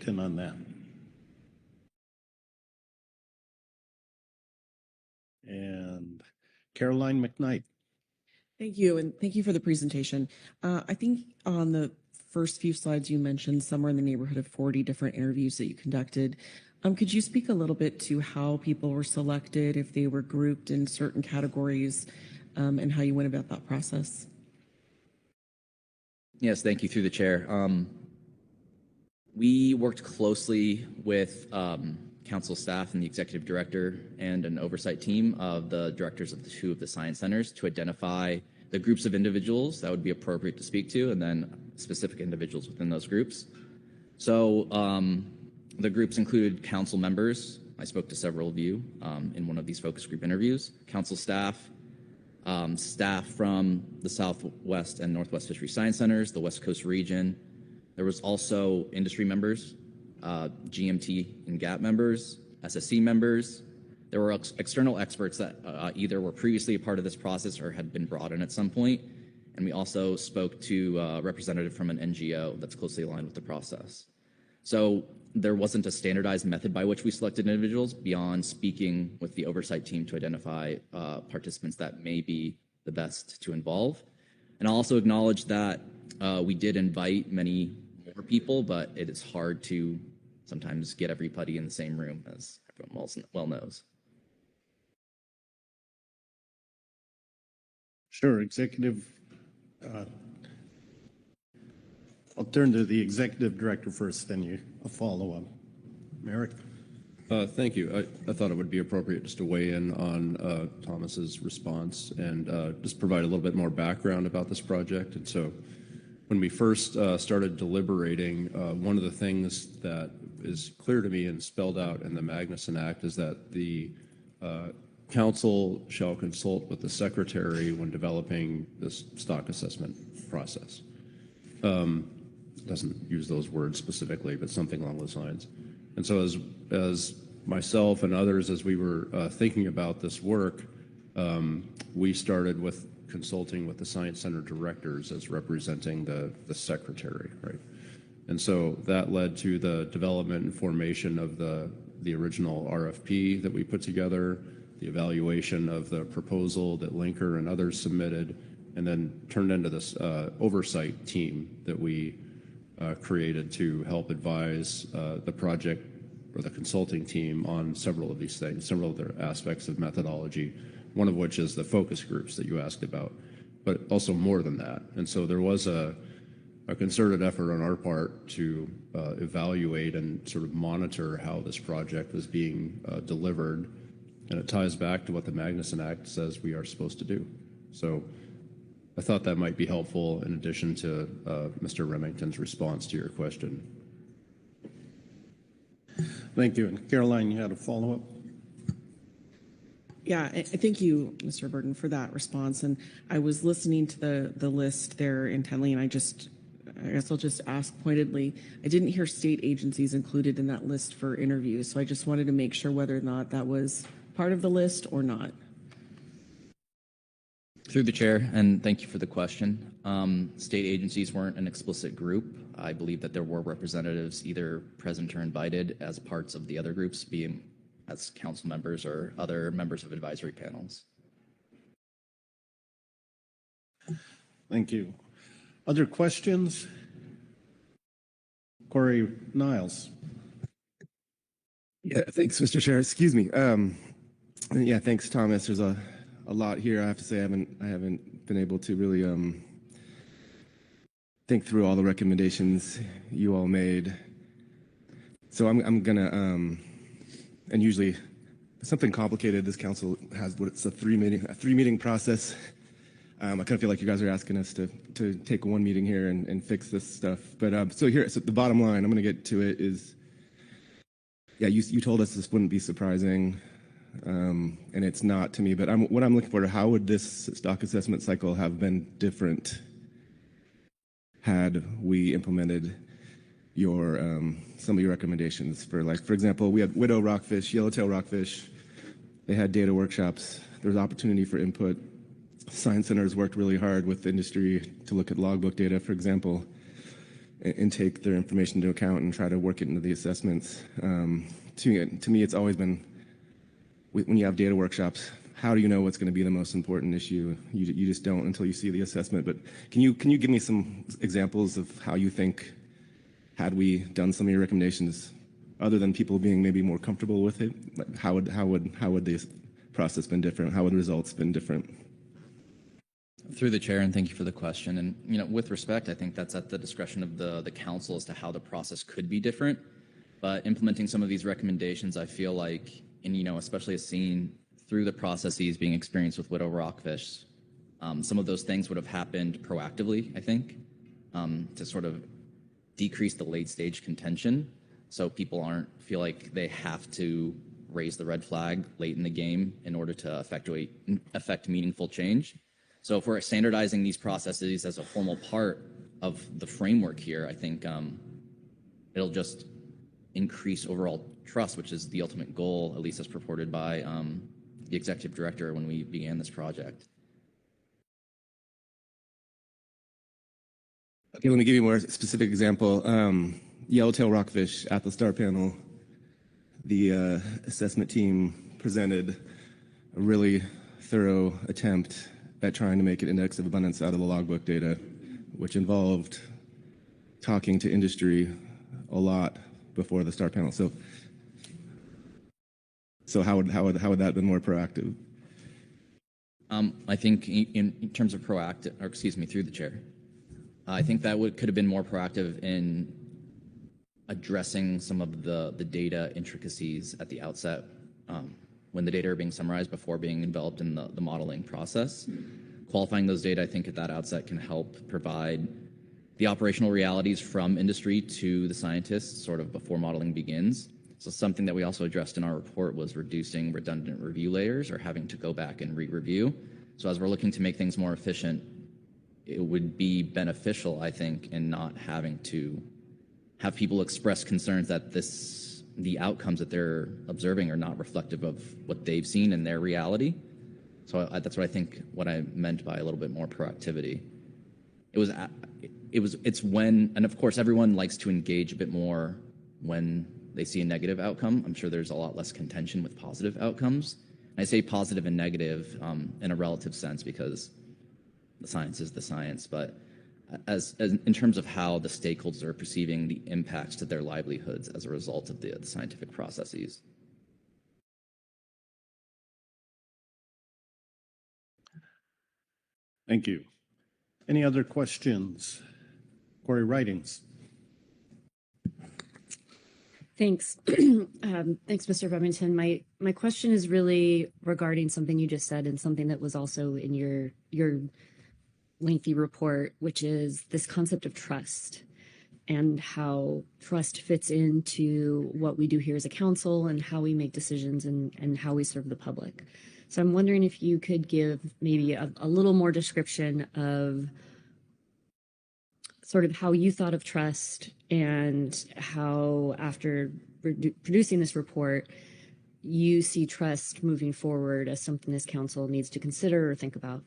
Remington on that. And Caroline McKnight. Thank you, and thank you for the presentation. I think on the first few slides you mentioned somewhere in the neighborhood of 40 different interviews that you conducted. Could you speak a little bit to how people were selected, if they were grouped in certain categories, and how you went about that process? Yes, thank you, through the chair. We worked closely with council staff and the executive director and an oversight team of the directors of the two of the science centers to identify the groups of individuals that would be appropriate to speak to, and then specific individuals within those groups. So the groups included council members. I spoke to several of you in one of these focus group interviews, council staff, staff from the Southwest and Northwest Fishery Science Centers, the West Coast region. There was also industry members, GMT and GAP members, SSC members. There were external experts that either were previously a part of this process or had been brought in at some point. And we also spoke to a representative from an NGO that's closely aligned with the process. So there wasn't a standardized method by which we selected individuals beyond speaking with the oversight team to identify participants that may be the best to involve. And I'll also acknowledge that we did invite many more people, but it is hard to sometimes get everybody in the same room, as everyone well knows. Sure, executive. I'll turn to the executive director first, then a follow-up. Merrick? Thank you. I thought it would be appropriate just to weigh in on Thomas's response and just provide a little bit more background about this project. And so when we first started deliberating, one of the things that is clear to me and spelled out in the Magnuson Act is that the council shall consult with the secretary when developing this stock assessment process. Doesn't use those words specifically, but something along those lines. And so as myself and others, as we were thinking about this work, we started with consulting with the Science Center directors as representing the secretary, right? And so that led to the development and formation of the original RFP that we put together, the evaluation of the proposal that Linker and others submitted, and then turned into this oversight team that we created to help advise the project or the consulting team on several of these things, several of their aspects of methodology, one of which is the focus groups that you asked about, but also more than that. And so there was a concerted effort on our part to evaluate and sort of monitor how this project was being delivered, and it ties back to what the Magnuson Act says we are supposed to do. So I thought that might be helpful in addition to Mr. Remington's response to your question. Thank you. And Caroline, you had a follow-up? Yeah, thank you, Mr. Burton, for that response. And I was listening to the list there intently, and I guess I'll just ask pointedly, I didn't hear state agencies included in that list for interviews, so I just wanted to make sure whether or not that was part of the list or not. Through the chair, and thank you for the question. State agencies weren't an explicit group. I believe that there were representatives either present or invited as parts of the other groups, being as council members or other members of advisory panels. Thank you. Other questions? Corey Niles. Yeah, thanks, Mr. Chair. Excuse me. Yeah, thanks, Thomas. There's a lot here. I have to say I haven't been able to really think through all the recommendations you all made. So I'm gonna and usually something complicated. This council has what it's a three meeting process. I kind of feel like you guys are asking us to take one meeting here and fix this stuff. But so the bottom line, I'm going to get to it, is, yeah, you told us this wouldn't be surprising, and it's not to me. But what I'm looking for, how would this stock assessment cycle have been different had we implemented some of your recommendations? For example, we had widow rockfish, yellowtail rockfish. They had data workshops. There was opportunity for input. Science centers worked really hard with industry to look at logbook data, for example. and take their information into account and try to work it into the assessments. To me, it's always been when you have data workshops, how do you know what's going to be the most important issue? You just don't until you see the assessment. But can you give me some examples of how you think, had we done some of your recommendations, other than people being maybe more comfortable with it, how would the process been different? How would the results been different? Through the chair, and thank you for the question. And with respect, I think that's at the discretion of the council as to how the process could be different. But implementing some of these recommendations, I feel like, and especially as seen through the processes being experienced with Widow Rockfish, some of those things would have happened proactively, I think, to sort of decrease the late stage contention, so people aren't feel like they have to raise the red flag late in the game in order to affect meaningful change. So if we're standardizing these processes as a formal part of the framework here, I think it'll just increase overall trust, which is the ultimate goal, at least as purported by the executive director when we began this project. Okay, let me give you a more specific example. Yellowtail rockfish at the STAR panel, the assessment team presented a really thorough attempt at trying to make an index of abundance out of the logbook data, which involved talking to industry a lot before the STAR panel. So how would that have been more proactive? I think in terms of proactive, or excuse me, through the chair, I think that could have been more proactive in addressing some of the data intricacies at the outset when the data are being summarized before being enveloped in the modeling process. Qualifying those data, I think, at that outset can help provide the operational realities from industry to the scientists sort of before modeling begins. So something that we also addressed in our report was reducing redundant review layers or having to go back and re-review. So as we're looking to make things more efficient, it would be beneficial, I think, in not having to have people express concerns that the outcomes that they're observing are not reflective of what they've seen in their reality. So that's what I think what I meant by a little bit more proactivity. It's when, and of course everyone likes to engage a bit more when they see a negative outcome. I'm sure there's a lot less contention with positive outcomes. And I say positive and negative in a relative sense because the science is the science, but as in terms of how the stakeholders are perceiving the impacts to their livelihoods as a result of the scientific processes. Thank you. Any other questions? Corey Ridings. Thanks. Thanks, Mr. Remington. My question is really regarding something you just said and something that was also in your lengthy report, which is this concept of trust and how trust fits into what we do here as a council and how we make decisions and how we serve the public. So I'm wondering if you could give maybe a little more description of sort of how you thought of trust and how, after producing this report, you see trust moving forward as something this council needs to consider or think about.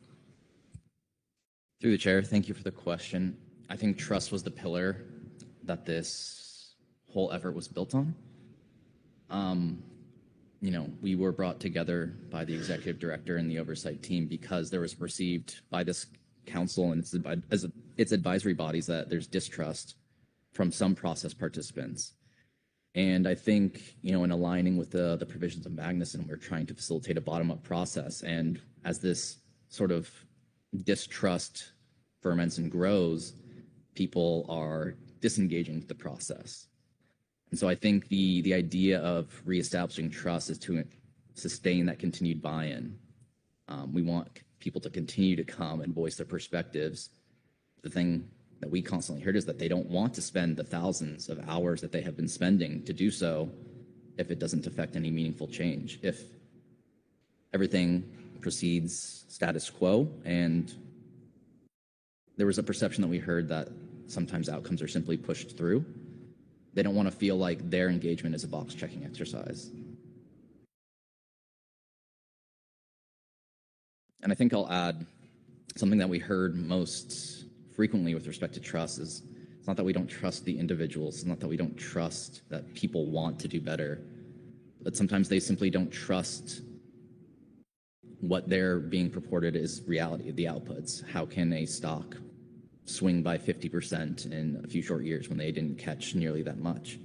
Through the chair, thank you for the question. I think trust was the pillar that this whole effort was built on. We were brought together by the executive director and the oversight team because there was perceived by this council and its advisory bodies that there's distrust from some process participants. And I think, in aligning with the provisions of Magnuson, we're trying to facilitate a bottom-up process. And as this sort of distrust ferments and grows, people are disengaging with the process. And so I think the idea of reestablishing trust is to sustain that continued buy-in. We want people to continue to come and voice their perspectives. The thing that we constantly heard is that they don't want to spend the thousands of hours that they have been spending to do so if it doesn't affect any meaningful change. If everything proceeds status quo, and there was a perception that we heard that sometimes outcomes are simply pushed through, they don't want to feel like their engagement is a box-checking exercise. And I think I'll add something that we heard most frequently with respect to trust is not that we don't trust the individuals. It's not that we don't trust that people want to do better. But sometimes they simply don't trust what they're being purported is reality, the outputs. How can a stock swing by 50% in a few short years when they didn't catch nearly that much?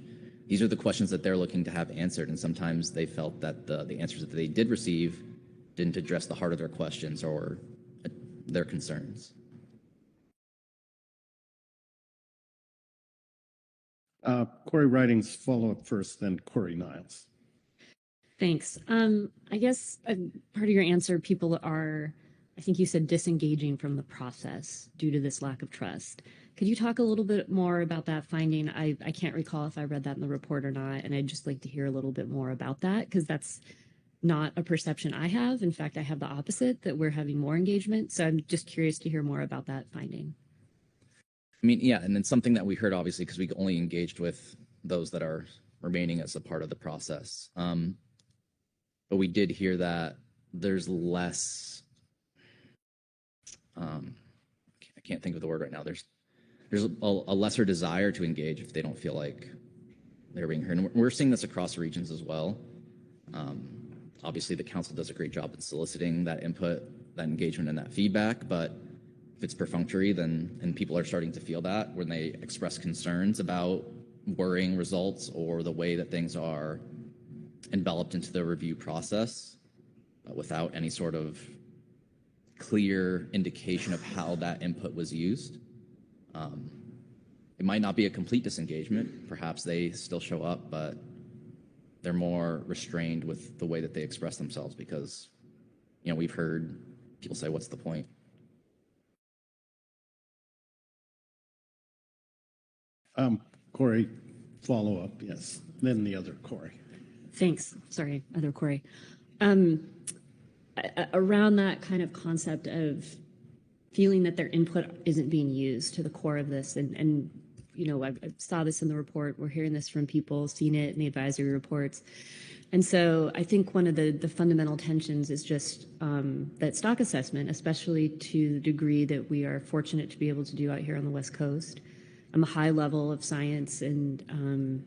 These are the questions that they're looking to have answered, and sometimes they felt that the answers that they did receive didn't address the heart of their questions or their concerns. Corey Ridings, follow up first, then Corey Niles. Thanks. I guess part of your answer, people are, I think you said, disengaging from the process due to this lack of trust. Could you talk a little bit more about that finding? I can't recall if I read that in the report or not, and I'd just like to hear a little bit more about that, because that's not a perception I have. In fact, I have the opposite, that we're having more engagement. So I'm just curious to hear more about that finding. I mean, yeah, and it's something that we heard, obviously, because we only engaged with those that are remaining as a part of the process. But we did hear that there's less, I can't think of the word right now. There's a lesser desire to engage if they don't feel like they're being heard. And we're seeing this across regions as well. Obviously, the council does a great job in soliciting that input, that engagement, and that feedback. But if it's perfunctory, and people are starting to feel that when they express concerns about worrying results or the way that things are enveloped into the review process without any sort of clear indication of how that input was used. It might not be a complete disengagement. Perhaps they still show up, but they're more restrained with the way that they express themselves because, we've heard people say, what's the point? Corey, follow up, yes. Then the other Corey. Thanks. Sorry, other Corey. Around that kind of concept of feeling that their input isn't being used to the core of this, and I saw this in the report. We're hearing this from people, seeing it in the advisory reports. And so I think one of the fundamental tensions is just that stock assessment, especially to the degree that we are fortunate to be able to do out here on the West Coast, the high level of science and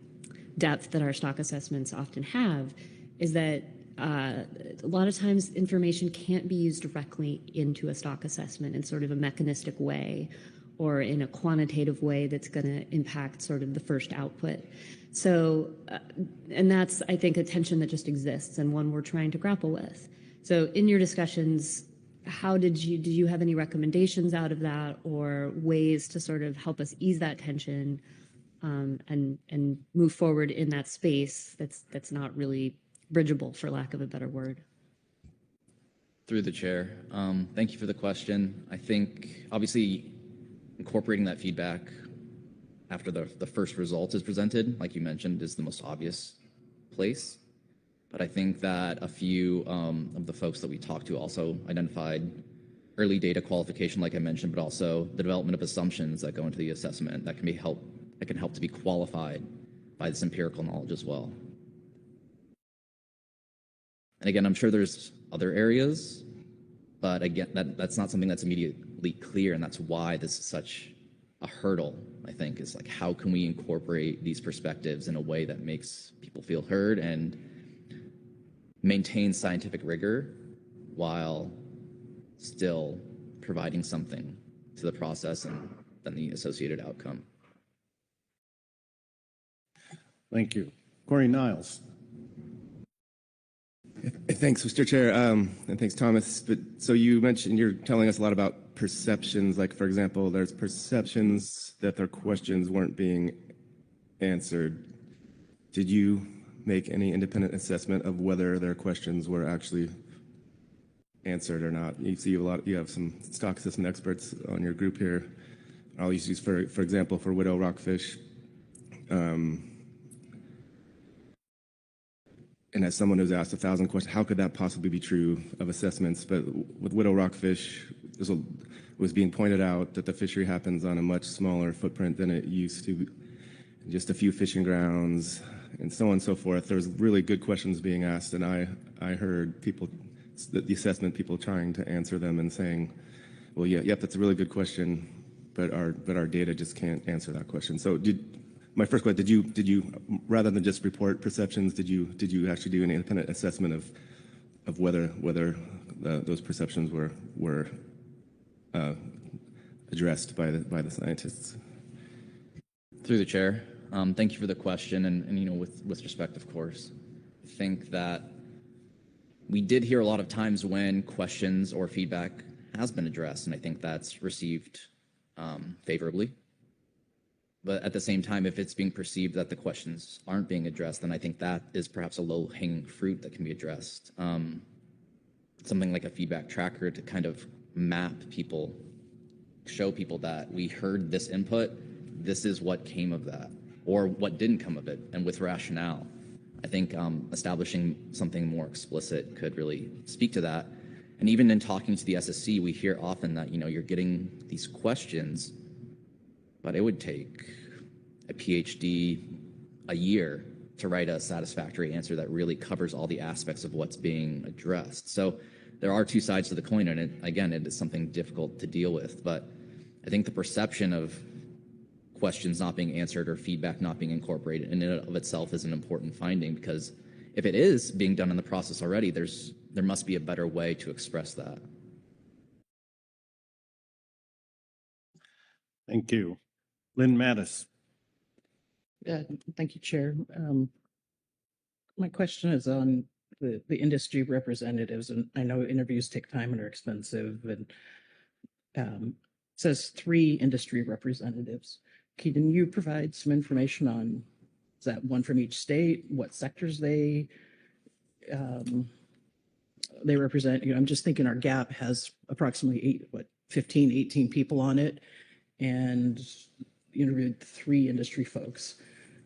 depth that our stock assessments often have, is that a lot of times information can't be used directly into a stock assessment in sort of a mechanistic way or in a quantitative way that's going to impact sort of the first output. So, and that's, I think, a tension that just exists and one we're trying to grapple with. So in your discussions, did you have any recommendations out of that or ways to sort of help us ease that tension and move forward in that space that's not really bridgeable, for lack of a better word? Through the chair. Thank you for the question. I think, obviously, incorporating that feedback after the first result is presented, like you mentioned, is the most obvious place. But I think that a few of the folks that we talked to also identified early data qualification, like I mentioned, but also the development of assumptions that go into the assessment that can help to be qualified by this empirical knowledge as well. And again, I'm sure there's other areas, but again, that's not something that's immediately clear, and that's why this is such a hurdle, I think, is like, how can we incorporate these perspectives in a way that makes people feel heard and maintain scientific rigor while still providing something to the process and then the associated outcome. Thank you. Corey Niles. Thanks, Mr. Chair, and thanks, Thomas. But so you mentioned you're telling us a lot about perceptions. Like, for example, there's perceptions that their questions weren't being answered. Did you make any independent assessment of whether their questions were actually answered or not? You have some stock assessment experts on your group here. I'll use, for example, for widow rockfish. And as someone who's asked 1,000 questions, how could that possibly be true of assessments? But with widow rockfish, it was being pointed out that the fishery happens on a much smaller footprint than it used to, just a few fishing grounds, and so on and so forth. There was really good questions being asked, and I heard people, the assessment people trying to answer them and saying, well, yep, that's a really good question, our data just can't answer that question. So my first question, did you rather than just report perceptions, did you actually do an independent assessment of whether those perceptions were addressed by the scientists? Through the chair, thank you for the question, and you know, with respect, of course, I think that we did hear a lot of times when questions or feedback has been addressed, and I think that's received favorably. But at the same time, if it's being perceived that the questions aren't being addressed, then I think that is perhaps a low-hanging fruit that can be addressed. Something like a feedback tracker to kind of map people, show people that we heard this input, this is what came of that, or what didn't come of it, and with rationale. I think establishing something more explicit could really speak to that. And even in talking to the SSC, we hear often that, you know, you're getting these questions, but it would take a PhD a year to write a satisfactory answer that really covers all the aspects of what's being addressed. So there are two sides to the coin, and it is something difficult to deal with. But I think the perception of questions not being answered or feedback not being incorporated in and of itself is an important finding, because if it is being done in the process already, there must be a better way to express that. Thank you. Lynn Mattis. Thank you, Chair. My question is on the industry representatives, and I know interviews take time and are expensive, and it says 3 industry representatives. Can you provide some information on, is that one from each state, what sectors they represent? You know, I'm just thinking our GAP has approximately 15, 18 people on it, and interviewed 3 industry folks.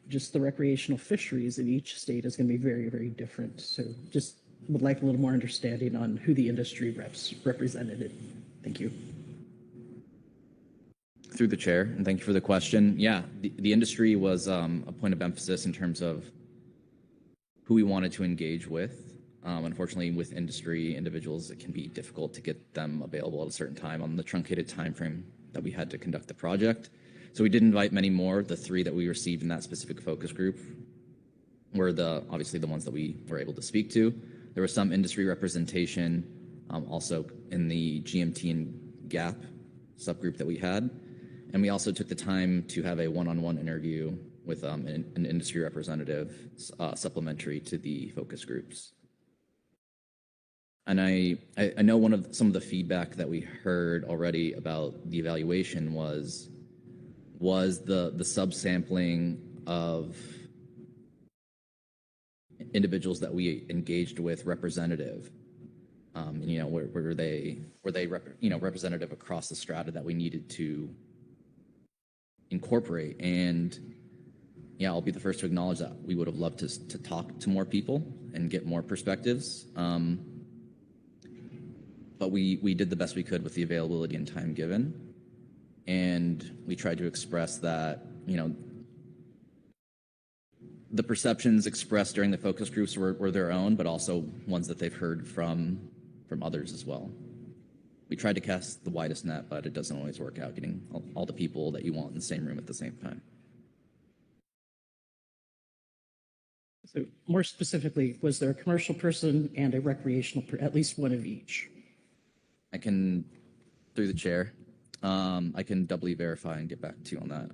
Just the recreational fisheries in each state is going to be very, very different. So just would like a little more understanding on who the industry reps represented. Thank you. Through the chair, and thank you for the question. Yeah, the industry was a point of emphasis in terms of who we wanted to engage with. Unfortunately, with industry individuals, it can be difficult to get them available at a certain time on the truncated time frame that we had to conduct the project. So we did invite many more. The 3 that we received in that specific focus group were obviously the ones that we were able to speak to. There was some industry representation also in the GMT and GAP subgroup that we had. And we also took the time to have a one-on-one interview with an industry representative supplementary to the focus groups. And I know some of the feedback that we heard already about the evaluation was the subsampling of individuals that we engaged with representative. You know, were they representative across the strata that we needed to incorporate? And yeah, I'll be the first to acknowledge that we would have loved to talk to more people and get more perspectives. But we did the best we could with the availability and time given. And we tried to express that, you know, the perceptions expressed during the focus groups were their own, but also ones that they've heard from others as well. We tried to cast the widest net, but it doesn't always work out, getting all the people that you want in the same room at the same time. So more specifically, was there a commercial person and a recreational, at least one of each? I can, through the chair, I can doubly verify and get back to you on that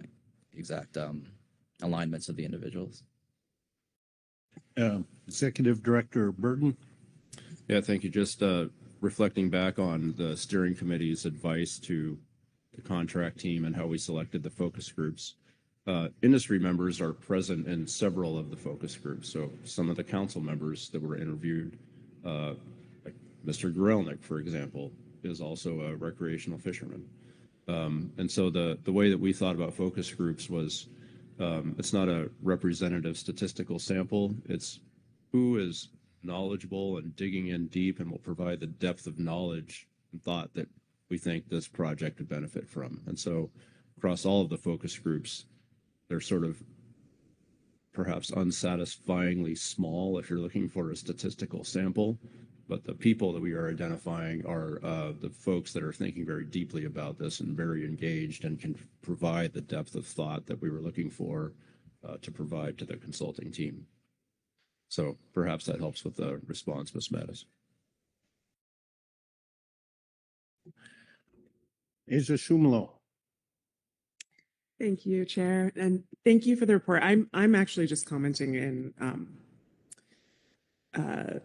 exact alignments of the individuals. Executive Director Burton. Yeah, thank you. Just reflecting back on the steering committee's advice to the contract team and how we selected the focus groups. Industry members are present in several of the focus groups. So some of the council members that were interviewed, like Mr. Gorelnik, for example, is also a recreational fisherman. And so the way that we thought about focus groups was it's not a representative statistical sample. It's who is knowledgeable and digging in deep and will provide the depth of knowledge and thought that we think this project would benefit from. And so across all of the focus groups, they're sort of perhaps unsatisfyingly small if you're looking for a statistical sample. But the people that we are identifying are the folks that are thinking very deeply about this and very engaged and can provide the depth of thought that we were looking for to provide to the consulting team. So perhaps that helps with the response, Ms. Mattis. Asia Shumlo. Thank you, Chair, and thank you for the report. I'm actually just commenting in. I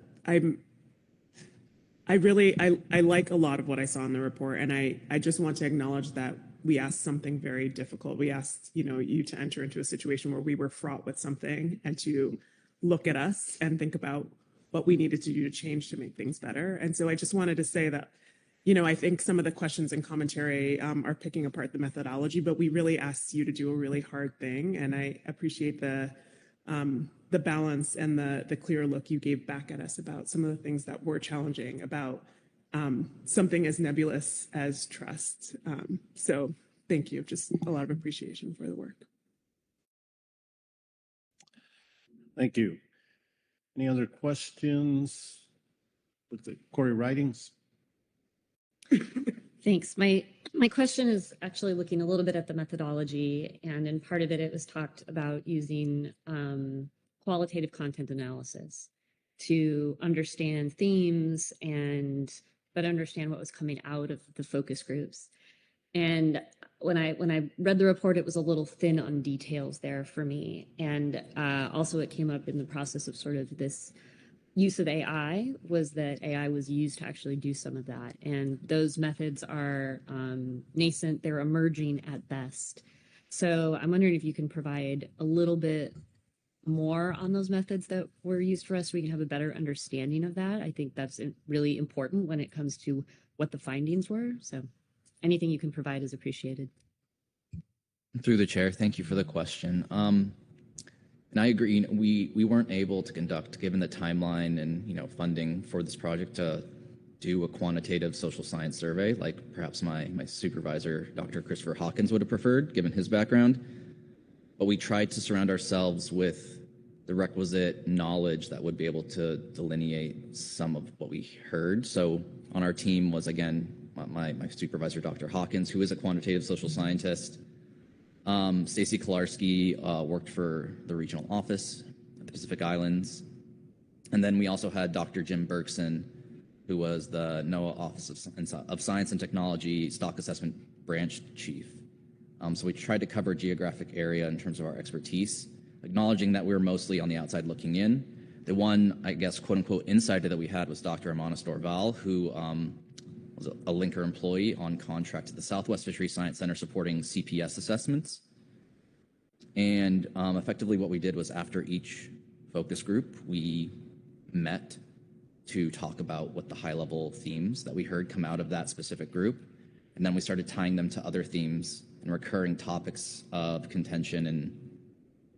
like a lot of what I saw in the report, and I just want to acknowledge that we asked something very difficult. We asked you to enter into a situation where we were fraught with something and to look at us and think about what we needed to do to change to make things better. And so I just wanted to say that I think some of the questions and commentary are picking apart the methodology, but we really asked you to do a really hard thing, and I appreciate the balance and the clear look you gave back at us about some of the things that were challenging about something as nebulous as trust. So thank you. Just a lot of appreciation for the work. Thank you. Any other questions with the Corey Writings? Thanks. My question is actually looking a little bit at the methodology, and in part of it, it was talked about using qualitative content analysis to understand themes and but understand what was coming out of the focus groups. And when I read the report, it was a little thin on details there for me. And also it came up in the process of sort of this use of AI, was that AI was used to actually do some of that. And those methods are nascent, they're emerging at best. So I'm wondering if you can provide a little bit more on those methods that were used for us so we can have a better understanding of that. I think that's really important when it comes to what the findings were. So anything you can provide is appreciated. Through the chair, thank you for the question. And I agree, we weren't able to conduct, given the timeline and funding for this project, to do a quantitative social science survey like perhaps my supervisor, Dr. Christopher Hawkins, would have preferred, given his background. But we tried to surround ourselves with the requisite knowledge that would be able to delineate some of what we heard. So on our team was, again, my supervisor, Dr. Hawkins, who is a quantitative social scientist. Stacy Kolarski worked for the regional office at the Pacific Islands. And then we also had Dr. Jim Bergson, who was the NOAA Office of Science and Technology Stock Assessment Branch Chief. So we tried to cover geographic area in terms of our expertise, acknowledging that we were mostly on the outside looking in. The one, I guess, quote unquote, insider that we had was Dr. Amanis Dorval, who was a linker employee on contract to the Southwest Fisheries Science Center supporting CPS assessments. And effectively what we did was, after each focus group, we met to talk about what the high-level themes that we heard come out of that specific group. And then we started tying them to other themes and recurring topics of contention and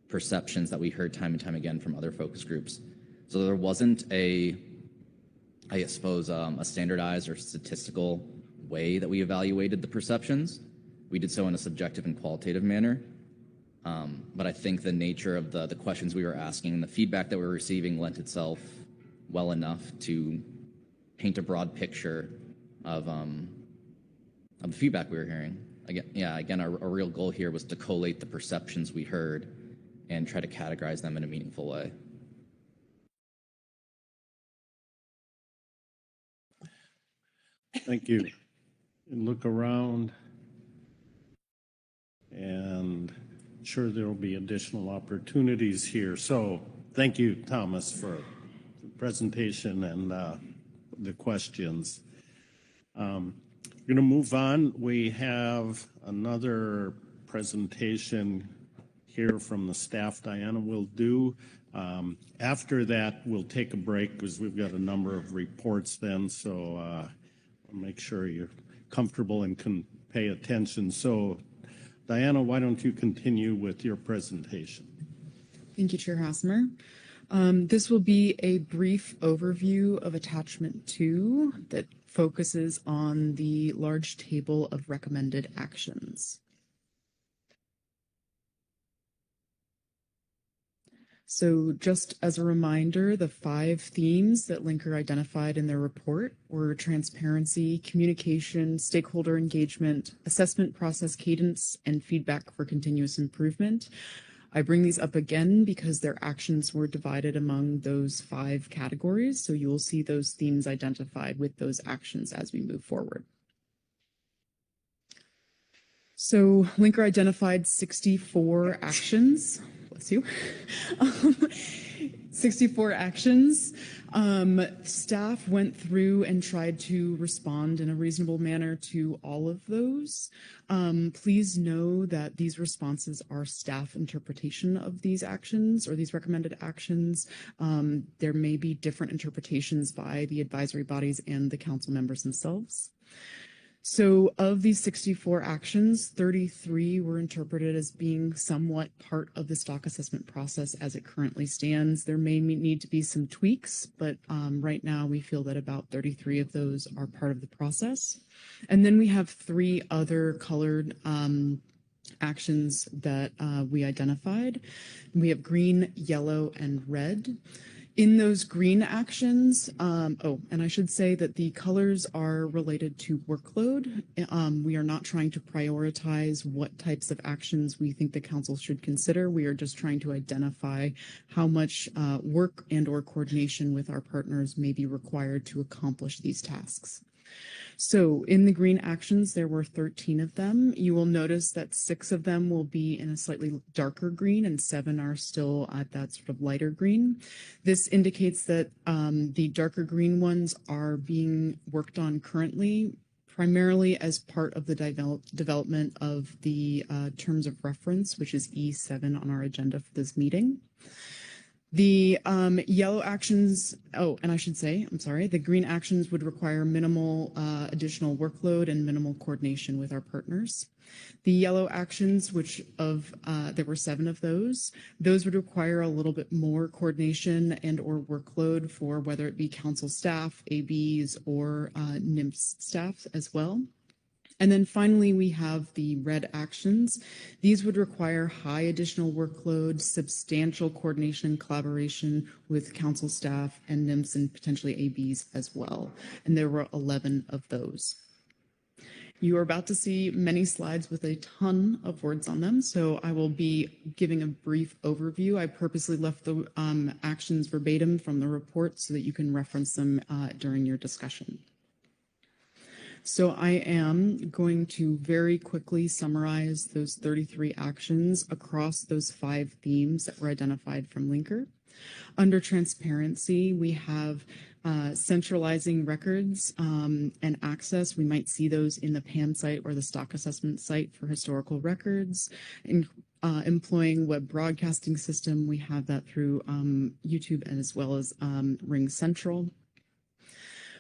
perceptions that we heard time and time again from other focus groups. So there wasn't a standardized or statistical way that we evaluated the perceptions. We did so in a subjective and qualitative manner. But I think the nature of the questions we were asking and the feedback that we were receiving lent itself well enough to paint a broad picture of the feedback we were hearing. Again, our real goal here was to collate the perceptions we heard and try to categorize them in a meaningful way. Thank you. And look around, and I'm sure there will be additional opportunities here. So thank you, Thomas, for the presentation and the questions. We're going to move on. We have another presentation here from the staff Diana will do. After that, we'll take a break because we've got a number of reports then, so make sure you're comfortable and can pay attention. So, Diana, why don't you continue with your presentation? Thank you, Chair Hassemer. This will be a brief overview of Attachment 2 that focuses on the large table of recommended actions. So just as a reminder, the 5 themes that Linker identified in their report were transparency, communication, stakeholder engagement, assessment process cadence, and feedback for continuous improvement. I bring these up again because their actions were divided among those 5 categories. So you will see those themes identified with those actions as we move forward. So Linker identified 64 actions. Bless you. 64 actions. Staff went through and tried to respond in a reasonable manner to all of those. Please know that these responses are staff interpretation of these actions or these recommended actions. There may be different interpretations by the advisory bodies and the council members themselves. So of these 64 actions, 33 were interpreted as being somewhat part of the stock assessment process as it currently stands. There may need to be some tweaks, but right now we feel that about 33 of those are part of the process. And then we have 3 other colored actions that we identified. We have green, yellow, and red. In those green actions, and I should say that the colors are related to workload. We are not trying to prioritize what types of actions we think the council should consider. We are just trying to identify how much work and or coordination with our partners may be required to accomplish these tasks. So in the green actions, there were 13 of them. You will notice that 6 of them will be in a slightly darker green and 7 are still at that sort of lighter green. This indicates that the darker green ones are being worked on currently, primarily as part of the development of the terms of reference, which is E7 on our agenda for this meeting. The yellow actions, and I should say, I'm sorry, the green actions would require minimal additional workload and minimal coordination with our partners. The yellow actions, there were 7 of those would require a little bit more coordination and or workload for whether it be council staff, ABs, or NIMS staff as well. And then finally, we have the red actions. These would require high additional workload, substantial coordination and collaboration with council staff and NIMS and potentially ABs as well. And there were 11 of those. You are about to see many slides with a ton of words on them, so I will be giving a brief overview. I purposely left the actions verbatim from the report so that you can reference them during your discussion. So I am going to very quickly summarize those 33 actions across those 5 themes that were identified from Linker. Under transparency, we have centralizing records and access. We might see those in the PAM site or the stock assessment site for historical records. Employing web broadcasting system, we have that through YouTube and as well as Ring Central.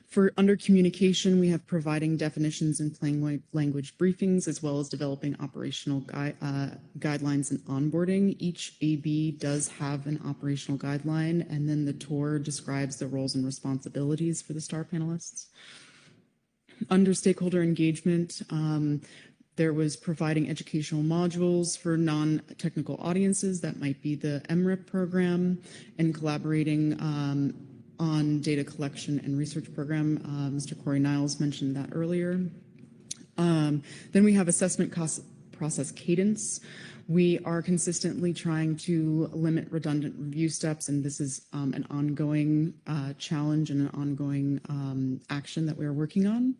For under communication, we have providing definitions and plain language briefings, as well as developing operational guidelines and onboarding. Each AB does have an operational guideline, and then the tour describes the roles and responsibilities for the STAR panelists. Under stakeholder engagement, there was providing educational modules for non-technical audiences. That might be the MRIP program, and collaborating on data collection and research program. Mr. Corey Niles mentioned that earlier. Then we have assessment process cadence. We are consistently trying to limit redundant review steps, and this is an ongoing challenge and an ongoing action that we are working on.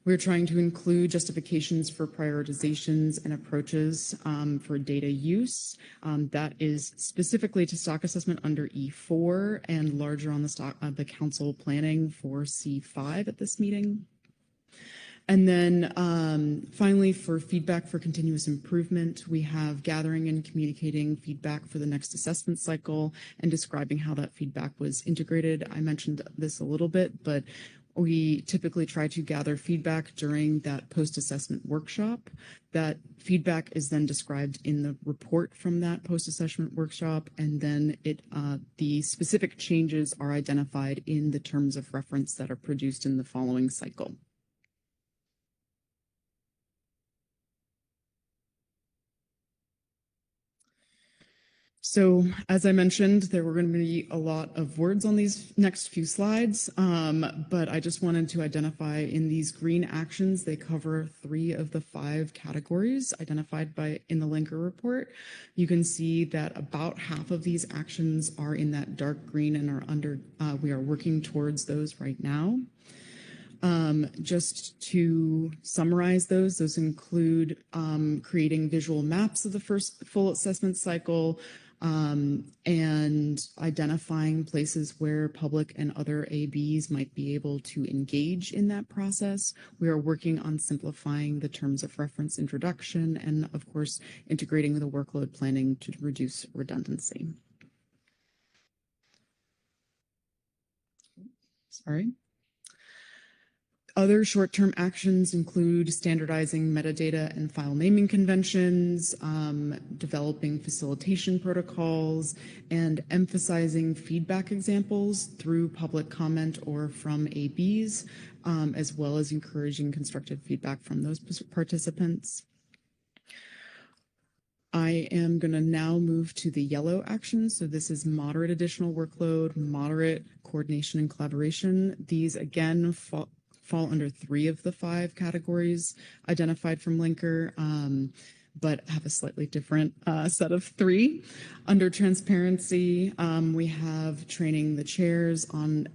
We're trying to include justifications for prioritizations and approaches for data use. That is specifically to stock assessment under E4 and larger on the council planning for C5 at this meeting. And then finally, for feedback for continuous improvement, we have gathering and communicating feedback for the next assessment cycle and describing how that feedback was integrated. I mentioned this a little bit, but we typically try to gather feedback during that post-assessment workshop. That feedback is then described in the report from that post-assessment workshop, and then the specific changes are identified in the terms of reference that are produced in the following cycle. So, as I mentioned, there were going to be a lot of words on these next few slides, but I just wanted to identify in these green actions, they cover 3 of the 5 categories identified in the linker report. You can see that about half of these actions are in that dark green and we are working towards those right now. Just to summarize those include creating visual maps of the first full assessment cycle, and identifying places where public and other ABs might be able to engage in that process. We are working on simplifying the terms of reference introduction and, of course, integrating the workload planning to reduce redundancy. Sorry. Other short-term actions include standardizing metadata and file naming conventions, developing facilitation protocols, and emphasizing feedback examples through public comment or from ABs, as well as encouraging constructive feedback from those participants. I am going to now move to the yellow actions. So this is moderate additional workload, moderate coordination and collaboration. These, again, fall under 3 of the 5 categories identified from linker, but have a slightly different set of 3. Under transparency, we have training the chairs on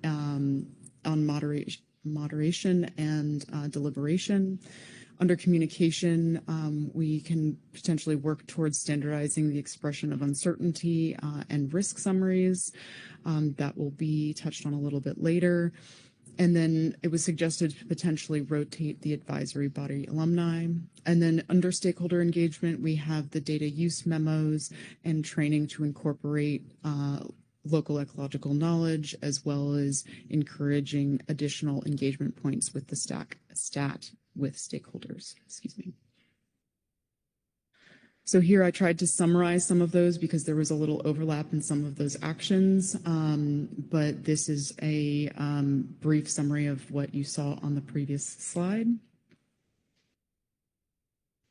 moderation and deliberation. Under communication, we can potentially work towards standardizing the expression of uncertainty and risk summaries. That will be touched on a little bit later. And then it was suggested to potentially rotate the advisory body alumni. And then under stakeholder engagement, we have the data use memos and training to incorporate local ecological knowledge, as well as encouraging additional engagement points with the stat with stakeholders. Excuse me. So here I tried to summarize some of those because there was a little overlap in some of those actions, but this is a brief summary of what you saw on the previous slide.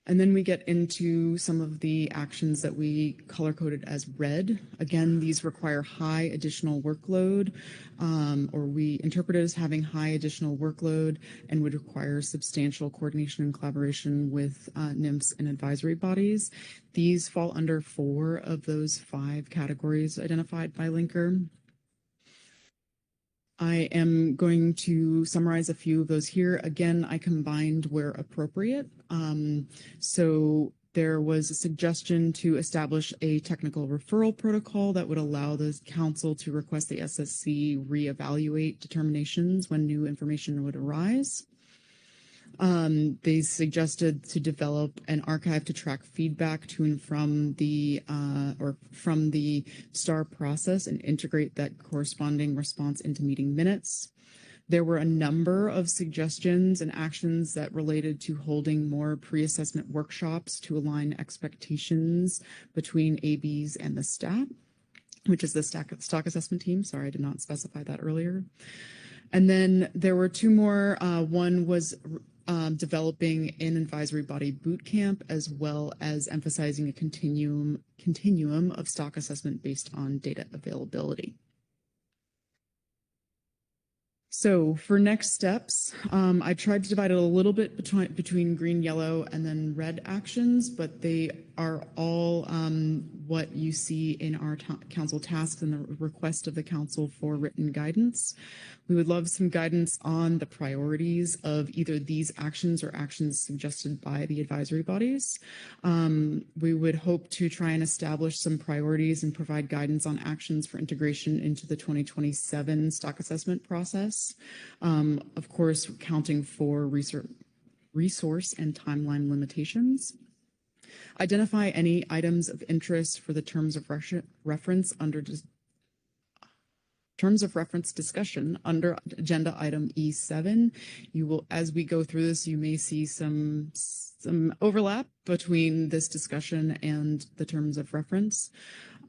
And then we get into some of the actions that we color-coded as red. Again, these require high additional workload, or we interpret it as having high additional workload and would require substantial coordination and collaboration with NIMS and advisory bodies. These fall under 4 of those 5 categories identified by linker. I am going to summarize a few of those here. Again, I combined where appropriate. So there was a suggestion to establish a technical referral protocol that would allow the council to request the SSC reevaluate determinations when new information would arise. They suggested to develop an archive to track feedback to and from the from the STAR process and integrate that corresponding response into meeting minutes. There were a number of suggestions and actions that related to holding more pre-assessment workshops to align expectations between ABs and the STAT, which is the stock assessment team. Sorry, I did not specify that earlier. And then there were 2 more. One was developing an advisory body boot camp, as well as emphasizing a continuum of stock assessment based on data availability. So for next steps, I tried to divide it a little bit between green, yellow, and then red actions, but they are all what you see in our council tasks and the request of the council for written guidance. We would love some guidance on the priorities of either these actions or actions suggested by the advisory bodies. We would hope to try and establish some priorities and provide guidance on actions for integration into the 2027 stock assessment process. Of course, accounting for resource and timeline limitations. Identify any items of interest for the terms of reference under terms of reference discussion under agenda item E7. You will, as we go through this, you may see some overlap between this discussion and the terms of reference,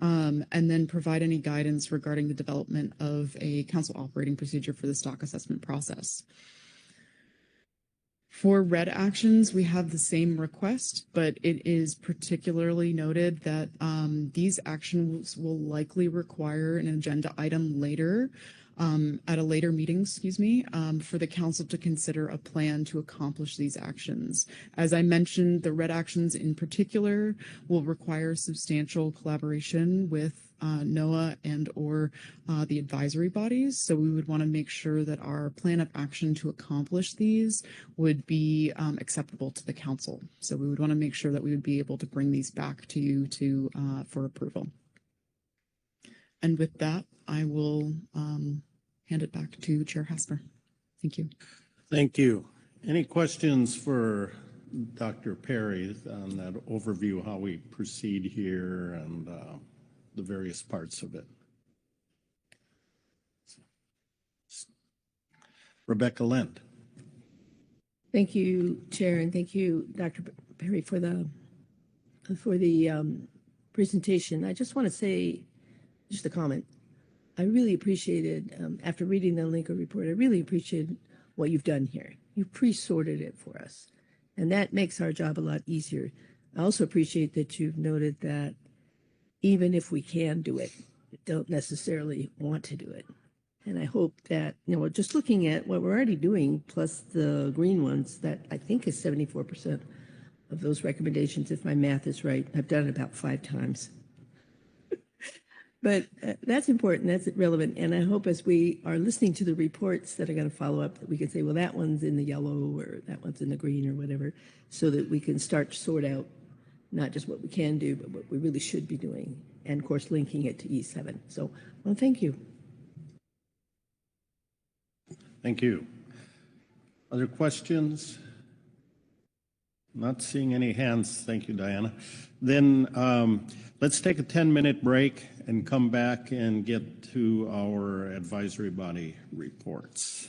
and then provide any guidance regarding the development of a council operating procedure for the stock assessment process. For red actions, we have the same request, but it is particularly noted that these actions will likely require an agenda item later, at a later meeting, for the council to consider a plan to accomplish these actions. As I mentioned, the red actions in particular will require substantial collaboration with NOAA and/or the advisory bodies. So we would want to make sure that our plan of action to accomplish these would be acceptable to the council. So we would want to make sure that we would be able to bring these back to you for approval. And with that, I will hand it back to Chair Hasper. Thank you. Thank you. Any questions for Dr. Perry on that overview, how we proceed here and the various parts of it? Rebecca Lind. Thank you, Chair, and thank you, Dr. Perry, for the presentation. I just want to say, just a comment. I really appreciated, after reading the Lincoln report, I really appreciated what you've done here. You pre-sorted it for us, and that makes our job a lot easier. I also appreciate that you've noted that even if we can do it, we don't necessarily want to do it. And I hope that, just looking at what we're already doing, plus the green ones, that I think is 74% of those recommendations, if my math is right. I've done it about 5 times. But that's important, that's relevant. And I hope as we are listening to the reports that are going to follow up, that we can say, well, that one's in the yellow or that one's in the green or whatever, so that we can start to sort out not just what we can do, but what we really should be doing. And of course, linking it to E7. So, well, thank you. Thank you. Other questions? Not seeing any hands. Thank you, Diana. Then let's take a 10-minute break and come back and get to our advisory body reports.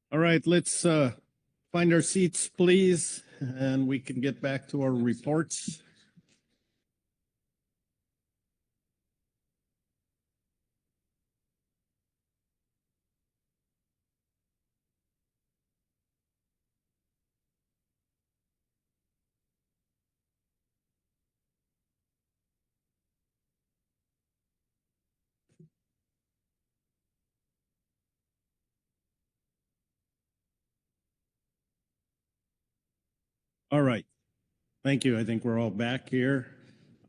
All right, let's find our seats, please, and we can get back to our reports. All right. Thank you. I think we're all back here.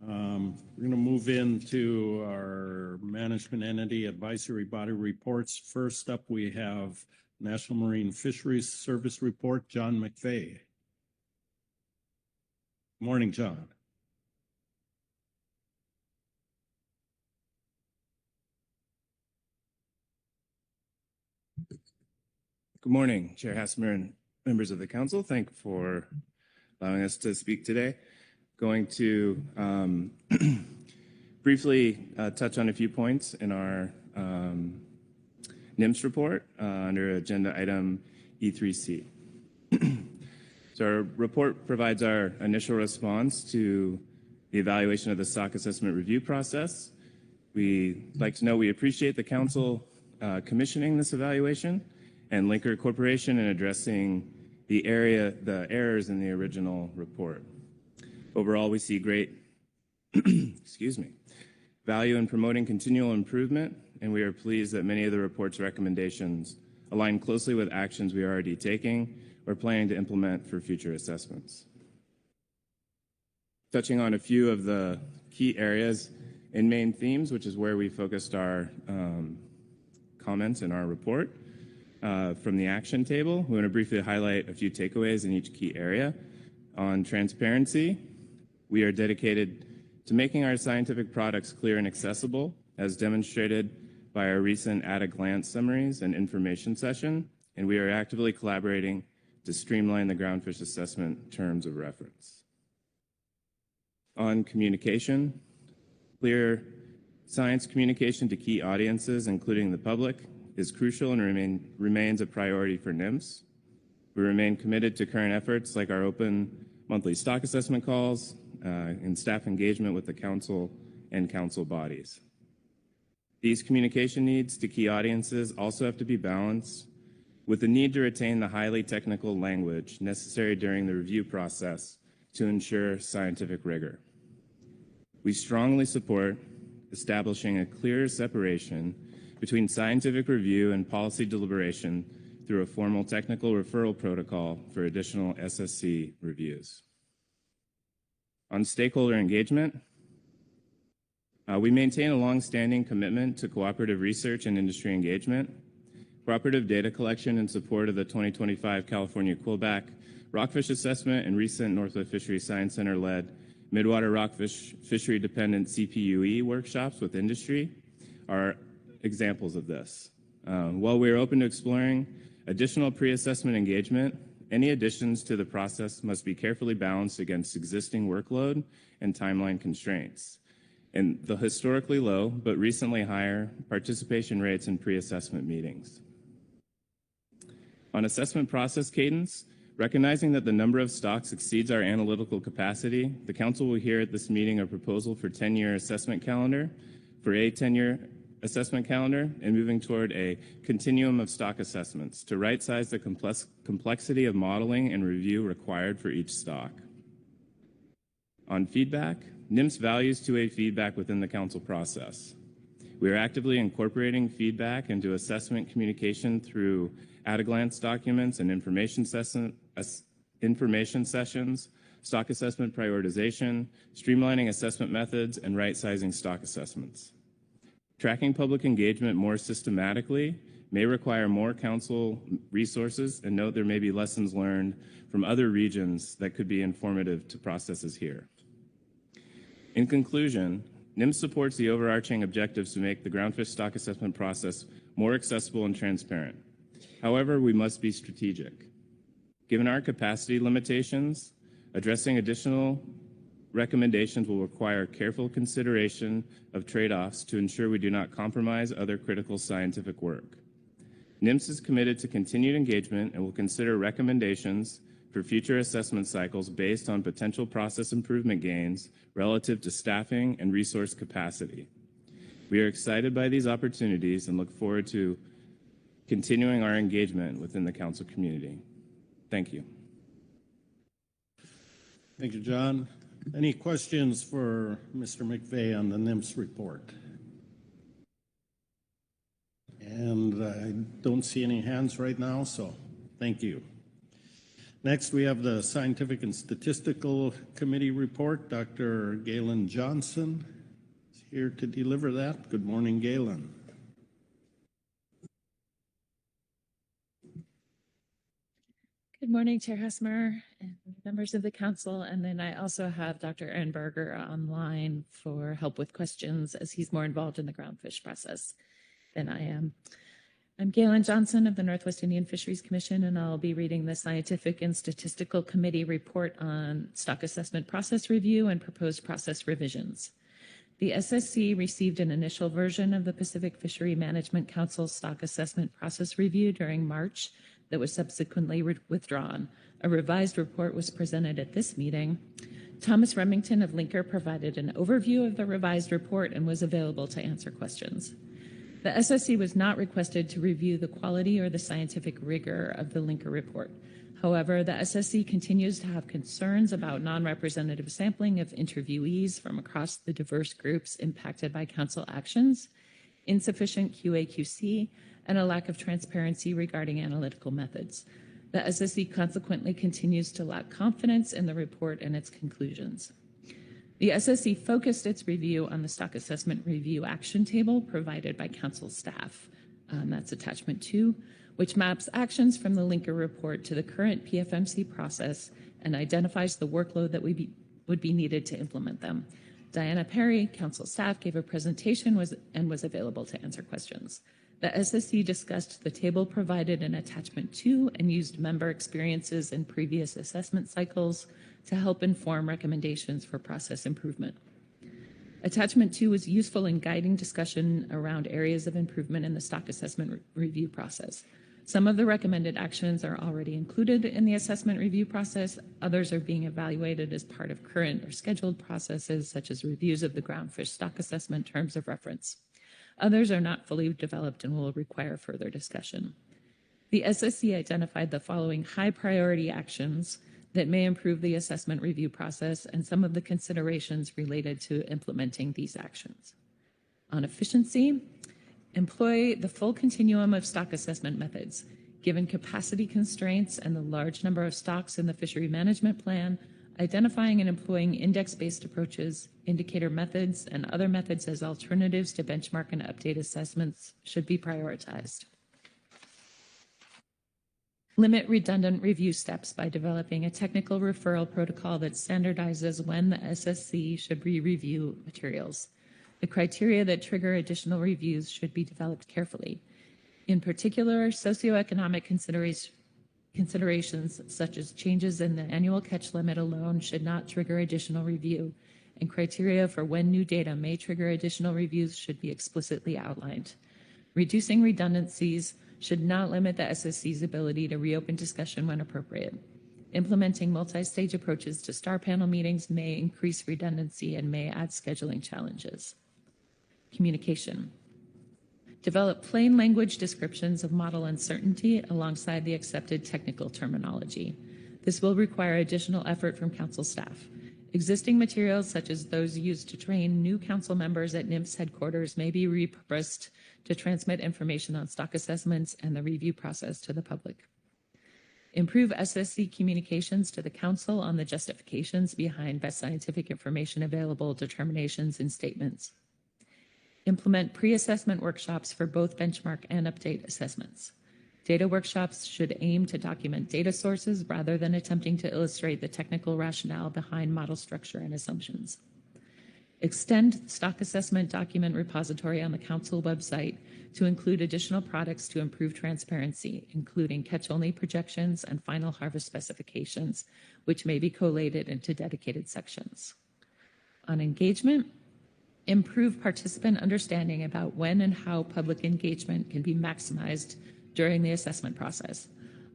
We're going to move into our management entity advisory body reports. First up, we have National Marine Fisheries Service Report, John McVeigh. Morning, John. Good morning, Chair Hassemer and members of the council. Thank you for allowing us to speak today. Going to briefly touch on a few points in our NIMS report under agenda item E3C. So our report provides our initial response to the evaluation of the stock assessment review process. We'd like to know we appreciate the council commissioning this evaluation and Linker Corporation in addressing the errors in the original report. Overall, we see great value in promoting continual improvement, and we are pleased that many of the report's recommendations align closely with actions we are already taking or planning to implement for future assessments. Touching on a few of the key areas in main themes, which is where we focused our comments in our report. From the action table, we want to briefly highlight a few takeaways in each key area. On transparency, we are dedicated to making our scientific products clear and accessible, as demonstrated by our recent at-a-glance summaries and information session, and we are actively collaborating to streamline the groundfish assessment terms of reference. On communication, clear science communication to key audiences, including the public, is crucial and remains a priority for NIMS. We remain committed to current efforts like our open monthly stock assessment calls and staff engagement with the council and council bodies. These communication needs to key audiences also have to be balanced with the need to retain the highly technical language necessary during the review process to ensure scientific rigor. We strongly support establishing a clear separation between scientific review and policy deliberation through a formal technical referral protocol for additional SSC reviews. On stakeholder engagement, we maintain a long-standing commitment to cooperative research and industry engagement, cooperative data collection in support of the 2025 California Quillback Rockfish Assessment and recent Northwest Fisheries Science Center-led Midwater Rockfish Fishery-dependent CPUE workshops with industry are examples of this. While we are open to exploring additional pre-assessment engagement, any additions to the process must be carefully balanced against existing workload and timeline constraints, and the historically low but recently higher participation rates in pre-assessment meetings. On assessment process cadence, recognizing that the number of stocks exceeds our analytical capacity, the Council will hear at this meeting a proposal for 10-year assessment calendar, for a 10-year assessment calendar, and moving toward a continuum of stock assessments to right-size the complexity of modeling and review required for each stock. On feedback, NIMS values two-way feedback within the Council process. We are actively incorporating feedback into assessment communication through at-a-glance documents and information sessions, stock assessment prioritization, streamlining assessment methods, and right-sizing stock assessments. Tracking public engagement more systematically may require more council resources, and note there may be lessons learned from other regions that could be informative to processes here. In conclusion, NIMS supports the overarching objectives to make the groundfish stock assessment process more accessible and transparent. However, we must be strategic. Given our capacity limitations, addressing additional recommendations will require careful consideration of trade-offs to ensure we do not compromise other critical scientific work. NIMS is committed to continued engagement and will consider recommendations for future assessment cycles based on potential process improvement gains relative to staffing and resource capacity. We are excited by these opportunities and look forward to continuing our engagement within the council community. Thank you. Thank you, John. Any questions for Mr. McVeigh on the NIMS report? And I don't see any hands right now, so thank you. Next, we have the Scientific and Statistical Committee report. Dr. Galen Johnson is here to deliver that. Good morning, Galen. Good morning, Chair Husmer and members of the council. And then I also have Dr. Ehrenberger online for help with questions as he's more involved in the groundfish process than I am. I'm Galen Johnson of the Northwest Indian Fisheries Commission, and I'll be reading the Scientific and Statistical Committee report on stock assessment process review and proposed process revisions. The SSC received an initial version of the Pacific Fishery Management Council stock assessment process review during March that was subsequently withdrawn. A revised report was presented at this meeting. Thomas Remington of Linker provided an overview of the revised report and was available to answer questions. The SSC was not requested to review the quality or the scientific rigor of the Linker report. However, the SSC continues to have concerns about non-representative sampling of interviewees from across the diverse groups impacted by council actions, insufficient QA/QC, and a lack of transparency regarding analytical methods. The SSC consequently continues to lack confidence in the report and its conclusions. The SSC focused its review on the stock assessment review action table provided by council staff. That's attachment 2, which maps actions from the Linker report to the current PFMC process and identifies the workload that would be needed to implement them. Diana Perry, council staff, gave a presentation and was available to answer questions. The SSC discussed the table provided in attachment 2 and used member experiences in previous assessment cycles to help inform recommendations for process improvement. Attachment 2 was useful in guiding discussion around areas of improvement in the stock assessment review process. Some of the recommended actions are already included in the assessment review process. Others are being evaluated as part of current or scheduled processes, such as reviews of the groundfish stock assessment terms of reference. Others are not fully developed and will require further discussion. The SSC identified the following high priority actions that may improve the assessment review process and some of the considerations related to implementing these actions. On efficiency, employ the full continuum of stock assessment methods. Given capacity constraints and the large number of stocks in the fishery management plan, identifying and employing index-based approaches, indicator methods, and other methods as alternatives to benchmark and update assessments should be prioritized. Limit redundant review steps by developing a technical referral protocol that standardizes when the SSC should re-review materials. The criteria that trigger additional reviews should be developed carefully. In particular, socioeconomic considerations such as changes in the annual catch limit alone should not trigger additional review, and criteria for when new data may trigger additional reviews should be explicitly outlined. Reducing redundancies should not limit the SSC's ability to reopen discussion when appropriate. Implementing multi-stage approaches to star panel meetings may increase redundancy and may add scheduling challenges. Communication. Develop plain language descriptions of model uncertainty alongside the accepted technical terminology. This will require additional effort from council staff. Existing materials, such as those used to train new council members at NIMS headquarters, may be repurposed to transmit information on stock assessments and the review process to the public. Improve SSC communications to the council on the justifications behind best scientific information available, determinations, and statements. Implement pre-assessment workshops for both benchmark and update assessments. Data workshops should aim to document data sources rather than attempting to illustrate the technical rationale behind model structure and assumptions. Extend the stock assessment document repository on the council website to include additional products to improve transparency, including catch-only projections and final harvest specifications, which may be collated into dedicated sections. On engagement, improve participant understanding about when and how public engagement can be maximized during the assessment process.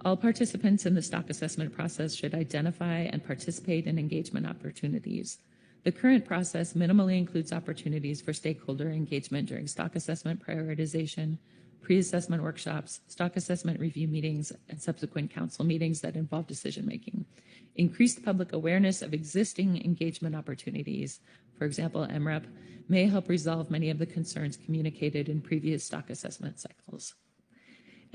All participants in the stock assessment process should identify and participate in engagement opportunities. The current process minimally includes opportunities for stakeholder engagement during stock assessment prioritization, pre-assessment workshops, stock assessment review meetings, and subsequent council meetings that involve decision-making. Increased public awareness of existing engagement opportunities, for example, MREP, may help resolve many of the concerns communicated in previous stock assessment cycles.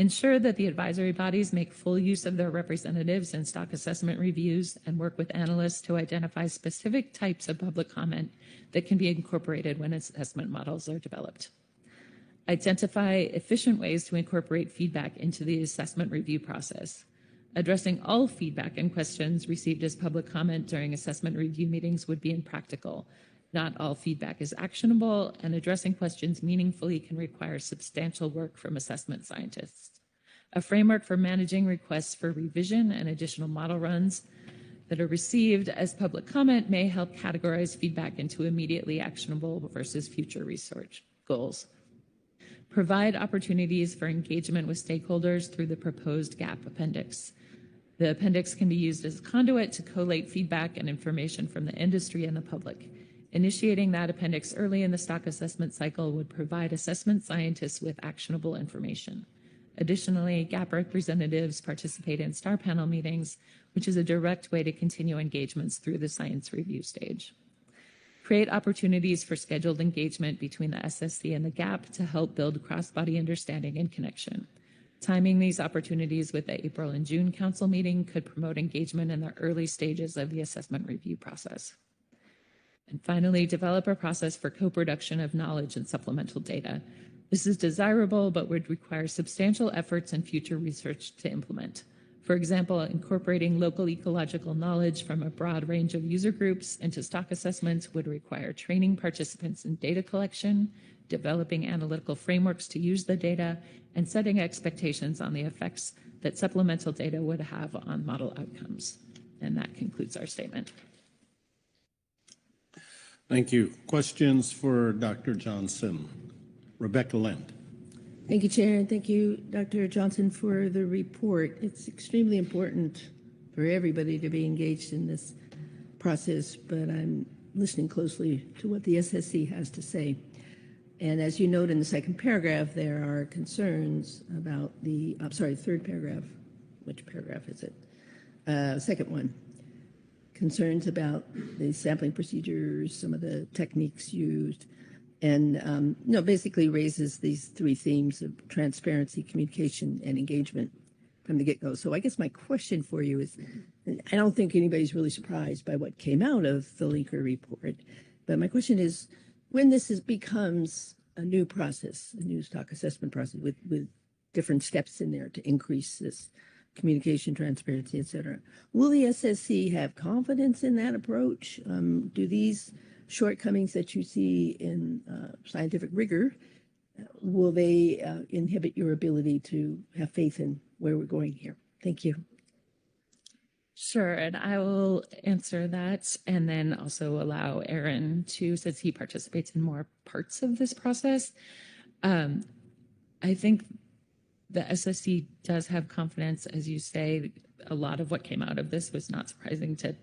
Ensure that the advisory bodies make full use of their representatives in stock assessment reviews and work with analysts to identify specific types of public comment that can be incorporated when assessment models are developed. Identify efficient ways to incorporate feedback into the assessment review process. Addressing all feedback and questions received as public comment during assessment review meetings would be impractical. Not all feedback is actionable, and addressing questions meaningfully can require substantial work from assessment scientists. A framework for managing requests for revision and additional model runs that are received as public comment may help categorize feedback into immediately actionable versus future research goals. Provide opportunities for engagement with stakeholders through the proposed GAP appendix. The appendix can be used as a conduit to collate feedback and information from the industry and the public. Initiating that appendix early in the stock assessment cycle would provide assessment scientists with actionable information. Additionally, GAP representatives participate in STAR panel meetings, which is a direct way to continue engagements through the science review stage. Create opportunities for scheduled engagement between the SSC and the GAP to help build cross-body understanding and connection. Timing these opportunities with the April and June council meeting could promote engagement in the early stages of the assessment review process. And finally, develop a process for co-production of knowledge and supplemental data. This is desirable, but would require substantial efforts and future research to implement. For example, incorporating local ecological knowledge from a broad range of user groups into stock assessments would require training participants in data collection, developing analytical frameworks to use the data, and setting expectations on the effects that supplemental data would have on model outcomes. And that concludes our statement. Thank you. Questions for Dr. Johnson? Rebecca Lind. Thank you, Chair, and thank you, Dr. Johnson, for the report. It's extremely important for everybody to be engaged in this process, but I'm listening closely to what the SSC has to say. And as you note in the second paragraph, there are concerns about the, third paragraph. Which paragraph is it? Second one. Concerns about the sampling procedures, some of the techniques used, and basically raises these three themes of transparency, communication, and engagement from the get-go. So I guess my question for you is, I don't think anybody's really surprised by what came out of the Linker report, but my question is, when this becomes a new process, a new stock assessment process with different steps in there to increase this communication, transparency, et cetera, will the SSC have confidence in that approach? Do these shortcomings that you see in scientific rigor, will they inhibit your ability to have faith in where we're going here? Thank you. Sure, and I will answer that and then also allow Aaron to, since he participates in more parts of this process. I think the SSC does have confidence, as you say. A lot of what came out of this was not surprising to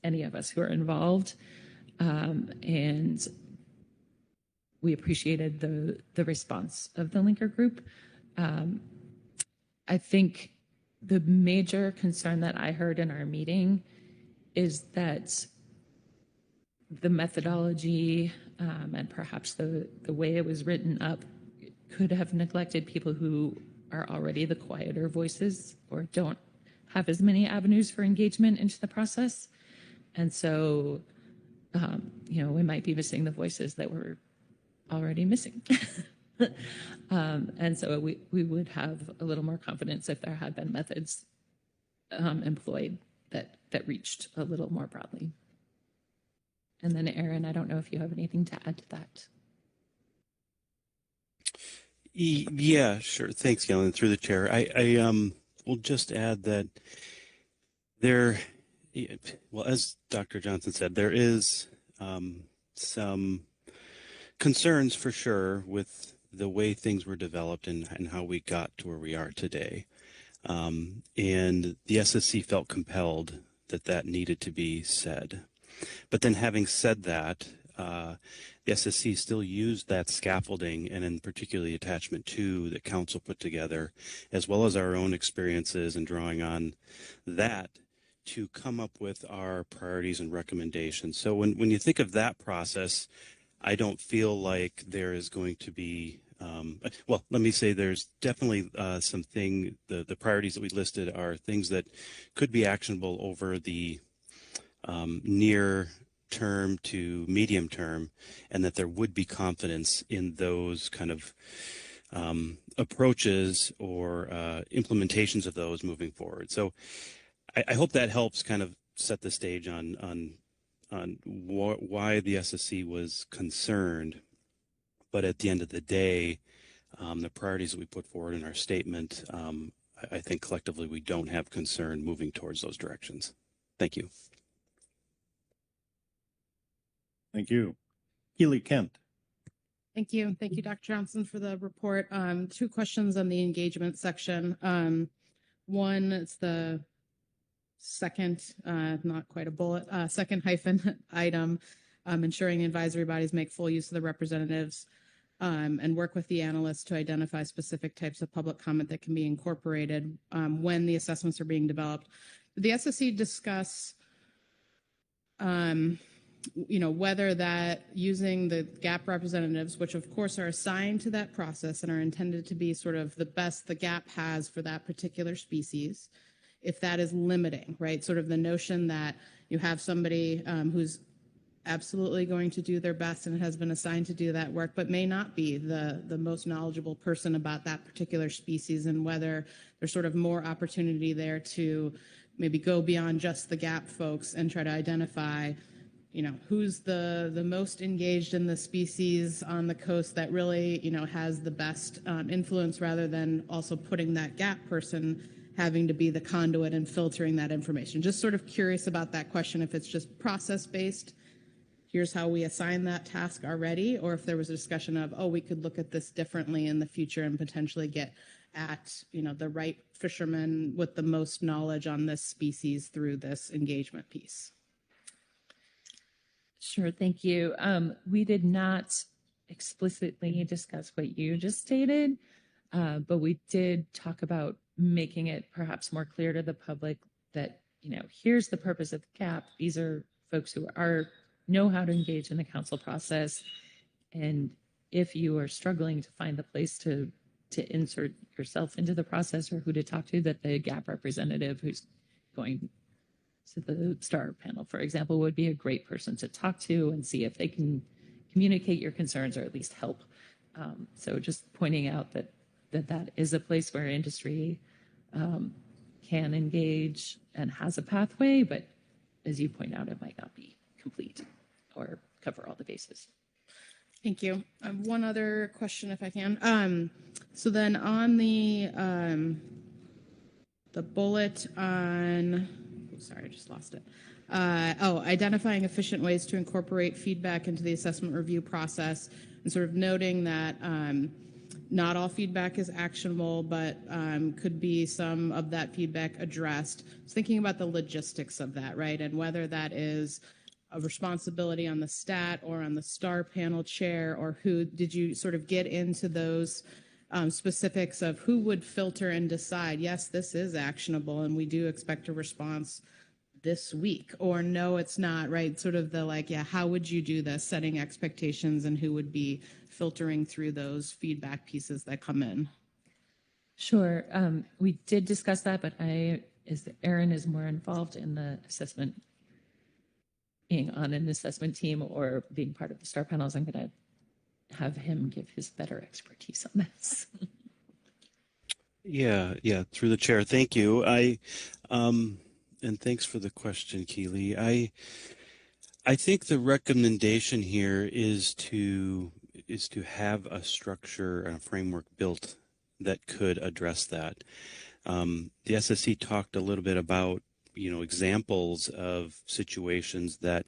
any of us who are involved. And we appreciated the response of the Linker group. I think the major concern that I heard in our meeting is that the methodology and perhaps the way it was written up could have neglected people who are already the quieter voices or don't have as many avenues for engagement into the process. And so, we might be missing the voices that we're already missing. And so we would have a little more confidence if there had been methods employed that reached a little more broadly. And then Aaron, I don't know if you have anything to add to that. Yeah, sure. Thanks, Galen, through the chair. I will just add that as Dr. Johnson said, there is some concerns for sure with the way things were developed and how we got to where we are today. And the SSC felt compelled that that needed to be said. But then having said that, the SSC still used that scaffolding, and in particularly attachment 2 that council put together, as well as our own experiences and drawing on that to come up with our priorities and recommendations. So when you think of that process, I don't feel like there is going to be, well, let me say there's definitely the priorities that we listed are things that could be actionable over the near term to medium term, and that there would be confidence in those kind of approaches or implementations of those moving forward. So I hope that helps kind of set the stage on why the SSC was concerned. But at the end of the day, the priorities that we put forward in our statement, I think collectively we don't have concern moving towards those directions. Thank you. Thank you. Keely Kent. Thank you. Thank you, Dr. Johnson, for the report. 2 questions on the engagement section. One, it's the second, not quite a bullet, second hyphen item, ensuring the advisory bodies make full use of the representatives and work with the analysts to identify specific types of public comment that can be incorporated when the assessments are being developed. Did the SSC discuss whether that using the GAP representatives, which of course are assigned to that process and are intended to be sort of the best the GAP has for that particular species, if that is limiting, right? Sort of the notion that you have somebody who's absolutely going to do their best and has been assigned to do that work, but may not be the most knowledgeable person about that particular species, and whether there's sort of more opportunity there to maybe go beyond just the GAP folks and try to identify who's the most engaged in the species on the coast that really, has the best influence, rather than also putting that GAP person having to be the conduit and filtering that information. Just sort of curious about that question, if it's just process-based, here's how we assign that task already, or if there was a discussion of, we could look at this differently in the future and potentially get at, the right fishermen with the most knowledge on this species through this engagement piece. Sure, thank you. We did not explicitly discuss what you just stated, but we did talk about making it perhaps more clear to the public that, here's the purpose of the GAP. These are folks who know how to engage in the council process. And if you are struggling to find the place to insert yourself into the process or who to talk to, that the GAP representative who's going to the STAR panel, for example, would be a great person to talk to and see if they can communicate your concerns or at least help. So just pointing out that is a place where industry can engage and has a pathway, but as you point out, it might not be complete or cover all the bases. Thank you. One other question, if I can. So then on the bullet on, sorry, I just lost it. Identifying efficient ways to incorporate feedback into the assessment review process, and sort of noting that not all feedback is actionable, but could be some of that feedback addressed. I was thinking about the logistics of that, right? And whether that is a responsibility on the stat or on the STAR panel chair, or who. Did you sort of get into those specifics of who would filter and decide, yes, this is actionable and we do expect a response this week, or no, it's not, right? Sort of the how would you do this, setting expectations, and who would be filtering through those feedback pieces that come in? Sure. We did discuss that, but Aaron is more involved in the assessment, being on an assessment team or being part of the STAR panels. I'm going to have him give his better expertise on this. Yeah, through the chair. Thank you. And thanks for the question, Keely. I think the recommendation here is to have a structure and a framework built that could address that. The SSC talked a little bit about examples of situations that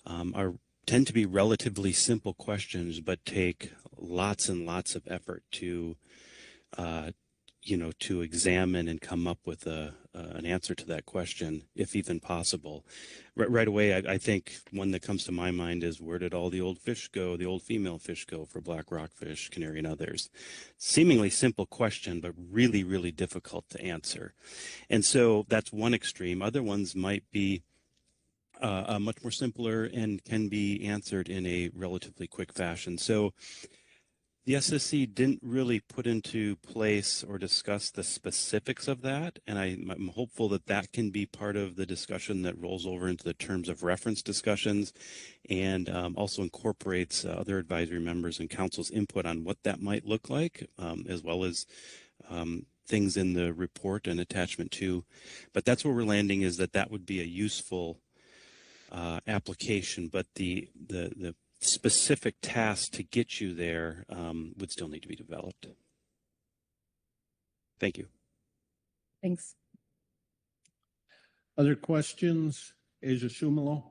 are tend to be relatively simple questions, but take lots and lots of effort to, to examine and come up with an answer to that question, if even possible. Right away, I think one that comes to my mind is, where did all the old fish go, the old female fish go for black rockfish, canary, and others? Seemingly simple question, but really, really difficult to answer. And so that's one extreme. Other ones might be much more simpler and can be answered in a relatively quick fashion. So the SSC didn't really put into place or discuss the specifics of that, and I'm hopeful that that can be part of the discussion that rolls over into the terms of reference discussions, and also incorporates other advisory members and council's input on what that might look like, as well as things in the report and attachment 2. But that's where we're landing, is that would be a useful application, but the specific tasks to get you there would still need to be developed. Thank you. Thanks. Other questions? Asia Shumalo?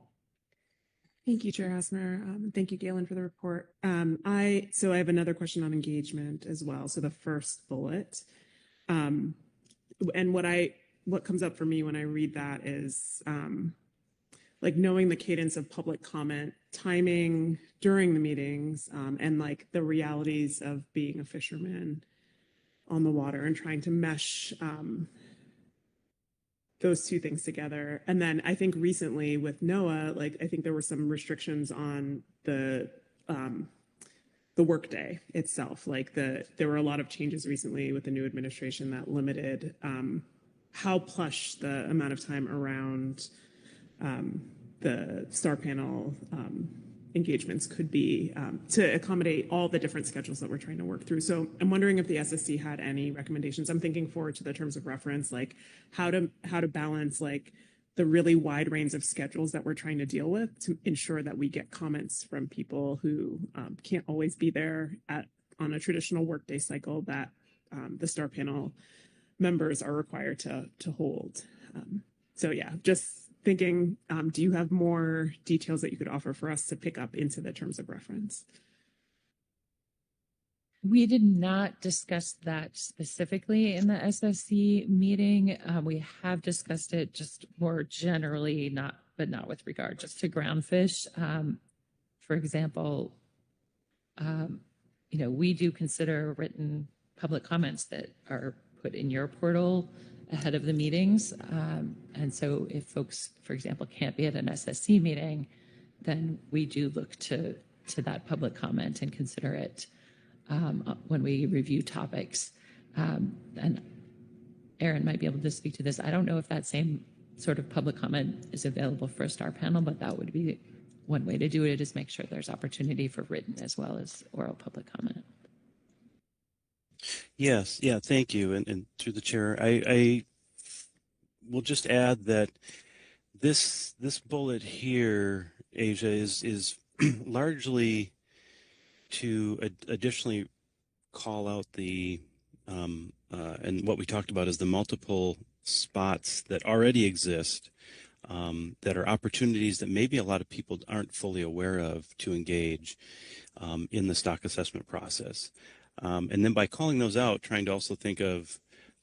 Thank you, Chair Hosmer. Thank you, Galen, for the report. I have another question on engagement as well. So the first bullet, and what comes up for me when I read that is like knowing the cadence of public comment, timing during the meetings, and like the realities of being a fisherman on the water and trying to mesh those two things together. And then I think recently with NOAA, like I think there were some restrictions on the workday itself. Like there were a lot of changes recently with the new administration that limited how plush the amount of time around the star panel engagements could be to accommodate all the different schedules that we're trying to work through. So I'm wondering if the SSC had any recommendations. I'm thinking forward to the terms of reference, like how to balance like the really wide range of schedules that we're trying to deal with to ensure that we get comments from people who can't always be there on a traditional workday cycle that the star panel members are required to hold. So yeah, just thinking, do you have more details that you could offer for us to pick up into the terms of reference? We did not discuss that specifically in the SSC meeting. We have discussed it just more generally, but not with regard just to groundfish. For example, we do consider written public comments that are put in your portal ahead of the meetings. And so if folks, for example, can't be at an SSC meeting, then we do look to that public comment and consider it when we review topics. And Aaron might be able to speak to this. I don't know if that same sort of public comment is available for a star panel, but that would be one way to do it, is make sure there's opportunity for written as well as oral public comment. Yes, yeah, thank you. And through the chair, I will just add that this bullet here, Asia, is largely to additionally call out the and what we talked about is the multiple spots that already exist, that are opportunities that maybe a lot of people aren't fully aware of to engage in the stock assessment process. And then by calling those out, trying to also think of,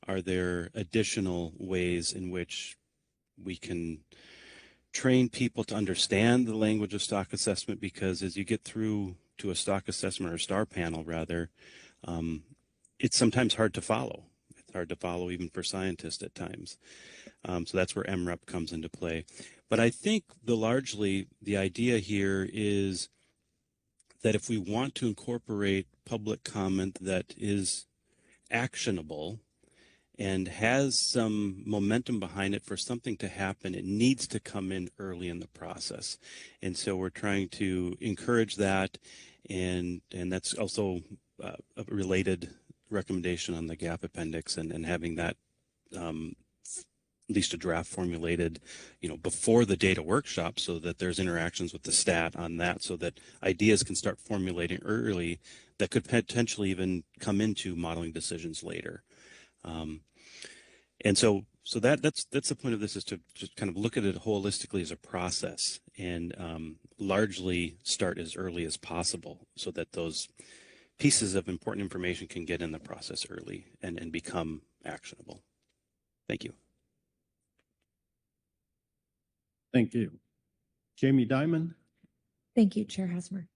are there additional ways in which we can train people to understand the language of stock assessment? Because as you get through to a stock assessment or star panel, rather, it's sometimes hard to follow. It's hard to follow even for scientists at times. So that's where MREP comes into play. But I think largely the idea here is that if we want to incorporate public comment that is actionable and has some momentum behind it for something to happen, it needs to come in early in the process. And so we're trying to encourage that, and that's also a related recommendation on the GAP appendix, and having that at least a draft formulated, before the data workshop, so that there's interactions with the stat on that, so that ideas can start formulating early that could potentially even come into modeling decisions later. And so So that's the point of this, is to just kind of look at it holistically as a process, and largely start as early as possible so that those pieces of important information can get in the process early and become actionable. Thank you. Thank you. Jamie Dimon? Thank you, Chair Hasmer.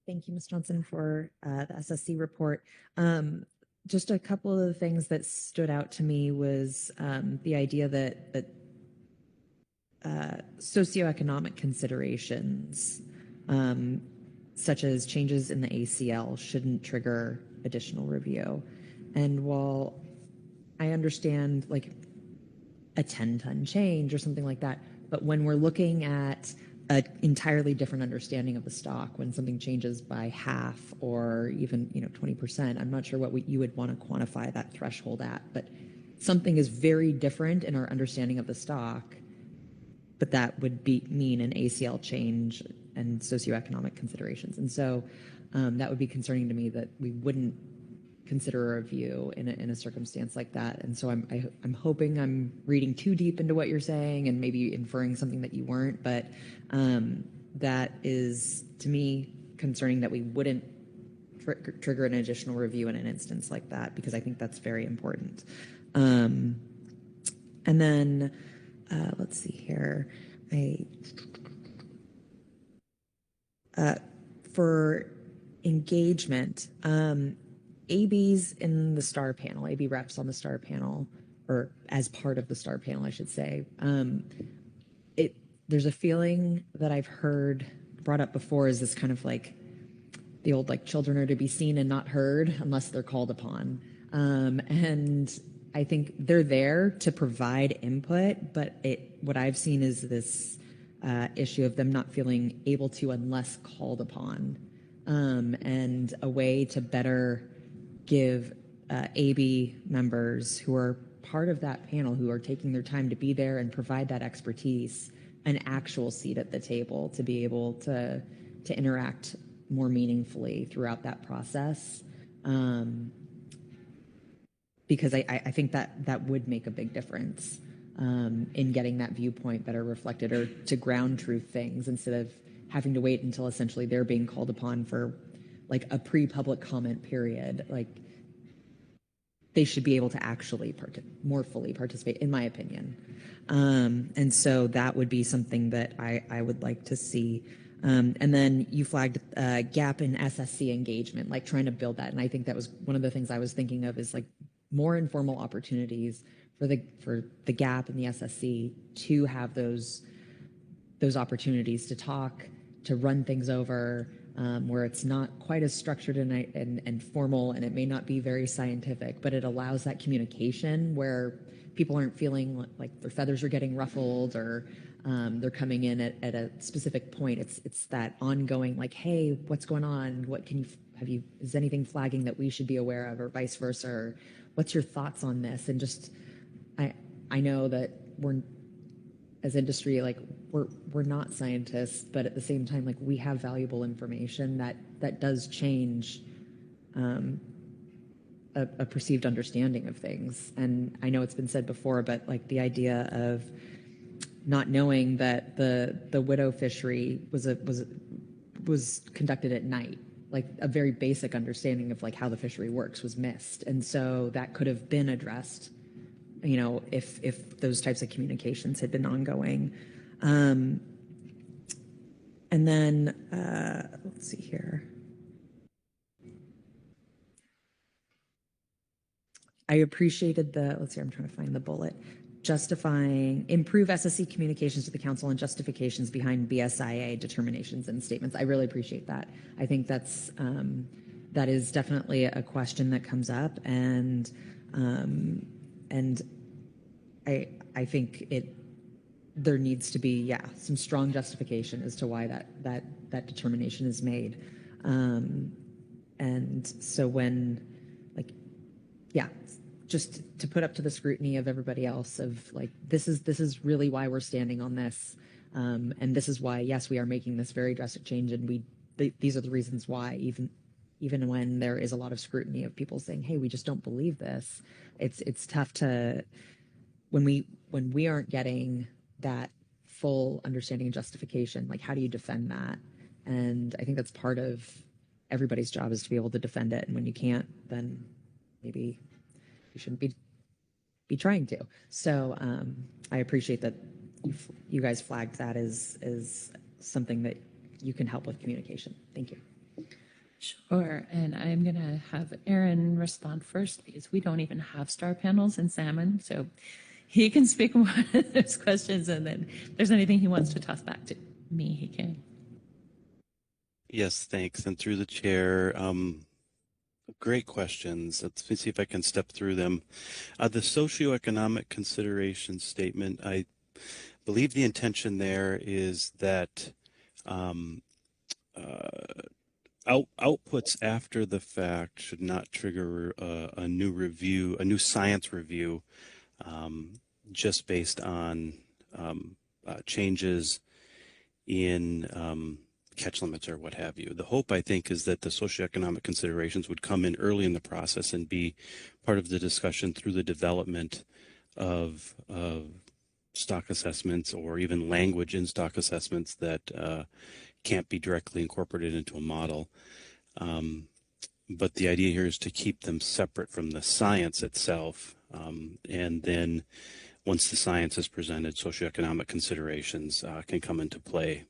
Thank you, Ms. Johnson, for the SSC report. Just a couple of the things that stood out to me was the idea that socioeconomic considerations, such as changes in the ACL, shouldn't trigger additional review. And while I understand like a 10-ton change or something like that, but when we're looking at an entirely different understanding of the stock, when something changes by half or even 20%, I'm not sure what you would want to quantify that threshold at, but something is very different in our understanding of the stock, but that would mean an ACL change and socioeconomic considerations. And so that would be concerning to me, that we wouldn't consider a review in a circumstance like that. And so I'm hoping I'm reading too deep into what you're saying and maybe inferring something that you weren't, but that is, to me, concerning that we wouldn't trigger an additional review in an instance like that, because I think that's very important. And then let's see here. For engagement, ABs in the STAR panel, AB reps on the STAR panel, or as part of the STAR panel, I should say, there's a feeling that I've heard brought up before, is this kind of like the old, like, children are to be seen and not heard unless they're called upon. And I think they're there to provide input, but what I've seen is this issue of them not feeling able to unless called upon, and a way to better give AB members who are part of that panel, who are taking their time to be there and provide that expertise, an actual seat at the table to be able to interact more meaningfully throughout that process. Because I think that would make a big difference in getting that viewpoint better reflected, or to ground truth things instead of having to wait until essentially they're being called upon for like a pre-public comment period. Like, they should be able to actually more fully participate, in my opinion. And so that would be something that I would like to see. And then you flagged a gap in SSC engagement, like trying to build that. And I think that was one of the things I was thinking of, is like more informal opportunities for the gap in the SSC to have those opportunities to talk, to run things over, where it's not quite as structured and formal, and it may not be very scientific, but it allows that communication where people aren't feeling like their feathers are getting ruffled, or they're coming in at a specific point. It's that ongoing, like, hey, what's going on? What can is anything flagging that we should be aware of, or vice versa? Or what's your thoughts on this? And just, I know that we're, as industry, like we're not scientists, but at the same time, like, we have valuable information that does change a perceived understanding of things. And I know it's been said before, but like the idea of not knowing that the widow fishery was conducted at night, like a very basic understanding of like how the fishery works was missed. And so that could have been addressed, if those types of communications had been ongoing. And then let's see here. I appreciated let's see, I'm trying to find the bullet. Improve SSC communications to the council and justifications behind BSIA determinations and statements. I really appreciate that. I think that is definitely a question that comes up, and I think there needs to be, some strong justification as to why that determination is made. And so when, just to put up to the scrutiny of everybody else of like, this is really why we're standing on this. And this is why, yes, we are making this very drastic change, and these are the reasons why, even when there is a lot of scrutiny of people saying, hey, we just don't believe this, it's tough to when we aren't getting that full understanding and justification, like how do you defend that? And I think that's part of everybody's job, is to be able to defend it. And when you can't, then maybe you shouldn't be trying to. So I appreciate that you guys flagged that as something that you can help with communication. Thank you. Sure. And I'm going to have Aaron respond first because we don't even have star panels in salmon. So he can speak more to those questions. And then if there's anything he wants to toss back to me, he can. Yes, thanks. And through the chair, great questions. Let's see if I can step through them. The socioeconomic considerations statement, I believe the intention there is that outputs after the fact should not trigger a new review, a new science review, just based on changes in catch limits or what have you. The hope, I think, is that the socioeconomic considerations would come in early in the process and be part of the discussion through the development of stock assessments, or even language in stock assessments that can't be directly incorporated into a model. But the idea here is to keep them separate from the science itself. And then once the science is presented, socioeconomic considerations can come into play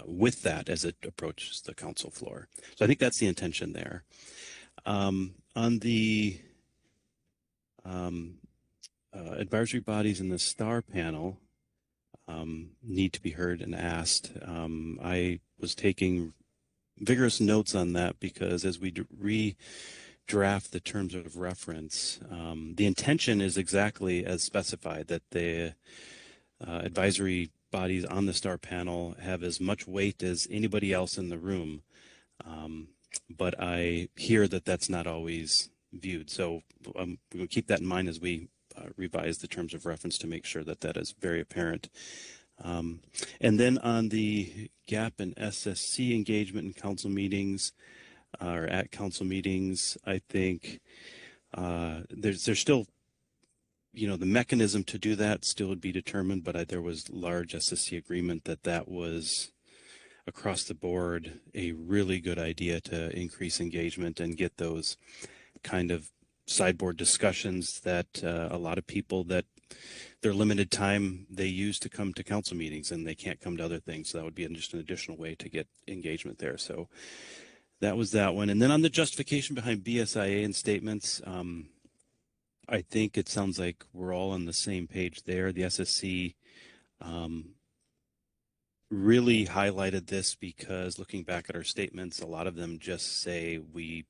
with that as it approaches the council floor. So I think that's the intention there. On the advisory bodies in the STAR panel need to be heard and asked. I was taking vigorous notes on that because as we redraft the terms of reference, the intention is exactly as specified, that the advisory bodies on the STAR panel have as much weight as anybody else in the room. But I hear that that's not always viewed. So we'll keep that in mind as we revise the terms of reference to make sure that that is very apparent. And then on the GAP and SSC engagement in council meetings, or at council meetings, I think there's still, the mechanism to do that still would be determined, but there was large SSC agreement that that was across the board a really good idea to increase engagement and get those kind of sideboard discussions that a lot of people, that their limited time they use to come to council meetings and they can't come to other things. So that would be just an additional way to get engagement there. So that was that one. And then on the justification behind BSIA and statements, I think it sounds like we're all on the same page there. The SSC really highlighted this because looking back at our statements, a lot of them just say we,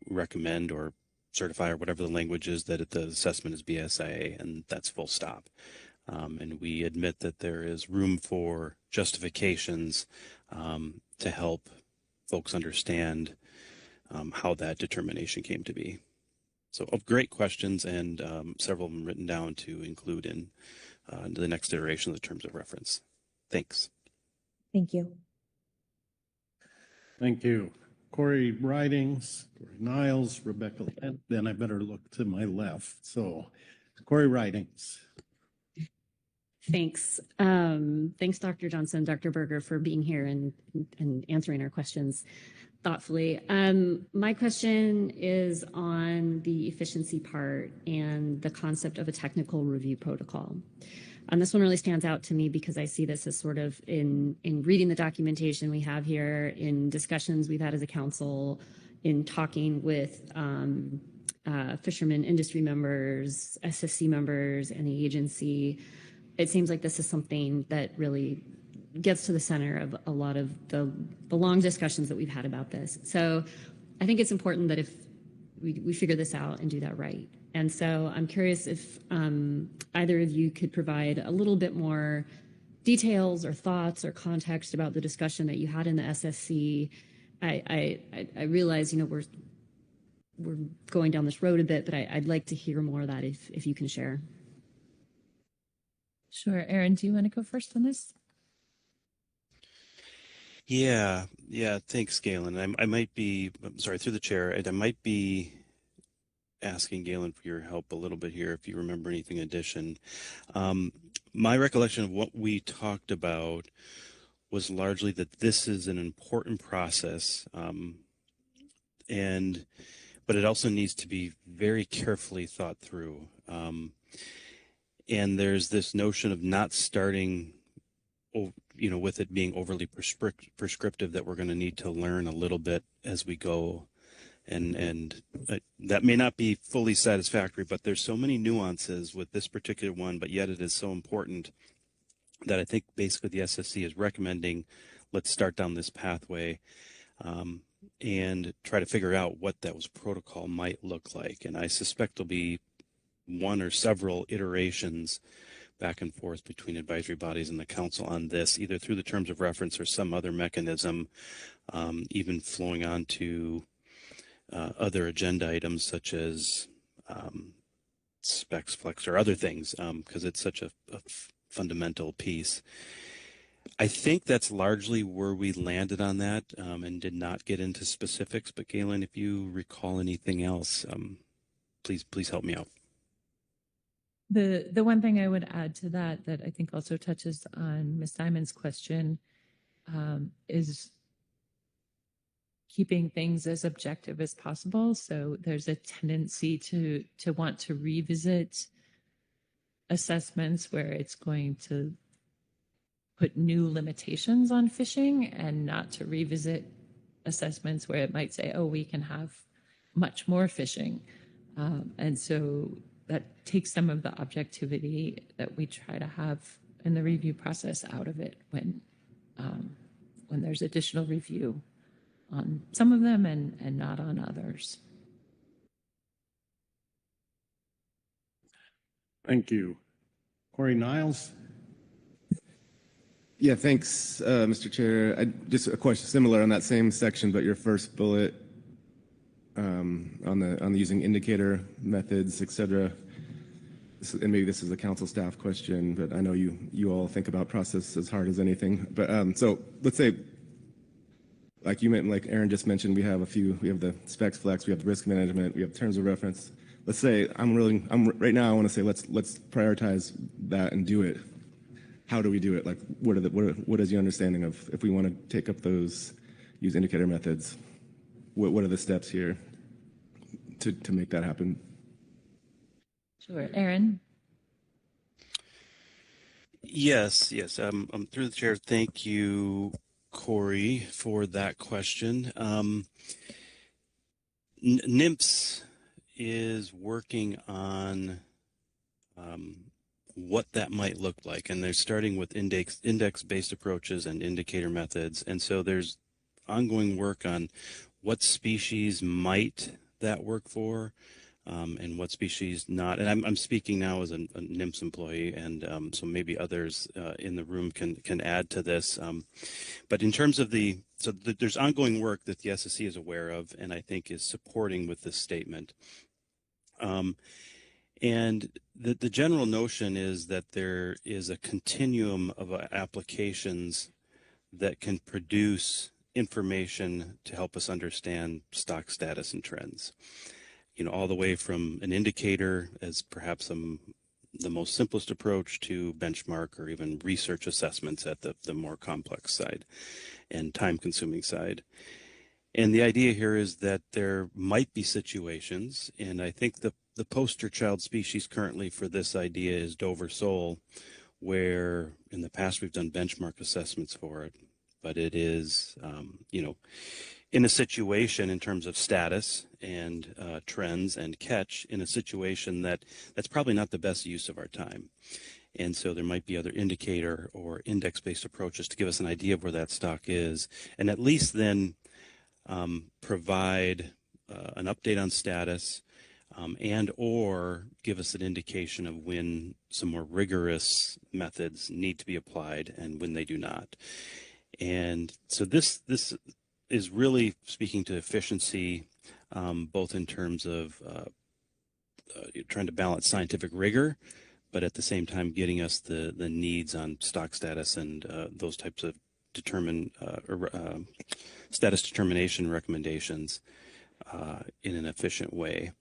recommend or certify, or whatever the language is, that the assessment is BSIA, and that's full stop. And we admit that there is room for justifications to help folks understand how that determination came to be. So great questions, and several of them written down to include in the next iteration of the terms of reference. Thanks. Thank you. Thank you. Corey Ridings, Corey Niles, Rebecca, then I better look to my left. So Corey Ridings. Thanks. Thanks, Dr. Johnson, Dr. Berger, for being here and answering our questions thoughtfully. My question is on the efficiency part and the concept of a technical review protocol. This one really stands out to me because I see this as sort of in reading the documentation we have here, in discussions we've had as a council, in talking with fishermen industry members, SSC members, and the agency. It seems like this is something that really gets to the center of a lot of the long discussions that we've had about this. So I think it's important that if we figure this out and do that right. And so I'm curious if either of you could provide a little bit more details or thoughts or context about the discussion that you had in the SSC. I realize, we're going down this road a bit, but I'd like to hear more of that if you can share. Sure. Aaron, do you want to go first on this? Yeah. Thanks, Galen. I might be, through the chair, I might be asking Galen for your help a little bit here, if you remember anything in addition. My recollection of what we talked about was largely that this is an important process, but it also needs to be very carefully thought through. And there's this notion of not starting, with it being overly prescriptive, that we're going to need to learn a little bit as we go. And that may not be fully satisfactory, but there's so many nuances with this particular one, but yet it is so important that I think basically the SSC is recommending, let's start down this pathway and try to figure out what those protocol might look like. And I suspect there'll be one or several iterations back and forth between advisory bodies and the council on this, either through the terms of reference or some other mechanism, even flowing on to other agenda items such as specs flex or other things, because it's such a fundamental piece. I think that's largely where we landed on that, and did not get into specifics. But Galen, if you recall anything else, please help me out. The one thing I would add to that I think also touches on Ms. Simon's question is keeping things as objective as possible. So there's a tendency to want to revisit assessments where it's going to put new limitations on fishing, and not to revisit assessments where it might say, oh, we can have much more fishing. And so that takes some of the objectivity that we try to have in the review process out of it when there's additional review on some of them and not on others. Thank you. Corey Niles. Yeah, thanks, Mr. Chair. Just a question similar on that same section, but your first bullet on the using indicator methods, et cetera. And maybe this is a council staff question, but I know you all think about process as hard as anything. But so let's say, like Aaron just mentioned, we have the specs flex, we have the risk management, we have terms of reference. Let's say right now I want to say let's prioritize that and do it. How do we do it? Like, what is your understanding of if we want to take up those use indicator methods? What are the steps here to make that happen? Sure, Aaron. Yes. Through the chair, thank you, Corey, for that question. NIMPS is working on what that might look like, and they're starting with index-based approaches and indicator methods, and so there's ongoing work on what species might that work for, and what species not. And I'm speaking now as a NIMPS employee, and so maybe others in the room can add to this. But in terms of there's ongoing work that the SSC is aware of, and I think is supporting with this statement. And the general notion is that there is a continuum of applications that can produce information to help us understand stock status and trends. All the way from an indicator as perhaps the most simplest approach to benchmark or even research assessments at the more complex side and time-consuming side. And the idea here is that there might be situations, and I think the poster child species currently for this idea is Dover sole, where in the past we've done benchmark assessments for it, but it is, in a situation in terms of status and trends and catch, in a situation that's probably not the best use of our time. And so there might be other indicator or index-based approaches to give us an idea of where that stock is, and at least then provide an update on status, and or give us an indication of when some more rigorous methods need to be applied and when they do not. And so this is really speaking to efficiency, both in terms of trying to balance scientific rigor, but at the same time getting us the needs on stock status and those types of status determination recommendations in an efficient way.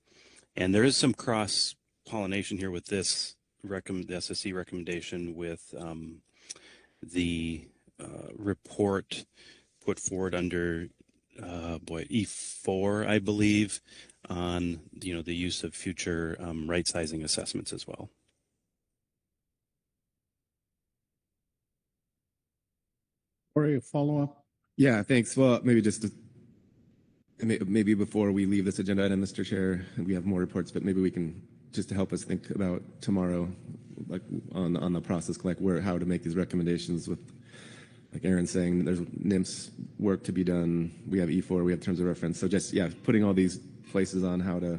And there is some cross pollination here with this the SSC recommendation with the report put forward under E4, I believe, on the use of future right sizing assessments as well. Or a follow-up? Yeah, thanks. Well, maybe before we leave this agenda item, Mr. Chair, we have more reports, but maybe we can, just to help us think about tomorrow, like on the process, like how to make these recommendations with, like Aaron saying, there's NIMS work to be done. We have E4, we have terms of reference. So just, yeah, putting all these places on how to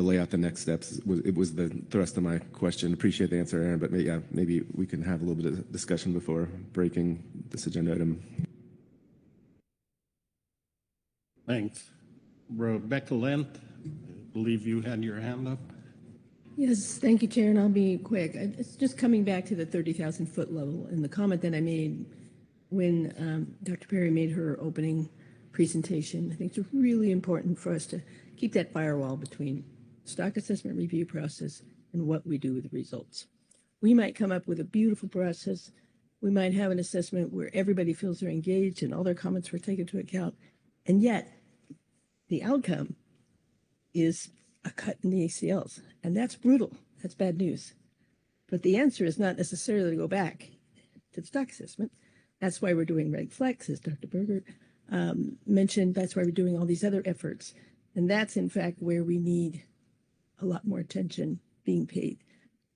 lay out the next steps. It was the thrust of my question. Appreciate the answer, Aaron, but maybe we can have a little bit of discussion before breaking this agenda item. Thanks. Rebecca Lent, I believe you had your hand up. Yes, thank you, Chair, and I'll be quick. It's just coming back to the 30,000-foot level and the comment that I made when Dr. Perry made her opening presentation. I think it's really important for us to keep that firewall between stock assessment review process and what we do with the results. We might come up with a beautiful process. We might have an assessment where everybody feels they're engaged and all their comments were taken into account. And yet, the outcome is a cut in the ACLs. And that's brutal. That's bad news. But the answer is not necessarily to go back to the stock assessment. That's why we're doing Reg Flex, as Dr. Berger mentioned. That's why we're doing all these other efforts. And that's, in fact, where we need a lot more attention being paid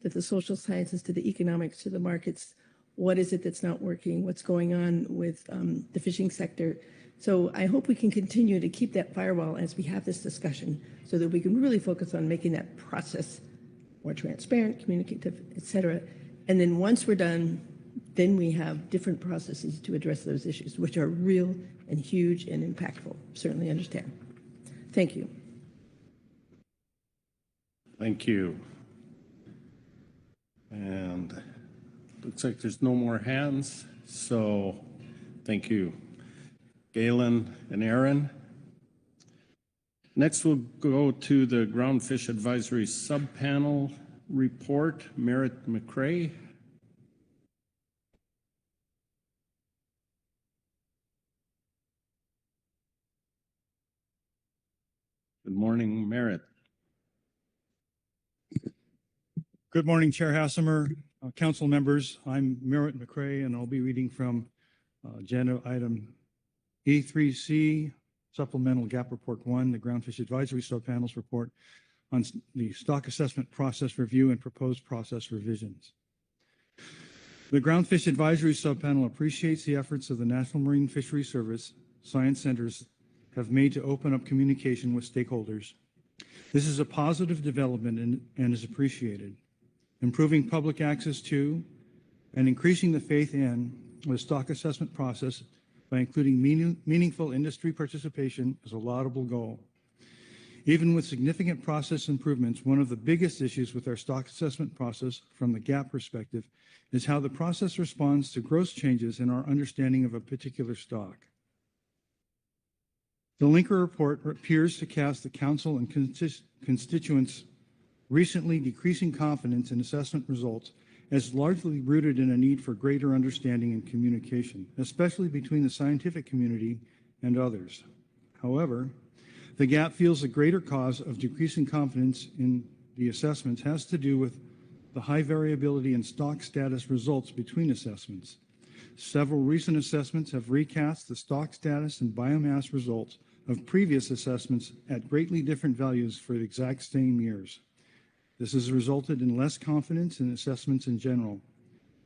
to the social sciences, to the economics, to the markets. What is it that's not working? What's going on with the fishing sector? So I hope we can continue to keep that firewall as we have this discussion so that we can really focus on making that process more transparent, communicative, et cetera. And then once we're done, then we have different processes to address those issues, which are real and huge and impactful. Certainly understand. Thank you. Thank you. And looks like there's no more hands, so thank you, Galen and Aaron. Next, we'll go to the Groundfish Advisory Subpanel report. Merritt McCrae. Good morning, Merritt. Good morning, Chair Hassemer, council members. I'm Merritt McCrae, and I'll be reading from agenda item E3C, Supplemental Gap Report 1, the Groundfish Advisory Subpanel's report on the stock assessment process review and proposed process revisions. The Groundfish Advisory Subpanel appreciates the efforts of the National Marine Fisheries Service Science Centers have made to open up communication with stakeholders. This is a positive development and is appreciated. Improving public access to and increasing the faith in the stock assessment process by including meaningful industry participation is a laudable goal. Even with significant process improvements, one of the biggest issues with our stock assessment process from the GAP perspective is how the process responds to gross changes in our understanding of a particular stock. The Linker report appears to cast the council and constituents' recently decreasing confidence in assessment results as largely rooted in a need for greater understanding and communication, especially between the scientific community and others. However, the GAP feels a greater cause of decreasing confidence in the assessments has to do with the high variability in stock status results between assessments. Several recent assessments have recast the stock status and biomass results of previous assessments at greatly different values for the exact same years. This has resulted in less confidence in assessments in general.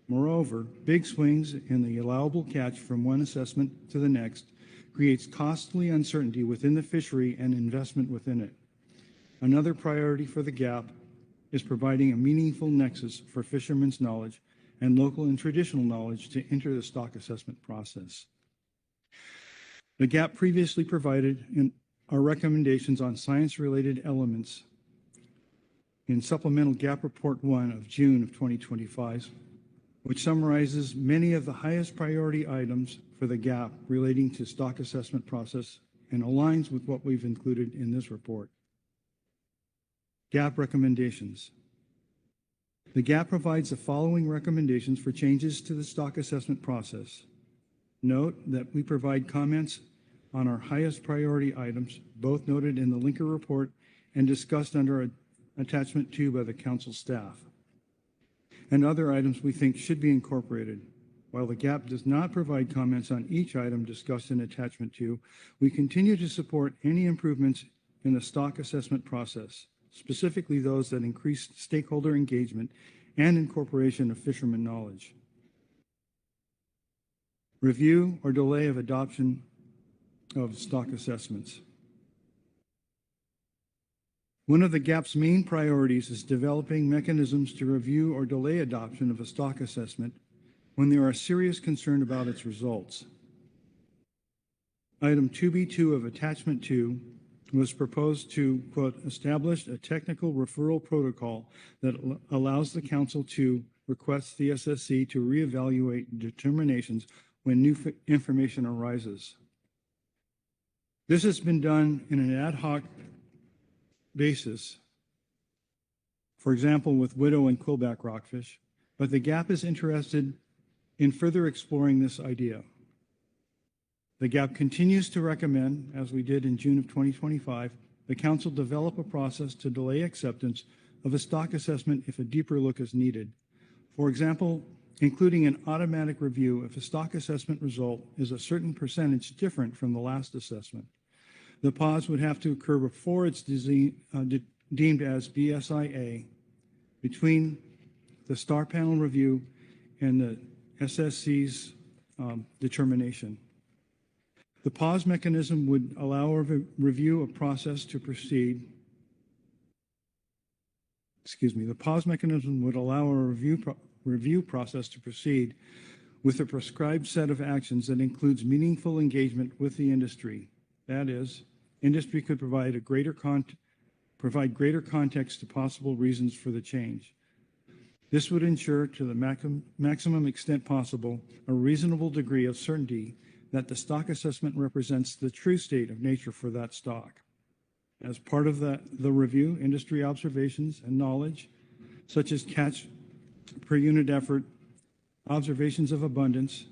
Moreover, big swings in the allowable catch from one assessment to the next creates costly uncertainty within the fishery and investment within it. Another priority for the GAP is providing a meaningful nexus for fishermen's knowledge and local and traditional knowledge to enter the stock assessment process. The GAP previously provided our recommendations on science-related elements in Supplemental GAP Report 1 of June of 2025, which summarizes many of the highest priority items for the GAP relating to stock assessment process and aligns with what we've included in this report. GAP recommendations. The GAP provides the following recommendations for changes to the stock assessment process. Note that we provide comments on our highest priority items, both noted in the Linker report and discussed under attachment 2 by the council staff, and other items we think should be incorporated. While the GAP does not provide comments on each item discussed in attachment 2, we continue to support any improvements in the stock assessment process, specifically those that increase stakeholder engagement and incorporation of fishermen knowledge. Review or delay of adoption of stock assessments. One of the GAP's main priorities is developing mechanisms to review or delay adoption of a stock assessment when there are serious concern about its results. Item 2B2 of attachment 2 was proposed to, quote, establish a technical referral protocol that allows the council to request the SSC to reevaluate determinations when new information arises. This has been done in an ad hoc basis, for example, with widow and quillback rockfish, but the GAP is interested in further exploring this idea. The GAP continues to recommend, as we did in June of 2025, the council develop a process to delay acceptance of a stock assessment if a deeper look is needed. For example, including an automatic review if a stock assessment result is a certain percentage different from the last assessment. The pause would have to occur before it's deemed as BSIA between the STAR panel review and the SSC's determination. The pause mechanism would allow a review of process to proceed. The pause mechanism would allow a review process to proceed with a prescribed set of actions that includes meaningful engagement with the industry. That is, industry could provide greater context to possible reasons for the change. This would ensure, to the maximum extent possible, a reasonable degree of certainty that the stock assessment represents the true state of nature for that stock. As part of the review, industry observations and knowledge, such as catch per unit effort, observations of abundance,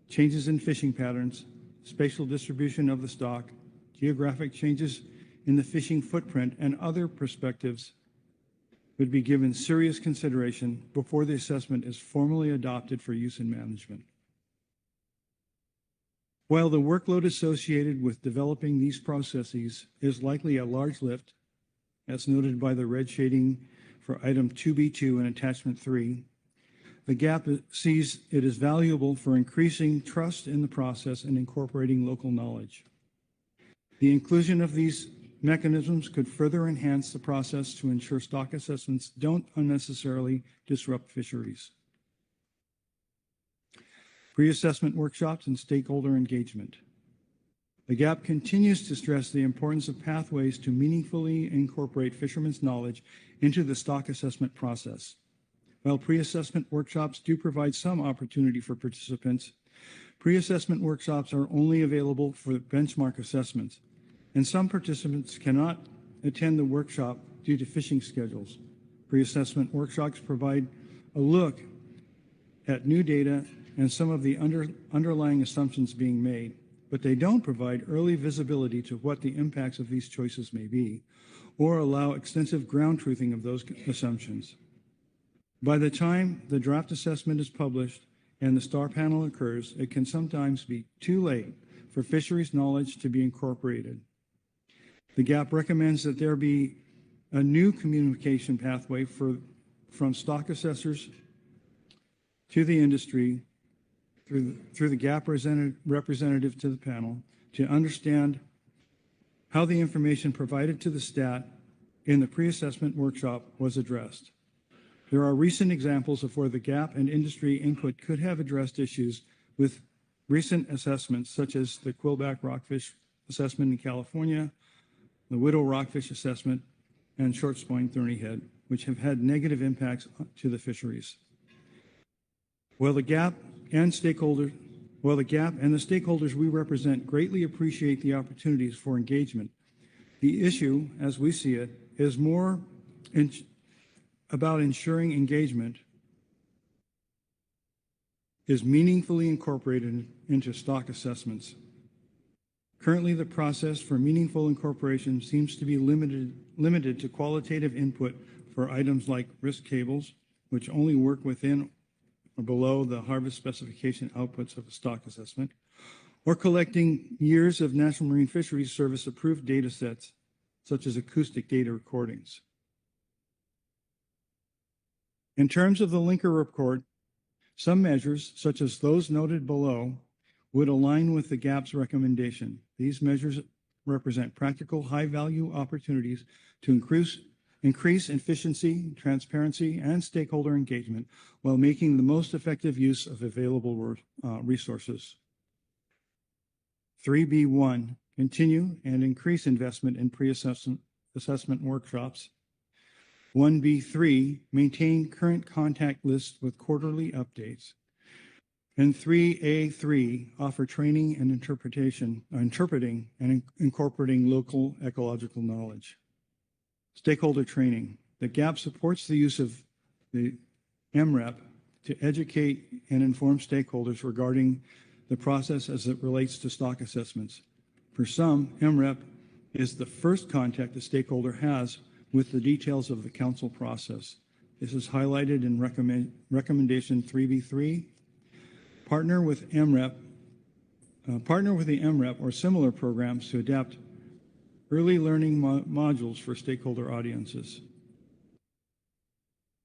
changes in fishing patterns, spatial distribution of the stock, geographic changes in the fishing footprint, and other perspectives would be given serious consideration before the assessment is formally adopted for use in management. While the workload associated with developing these processes is likely a large lift, as noted by the red shading for item 2B2 and attachment 3, the GAP sees it as valuable for increasing trust in the process and incorporating local knowledge. The inclusion of these mechanisms could further enhance the process to ensure stock assessments don't unnecessarily disrupt fisheries. Pre-assessment workshops and stakeholder engagement. The GAP continues to stress the importance of pathways to meaningfully incorporate fishermen's knowledge into the stock assessment process. While pre-assessment workshops do provide some opportunity for participants, pre-assessment workshops are only available for benchmark assessments, and some participants cannot attend the workshop due to fishing schedules. Pre-assessment workshops provide a look at new data and some of the underlying assumptions being made, but they don't provide early visibility to what the impacts of these choices may be, or allow extensive ground truthing of those assumptions. By the time the draft assessment is published and the STAR panel occurs, it can sometimes be too late for fisheries knowledge to be incorporated. The GAP recommends that there be a new communication pathway from stock assessors to the industry through the GAP representative to the panel to understand how the information provided to the stat in the pre-assessment workshop was addressed. There are recent examples of where the GAP and industry input could have addressed issues with recent assessments, such as the quillback rockfish assessment in California, the widow rockfish assessment, and short spine thorny head, which have had negative impacts to the fisheries. While the GAP and stakeholder While the GAP and the stakeholders we represent greatly appreciate the opportunities for engagement, the issue, as we see it, is more about ensuring engagement is meaningfully incorporated into stock assessments. Currently, the process for meaningful incorporation seems to be limited to qualitative input for items like risk tables, which only work within or below the harvest specification outputs of a stock assessment, or collecting years of National Marine Fisheries Service approved data sets, such as acoustic data recordings. In terms of the Linker report, some measures, such as those noted below, would align with the GAP's recommendation. These measures represent practical, high-value opportunities to increase efficiency, transparency, and stakeholder engagement while making the most effective use of available resources. 3B1, continue and increase investment in pre-assessment workshops. 1B3, maintain current contact lists with quarterly updates. And 3A3, offer training and interpreting and incorporating local ecological knowledge. Stakeholder training. The GAP supports the use of the MREP to educate and inform stakeholders regarding the process as it relates to stock assessments. For some, MREP is the first contact a stakeholder has with the details of the council process. This is highlighted in recommendation 3B3. Partner with the MREP or similar programs to adapt early learning modules for stakeholder audiences.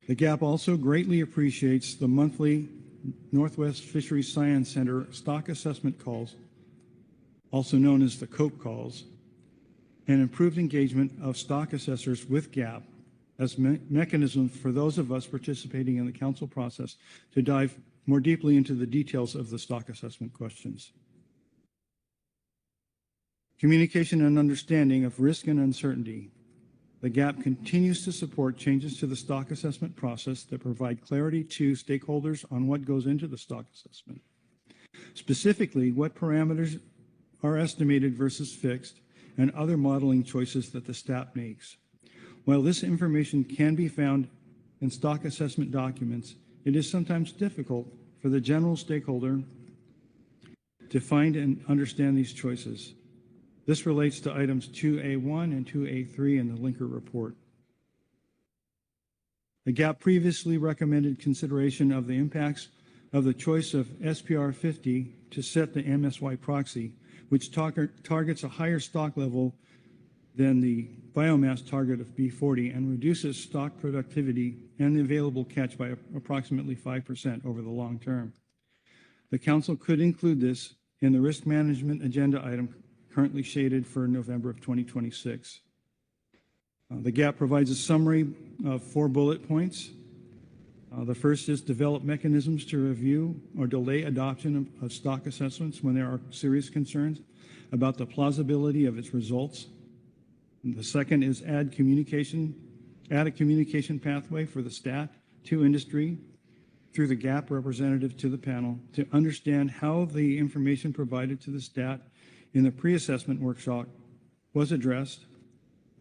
The GAP also greatly appreciates the monthly Northwest Fisheries Science Center stock assessment calls, also known as the COPE calls, and improved engagement of stock assessors with GAP as mechanisms for those of us participating in the council process to dive more deeply into the details of the stock assessment questions. Communication and understanding of risk and uncertainty. The GAP continues to support changes to the stock assessment process that provide clarity to stakeholders on what goes into the stock assessment. Specifically, what parameters are estimated versus fixed, and other modeling choices that the staff makes. While this information can be found in stock assessment documents, it is sometimes difficult for the general stakeholder to find and understand these choices. This relates to items 2A1 and 2A3 in the Linker report. The GAP previously recommended consideration of the impacts of the choice of SPR 50 to set the MSY proxy, which targets a higher stock level than the biomass target of B40 and reduces stock productivity and the available catch by approximately 5% over the long term. The council could include this in the risk management agenda item currently shaded for November of 2026. The GAP provides a summary of 4 bullet points. The first is develop mechanisms to review or delay adoption of stock assessments when there are serious concerns about the plausibility of its results. And the second is add a communication pathway for the staff to industry through the GAP representative to the panel to understand how the information provided to the staff in the pre-assessment workshop was addressed.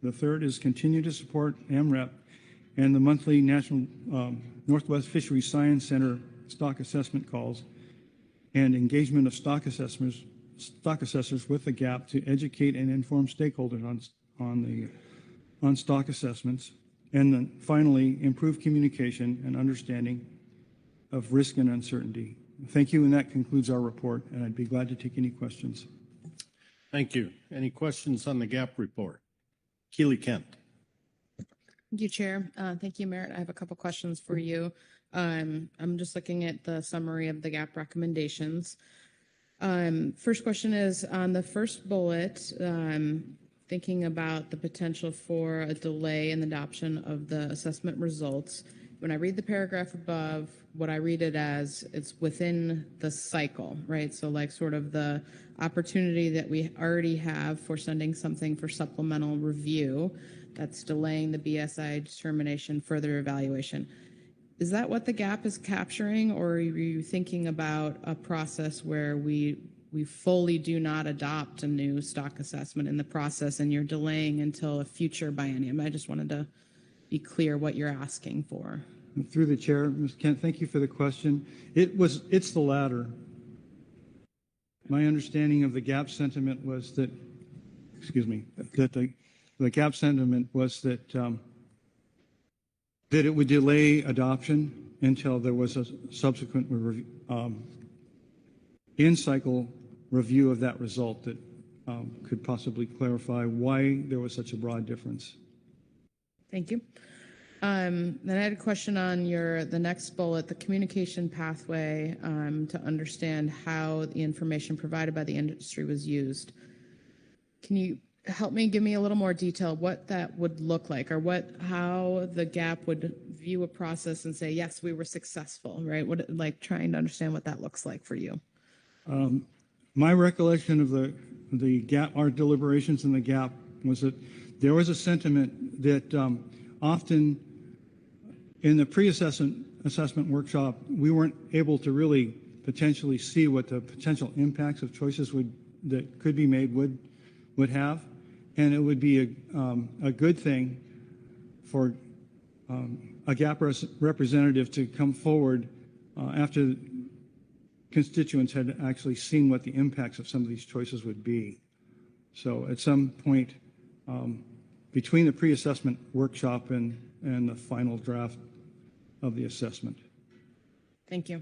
The third is continue to support MREP and the monthly National Northwest Fisheries Science Center stock assessment calls and engagement of stock assessors with the GAP to educate and inform stakeholders on stock assessments. And then finally, improve communication and understanding of risk and uncertainty. Thank you, and that concludes our report, and I'd be glad to take any questions. Thank you. Any questions on the GAP report? Keely Kent. Thank you, Chair. Thank you, Merritt. I have a couple questions for you. I'm just looking at the summary of the GAP recommendations. First question is on the first bullet, thinking about the potential for a delay in the adoption of the assessment results. When I read the paragraph above, what I read it as, it's within the cycle, right? So like sort of the opportunity that we already have for sending something for supplemental review that's delaying the BSI determination further evaluation. Is that what the gap is capturing, or are you thinking about a process where we fully do not adopt a new stock assessment in the process and you're delaying until a future biennium? I just wanted to be clear what you're asking for. Through the chair, Ms. Kent, thank you for the question. It's the latter. My understanding of the gap sentiment was that, the gap sentiment was that that it would delay adoption until there was a subsequent in-cycle review of that result that could possibly clarify why there was such a broad difference. Thank you. Then I had a question on the next bullet, the communication pathway, to understand how the information provided by the industry was used. Can you help me, give me a little more detail what that would look like, or how the gap would view a process and say, yes, we were successful, right? Trying to understand what that looks like for you. My recollection of the gap, our deliberations in the gap, was that there was a sentiment that often in the pre-assessment workshop, we weren't able to really potentially see what the potential impacts of choices that could be made would have, and it would be a good thing for a gap representative to come forward after constituents had actually seen what the impacts of some of these choices would be. So at some point between the pre-assessment workshop and the final draft of the assessment. Thank you.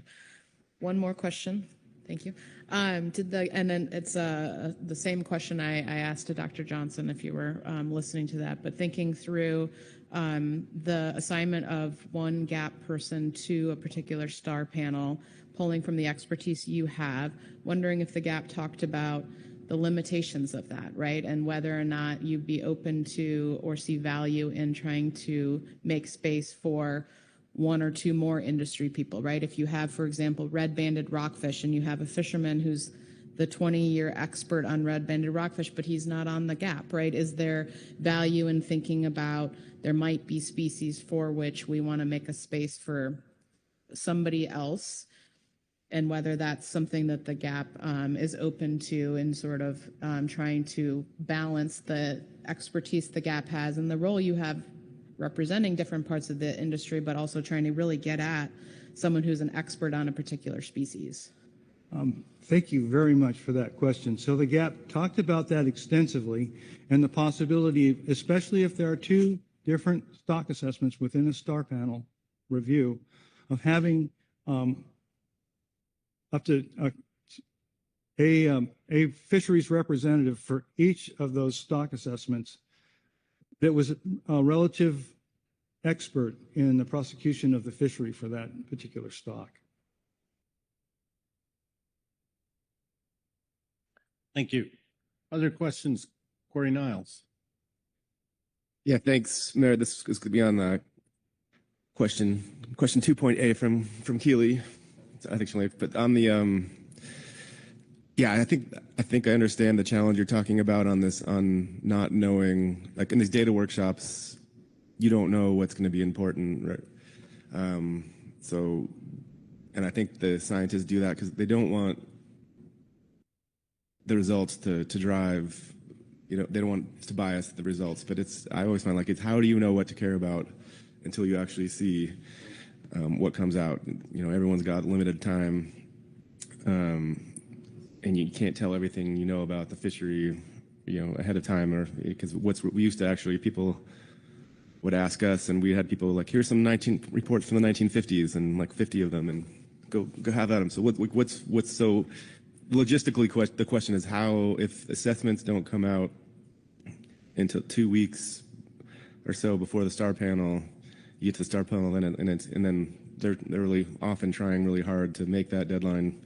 One more question. Thank you. And then it's the same question I asked to Dr. Johnson, if you were listening to that, but thinking through the assignment of one gap person to a particular STAR panel, pulling from the expertise you have, wondering if the gap talked about the limitations of that, right? And whether or not you'd be open to or see value in trying to make space for one or two more industry people, right? If you have, for example, red-banded rockfish, and you have a fisherman who's the 20-year expert on red-banded rockfish, but he's not on the gap, right? Is there value in thinking about there might be species for which we want to make a space for somebody else, and whether that's something that the gap is open to in sort of trying to balance the expertise the gap has and the role you have representing different parts of the industry, but also trying to really get at someone who's an expert on a particular species. Thank you very much for that question. So the gap talked about that extensively, and the possibility, especially if there are two different stock assessments within a STAR panel review, of having up to a fisheries representative for each of those stock assessments that was a relative expert in the prosecution of the fishery for that particular stock. Thank you. Other questions? Corey Niles. Yeah, thanks, Mayor. This is going to be on the question 2.A from Keeley. I think she'll, but on the yeah, I think I understand the challenge you're talking about on this, on not knowing, like in these data workshops, you don't know what's going to be important, right? So, and I think the scientists do that because they don't want the results to drive, they don't want to bias the results. But I always find, like, it's how do you know what to care about until you actually see what comes out. Everyone's got limited time. And you can't tell everything you know about the fishery, ahead of time, or because we used to actually, people would ask us, and we had people like, here's some reports from the 1950s, and like 50 of them, and go have at them. So what's so logistically, the question is how, if assessments don't come out until 2 weeks or so before the STAR panel, you get to the STAR panel, and then they're really often trying really hard to make that deadline.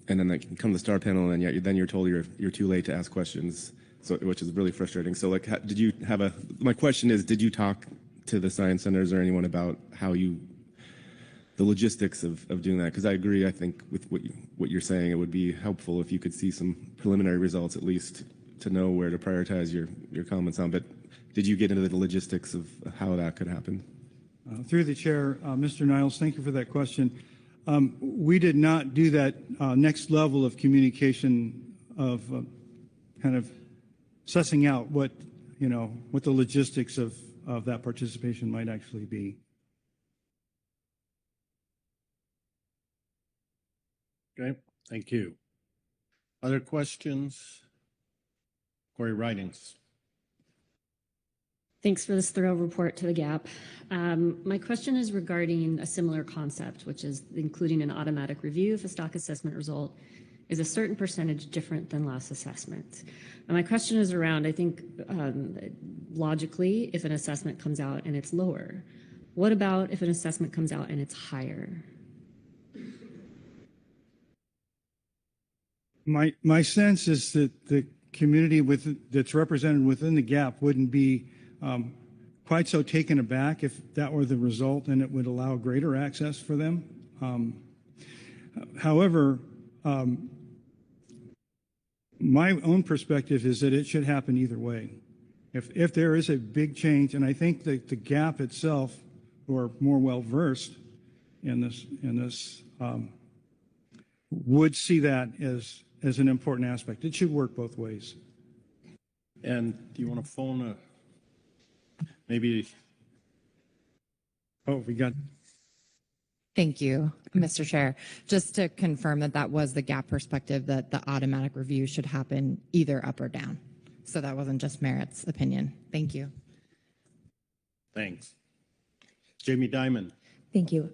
And then they come to the STAR panel, and then you're told you're too late to ask questions, so which is really frustrating. So, like, did you have my question is, did you talk to the science centers or anyone about how the logistics of doing that? Because I agree, I think with what you're saying, it would be helpful if you could see some preliminary results at least to know where to prioritize your comments on. But did you get into the logistics of how that could happen? Through the chair, Mr. Niles, thank you for that question. We did not do that next level of communication of kind of sussing out what the logistics of that participation might actually be. Okay, thank you. Other questions? Corey Ridings. Thanks for this thorough report to the GAP. My question is regarding a similar concept, which is including an automatic review if a stock assessment result is a certain percentage different than last assessment. And my question is around, I think, logically, if an assessment comes out and it's lower, what about if an assessment comes out and it's higher? My sense is that the community that's represented within the GAP wouldn't be quite so taken aback if that were the result, and it would allow greater access for them. However, my own perspective is that it should happen either way. If there is a big change, and I think that the GAP itself, who are more well-versed in this, would see that as an important aspect. It should work both ways. And do you want to phone maybe? Oh, we got. Thank you, Mr. Chair. Just to confirm that was the GAP perspective, that the automatic review should happen either up or down. So that wasn't just Merritt's opinion. Thank you. Thanks. Jamie Dimon. Thank you.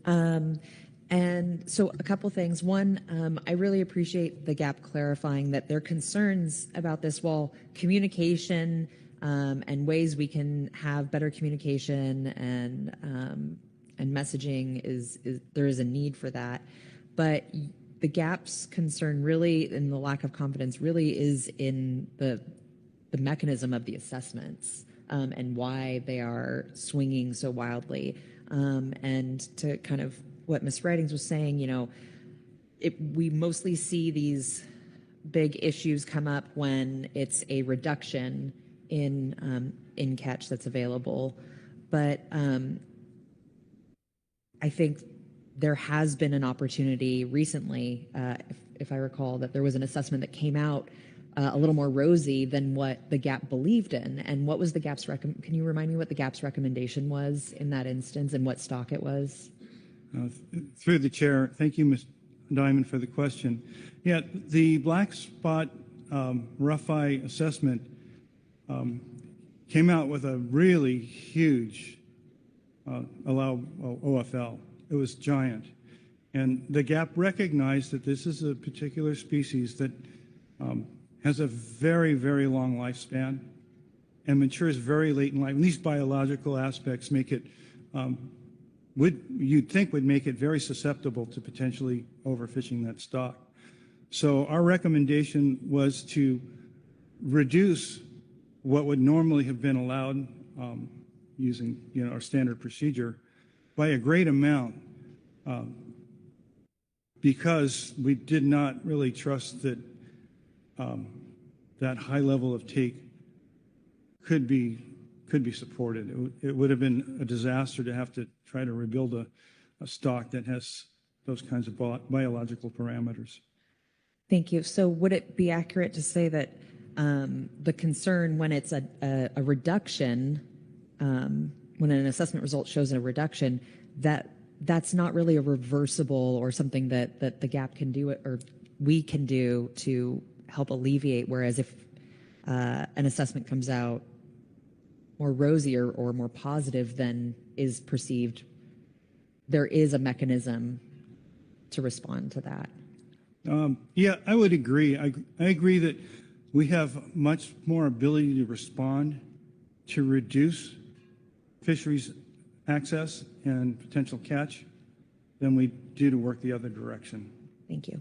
And so a couple things. One, I really appreciate the GAP clarifying that their concerns about this, while communication and ways we can have better communication and messaging is there is a need for that. But the GAP's concern really, and the lack of confidence really, is in the mechanism of the assessments and why they are swinging so wildly. And to kind of what Ms. Ridings was saying, we mostly see these big issues come up when it's a reduction in catch that's available. But I think there has been an opportunity recently, if I recall, that there was an assessment that came out a little more rosy than what the GAP believed in. And what was the GAP's can you remind me what the GAP's recommendation was in that instance and what stock it was? Through the chair, thank you, Ms. Diamond, for the question. Yeah, the black spot rough eye assessment came out with a really huge OFL. It was giant. And the GAP recognized that this is a particular species that has a very, very long lifespan and matures very late in life. And these biological aspects make it you'd think would make it very susceptible to potentially overfishing that stock. So our recommendation was to reduce what would normally have been allowed using our standard procedure by a great amount because we did not really trust that that high level of take could be supported. It would have been a disaster to have to try to rebuild a stock that has those kinds of biological parameters. Thank you. So would it be accurate to say that the concern when it's a reduction, when an assessment result shows a reduction, that's not really a reversible or something that the GAP can do or we can do to help alleviate, whereas if an assessment comes out more rosy or more positive than is perceived, there is a mechanism to respond to that. Yeah, I would agree. I agree that we have much more ability to respond to reduce fisheries access and potential catch than we do to work the other direction. Thank you.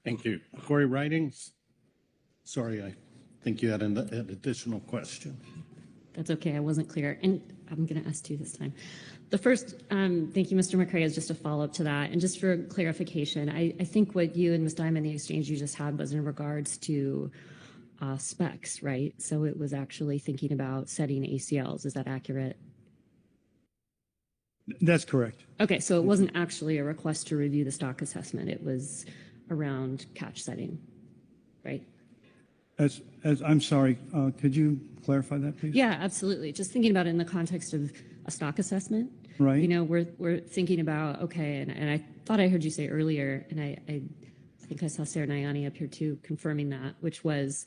Thank you. Corey Ridings? Sorry, I think you had an additional question. That's okay. I wasn't clear. And I'm going to ask two this time. The first, thank you, Mr. McCrae, is just a follow-up to that. And just for clarification, I think what you and Ms. Diamond, the exchange you just had was in regards to specs, right? So it was actually thinking about setting ACLs. Is that accurate? That's correct. Okay, so it wasn't actually a request to review the stock assessment. It was around catch setting, right? As I'm sorry, could you clarify that, please? Yeah, absolutely. Just thinking about it in the context of a stock assessment. Right. You know, we're thinking about, okay, and I thought I heard you say earlier, and I think I saw Sarah Nayani up here too, confirming that, which was,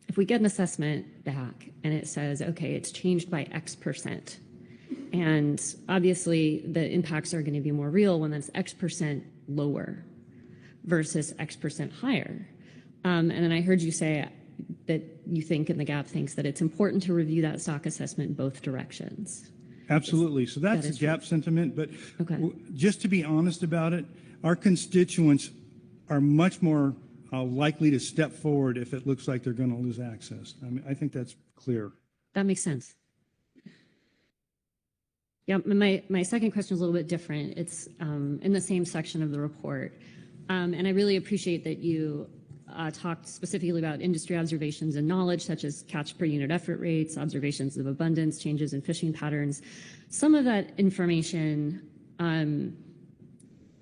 if we get an assessment back and it says, okay, it's changed by X%, and obviously the impacts are going to be more real when that's X% lower versus X% higher. And then I heard you say that you think, and the GAP thinks, that it's important to review that stock assessment in both directions. Absolutely. So that's the GAP sentiment. But just to be honest about it, our constituents are much more likely to step forward if it looks like they're going to lose access. I mean, I think that's clear. That makes sense. Yeah, my second question is a little bit different. It's in the same section of the report. And I really appreciate that you talked specifically about industry observations and knowledge, such as catch per unit effort rates, observations of abundance, changes in fishing patterns. Some of that information,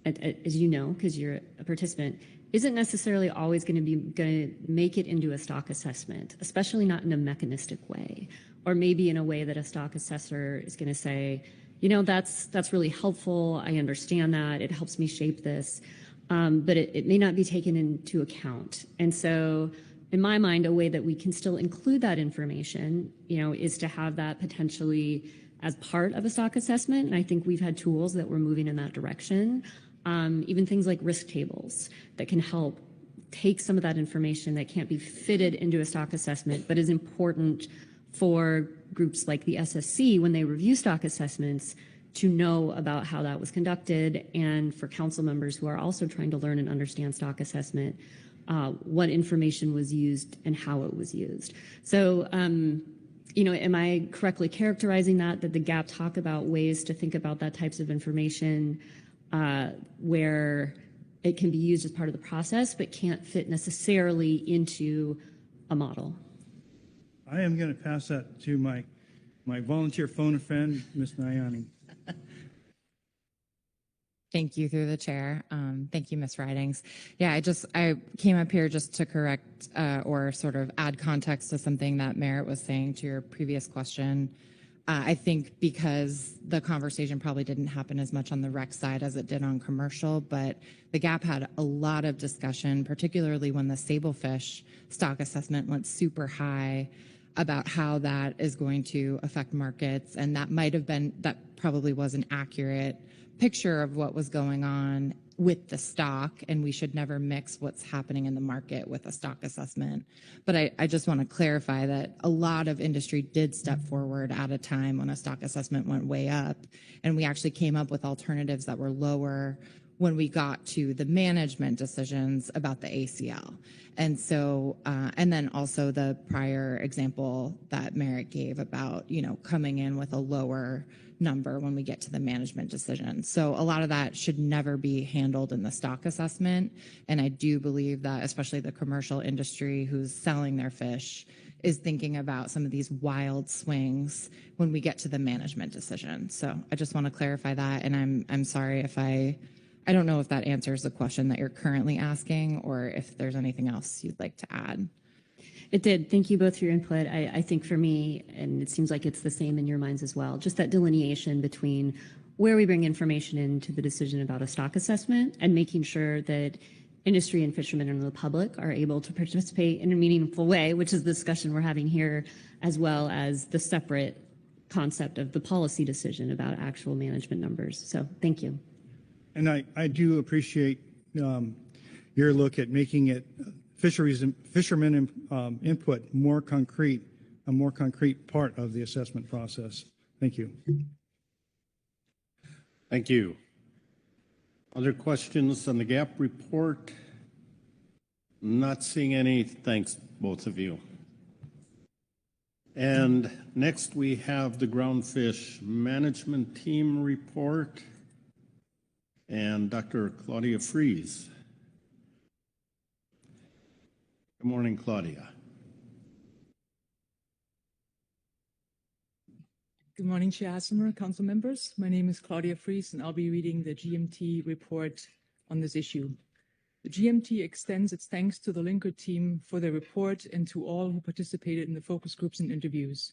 as you know, because you're a participant, isn't necessarily always going to make it into a stock assessment, especially not in a mechanistic way, or maybe in a way that a stock assessor is going to say, you know, that's really helpful. I understand that. It helps me shape this. But it may not be taken into account. And so in my mind, a way that we can still include that information, you know, is to have that potentially as part of a stock assessment. And I think we've had tools that we're moving in that direction. Even things like risk tables that can help take some of that information that can't be fitted into a stock assessment, but is important for groups like the SSC when they review stock assessments to know about how that was conducted, and for council members who are also trying to learn and understand stock assessment, what information was used and how it was used. So, you know, am I correctly characterizing that the GAP talk about ways to think about that types of information where it can be used as part of the process, but can't fit necessarily into a model? I am going to pass that to my volunteer phone a friend, Ms. Nayani. Thank you through the chair. Thank you, Ms. Ridings. Yeah, I came up here just to correct or sort of add context to something that Merritt was saying to your previous question. I think because the conversation probably didn't happen as much on the rec side as it did on commercial, but the GAP had a lot of discussion, particularly when the sablefish stock assessment went super high, about how that is going to affect markets. And that probably was an accurate picture of what was going on with the stock, and we should never mix what's happening in the market with a stock assessment. But I just want to clarify that a lot of industry did step forward at a time when a stock assessment went way up, and we actually came up with alternatives that were lower when we got to the management decisions about the ACL. And so, and then also the prior example that Merritt gave about, you know, coming in with a lower number when we get to the management decision. So a lot of that should never be handled in the stock assessment. And I do believe that especially the commercial industry who's selling their fish is thinking about some of these wild swings when we get to the management decision. So I just want to clarify that. And I'm sorry if I don't know if that answers the question that you're currently asking or if there's anything else you'd like to add. It did. Thank you both for your input. I think for me, and it seems like it's the same in your minds as well, just that delineation between where we bring information into the decision about a stock assessment and making sure that industry and fishermen and the public are able to participate in a meaningful way, which is the discussion we're having here, as well as the separate concept of the policy decision about actual management numbers. So thank you. And I do appreciate your look at making it fishermen input more concrete, a more concrete part of the assessment process. Thank you. Thank you. Other questions on the GAP report? Not seeing any. Thanks, both of you. And next we have the groundfish management team report and Dr. Claudia Fries. Good morning, Claudia. Good morning, Chair Hassemer, council members. My name is Claudia Fries, and I'll be reading the GMT report on this issue. The GMT extends its thanks to the Linker team for their report and to all who participated in the focus groups and interviews.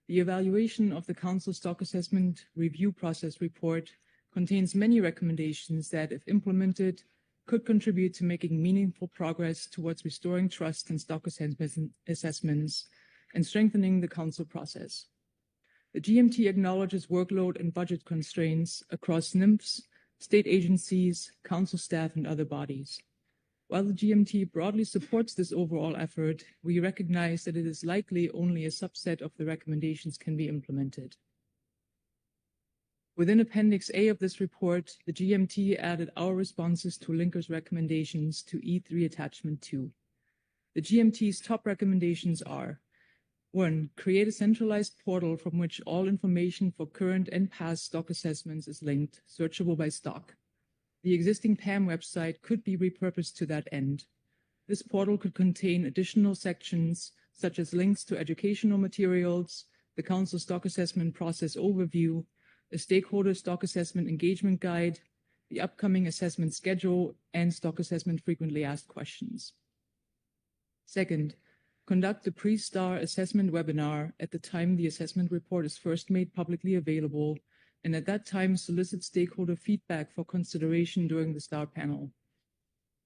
The evaluation of the Council Stock Assessment Review Process report contains many recommendations that, if implemented, could contribute to making meaningful progress towards restoring trust in stock assessments and strengthening the Council process. The GMT acknowledges workload and budget constraints across NIMFs, state agencies, Council staff, and other bodies. While the GMT broadly supports this overall effort, we recognize that it is likely only a subset of the recommendations can be implemented. Within Appendix A of this report, the GMT added our responses to Linker's recommendations to E3 Attachment 2. The GMT's top recommendations are: 1. Create a centralized portal from which all information for current and past stock assessments is linked, searchable by stock. The existing PAM website could be repurposed to that end. This portal could contain additional sections such as links to educational materials, the Council Stock Assessment Process Overview, a Stakeholder Stock Assessment Engagement Guide, the upcoming assessment schedule, and stock assessment frequently asked questions. Second, conduct a pre-STAR assessment webinar at the time the assessment report is first made publicly available, and at that time solicit stakeholder feedback for consideration during the STAR panel.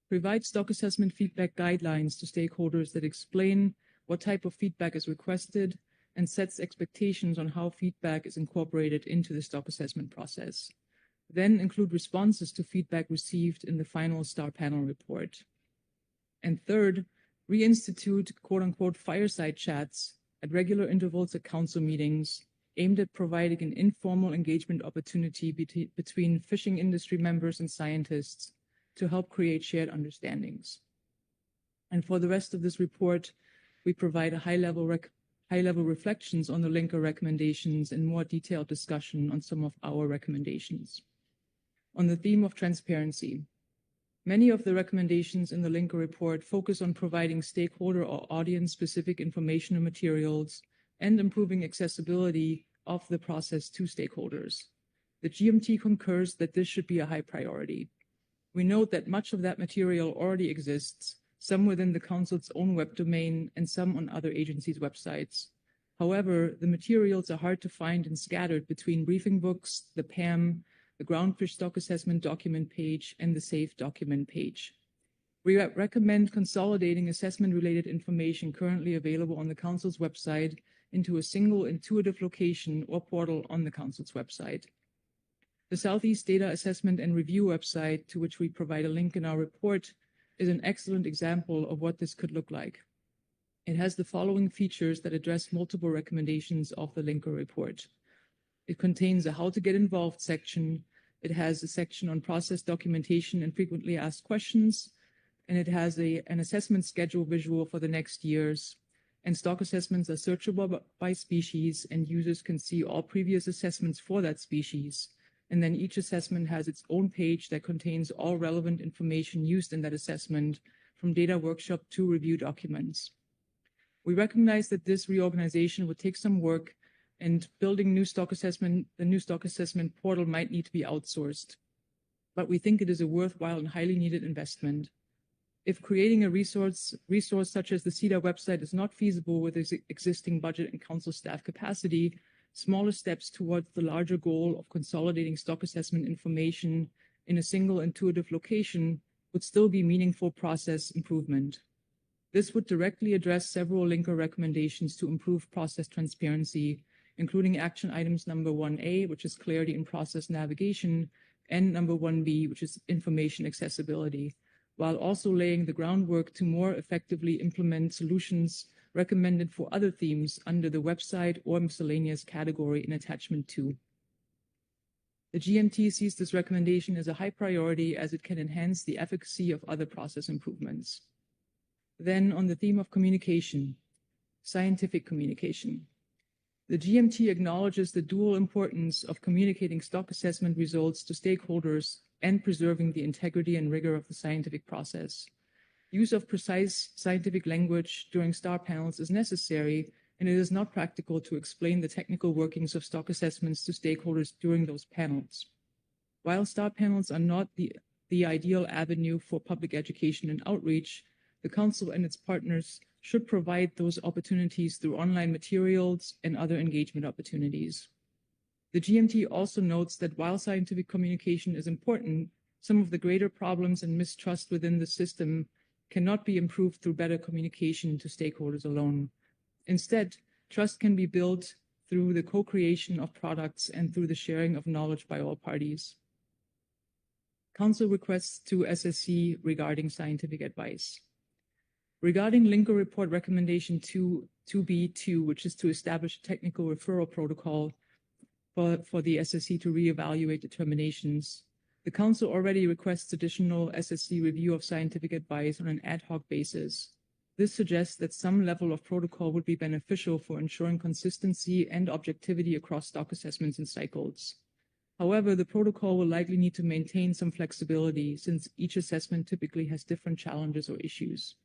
Provide stock assessment feedback guidelines to stakeholders that explain what type of feedback is requested and sets expectations on how feedback is incorporated into the stock assessment process. Then include responses to feedback received in the final STAR panel report. And third, reinstitute quote-unquote fireside chats at regular intervals at council meetings aimed at providing an informal engagement opportunity between fishing industry members and scientists to help create shared understandings. And for the rest of this report, we provide a high-level reflections on the Linker recommendations and more detailed discussion on some of our recommendations. On the theme of transparency, many of the recommendations in the Linker report focus on providing stakeholder or audience-specific information and materials and improving accessibility of the process to stakeholders. The GMT concurs that this should be a high priority. We note that much of that material already exists, some within the Council's own web domain and some on other agencies' websites. However, the materials are hard to find and scattered between briefing books, the PAM, the Groundfish Stock Assessment document page, and the SAFE document page. We recommend consolidating assessment-related information currently available on the Council's website into a single intuitive location or portal on the Council's website. The Southeast Data Assessment and Review website, to which we provide a link in our report, is an excellent example of what this could look like. It has the following features that address multiple recommendations of the Linker report. It contains a How to Get Involved section. It has a section on process documentation and frequently asked questions, and it has an assessment schedule visual for the next years. And stock assessments are searchable by species, and users can see all previous assessments for that species. And then each assessment has its own page that contains all relevant information used in that assessment, from data workshop to review documents. We recognize that this reorganization would take some work, and building the new stock assessment portal might need to be outsourced. But we think it is a worthwhile and highly needed investment. If creating a resource such as the CEDA website is not feasible with existing budget and council staff capacity, smaller steps towards the larger goal of consolidating stock assessment information in a single intuitive location would still be meaningful process improvement. This would directly address several Linker recommendations to improve process transparency, including action items number 1A, which is clarity in process navigation, and number 1B, which is information accessibility, while also laying the groundwork to more effectively implement solutions recommended for other themes under the website or miscellaneous category in Attachment 2. The GMT sees this recommendation as a high priority as it can enhance the efficacy of other process improvements. Then on the theme of communication, scientific communication. The GMT acknowledges the dual importance of communicating stock assessment results to stakeholders and preserving the integrity and rigor of the scientific process. Use of precise scientific language during STAR panels is necessary and it is not practical to explain the technical workings of stock assessments to stakeholders during those panels. While STAR panels are not the ideal avenue for public education and outreach, the Council and its partners should provide those opportunities through online materials and other engagement opportunities. The GMT also notes that while scientific communication is important, some of the greater problems and mistrust within the system cannot be improved through better communication to stakeholders alone. Instead, trust can be built through the co-creation of products and through the sharing of knowledge by all parties. Council requests to SSC regarding scientific advice. Regarding Linker Report Recommendation 2B2, which is to establish a technical referral protocol for the SSC to reevaluate determinations, the Council already requests additional SSC review of scientific advice on an ad hoc basis. This suggests that some level of protocol would be beneficial for ensuring consistency and objectivity across stock assessments and cycles. However, the protocol will likely need to maintain some flexibility since each assessment typically has different challenges or issues.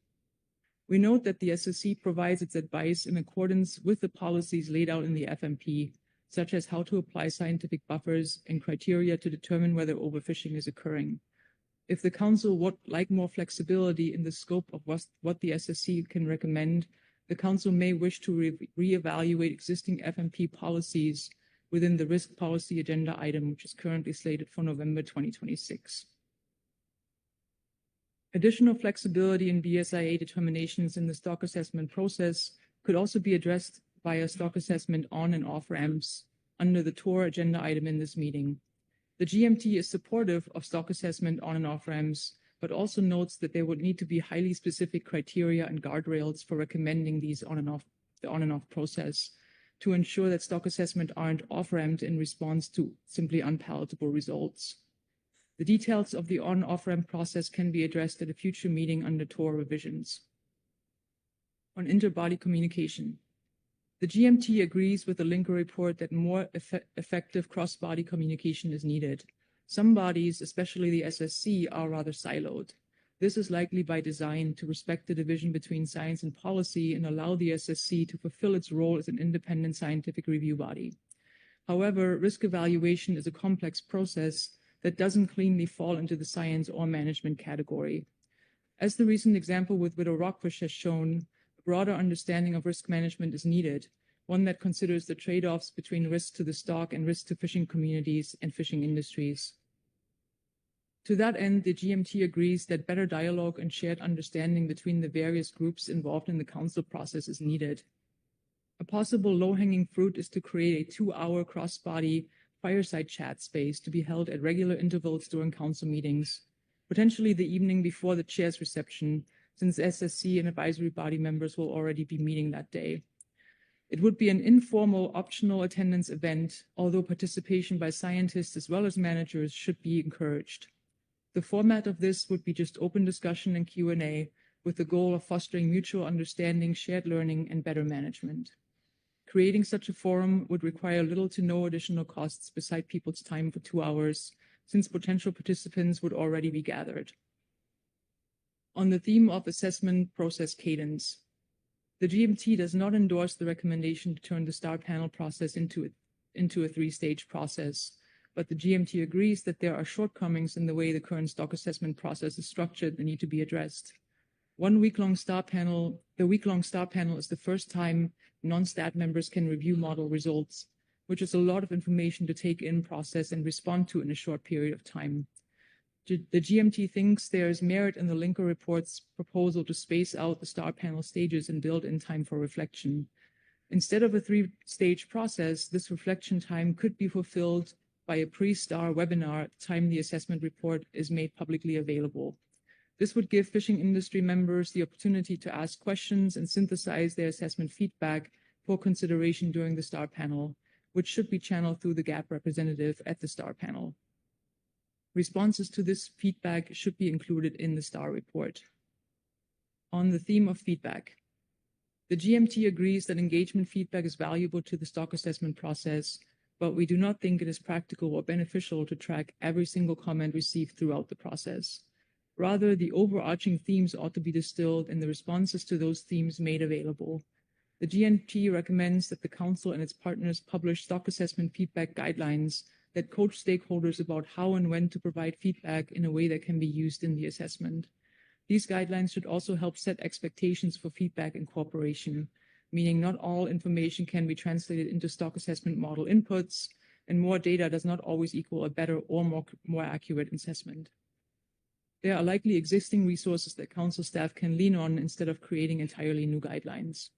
We note that the SSC provides its advice in accordance with the policies laid out in the FMP, such as how to apply scientific buffers and criteria to determine whether overfishing is occurring. If the Council would like more flexibility in the scope of what the SSC can recommend, the Council may wish to reevaluate existing FMP policies within the risk policy agenda item, which is currently slated for November 2026. Additional flexibility in BSIA determinations in the stock assessment process could also be addressed via stock assessment on and off ramps under the TOR agenda item in this meeting. The GMT is supportive of stock assessment on and off ramps, but also notes that there would need to be highly specific criteria and guardrails for recommending these the on and off process to ensure that stock assessment aren't off-ramped in response to simply unpalatable results. The details of the on-off-ramp process can be addressed at a future meeting under TOR revisions. On interbody communication, the GMT agrees with the Linker report that more effective cross-body communication is needed. Some bodies, especially the SSC, are rather siloed. This is likely by design to respect the division between science and policy and allow the SSC to fulfill its role as an independent scientific review body. However, risk evaluation is a complex process that doesn't cleanly fall into the science or management category. As the recent example with widow rockfish has shown, a broader understanding of risk management is needed, one that considers the trade-offs between risk to the stock and risk to fishing communities and fishing industries. To that end, the GMT agrees that better dialogue and shared understanding between the various groups involved in the Council process is needed. A possible low-hanging fruit is to create a 2-hour cross-body fireside chat space to be held at regular intervals during Council meetings, potentially the evening before the chair's reception, since SSC and advisory body members will already be meeting that day. It would be an informal, optional attendance event, although participation by scientists as well as managers should be encouraged. The format of this would be just open discussion and Q&A with the goal of fostering mutual understanding, shared learning, and better management. Creating such a forum would require little to no additional costs beside people's time for 2 hours, since potential participants would already be gathered. On the theme of assessment process cadence, the GMT does not endorse the recommendation to turn the STAR panel process into a 3-stage process, but the GMT agrees that there are shortcomings in the way the current stock assessment process is structured that need to be addressed. The week-long STAR panel is the first time non-stat members can review model results, which is a lot of information to take in, process, and respond to in a short period of time. The GMT thinks there is merit in the Linker report's proposal to space out the STAR panel stages and build in time for reflection. Instead of a 3-stage process, this reflection time could be fulfilled by a pre-STAR webinar at the time the assessment report is made publicly available. This would give fishing industry members the opportunity to ask questions and synthesize their assessment feedback for consideration during the STAR panel, which should be channeled through the GAP representative at the STAR panel. Responses to this feedback should be included in the STAR report. On the theme of feedback, the GMT agrees that engagement feedback is valuable to the stock assessment process, but we do not think it is practical or beneficial to track every single comment received throughout the process. Rather, the overarching themes ought to be distilled and the responses to those themes made available. The GMT recommends that the Council and its partners publish stock assessment feedback guidelines that coach stakeholders about how and when to provide feedback in a way that can be used in the assessment. These guidelines should also help set expectations for feedback and cooperation, meaning not all information can be translated into stock assessment model inputs, and more data does not always equal a better or more accurate assessment. There are likely existing resources that Council staff can lean on instead of creating entirely new guidelines.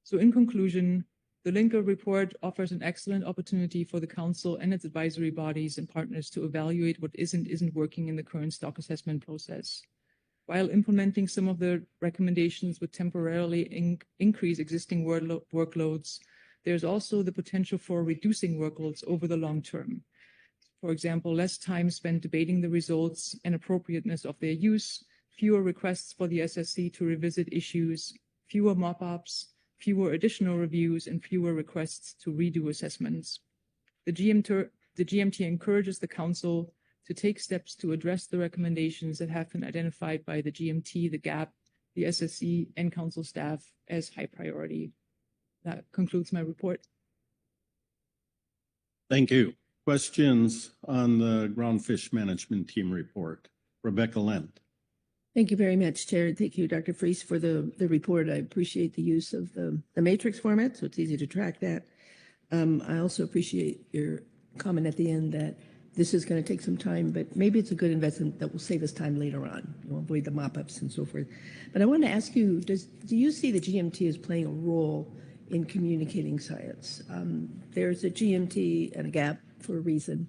So in conclusion, the Linker report offers an excellent opportunity for the Council and its advisory bodies and partners to evaluate what isn't working in the current stock assessment process. While implementing some of the recommendations would temporarily increase existing workloads, there's also the potential for reducing workloads over the long term. For example, less time spent debating the results and appropriateness of their use, fewer requests for the SSC to revisit issues, fewer mop-ups, fewer additional reviews, and fewer requests to redo assessments. The GMT encourages the Council to take steps to address the recommendations that have been identified by the GMT, the GAP, the SSC, and Council staff as high priority. That concludes my report. Thank you. Questions on the Groundfish Management Team report? Rebecca Lent. Thank you very much, Chair. Thank you, Dr. Fries, for the report. I appreciate the use of the matrix format, so it's easy to track that. I also appreciate your comment at the end that this is going to take some time, but maybe it's a good investment that will save us time later on. We'll avoid the mop-ups and so forth. But I want to ask you, do you see the GMT as playing a role in communicating science? There's a GMT and a GAP for a reason.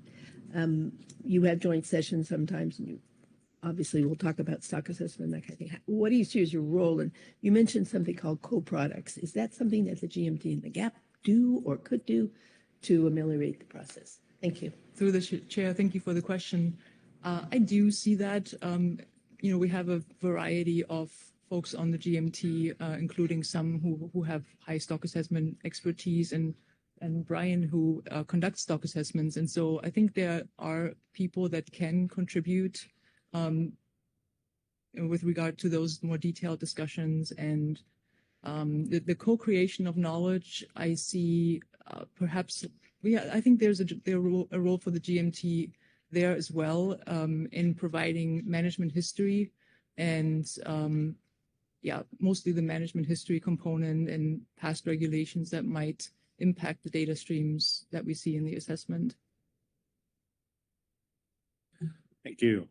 You have joint sessions sometimes, and you obviously we'll talk about stock assessment and that kind of thing. What do you see as your role? And you mentioned something called co-products. Is that something that the GMT and the GAP do or could do to ameliorate the process? Thank you. Through the chair, thank you for the question. I do see that. We have a variety of folks on the GMT, including some who have high stock assessment expertise, and Brian, who conducts stock assessments. And so I think there are people that can contribute with regard to those more detailed discussions. And the co-creation of knowledge, I see perhaps, I think there's a role for the GMT there as well in providing management history and mostly the management history component and past regulations that might impact the data streams that we see in the assessment. Thank you.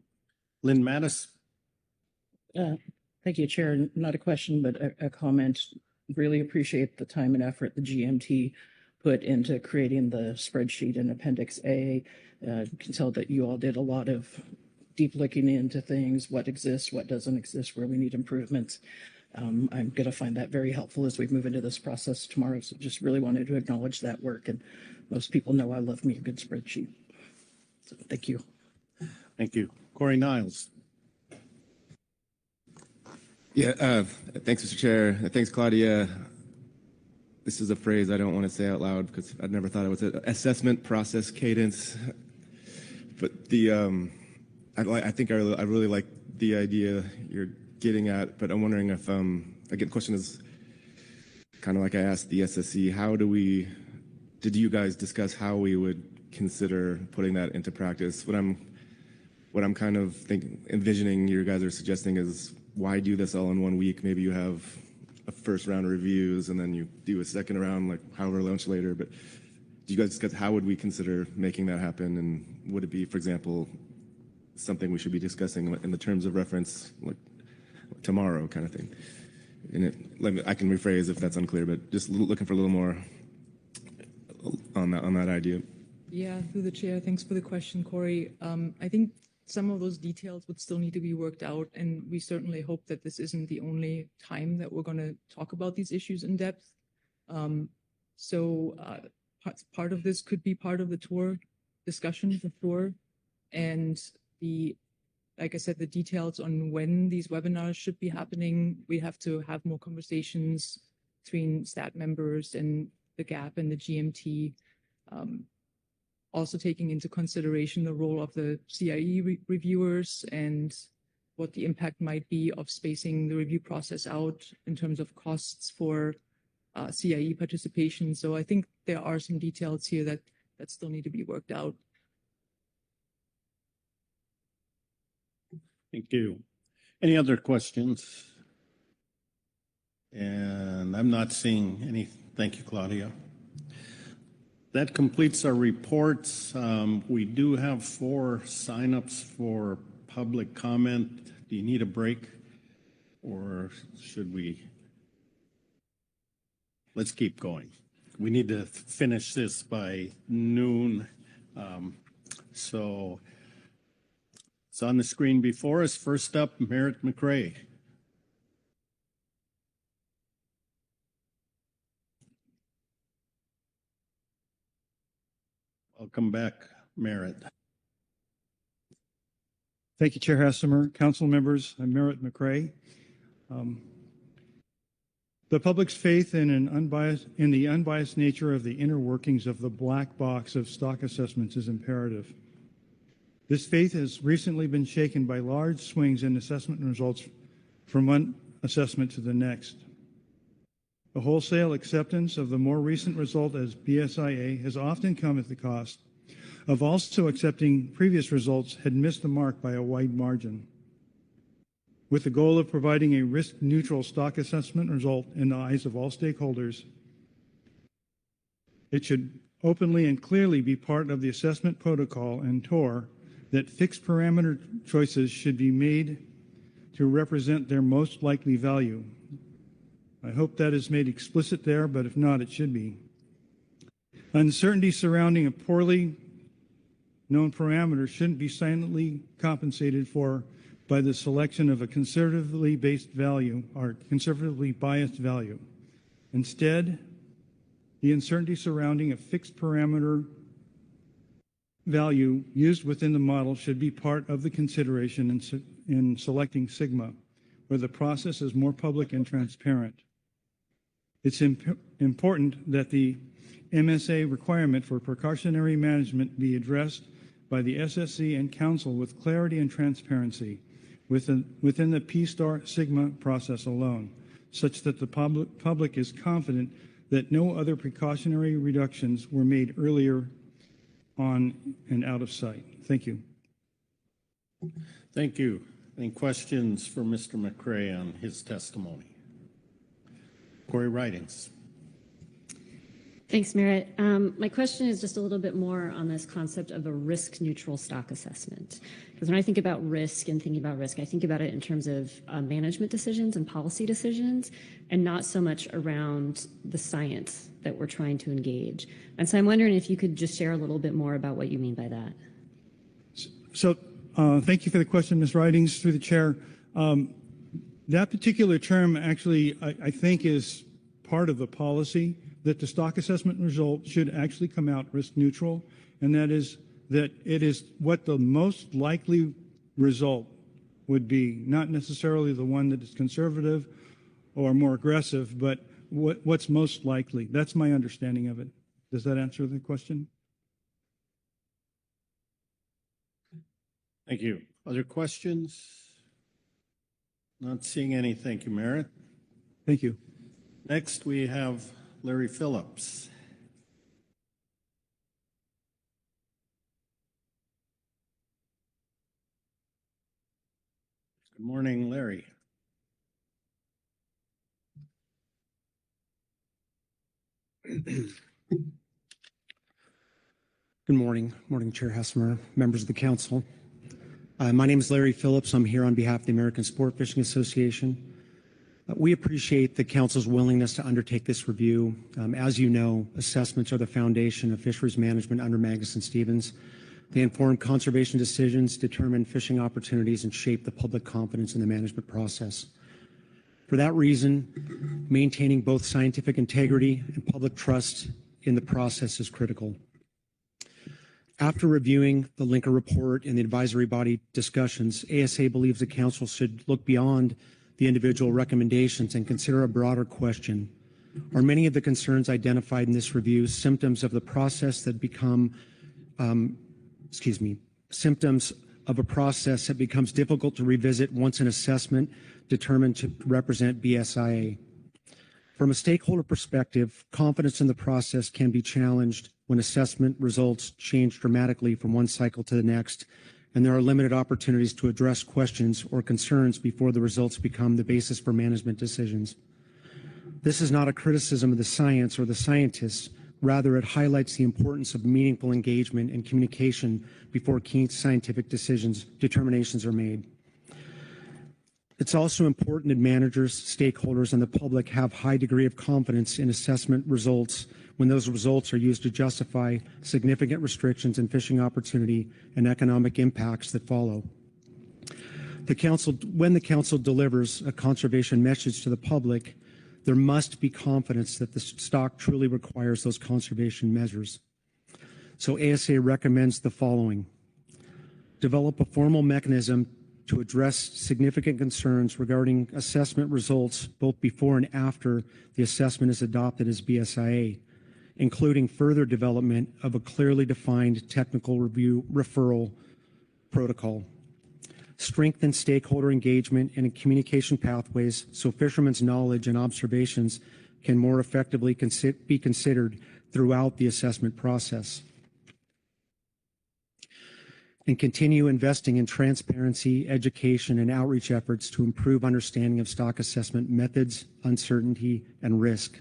Lynn Mattis. Thank you, Chair. Not a question, but a comment. Really appreciate the time and effort the GMT put into creating the spreadsheet in Appendix A. You can tell that you all did a lot of deep looking into things, what exists, what doesn't exist, where we need improvements. I'm going to find that very helpful as we move into this process tomorrow. So just really wanted to acknowledge that work. And most people know I love me a good spreadsheet. So thank you. Thank you. Corey Niles. Yeah, thanks, Mr. Chair. Thanks, Claudia. This is a phrase I don't want to say out loud because I'd never thought it was an assessment process cadence. But the I think I really like the idea you're getting at. But I'm wondering if again, the question is kind of like I asked the SSC. Did you guys discuss how we would consider putting that into practice? What I'm kind of envisioning you guys are suggesting is, why do this all in 1 week? Maybe you have a first round of reviews and then you do a second round, like however much later. But do you guys discuss how would we consider making that happen? And would it be, for example, something we should be discussing in the terms of reference, like tomorrow kind of thing? And I can rephrase if that's unclear, but just looking for a little more on that idea. Yeah, through the chair. Thanks for the question, Corey. I think some of those details would still need to be worked out, and we certainly hope that this isn't the only time that we're going to talk about these issues in depth. So part of this could be part of the tour discussion, the tour, and like I said, the details on when these webinars should be happening. We have to have more conversations between STAT members and the GAP and the GMT. Also taking into consideration the role of the CIE reviewers and what the impact might be of spacing the review process out in terms of costs for CIE participation. So I think there are some details here that still need to be worked out. Thank you. Any other questions? And I'm not seeing any. Thank you, Claudia. That completes our reports. We do have 4 signups for public comment. Do you need a break, or should we? Let's keep going. We need to finish this by noon. So it's on the screen before us. First up, Merritt McRae. Welcome back, Merritt. Thank you, Chair Hassemer. Council members, I'm Merritt McRae. The public's faith in the unbiased nature of the inner workings of the black box of stock assessments is imperative. This faith has recently been shaken by large swings in assessment results from one assessment to the next. The wholesale acceptance of the more recent result as BSIA has often come at the cost of also accepting previous results had missed the mark by a wide margin. With the goal of providing a risk-neutral stock assessment result in the eyes of all stakeholders, it should openly and clearly be part of the assessment protocol and TOR that fixed parameter choices should be made to represent their most likely value. I hope that is made explicit there, but if not, it should be. Uncertainty surrounding a poorly known parameter shouldn't be silently compensated for by the selection of a conservatively based value or conservatively biased value. Instead, the uncertainty surrounding a fixed parameter value used within the model should be part of the consideration in selecting sigma, where the process is more public and transparent. It's important that the MSA requirement for precautionary management be addressed by the SSC and Council with clarity and transparency within the P-star sigma process alone, such that the public is confident that no other precautionary reductions were made earlier on and out of sight. Thank you. Thank you. Any questions for Mr. McRae on his testimony? Corey Ridings. Thanks, Merritt. My question is just a little bit more on this concept of a risk-neutral stock assessment. Because when I think about risk and thinking about risk, I think about it in terms of management decisions and policy decisions, and not so much around the science that we're trying to engage. And so I'm wondering if you could just share a little bit more about what you mean by that. So thank you for the question, Ms. Ridings, through the chair. That particular term actually, I think, is part of the policy that the stock assessment result should actually come out risk neutral, and that is that it is what the most likely result would be, not necessarily the one that is conservative or more aggressive, but what's most likely. That's my understanding of it. Does that answer the question? Thank you. Other questions? Not seeing any. Thank you, Merritt. Thank you. Next, we have Larry Phillips. Good morning, Larry. Good morning. Morning, Chair Hassemer, members of the council. My name is Larry Phillips. I'm here on behalf of the American Sport Fishing Association. We appreciate the council's willingness to undertake this review. As you know, assessments are the foundation of fisheries management under Magnuson-Stevens. They inform conservation decisions, determine fishing opportunities, and shape the public confidence in the management process. For that reason, maintaining both scientific integrity and public trust in the process is critical. After reviewing the Linker report and the advisory body discussions, ASA believes the council should look beyond the individual recommendations and consider a broader question. Are many of the concerns identified in this review symptoms of the process that become, symptoms of a process that becomes difficult to revisit once an assessment determined to represent BSIA. From a stakeholder perspective, confidence in the process can be challenged when assessment results change dramatically from one cycle to the next, and there are limited opportunities to address questions or concerns before the results become the basis for management decisions. This is not a criticism of the science or the scientists. Rather, it highlights the importance of meaningful engagement and communication before key scientific determinations are made. It's also important that managers, stakeholders, and the public have a high degree of confidence in assessment results when those results are used to justify significant restrictions in fishing opportunity and economic impacts that follow. When the Council delivers a conservation message to the public, there must be confidence that the stock truly requires those conservation measures. So ASA recommends the following: develop a formal mechanism to address significant concerns regarding assessment results both before and after the assessment is adopted as BSIA, including further development of a clearly defined technical review referral protocol. Strengthen stakeholder engagement and communication pathways so fishermen's knowledge and observations can more effectively be considered throughout the assessment process. And continue investing in transparency, education, and outreach efforts to improve understanding of stock assessment methods, uncertainty, and risk.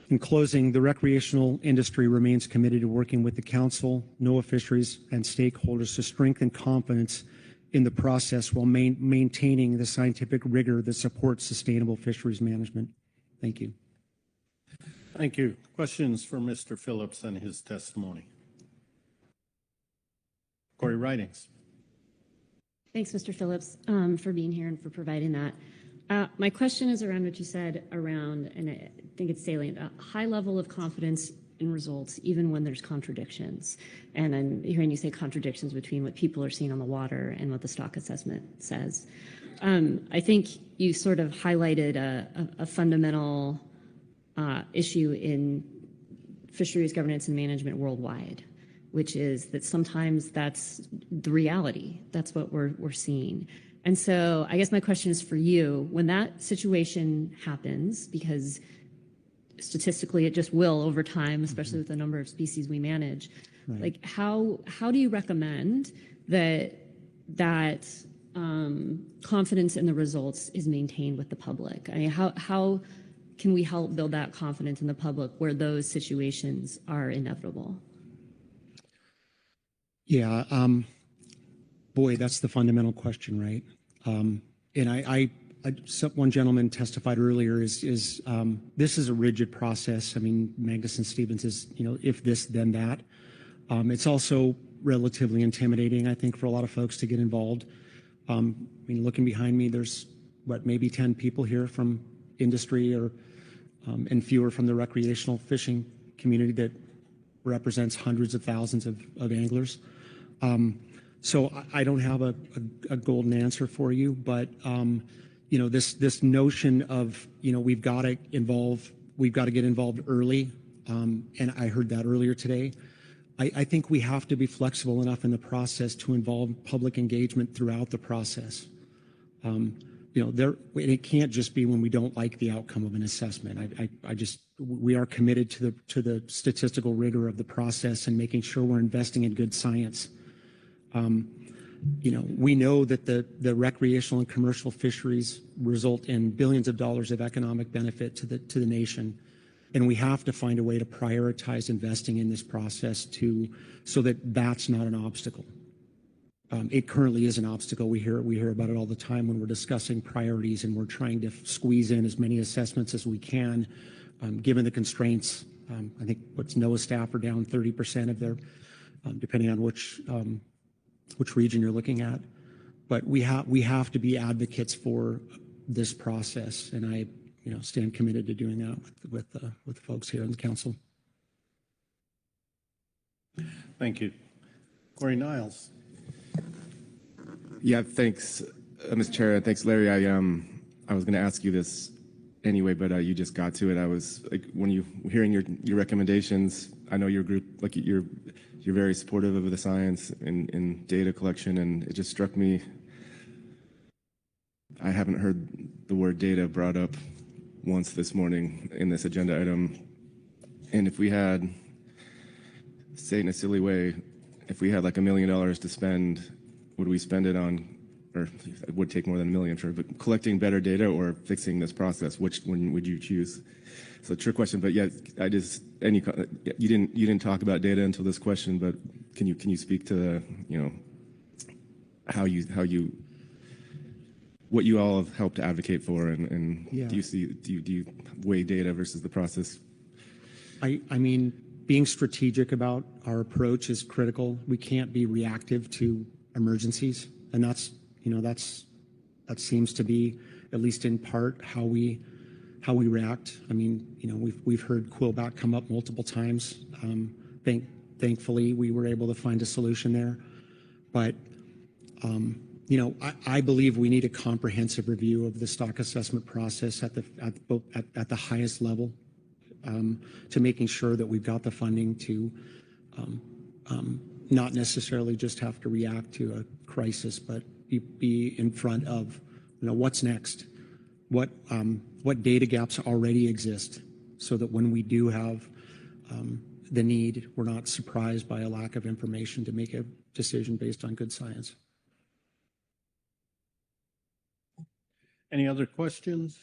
In closing, the recreational industry remains committed to working with the Council, NOAA Fisheries, and stakeholders to strengthen confidence in the process while maintaining the scientific rigor that supports sustainable fisheries management. Thank you. Thank you. Questions for Mr. Phillips and his testimony? Corey Ridings. Thanks, Mr. Phillips, for being here and for providing that. My question is around what you said around, and I think it's salient, a high level of confidence in results, even when there's contradictions. And I'm hearing you say contradictions between what people are seeing on the water and what the stock assessment says. I think you sort of highlighted a fundamental issue in fisheries governance and management worldwide, which is that sometimes that's the reality. That's what we're seeing. And so I guess my question is for you, when that situation happens, because statistically it just will over time, especially with the number of species we manage, like how do you recommend that confidence in the results is maintained with the public? I mean, how can we help build that confidence in the public where those situations are inevitable? Yeah, boy, that's the fundamental question, right? And one gentleman testified earlier this is a rigid process. I mean, Magnuson-Stevens is, if this, then that. It's also relatively intimidating, I think, for a lot of folks to get involved. I mean, looking behind me, there's maybe 10 people here from industry and fewer from the recreational fishing community that represents hundreds of thousands of anglers. So I don't have a golden answer for you, but this notion of we've got to get involved early, and I heard that earlier today. I think we have to be flexible enough in the process to involve public engagement throughout the process. It can't just be when we don't like the outcome of an assessment. We are committed to the statistical rigor of the process and making sure we're investing in good science. We know that the recreational and commercial fisheries result in billions of dollars of economic benefit to the nation, and we have to find a way to prioritize investing in this process so that that's not an obstacle. It currently is an obstacle. We hear about it all the time when we're discussing priorities, and we're trying to squeeze in as many assessments as we can, given the constraints. I think NOAA staff are down 30% of their, depending on which region you're looking at. But we have to be advocates for this process, and I stand committed to doing that with folks here in the Council. Thank you. Corey Niles. Yeah, thanks, Mr. Chair. Thanks, Larry. I was going to ask you this anyway, but you just got to it. I was like, when you hearing your recommendations, I know your group, like you're very supportive of the science and data collection, and it just struck me. I haven't heard the word data brought up once this morning in this agenda item. And if we had, say it in a silly way, if we had like $1 million to spend, would we spend it on, or it would take more than $1 million, sure, but collecting better data or fixing this process? Which one would you choose? So trick question, but yeah, you didn't talk about data until this question, but can you speak to what you all have helped advocate for, and Yeah. do you weigh data versus the process? I mean, being strategic about our approach is critical. We can't be reactive to emergencies, and that seems to be, at least in part, how we react. I mean, we've heard Quillback come up multiple times. Thankfully, we were able to find a solution there, but I believe we need a comprehensive review of the stock assessment process at the highest level, to making sure that we've got the funding to not necessarily just have to react to a crisis, but be in front of what's next, what data gaps already exist, so that when we do have the need, we're not surprised by a lack of information to make a decision based on good science. Any other questions?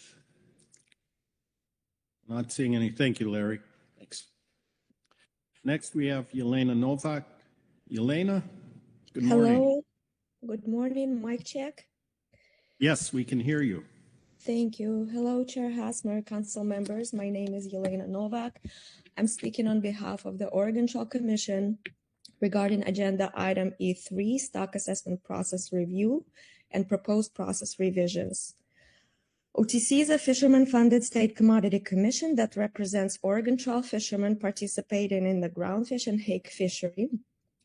Not seeing any. Thank you, Larry. Thanks. Next, we have Yelena Novak. Yelena, good morning. Hello. Good morning. Mic check. Yes, we can hear you. Thank you. Hello, Chair Hasmer, council members. My name is Yelena Novak. I'm speaking on behalf of the Oregon Trail Commission regarding agenda item E3, stock assessment process review and proposed process revisions. OTC is a fisherman-funded state commodity commission that represents Oregon Trail fishermen participating in the groundfish and hake fishery,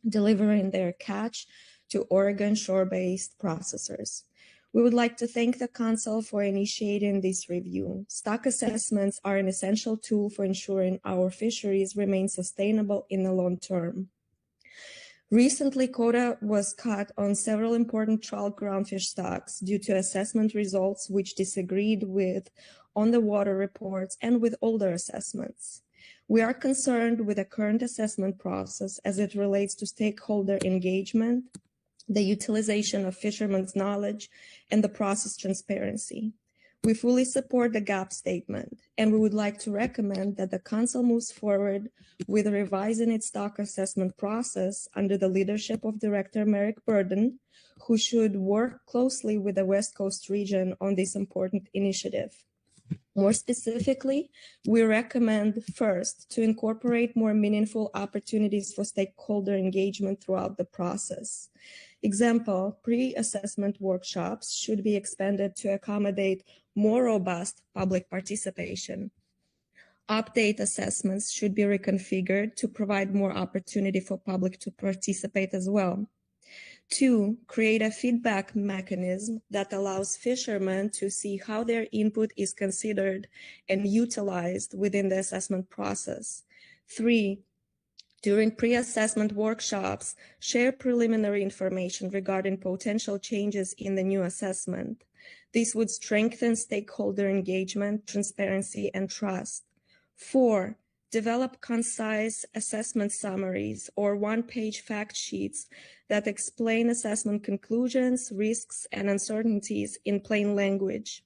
delivering their catch to Oregon shore-based processors. We would like to thank the Council for initiating this review. Stock assessments are an essential tool for ensuring our fisheries remain sustainable in the long term. Recently, quota was cut on several important trout groundfish stocks due to assessment results which disagreed with on-the-water reports and with older assessments. We are concerned with the current assessment process as it relates to stakeholder engagement, the utilization of fishermen's knowledge, and the process transparency. We fully support the gap statement, and we would like to recommend that the Council moves forward with revising its stock assessment process under the leadership of Director Merrick Burden, who should work closely with the West Coast region on this important initiative. More specifically, we recommend, first, to incorporate more meaningful opportunities for stakeholder engagement throughout the process. Example, pre-assessment workshops should be expanded to accommodate more robust public participation. Update assessments should be reconfigured to provide more opportunity for public to participate as well. 2, create a feedback mechanism that allows fishermen to see how their input is considered and utilized within the assessment process. 3, during pre-assessment workshops, share preliminary information regarding potential changes in the new assessment. This would strengthen stakeholder engagement, transparency, and trust. 4, develop concise assessment summaries or one-page fact sheets that explain assessment conclusions, risks, and uncertainties in plain language.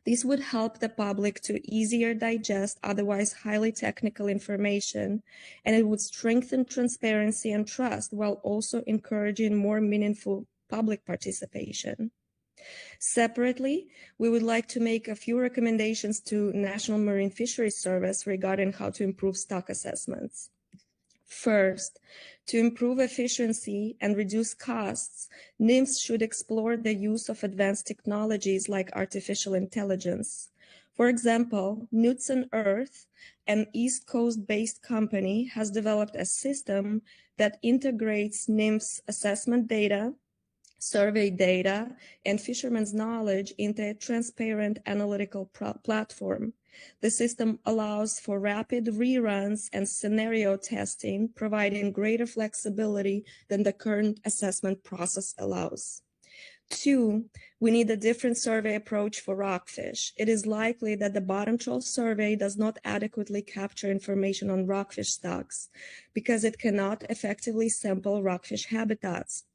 This would help the public to easier digest otherwise highly technical information, and it would strengthen transparency and trust while also encouraging more meaningful public participation. Separately, we would like to make a few recommendations to National Marine Fisheries Service regarding how to improve stock assessments. First, to improve efficiency and reduce costs, NIMS should explore the use of advanced technologies like artificial intelligence. For example, Knudsen Earth, an East Coast-based company, has developed a system that integrates NIMS assessment data survey data, and fishermen's knowledge into a transparent analytical platform. The system allows for rapid reruns and scenario testing, providing greater flexibility than the current assessment process allows. 2, we need a different survey approach for rockfish. It is likely that the bottom troll survey does not adequately capture information on rockfish stocks because it cannot effectively sample rockfish habitats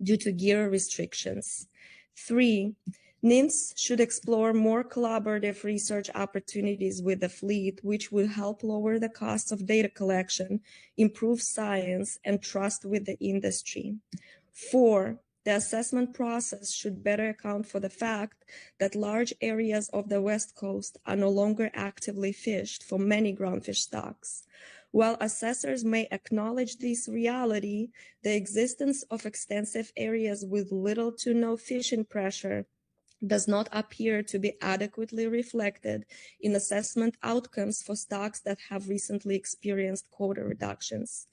due to gear restrictions. 3, NIMS should explore more collaborative research opportunities with the fleet, which will help lower the costs of data collection, improve science, and trust with the industry. 4, the assessment process should better account for the fact that large areas of the West Coast are no longer actively fished for many groundfish stocks. While assessors may acknowledge this reality, the existence of extensive areas with little to no fishing pressure does not appear to be adequately reflected in assessment outcomes for stocks that have recently experienced quota reductions.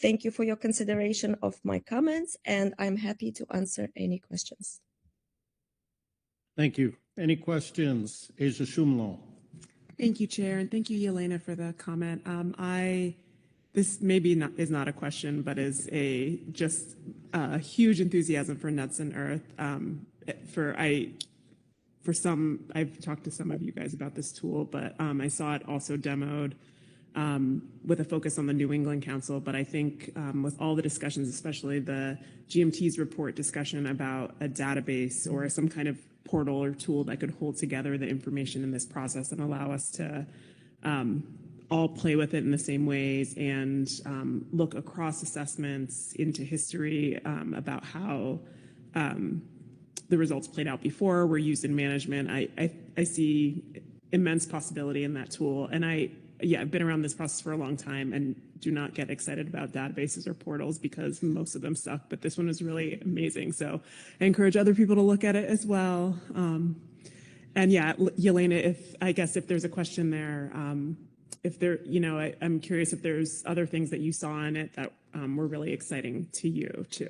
Thank you for your consideration of my comments, and I'm happy to answer any questions. Thank you. Any questions? Asia Shumlo. Thank you, Chair, and thank you, Yelena, for the comment. This maybe is not a question, but is just a huge enthusiasm for Nuts and Earth. I've talked to some of you guys about this tool, but I saw it also demoed with a focus on the New England Council. But I think with all the discussions, especially the GMT's report discussion about a database or some kind of portal or tool that could hold together the information in this process and allow us to all play with it in the same ways and look across assessments into history about how the results played out before were used in management. I see immense possibility in that tool. And I've been around this process for a long time and do not get excited about databases or portals because most of them suck, but this one is really amazing. So I encourage other people to look at it as well. And yeah, Yelena, if there's a question there, I'm curious if there's other things that you saw in it that were really exciting to you too,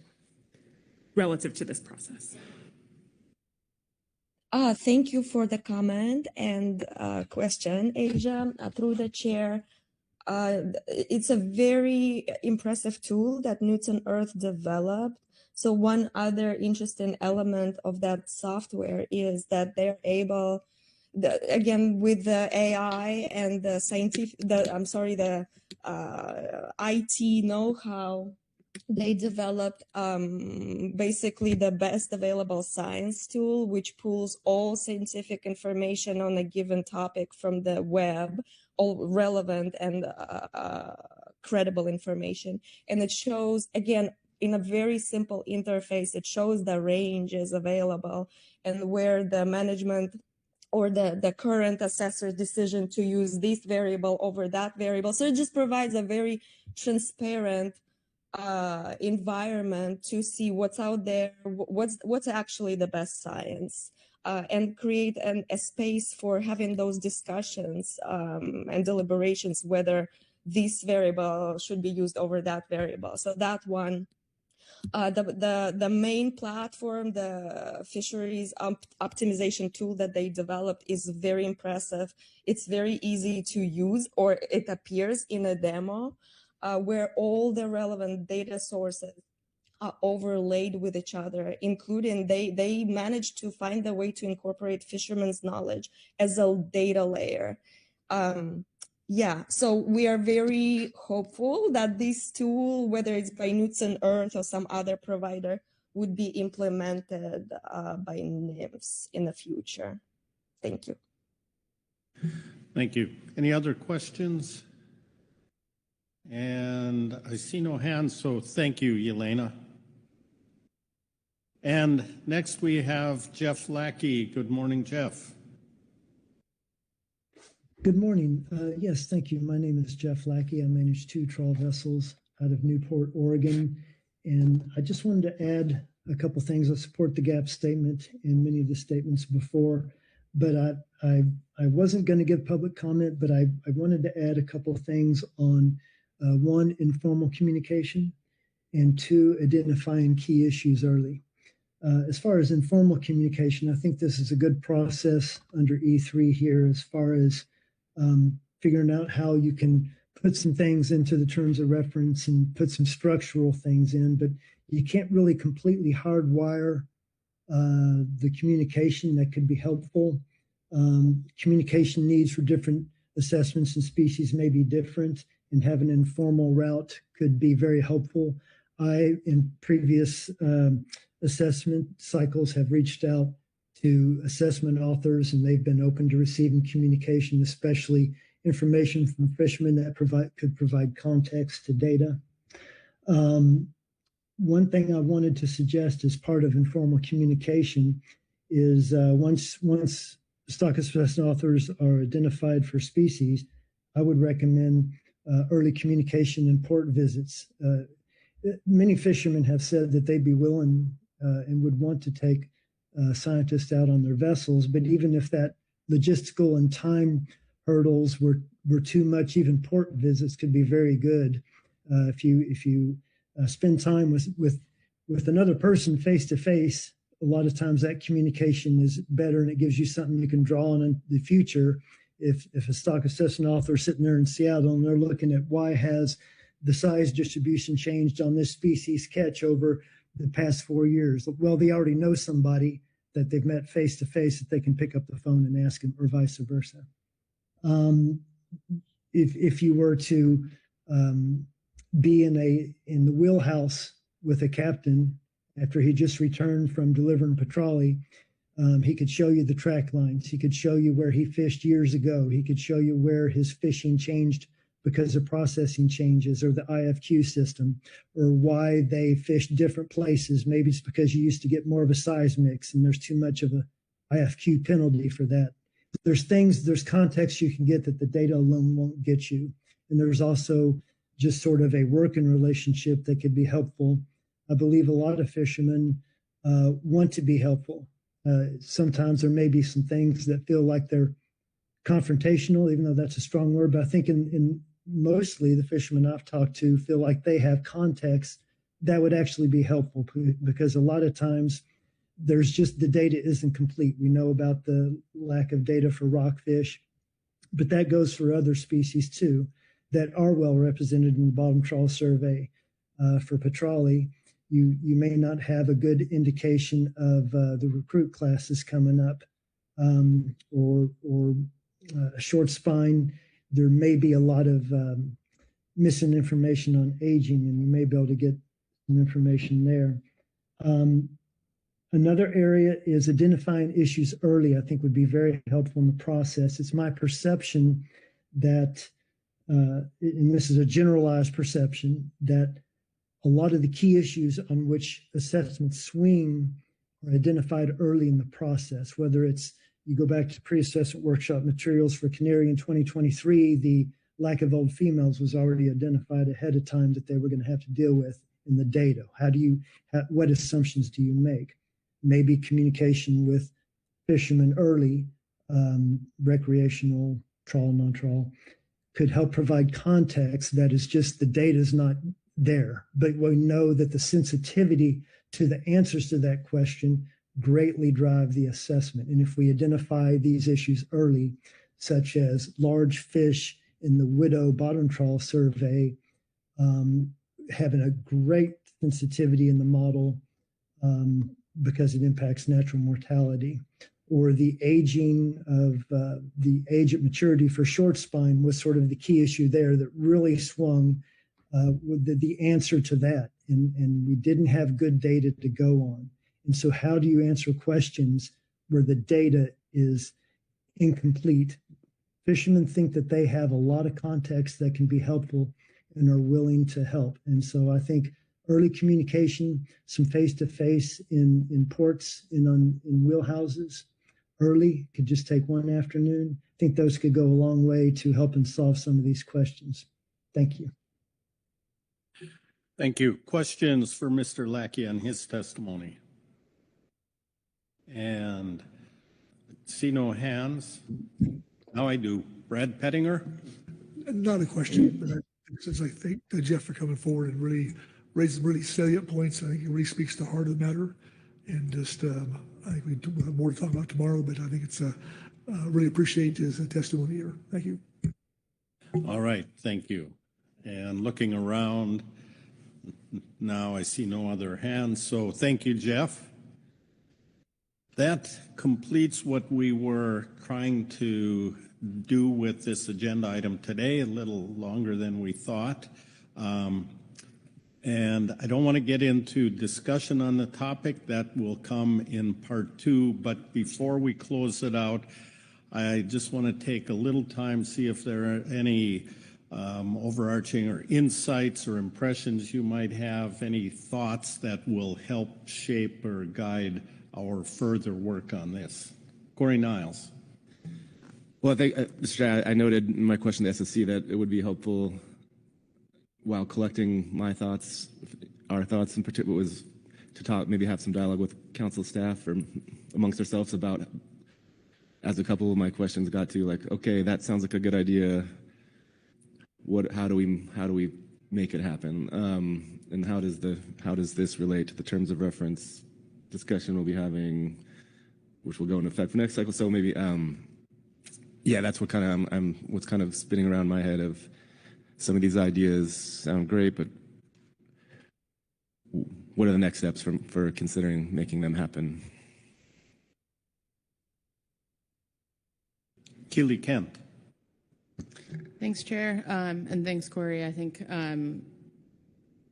relative to this process. Thank you for the comment and question, Asia, through the chair. It's a very impressive tool that Nuts and Earth developed. So one other interesting element of that software is that they're able, again, with the AI and the IT know-how, they developed basically the best available science tool, which pulls all scientific information on a given topic from the web, all relevant and credible information. And it shows, again, in a very simple interface, it shows the ranges available and where the management or the current assessor's decision to use this variable over that variable. So it just provides a very transparent environment to see what's out there, what's actually the best science, and create a space for having those discussions and deliberations whether this variable should be used over that variable. So that one, the main platform, the fisheries optimization tool that they developed is very impressive. It's very easy to use, or it appears in a demo. Where all the relevant data sources are overlaid with each other, including they managed to find a way to incorporate fishermen's knowledge as a data layer. So we are very hopeful that this tool, whether it's by Nuts and Earth or some other provider, would be implemented by NIMS in the future. Thank you. Thank you. Any other questions? And I see no hands, so thank you, Yelena. And next we have Jeff Lackey. Good morning, Jeff. Good morning. Yes, thank you. My name is Jeff Lackey. I manage 2 trawl vessels out of Newport, Oregon. And I just wanted to add a couple things. I support the GAP statement and many of the statements before, but I wasn't going to give public comment, but I wanted to add a couple of things on 1, informal communication, and 2, identifying key issues early. As far as informal communication, I think this is a good process under E3 here as far as figuring out how you can put some things into the terms of reference and put some structural things in, but you can't really completely hardwire the communication that could be helpful. Communication needs for different assessments and species may be different, and having an informal route could be very helpful. I, in previous assessment cycles, have reached out to assessment authors, and they've been open to receiving communication, especially information from fishermen that could provide context to data. One thing I wanted to suggest as part of informal communication is once stock assessment authors are identified for species, I would recommend early communication and port visits. Many fishermen have said that they'd be willing and would want to take scientists out on their vessels, but even if that logistical and time hurdles were too much, even port visits could be very good. If you spend time with another person face to face, a lot of times that communication is better and it gives you something you can draw on in the future. If a stock assessment author is sitting there in Seattle and they're looking at why has the size distribution changed on this species catch over the past 4 years, well, they already know somebody that they've met face to face that they can pick up the phone and ask them, or vice versa. If you were to be in the wheelhouse with a captain after he just returned from delivering Petrali, he could show you the track lines. He could show you where he fished years ago. He could show you where his fishing changed because of processing changes or the IFQ system, or why they fished different places. Maybe it's because you used to get more of a size mix and there's too much of a IFQ penalty for that. There's context you can get that the data alone won't get you. And there's also just sort of a working relationship that could be helpful. I believe a lot of fishermen want to be helpful. Sometimes there may be some things that feel like they're confrontational, even though that's a strong word, but I think in mostly the fishermen I've talked to feel like they have context that would actually be helpful, because a lot of times there's just the data isn't complete. We know about the lack of data for rockfish, but that goes for other species too that are well represented in the bottom trawl survey. For Petrali, you may not have a good indication of the recruit classes coming up, or a short spine. There may be a lot of missing information on aging, and you may be able to get some information there. Another area is identifying issues early, I think would be very helpful in the process. It's my perception that, and this is a generalized perception, that a lot of the key issues on which assessments swing are identified early in the process, whether it's you go back to pre-assessment workshop materials for canary in 2023, the lack of old females was already identified ahead of time that they were going to have to deal with in the data. What assumptions do you make? Maybe communication with fishermen early, recreational, trawl, non-trawl, could help provide context that is just the data is not there, but we know that the sensitivity to the answers to that question greatly drive the assessment. And if we identify these issues early, such as large fish in the widow bottom trawl survey having a great sensitivity in the model because it impacts natural mortality, or the aging of the age at maturity for short spine was sort of the key issue there that really swung with the answer to that. And we didn't have good data to go on. And so how do you answer questions where the data is incomplete? Fishermen think that they have a lot of context that can be helpful and are willing to help. And so I think early communication, some face-to-face in ports, in wheelhouses, early, could just take one afternoon. I think those could go a long way to helping solve some of these questions. Thank you. Thank you. Questions for Mr. Lackey on his testimony? And see no hands. Now I do. Brad Pettinger? Not a question, but since I think Jeff for coming forward and really raised some really salient points, I think it really speaks to the heart of the matter. And just, I think we'll have more to talk about tomorrow, but I think it's, really appreciate his testimony here. Thank you. All right, thank you. And looking around, now I see no other hands, so thank you, Jeff. That completes what we were trying to do with this agenda item today, a little longer than we thought. And I don't want to get into discussion on the topic. That will come in part 2. But before we close it out, I just want to take a little time, see if there are any overarching or insights or impressions you might have, any thoughts that will help shape or guide our further work on this. Corey Niles. Well, I think, Mr. Chair, I noted in my question to SSC that it would be helpful while collecting my thoughts, our thoughts in particular, was to talk, maybe have some dialogue with council staff or amongst ourselves about, as a couple of my questions got to, like, okay, that sounds like a good idea. How do we make it happen? And how does this relate to the terms of reference discussion we'll be having, which will go into effect for next cycle? So maybe, yeah, that's what kind of what's kind of spinning around my head of some of these ideas sound great, but what are the next steps for considering making them happen? Keely Kent. Thanks, Chair, and thanks, Corey. I think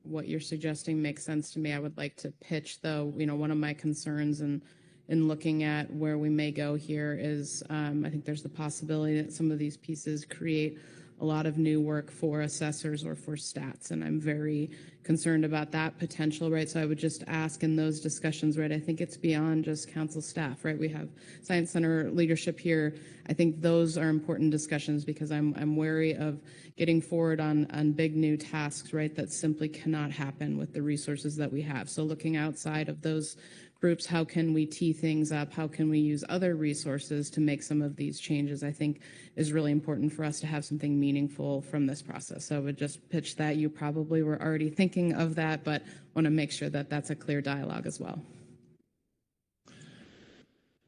what you're suggesting makes sense to me. I would like to pitch, though, one of my concerns in looking at where we may go here is I think there's the possibility that some of these pieces create a lot of new work for assessors or for stats, and I'm very concerned about that potential, right? So I would just ask in those discussions, right, I think it's beyond just council staff, right? We have Science Center leadership here. I think those are important discussions because I'm wary of getting forward on big new tasks, right, that simply cannot happen with the resources that we have. So looking outside of those groups, how can we tee things up? How can we use other resources to make some of these changes? I think is really important for us to have something meaningful from this process. So I would just pitch that. You probably were already thinking of that, but want to make sure that that's a clear dialogue as well.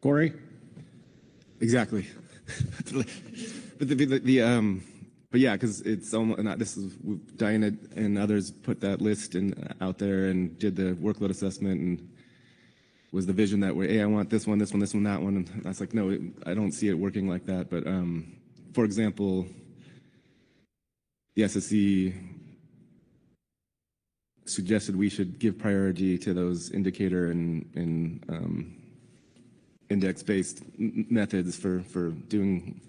Corey? Exactly. But yeah, because it's almost, and this is, Diana and others put that list out there and did the workload assessment and was the vision that way, hey, I want this one, that one. And I was like, no, I don't see it working like that. But for example, the SSC suggested we should give priority to those indicator and index-based methods for doing,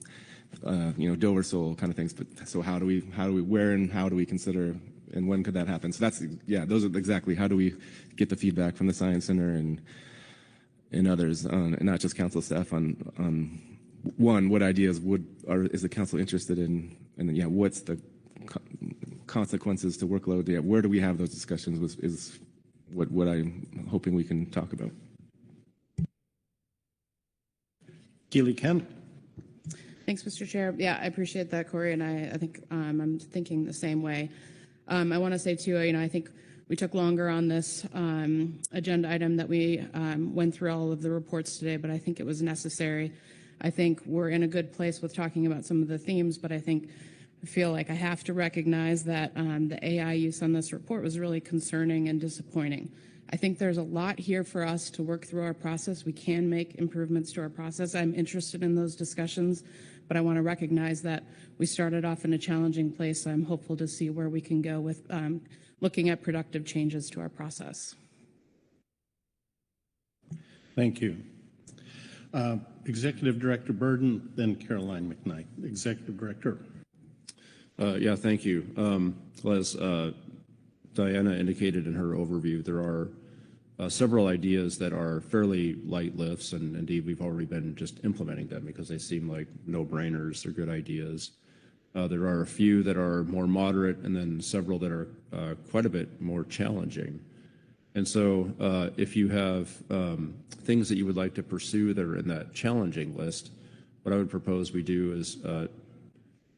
Dover Soul kind of things. But so where and how do we consider, and when could that happen? So that's, yeah, those are exactly, how do we get the feedback from the Science Center and others, and not just council staff on one, what ideas is the council interested in, and then, yeah, what's the consequences to workload? Yeah, where do we have those discussions is what I'm hoping we can talk about. Keely Kent. Thanks, Mr. Chair. Yeah, I appreciate that, Corey, and I think I'm thinking the same way. I want to say, too, I think we took longer on this agenda item that we went through all of the reports today, but I think it was necessary. I think we're in a good place with talking about some of the themes, but I feel like I have to recognize that the AI use on this report was really concerning and disappointing. I think there's a lot here for us to work through our process. We can make improvements to our process. I'm interested in those discussions, but I want to recognize that we started off in a challenging place. I'm hopeful to see where we can go with looking at productive changes to our process. Thank you. Executive Director Burden, then Caroline McKnight. Executive Director. Yeah, thank you. As Diana indicated in her overview, there are several ideas that are fairly light lifts, and indeed we've already been just implementing them because they seem like no-brainers. They're good ideas. There are a few that are more moderate, and then several that are quite a bit more challenging. And so if you have things that you would like to pursue that are in that challenging list, what I would propose we do is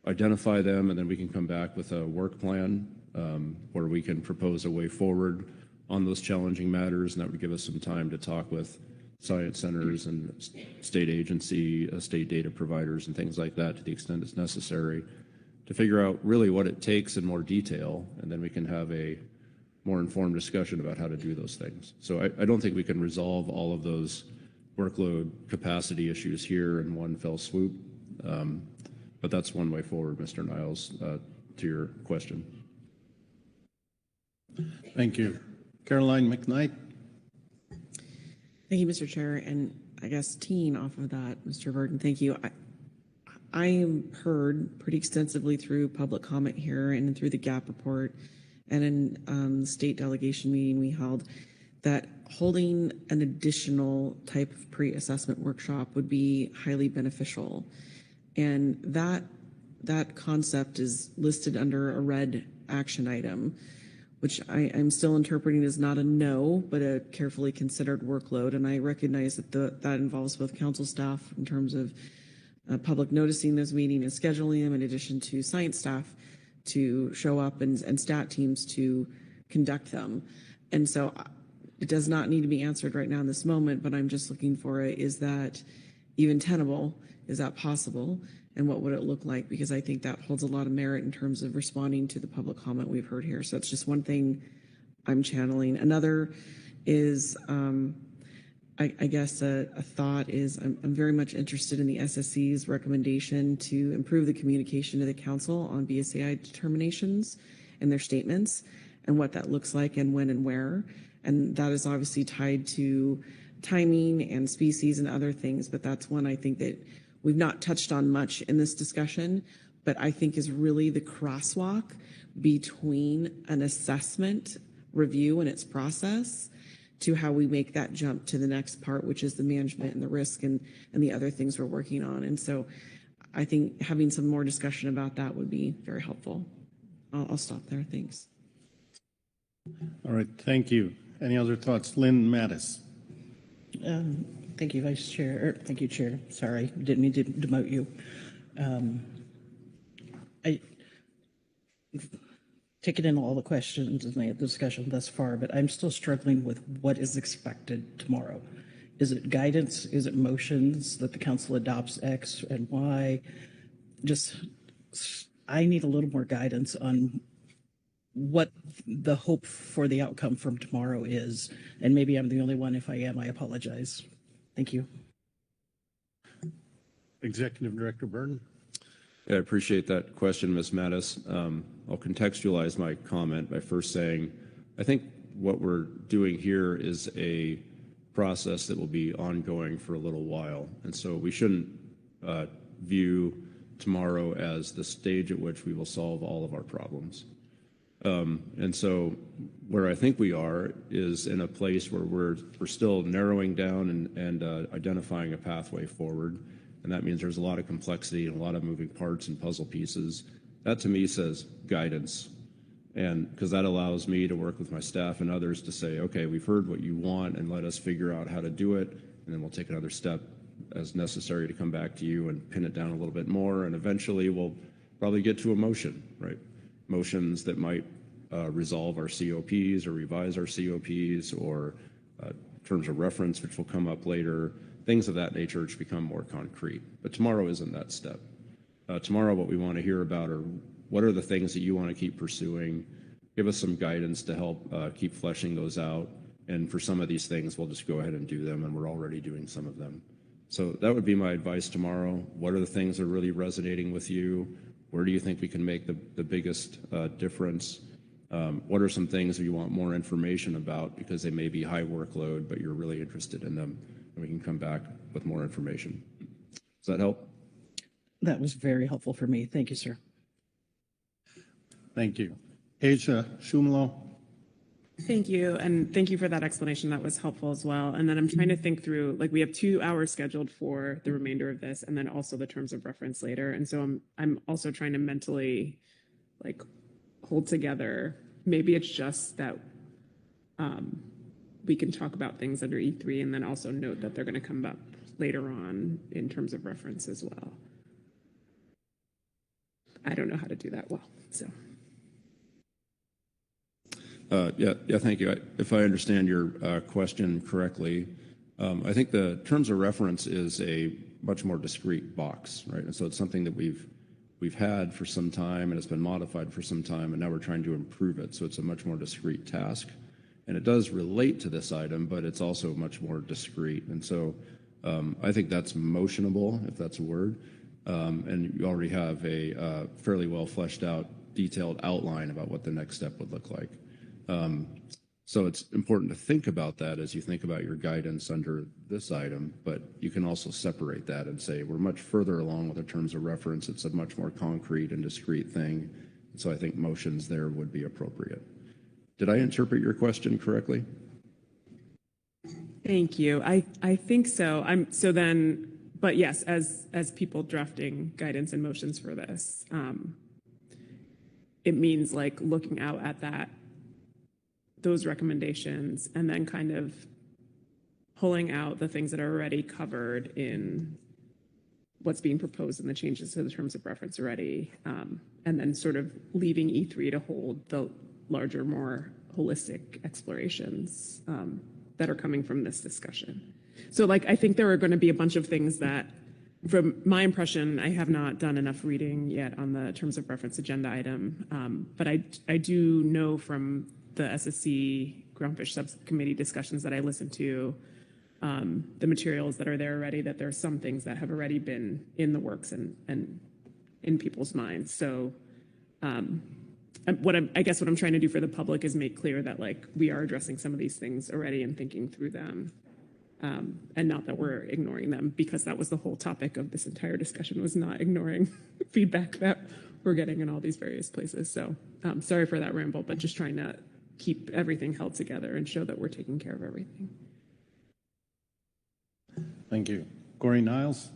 identify them, and then we can come back with a work plan where we can propose a way forward on those challenging matters, and that would give us some time to talk with science centers and state agency, state data providers and things like that to the extent it's necessary to figure out really what it takes in more detail, and then we can have a more informed discussion about how to do those things. So I don't think we can resolve all of those workload capacity issues here in one fell swoop, but that's one way forward, Mr. Niles, to your question. Thank you. Caroline McKnight. Thank you, Mr. Chair. And I guess teeing off of that, Mr. Burton, thank you. I am heard pretty extensively through public comment here and through the GAP report and in the state delegation meeting we held that holding an additional type of pre-assessment workshop would be highly beneficial. And that concept is listed under a red action item, which I'm still interpreting as not a no, but a carefully considered workload. And I recognize that that involves both council staff in terms of public noticing those meetings and scheduling them, in addition to science staff to show up and stat teams to conduct them. And so it does not need to be answered right now in this moment, but I'm just looking for is that even tenable? Is that possible? And what would it look like? Because I think that holds a lot of merit in terms of responding to the public comment we've heard here. So it's just one thing I'm channeling. Another is, I guess a thought is I'm very much interested in the SSC's recommendation to improve the communication to the council on BSAI determinations and their statements and what that looks like and when and where. And that is obviously tied to timing and species and other things, but that's one I think that we've not touched on much in this discussion, but I think is really the crosswalk between an assessment review and its process to how we make that jump to the next part, which is the management and the risk and the other things we're working on. And so I think having some more discussion about that would be very helpful. I'll stop there. Thanks. All right. Thank you. Any other thoughts? Lynn Mattis. Thank you, Vice Chair. Thank you, Chair. Sorry, didn't mean to demote you. I taken in all the questions and the discussion thus far, but I'm still struggling with what is expected tomorrow. Is it guidance? Is it motions that the council adopts X and Y? I need a little more guidance on what the hope for the outcome from tomorrow is. And maybe I'm the only one. If I am, I apologize. Thank you. Executive Director Burton. Yeah, I appreciate that question, Ms. Mattis. I'll contextualize my comment by first saying, I think what we're doing here is a process that will be ongoing for a little while. And so we shouldn't view tomorrow as the stage at which we will solve all of our problems. And so where I think we are is in a place where we're still narrowing down and identifying a pathway forward. And that means there's a lot of complexity and a lot of moving parts and puzzle pieces. That to me says guidance. And because that allows me to work with my staff and others to say, okay, we've heard what you want and let us figure out how to do it. And then we'll take another step as necessary to come back to you and pin it down a little bit more. And eventually we'll probably get to a motion, right? Motions that might resolve our COPs or revise our COPs or terms of reference, which will come up later, things of that nature which become more concrete. But tomorrow isn't that step. Tomorrow what we want to hear about are what are the things that you want to keep pursuing. Give us some guidance to help keep fleshing those out. And for some of these things, we'll just go ahead and do them, and we're already doing some of them. So that would be my advice tomorrow. What are the things that are really resonating with you? Where do you think we can make the biggest difference? What are some things that you want more information about because they may be high workload, but you're really interested in them, and we can come back with more information. Does that help? That was very helpful for me. Thank you, sir. Thank you. Asia Shumlo. Thank you. And thank you for that explanation. That was helpful as well. And then I'm trying to think through, like we have 2 hours scheduled for the remainder of this and then also the terms of reference later. And so I'm also trying to mentally like hold together. Maybe it's just that we can talk about things under E3 and then also note that they're going to come up later on in terms of reference as well. I don't know how to do that well, so. Thank you. If I understand your question correctly, I think the terms of reference is a much more discrete box, right? And so it's something that we've had for some time, and it's been modified for some time, and now we're trying to improve it. So it's a much more discrete task, and it does relate to this item, but it's also much more discrete. And so I think that's motionable, if that's a word. And you already have a fairly well fleshed out, detailed outline about what the next step would look like. So it's important to think about that as you think about your guidance under this item, but you can also separate that and say we're much further along with the terms of reference. It's a much more concrete and discrete thing. So I think motions there would be appropriate. Did I interpret your question correctly? Thank you. I think so. But yes, as people drafting guidance and motions for this, it means like looking out at those recommendations and then kind of pulling out the things that are already covered in what's being proposed in the changes to the terms of reference already, and then sort of leaving E3 to hold the larger, more holistic explorations that are coming from this discussion. So like, I think there are going to be a bunch of things that, from my impression, I have not done enough reading yet on the terms of reference agenda item, but I do know from the SSC Groundfish Subcommittee discussions that I listened to, the materials that are there already, that there are some things that have already been in the works and in people's minds. So I guess what I'm trying to do for the public is make clear that like we are addressing some of these things already and thinking through them, and not that we're ignoring them, because that was the whole topic of this entire discussion, was not ignoring feedback that we're getting in all these various places. So sorry for that ramble, but just trying to keep everything held together and show that we're taking care of everything. Thank you. Corey Niles?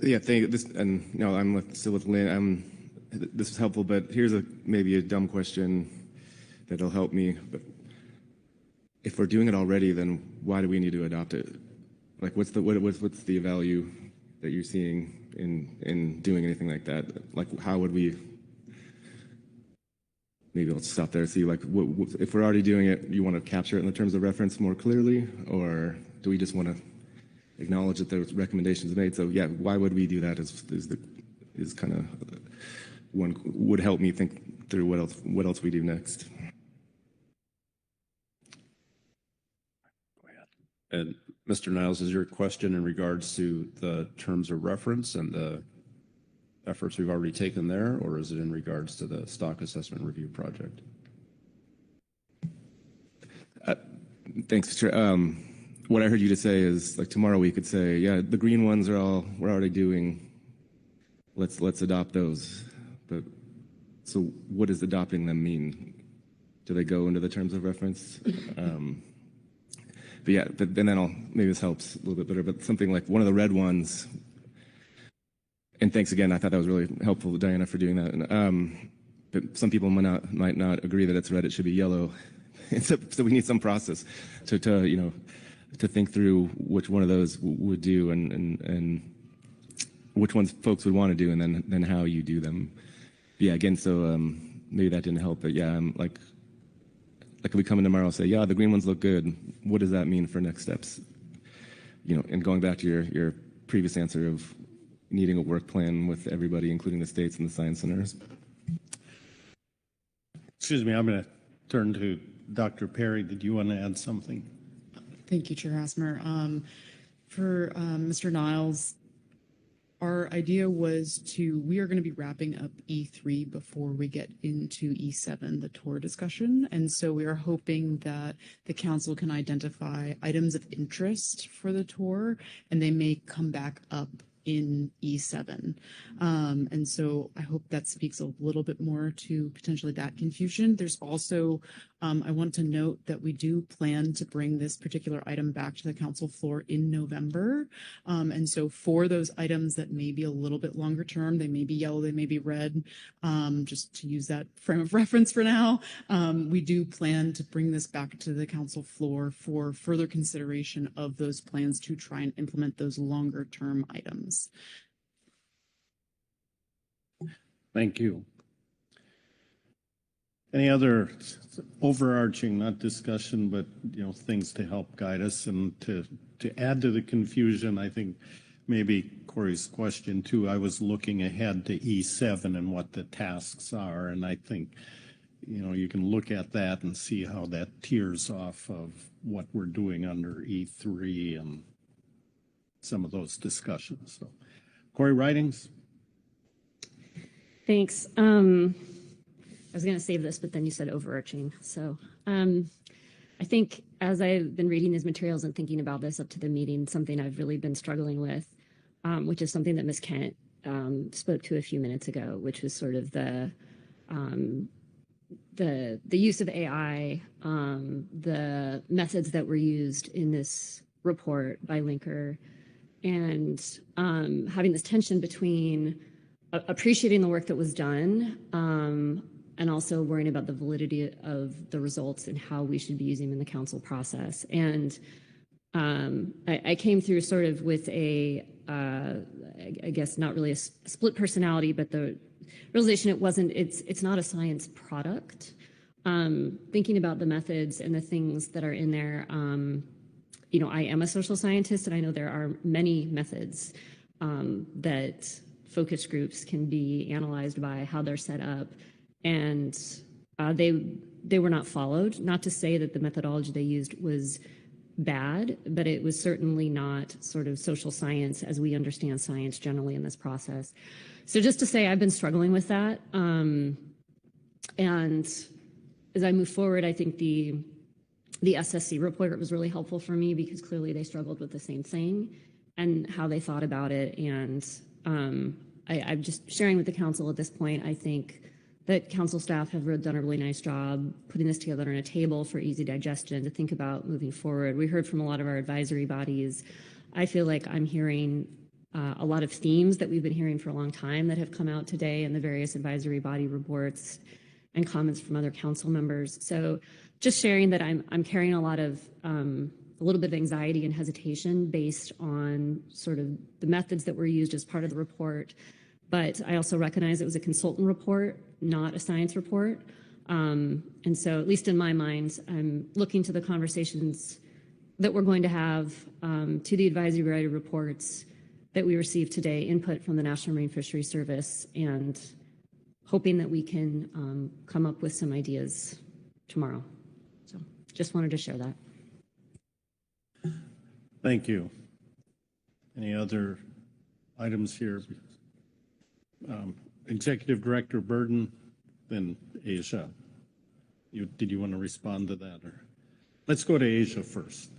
Yeah, thank you. I'm still with Lynn. This is helpful, but here's maybe a dumb question that'll help me. But if we're doing it already, then why do we need to adopt it? Like, what's the value that you're seeing in doing anything like that? Like, how would we? Maybe I'll stop there and see, like, if we're already doing it, you want to capture it in the terms of reference more clearly, or do we just want to acknowledge that there's recommendations made? So yeah, why would we do that is kind of one would help me think through what else we do next. Go ahead. And Mr. Niles, is your question in regards to the terms of reference and the efforts we've already taken there, or is it in regards to the stock assessment review project? Thanks, Chair. What I heard you just say is, like, tomorrow we could say, yeah, the green ones we're already doing. Let's adopt those. But so what does adopting them mean? Do they go into the terms of reference? But yeah, but then maybe this helps a little bit better. But something like one of the red ones. And thanks again. I thought that was really helpful, Diana, for doing that. But some people might not agree that it's red. It should be yellow. So we need some process to think through which one of those would do and which ones folks would want to do, and then how you do them. Yeah, again, so maybe that didn't help, but yeah, I'm like if we come in tomorrow and say, yeah, the green ones look good, what does that mean for next steps? And going back to your previous answer of needing a work plan with everybody, including the states and the science centers. Excuse me, I'm going to turn to Dr. Perry. Did you want to add something? Thank you, Chair Hasmer. For Mr. Niles, our idea was we are going to be wrapping up E3 before we get into E7, the tour discussion. And so we are hoping that the council can identify items of interest for the tour, and they may come back up in E7. And so I hope that speaks a little bit more to potentially that confusion. There's also, I want to note that we do plan to bring this particular item back to the council floor in November. And so for those items that may be a little bit longer term, they may be yellow, they may be red, just to use that frame of reference for now, we do plan to bring this back to the council floor for further consideration of those plans to try and implement those longer term items. Thank you. Any other overarching, not discussion, but things to help guide us and to add to the confusion? I think maybe Corey's question too. I was looking ahead to E7 and what the tasks are, and I think you can look at that and see how that tears off of what we're doing under E3 and some of those discussions. So, Corey Ridings. Thanks. I was going to save this, but then you said overarching. So I think as I've been reading these materials and thinking about this up to the meeting, something I've really been struggling with, which is something that Ms. Kent spoke to a few minutes ago, which was sort of the use of AI, the methods that were used in this report by Linker, and having this tension between appreciating the work that was done and also worrying about the validity of the results and how we should be using them in the council process. And I came through sort of with I guess not really a split personality, but the realization it's not a science product. Thinking about the methods and the things that are in there, I am a social scientist, and I know there are many methods that focus groups can be analyzed by, how they're set up, and they were not followed. Not to say that the methodology they used was bad, but it was certainly not sort of social science as we understand science generally in this process. So just to say, I've been struggling with that. And as I move forward, I think the SSC report was really helpful for me because clearly they struggled with the same thing and how they thought about it. And I'm just sharing with the council at this point. I think that council staff have done a really nice job putting this together on a table for easy digestion to think about moving forward. We heard from a lot of our advisory bodies. I feel like I'm hearing a lot of themes that we've been hearing for a long time that have come out today in the various advisory body reports and comments from other council members. So just sharing that I'm carrying a little bit of anxiety and hesitation based on sort of the methods that were used as part of the report. But I also recognize it was a consultant report, not a science report. And so at least in my mind, I'm looking to the conversations that we're going to have, to the advisory body reports that we received today, input from the National Marine Fisheries Service, and hoping that we can come up with some ideas tomorrow. So just wanted to share that. Thank you. Any other items here? Executive Director Burden, then Asia. Did you want to respond to that? Or let's go to Asia first.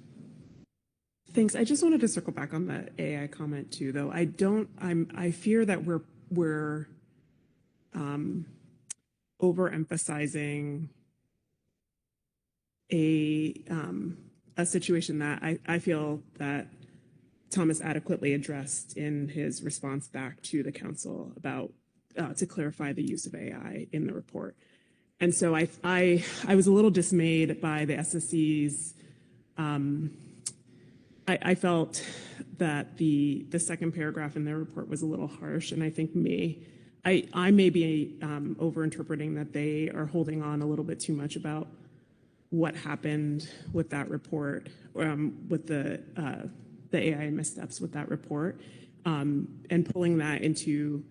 Thanks. I just wanted to circle back on the AI comment too, though. I fear that we're overemphasizing a situation that I feel that Thomas adequately addressed in his response back to the council about to clarify the use of AI in the report. And so I was a little dismayed by the SSC's. I felt that the second paragraph in their report was a little harsh, and I think I may be overinterpreting that they are holding on a little bit too much about what happened with that report, with the AI missteps with that report, and pulling that into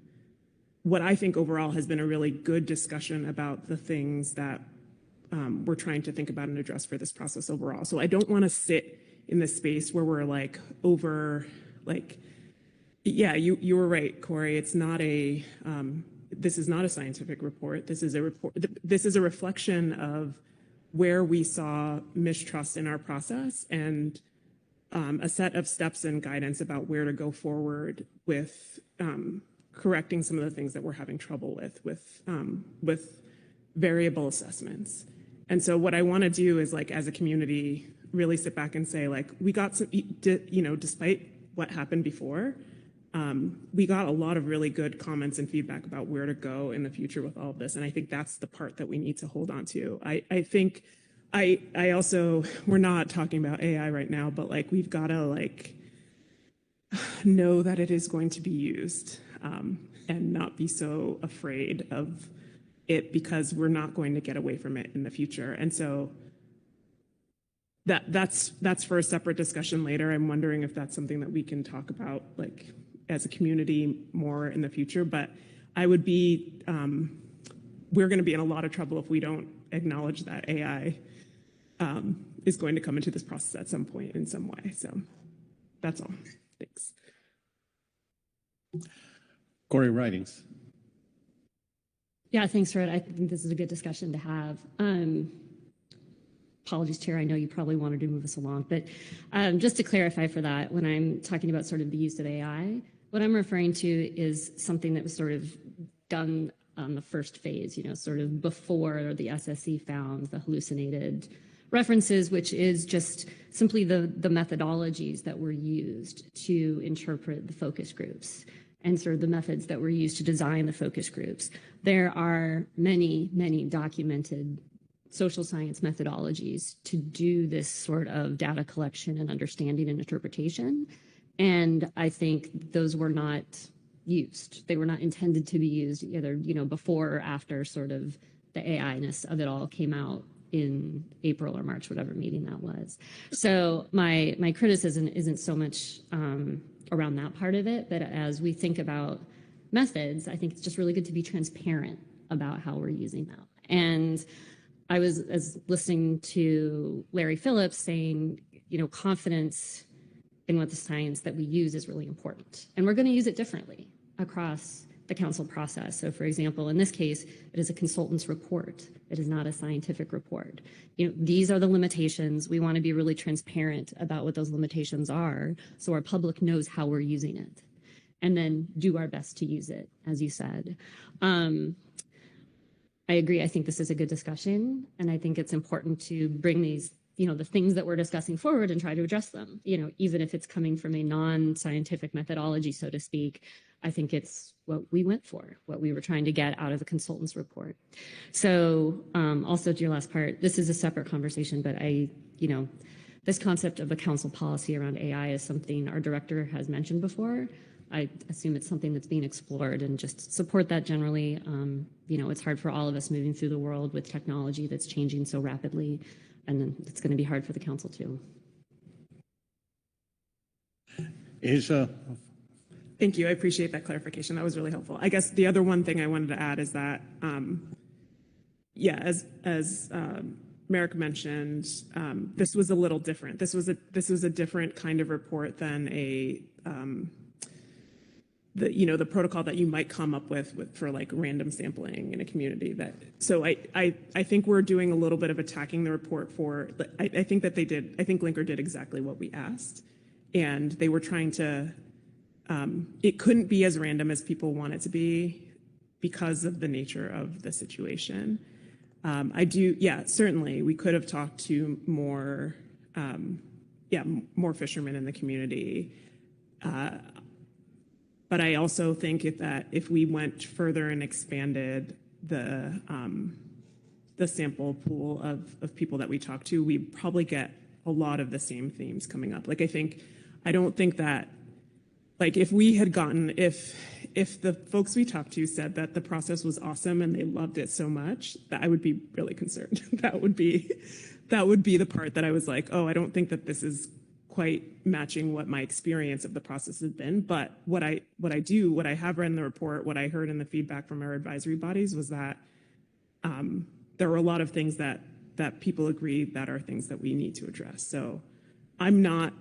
what I think overall has been a really good discussion about the things that we're trying to think about and address for this process overall. So I don't want to sit in this space where we're yeah, you were right, Corey. It's not this is not a scientific report. This is a report. This is a reflection of where we saw mistrust in our process and a set of steps and guidance about where to go forward with correcting some of the things that we're having trouble with variable assessments. And so what I want to do is, as a community, really sit back and say, we got some, despite what happened before, we got a lot of really good comments and feedback about where to go in the future with all of this. And I think that's the part that we need to hold on to. I think I also, we're not talking about AI right now, but we've got to know that it is going to be used, and not be so afraid of it because we're not going to get away from it in the future. And so that's for a separate discussion later. I'm wondering if that's something that we can talk about, like, as a community more in the future. But I would be, we're going to be in a lot of trouble if we don't acknowledge that AI is going to come into this process at some point in some way. So that's all. Thanks. Corey Ridings. Yeah, thanks, Fred. I think this is a good discussion to have. Apologies, Chair. I know you probably wanted to move us along, but just to clarify for that, when I'm talking about sort of the use of AI, what I'm referring to is something that was sort of done on the first phase, sort of before the SSC found the hallucinated references, which is just simply the methodologies that were used to interpret the focus groups and sort of the methods that were used to design the focus groups. There are many, many documented social science methodologies to do this sort of data collection and understanding and interpretation. And I think those were not used. They were not intended to be used either, before or after sort of the AI-ness of it all came out in April or March, whatever meeting that was. So my criticism isn't so much around that part of it, but as we think about methods, I think it's just really good to be transparent about how we're using them. And I was listening to Larry Phillips saying, confidence in what the science that we use is really important. And we're going to use it differently across the council process. So for example, in this case, it is a consultant's report. It is not a scientific report. These are the limitations. We want to be really transparent about what those limitations are so our public knows how we're using it, and then do our best to use it, as you said. I agree. I think this is a good discussion, and I think it's important to bring these, the things that we're discussing forward and try to address them, even if it's coming from a non-scientific methodology, so to speak. I think it's what we went for, what we were trying to get out of the consultant's report. So also to your last part, this is a separate conversation, but this concept of the council policy around AI is something our director has mentioned before. I assume it's something that's being explored, and just support that generally. It's hard for all of us moving through the world with technology that's changing so rapidly, and it's going to be hard for the council too. Asia. Thank you. I appreciate that clarification. That was really helpful. I guess the other one thing I wanted to add is that, as Merrick mentioned, this was a little different. This was a different kind of report than the protocol that you might come up with for like random sampling in a community. So I think we're doing a little bit of attacking the report for. I think Linker did exactly what we asked, and they were trying to. It couldn't be as random as people want it to be because of the nature of the situation. Certainly we could have talked to more fishermen in the community. But I also think that if we went further and expanded the sample pool of people that we talk to, we'd probably get a lot of the same themes coming up. I don't think that, if we had gotten, if the folks we talked to said that the process was awesome and they loved it so much, that I would be really concerned. That would be the part that I was like, oh, I don't think that this is quite matching what my experience of the process has been. But what I have read in the report, what I heard in the feedback from our advisory bodies was that there were a lot of things that people agree that are things that we need to address. So I'm not,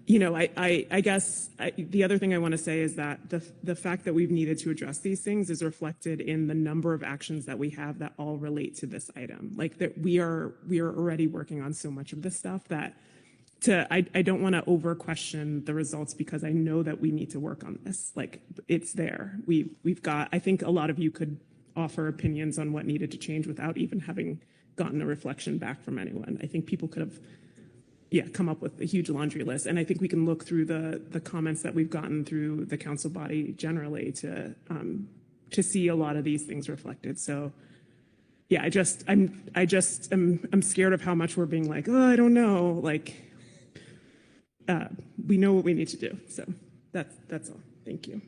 I guess the other thing I want to say is that the fact that we've needed to address these things is reflected in the number of actions that we have that all relate to this item. That we are already working on so much of this stuff that I don't want to over question the results, because I know that we need to work on this. It's there. We've got, I think a lot of you could offer opinions on what needed to change without even having gotten a reflection back from anyone. I think people could have come up with a huge laundry list. And I think we can look through the comments that we've gotten through the council body generally to see a lot of these things reflected. So I'm scared of how much we're being like, oh, I don't know. We know what we need to do. So that's all. Thank you.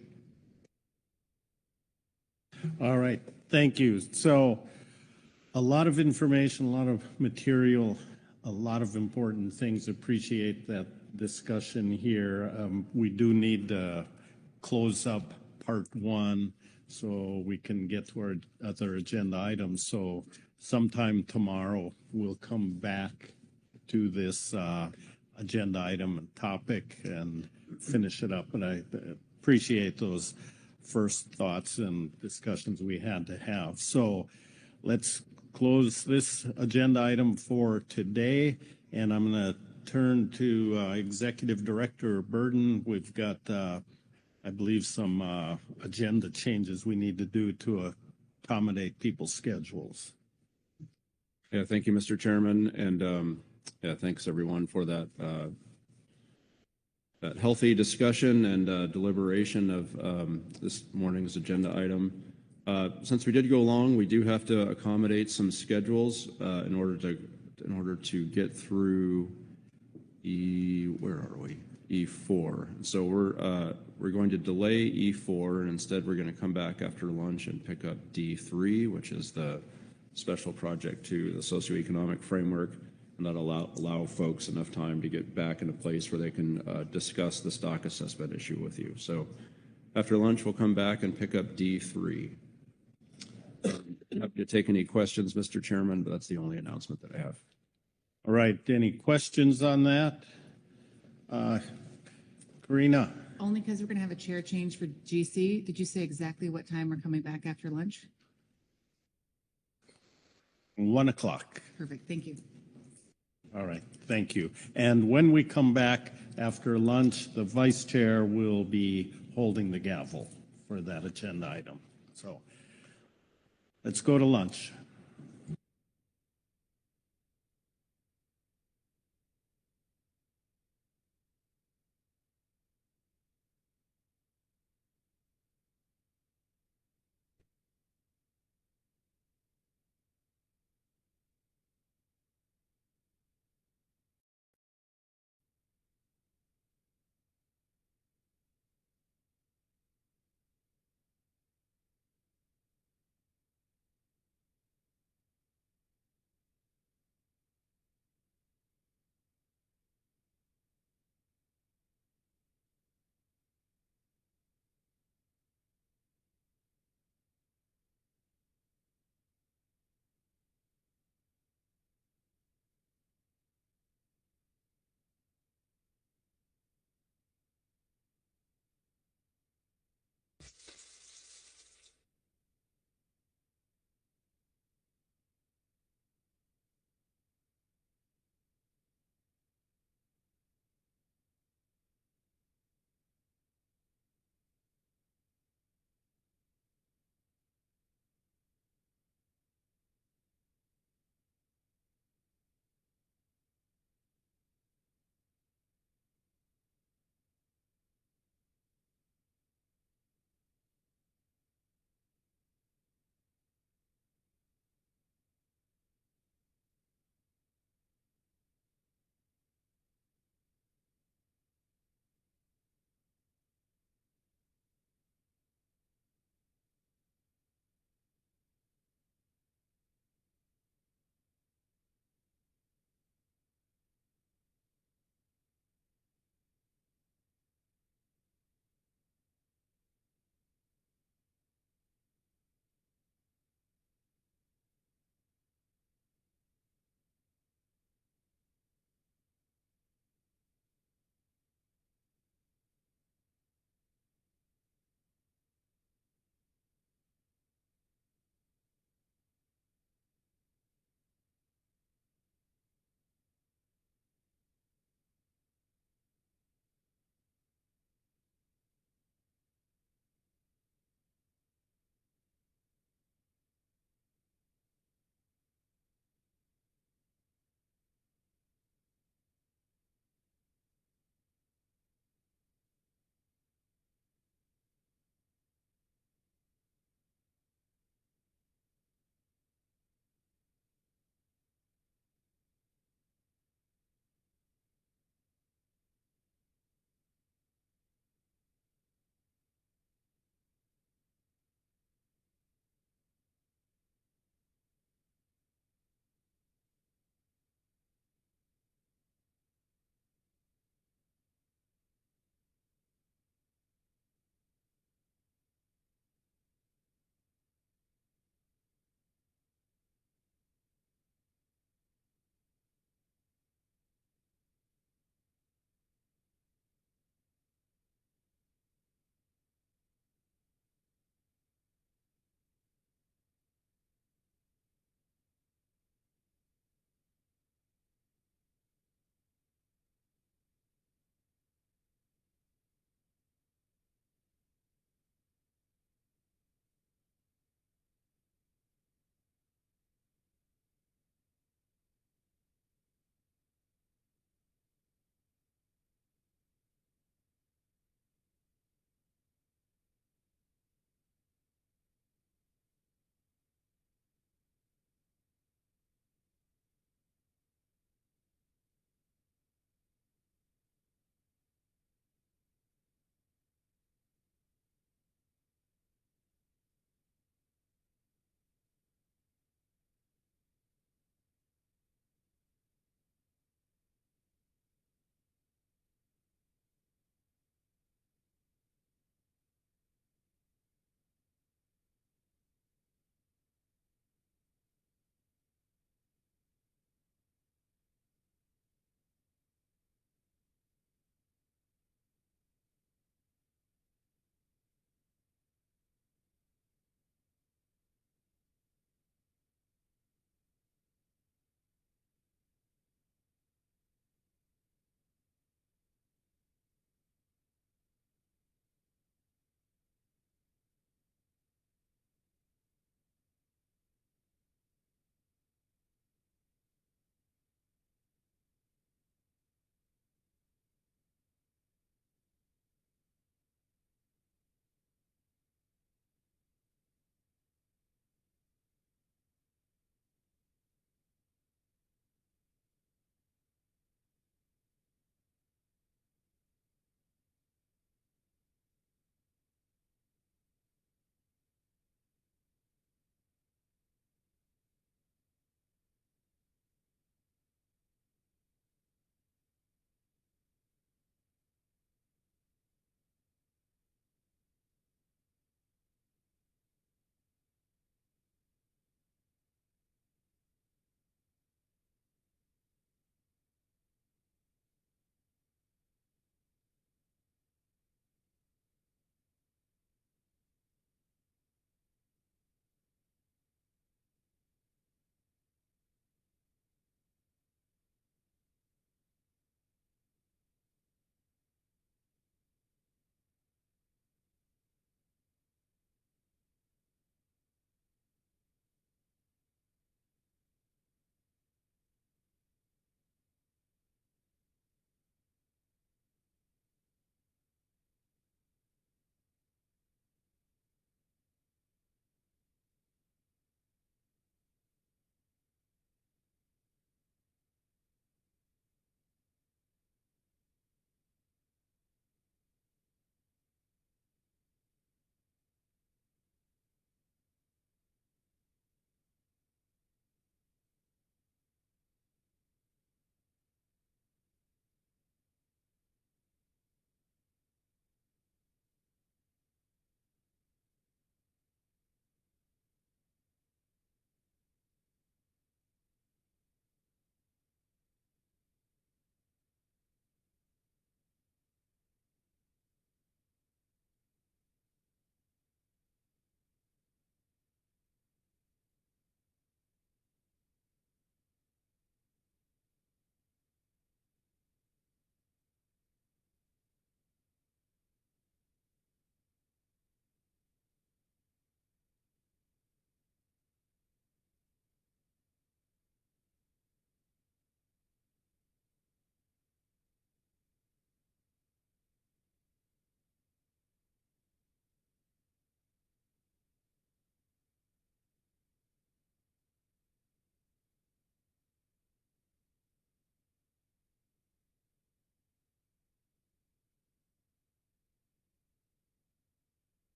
All right, thank you. So a lot of information, a lot of material, a lot of important things. Appreciate that discussion here. We do need to close up part one so we can get to our other agenda items. So sometime tomorrow, we'll come back to this agenda item and topic and finish it up. And I appreciate those first thoughts and discussions we had to have. So let's close this agenda item for today. And I'm going to turn to Executive Director Burden. We've got, I believe, some agenda changes we need to do to accommodate people's schedules. Yeah, thank you, Mr. Chairman, and yeah, thanks everyone for that that healthy discussion and deliberation of this morning's agenda item. Since we did go long, we do have to accommodate some schedules in order to get through where are we? E4. So we're going to delay E4, and instead we're going to come back after lunch and pick up D3, which is the special project to the socioeconomic framework, and that allow folks enough time to get back in a place where they can discuss the stock assessment issue with you. So after lunch, we'll come back and pick up D3. Happy to take any questions, Mr. Chairman, but that's the only announcement that I have. All right, any questions on that? Karina? Only because we're going to have a chair change for GC. Did you say exactly what time we're coming back after lunch? 1 o'clock. Perfect, thank you. All right, thank you. And when we come back after lunch, the vice chair will be holding the gavel for that agenda item. So let's go to lunch.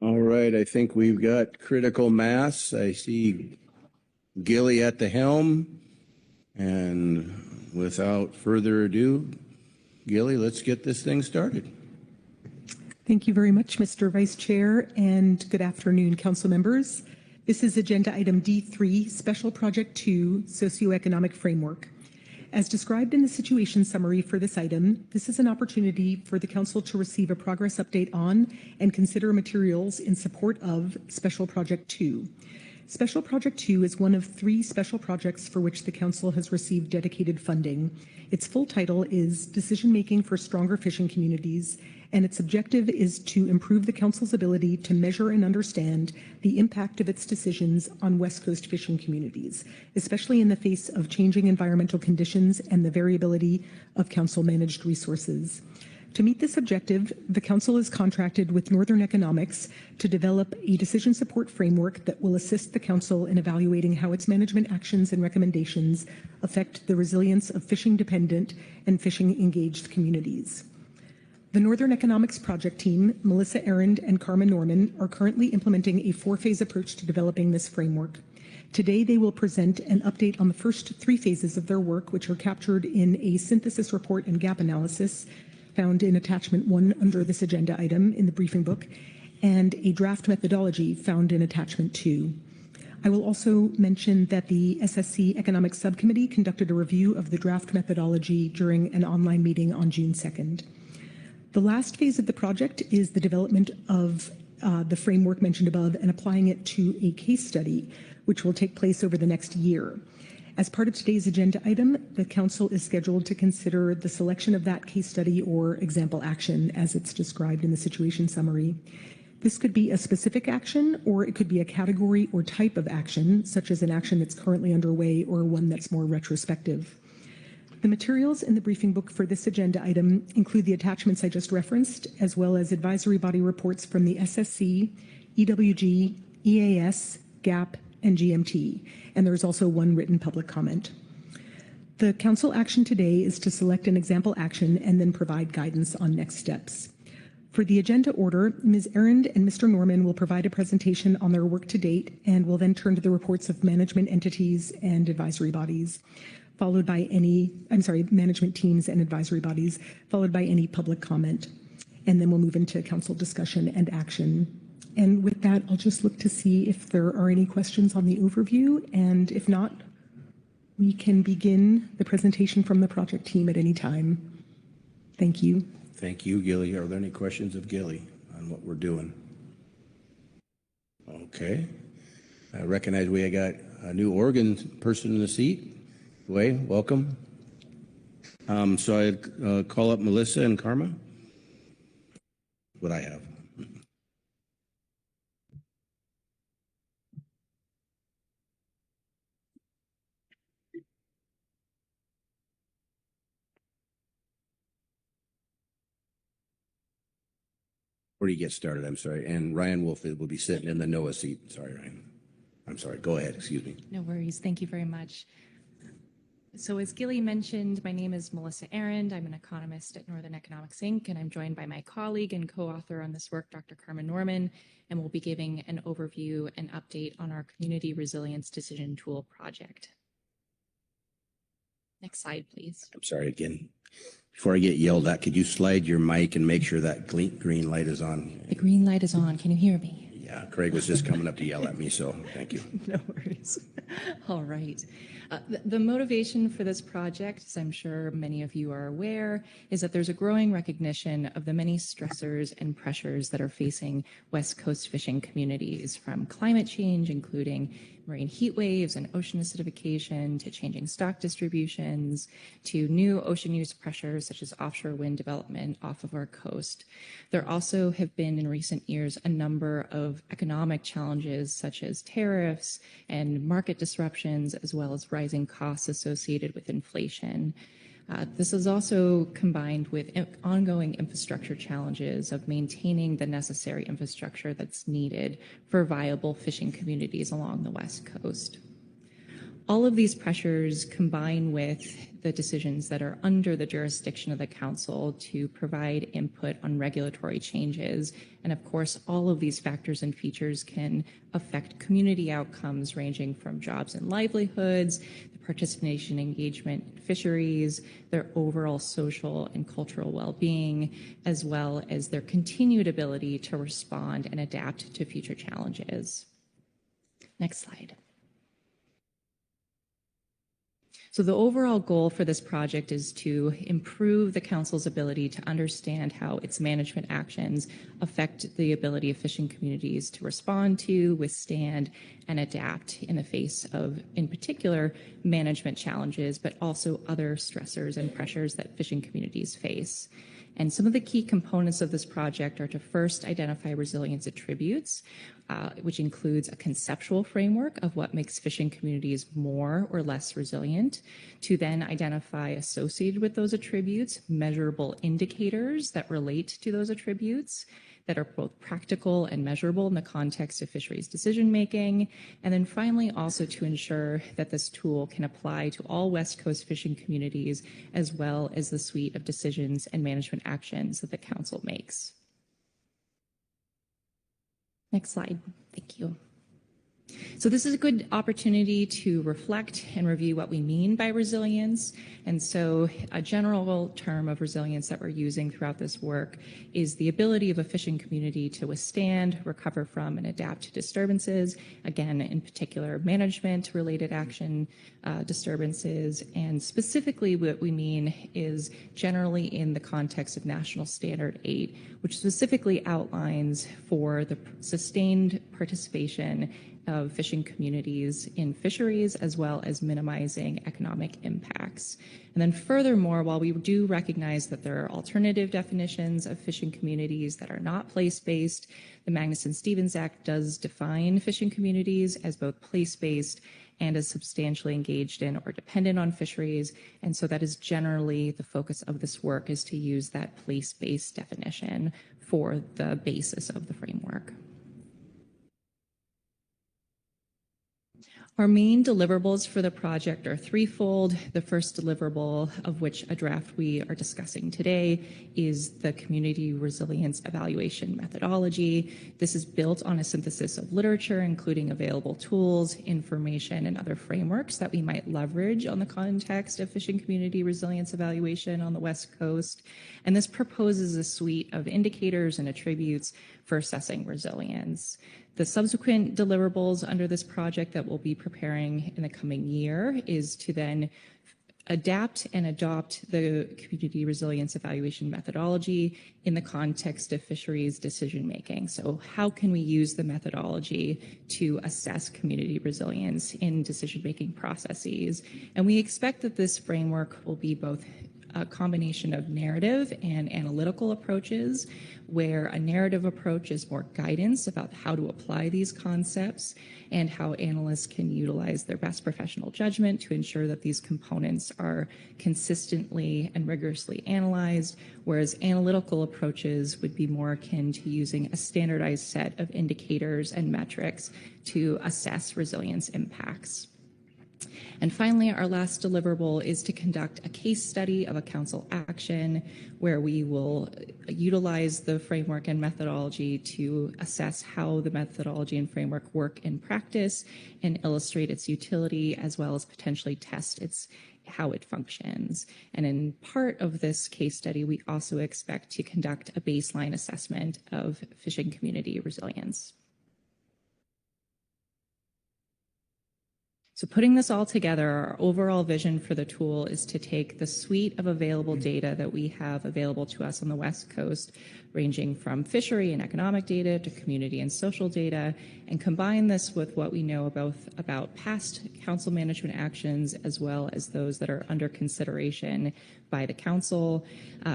All right, I think we've got critical mass. I see Gilly at the helm. And without further ado, Gilly, let's get this thing started. Thank you very much, Mr. Vice Chair, and good afternoon, council members. This is agenda item D3, Special Project 2, Socioeconomic Framework. As described in the situation summary for this item, this is an opportunity for the council to receive a progress update on and consider materials in support of Special Project 2. Special Project 2 is one of 3 special projects for which the council has received dedicated funding. Its full title is Decision-Making for Stronger Fishing Communities, and its objective is to improve the council's ability to measure and understand the impact of its decisions on West Coast fishing communities, especially in the face of changing environmental conditions and the variability of council-managed resources. To meet this objective, the council is contracted with Northern Economics to develop a decision support framework that will assist the council in evaluating how its management actions and recommendations affect the resilience of fishing-dependent and fishing-engaged communities. The Northern Economics project team, Melissa Arend and Carmen Norman, are currently implementing a 4-phase approach to developing this framework. Today, they will present an update on the first 3 phases of their work, which are captured in a synthesis report and gap analysis found in attachment 1 under this agenda item in the briefing book, and a draft methodology found in attachment 2. I will also mention that the SSC Economic Subcommittee conducted a review of the draft methodology during an online meeting on June 2nd. The last phase of the project is the development of the framework mentioned above and applying it to a case study, which will take place over the next year. As part of today's agenda item, the council is scheduled to consider the selection of that case study or example action as it's described in the situation summary. This could be a specific action, or it could be a category or type of action, such as an action that's currently underway or one that's more retrospective. The materials in the briefing book for this agenda item include the attachments I just referenced, as well as advisory body reports from the SSC, EWG, EAS, GAP, and GMT, and there's also one written public comment. The council action today is to select an example action and then provide guidance on next steps. For the agenda order, Ms. Arend and Mr. Norman will provide a presentation on their work to date and will then turn to the reports of management entities and advisory bodies, followed by management teams and advisory bodies, followed by any public comment. And then we'll move into council discussion and action. And with that, I'll just look to see if there are any questions on the overview. And if not, we can begin the presentation from the project team at any time. Thank you. Thank you, Gilly. Are there any questions of Gilly on what we're doing? Okay. I recognize we got a new Oregon person in the seat. Wei, welcome. So I call up Melissa and Karma. What I have. Where do you get started? I'm sorry. And Ryan Wolf will be sitting in the NOAA seat. Sorry, Ryan. I'm sorry. Go ahead. Excuse me. No worries. Thank you very much. So as Gilly mentioned, my name is Melissa Arend. I'm an economist at Northern Economics, Inc., and I'm joined by my colleague and co-author on this work, Dr. Carmen Norman, and we'll be giving an overview and update on our Community Resilience Decision Tool project. Next slide, please. I'm sorry again. Before I get yelled at, could you slide your mic and make sure that green light is on? The green light is on. Can you hear me? Yeah, Craig was just coming up to yell at me, so thank you. No worries. All right. The motivation for this project, as I'm sure many of you are aware, is that there's a growing recognition of the many stressors and pressures that are facing West Coast fishing communities, from climate change, including marine heat waves and ocean acidification, to changing stock distributions, to new ocean use pressures such as offshore wind development off of our coast. There also have been in recent years a number of economic challenges such as tariffs and market disruptions, as well as rising costs associated with inflation. This is also combined with ongoing infrastructure challenges of maintaining the necessary infrastructure that's needed for viable fishing communities along the West Coast. All of these pressures combine with the decisions that are under the jurisdiction of the council to provide input on regulatory changes. And of course, all of these factors and features can affect community outcomes ranging from jobs and livelihoods, the participation engagement in fisheries, their overall social and cultural well-being, as well as their continued ability to respond and adapt to future challenges. Next slide. So the overall goal for this project is to improve the council's ability to understand how its management actions affect the ability of fishing communities to respond to, withstand, and adapt in the face of, in particular, management challenges, but also other stressors and pressures that fishing communities face. And some of the key components of this project are to first identify resilience attributes, which includes a conceptual framework of what makes fishing communities more or less resilient, to then identify associated with those attributes, measurable indicators that relate to those attributes, that are both practical and measurable in the context of fisheries decision-making, and then finally also to ensure that this tool can apply to all West Coast fishing communities, as well as the suite of decisions and management actions that the council makes. Next slide. Thank you. So this is a good opportunity to reflect and review what we mean by resilience. And so a general term of resilience that we're using throughout this work is the ability of a fishing community to withstand, recover from, and adapt to disturbances. Again, in particular, management-related action disturbances. And specifically what we mean is generally in the context of National Standard 8, which specifically outlines for the sustained participation of fishing communities in fisheries, as well as minimizing economic impacts. And then furthermore, while we do recognize that there are alternative definitions of fishing communities that are not place-based, the Magnuson-Stevens Act does define fishing communities as both place-based and as substantially engaged in or dependent on fisheries. And so that is generally the focus of this work, is to use that place-based definition for the basis of the framework. Our main deliverables for the project are threefold. The first deliverable, of which a draft we are discussing today, is the community resilience evaluation methodology. This is built on a synthesis of literature, including available tools, information, and other frameworks that we might leverage on the context of fishing community resilience evaluation on the West Coast. And this proposes a suite of indicators and attributes for assessing resilience. The subsequent deliverables under this project that we'll be preparing in the coming year is to then adapt and adopt the community resilience evaluation methodology in the context of fisheries decision-making. So how can we use the methodology to assess community resilience in decision-making processes? And we expect that this framework will be both a combination of narrative and analytical approaches, where a narrative approach is more guidance about how to apply these concepts and how analysts can utilize their best professional judgment to ensure that these components are consistently and rigorously analyzed, whereas analytical approaches would be more akin to using a standardized set of indicators and metrics to assess resilience impacts. And finally, our last deliverable is to conduct a case study of a council action where we will utilize the framework and methodology to assess how the methodology and framework work in practice and illustrate its utility, as well as potentially test how it functions. And in part of this case study, we also expect to conduct a baseline assessment of fishing community resilience. So putting this all together, our overall vision for the tool is to take the suite of available data that we have available to us on the West Coast, ranging from fishery and economic data to community and social data, and combine this with what we know about past council management actions, as well as those that are under consideration by the council,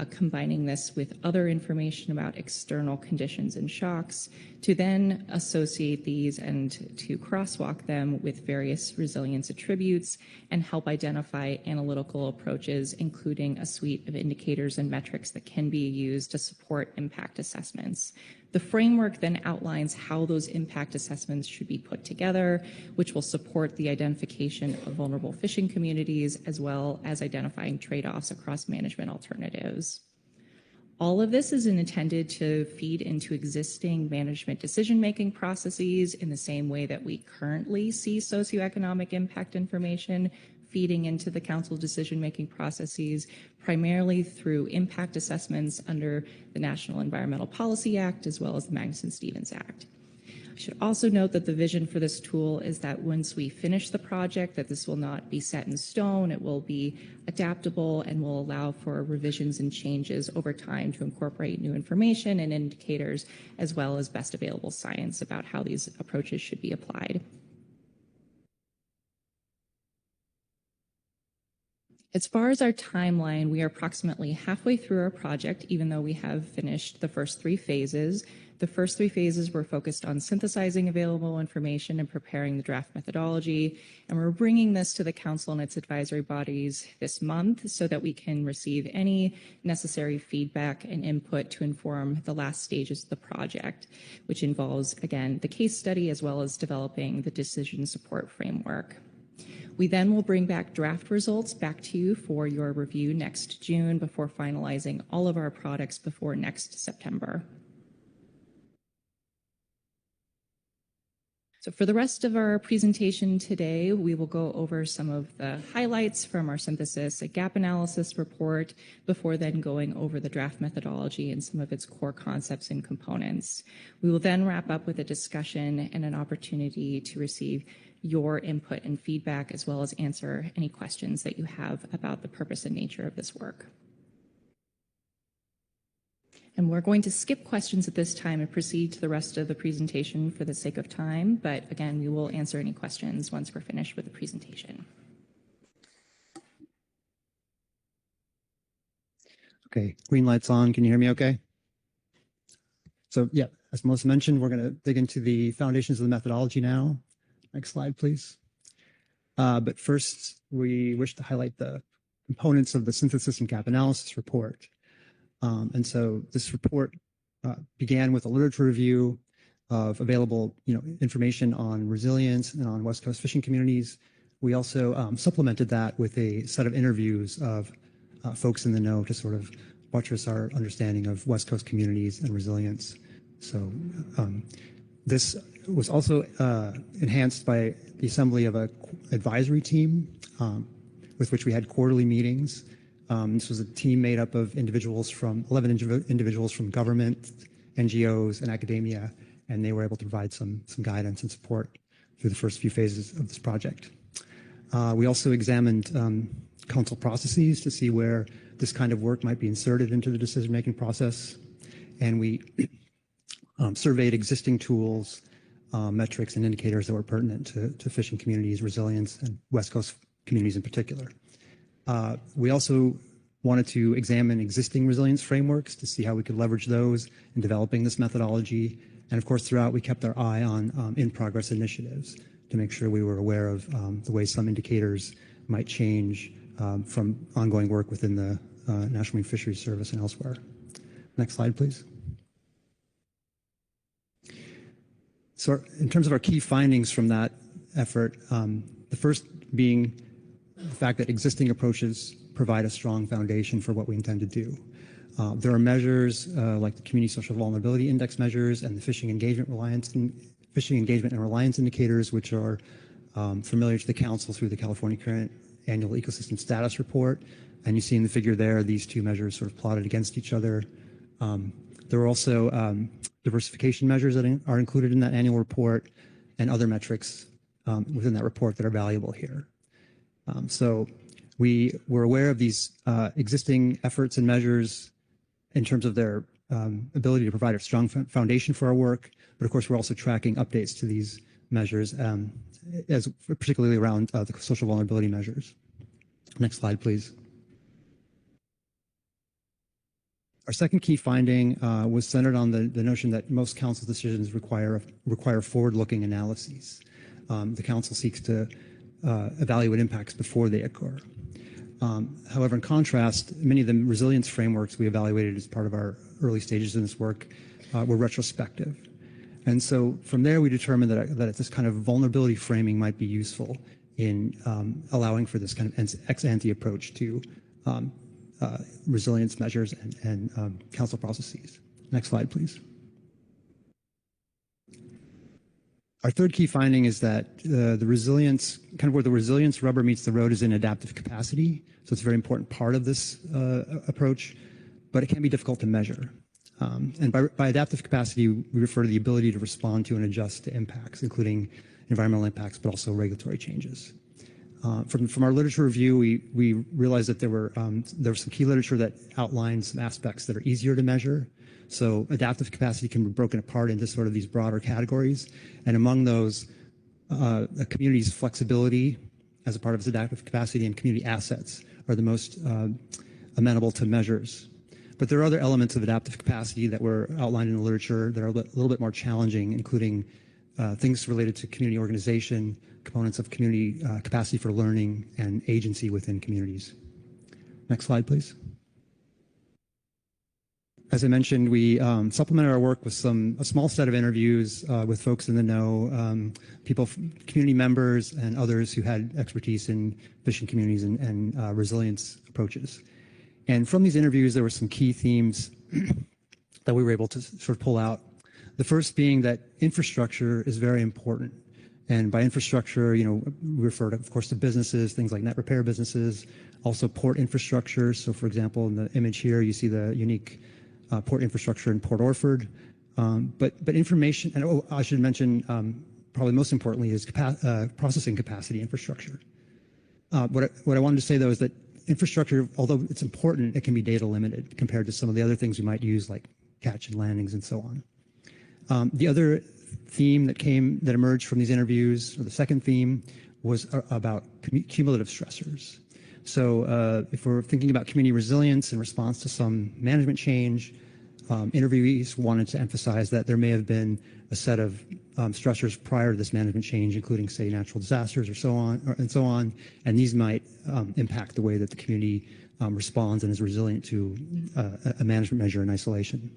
combining this with other information about external conditions and shocks, to then associate these and to crosswalk them with various resilience attributes and help identify analytical approaches, including a suite of indicators and metrics that can be used to support impact assessments. The framework then outlines how those impact assessments should be put together, which will support the identification of vulnerable fishing communities, as well as identifying trade-offs across management alternatives. All of this is intended to feed into existing management decision-making processes in the same way that we currently see socioeconomic impact information feeding into the council decision-making processes, primarily through impact assessments under the National Environmental Policy Act, as well as the Magnuson-Stevens Act. I should also note that the vision for this tool is that once we finish the project, that this will not be set in stone. It will be adaptable and will allow for revisions and changes over time to incorporate new information and indicators, as well as best available science about how these approaches should be applied. As far as our timeline, we are approximately halfway through our project, even though we have finished the first 3 phases. The first 3 phases were focused on synthesizing available information and preparing the draft methodology. And we're bringing this to the council and its advisory bodies this month so that we can receive any necessary feedback and input to inform the last stages of the project, which involves, again, the case study as well as developing the decision support framework. We then will bring back draft results back to you for your review next June before finalizing all of our products before next September. So for the rest of our presentation today, we will go over some of the highlights from our synthesis, a gap analysis report, before then going over the draft methodology and some of its core concepts and components. We will then wrap up with a discussion and an opportunity to receive your input and feedback, as well as answer any questions that you have about the purpose and nature of this work. And we're going to skip questions at this time and proceed to the rest of the presentation for the sake of time. But again, we will answer any questions once we're finished with the presentation. Okay, green light's on. Can you hear me okay? So yeah, as Melissa mentioned, we're going to dig into the foundations of the methodology now. Next slide, please. But first, we wish to highlight the components of the synthesis and gap analysis report. And so this report began with a literature review of available information on resilience and on West Coast fishing communities. We also supplemented that with a set of interviews of folks in the know to sort of buttress our understanding of West Coast communities and resilience. So this was also enhanced by the assembly of an advisory team with which we had quarterly meetings. This was a team made up of 11 individuals from government, NGOs, and academia, and they were able to provide some guidance and support through the first few phases of this project. We also examined council processes to see where this kind of work might be inserted into the decision-making process, and we surveyed existing tools, metrics, and indicators that were pertinent to fishing communities, resilience, and West Coast communities in particular. We also wanted to examine existing resilience frameworks to see how we could leverage those in developing this methodology. And of course, throughout, we kept our eye on in-progress initiatives to make sure we were aware of the way some indicators might change from ongoing work within the National Marine Fisheries Service and elsewhere. Next slide, please. So in terms of our key findings from that effort, the first being the fact that existing approaches provide a strong foundation for what we intend to do. There are measures like the Community Social Vulnerability Index measures and the Fishing Engagement and Reliance Indicators, which are familiar to the Council through the California Current Annual Ecosystem Status Report. And you see in the figure there, these two measures sort of plotted against each other. There are also diversification measures that are included in that annual report and other metrics within that report that are valuable here. So we were aware of these existing efforts and measures in terms of their ability to provide a strong foundation for our work, but of course we're also tracking updates to these measures, as particularly around the social vulnerability measures. Next slide, please. Our second key finding was centered on the notion that most council decisions require forward-looking analyses. The council seeks to evaluate impacts before they occur. However, in contrast, many of the resilience frameworks we evaluated as part of our early stages in this work were retrospective. And so from there, we determined that this kind of vulnerability framing might be useful in allowing for this kind of ex-ante approach to resilience measures and council processes. Next slide, please. Our third key finding is that the resilience, kind of where the resilience rubber meets the road, is in adaptive capacity. So it's a very important part of this approach, but it can be difficult to measure. And by adaptive capacity, we refer to the ability to respond to and adjust to impacts, including environmental impacts, but also regulatory changes. From our literature review, we realized that there was some key literature that outlined some aspects that are easier to measure. So adaptive capacity can be broken apart into sort of these broader categories. And among those, a community's flexibility as a part of its adaptive capacity and community assets are the most amenable to measures. But there are other elements of adaptive capacity that were outlined in the literature that are a little bit more challenging, including things related to community organization, components of community capacity for learning, and agency within communities. Next slide, please. As I mentioned, we supplemented our work with a small set of interviews with folks in the know, community members and others who had expertise in fishing communities and resilience approaches. And from these interviews, there were some key themes that we were able to sort of pull out. The first being that infrastructure is very important. And by infrastructure, we refer, of course, to businesses, things like net repair businesses, also port infrastructure. So, for example, in the image here, you see the unique port infrastructure in Port Orford. But information, and I should mention, probably most importantly, is processing capacity infrastructure. What I wanted to say, though, is that infrastructure, although it's important, it can be data limited compared to some of the other things we might use, like catch and landings and so on. The other theme that emerged from these interviews, or the second theme, was about cumulative stressors. So if we're thinking about community resilience in response to some management change, interviewees wanted to emphasize that there may have been a set of stressors prior to this management change, including, say, natural disasters or so on, and these might impact the way that the community responds and is resilient to a management measure in isolation.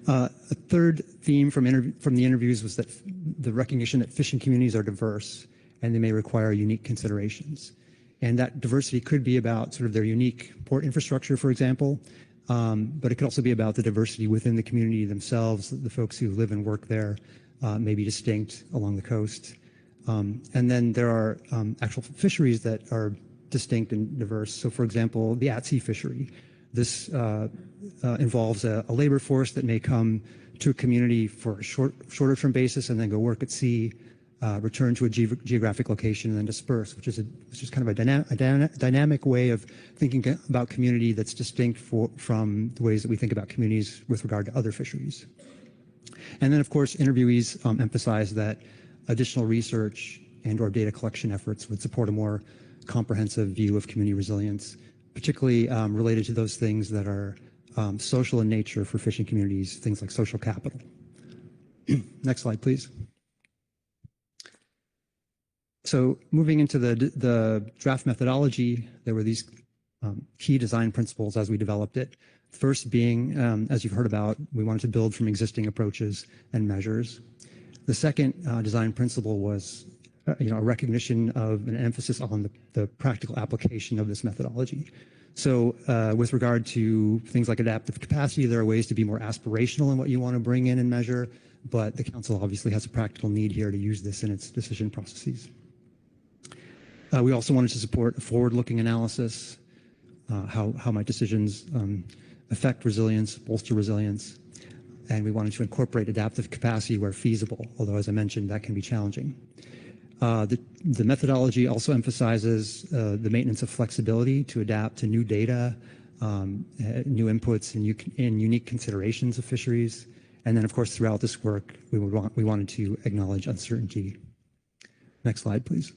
A third theme from the interviews was that the recognition that fishing communities are diverse and they may require unique considerations. And that diversity could be about sort of their unique port infrastructure, for example, but it could also be about the diversity within the community themselves. The folks who live and work there may be distinct along the coast. And then there are actual fisheries that are distinct and diverse. So, for example, the at-sea fishery. This involves a labor force that may come to a community for a shorter-term basis and then go work at sea, return to a geographic location, and then disperse, which is kind of a dynamic way of thinking about community that's distinct from the ways that we think about communities with regard to other fisheries. And then, of course, interviewees emphasize that additional research and/or data collection efforts would support a more comprehensive view of community resilience, particularly related to those things that are social in nature for fishing communities, things like social capital. Next slide, please. So moving into the draft methodology, there were these key design principles as we developed it. First being, as you've heard about, we wanted to build from existing approaches and measures. The second design principle was a recognition of an emphasis on the practical application of this methodology. So with regard to things like adaptive capacity, there are ways to be more aspirational in what you want to bring in and measure, but the council obviously has a practical need here to use this in its decision processes. We also wanted to support a forward-looking analysis, how might decisions affect resilience, bolster resilience, and we wanted to incorporate adaptive capacity where feasible, although, as I mentioned, that can be challenging. The methodology also emphasizes the maintenance of flexibility to adapt to new data, new inputs, and unique considerations of fisheries. And then, of course, throughout this work, we wanted to acknowledge uncertainty. Next slide, please.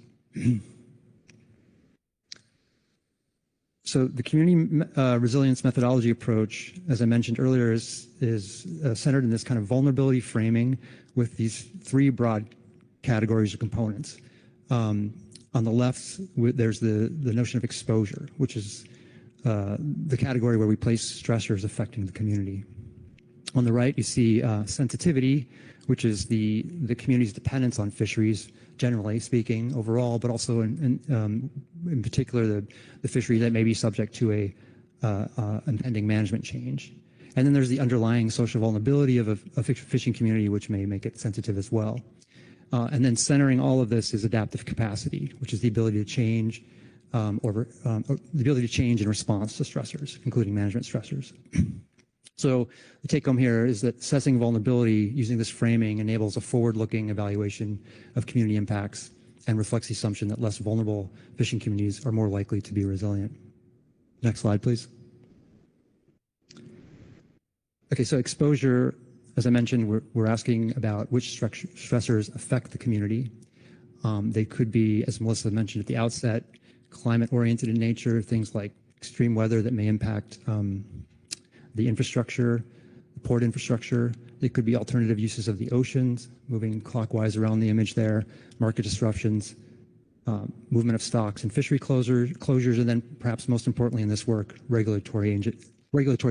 So the community resilience methodology approach, as I mentioned earlier, is centered in this kind of vulnerability framing with these three broad categories or components. On the left, there's the notion of exposure, which is the category where we place stressors affecting the community. On the right, you see sensitivity, which is the community's dependence on fisheries, generally speaking, overall, but also in particular the fishery that may be subject to a impending management change. And then there's the underlying social vulnerability of a fishing community, which may make it sensitive as well. And then centering all of this is adaptive capacity, which is the ability to change the ability to change in response to stressors, including management stressors. So the take home here is that assessing vulnerability using this framing enables a forward-looking evaluation of community impacts and reflects the assumption that less vulnerable fishing communities are more likely to be resilient. Next slide, please. Okay, so exposure, as I mentioned, we're asking about which stressors affect the community. They could be, as Melissa mentioned at the outset, climate-oriented in nature, things like extreme weather that may impact the infrastructure, the port infrastructure. They could be alternative uses of the oceans, moving clockwise around the image there, market disruptions, movement of stocks and fishery closures, and then perhaps most importantly in this work, regulatory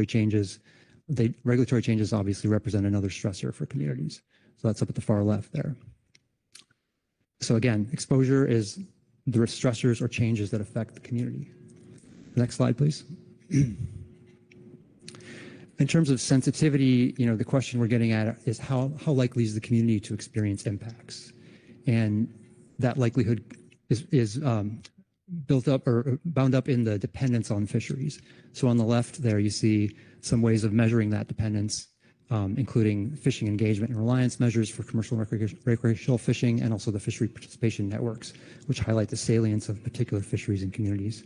changes. Regulatory changes obviously represent another stressor for communities. So that's up at the far left there. So again, exposure is the stressors or changes that affect the community. Next slide, please. In terms of sensitivity, the question we're getting at is how likely is the community to experience impacts? And that likelihood is built up or bound up in the dependence on fisheries. So on the left there, you see some ways of measuring that dependence, including fishing engagement and reliance measures for commercial and recreational fishing, and also the fishery participation networks, which highlight the salience of particular fisheries and communities.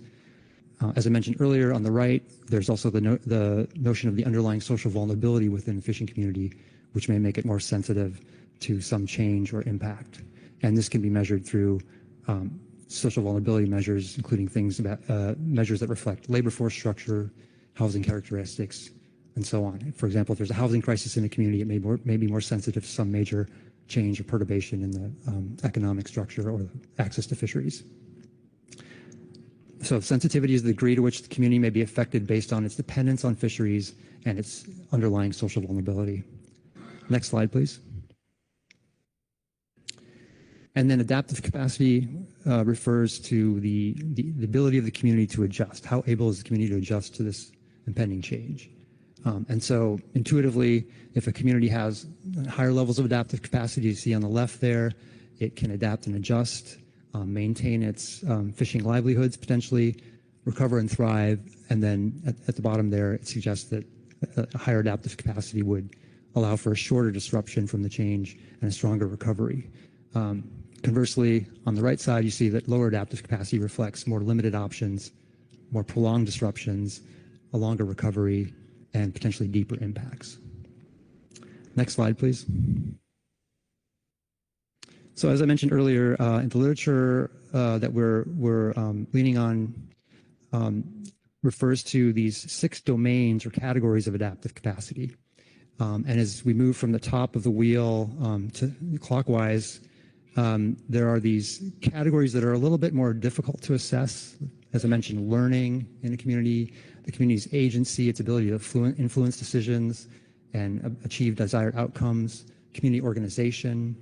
As I mentioned earlier, on the right, there's also the notion of the underlying social vulnerability within the fishing community, which may make it more sensitive to some change or impact. And this can be measured through social vulnerability measures, including things about measures that reflect labor force structure, housing characteristics, and so on. For example, if there's a housing crisis in a community, it may be more sensitive to some major change or perturbation in the economic structure or access to fisheries. So sensitivity is the degree to which the community may be affected based on its dependence on fisheries and its underlying social vulnerability. Next slide, please. And then adaptive capacity refers to the ability of the community to adjust. How able is the community to adjust to this impending change? And so intuitively, if a community has higher levels of adaptive capacity, you see on the left there, it can adapt and adjust, maintain its fishing livelihoods, potentially recover and thrive. And then at the bottom there, it suggests that a higher adaptive capacity would allow for a shorter disruption from the change and a stronger recovery. Conversely, on the right side, you see that lower adaptive capacity reflects more limited options, more prolonged disruptions, a longer recovery, and potentially deeper impacts. Next slide, please. So as I mentioned earlier, in the literature that we're leaning on refers to these 6 domains or categories of adaptive capacity. And as we move from the top of the wheel to clockwise, there are these categories that are a little bit more difficult to assess. As I mentioned, learning in a community, the community's agency, its ability to influence decisions and achieve desired outcomes, community organization,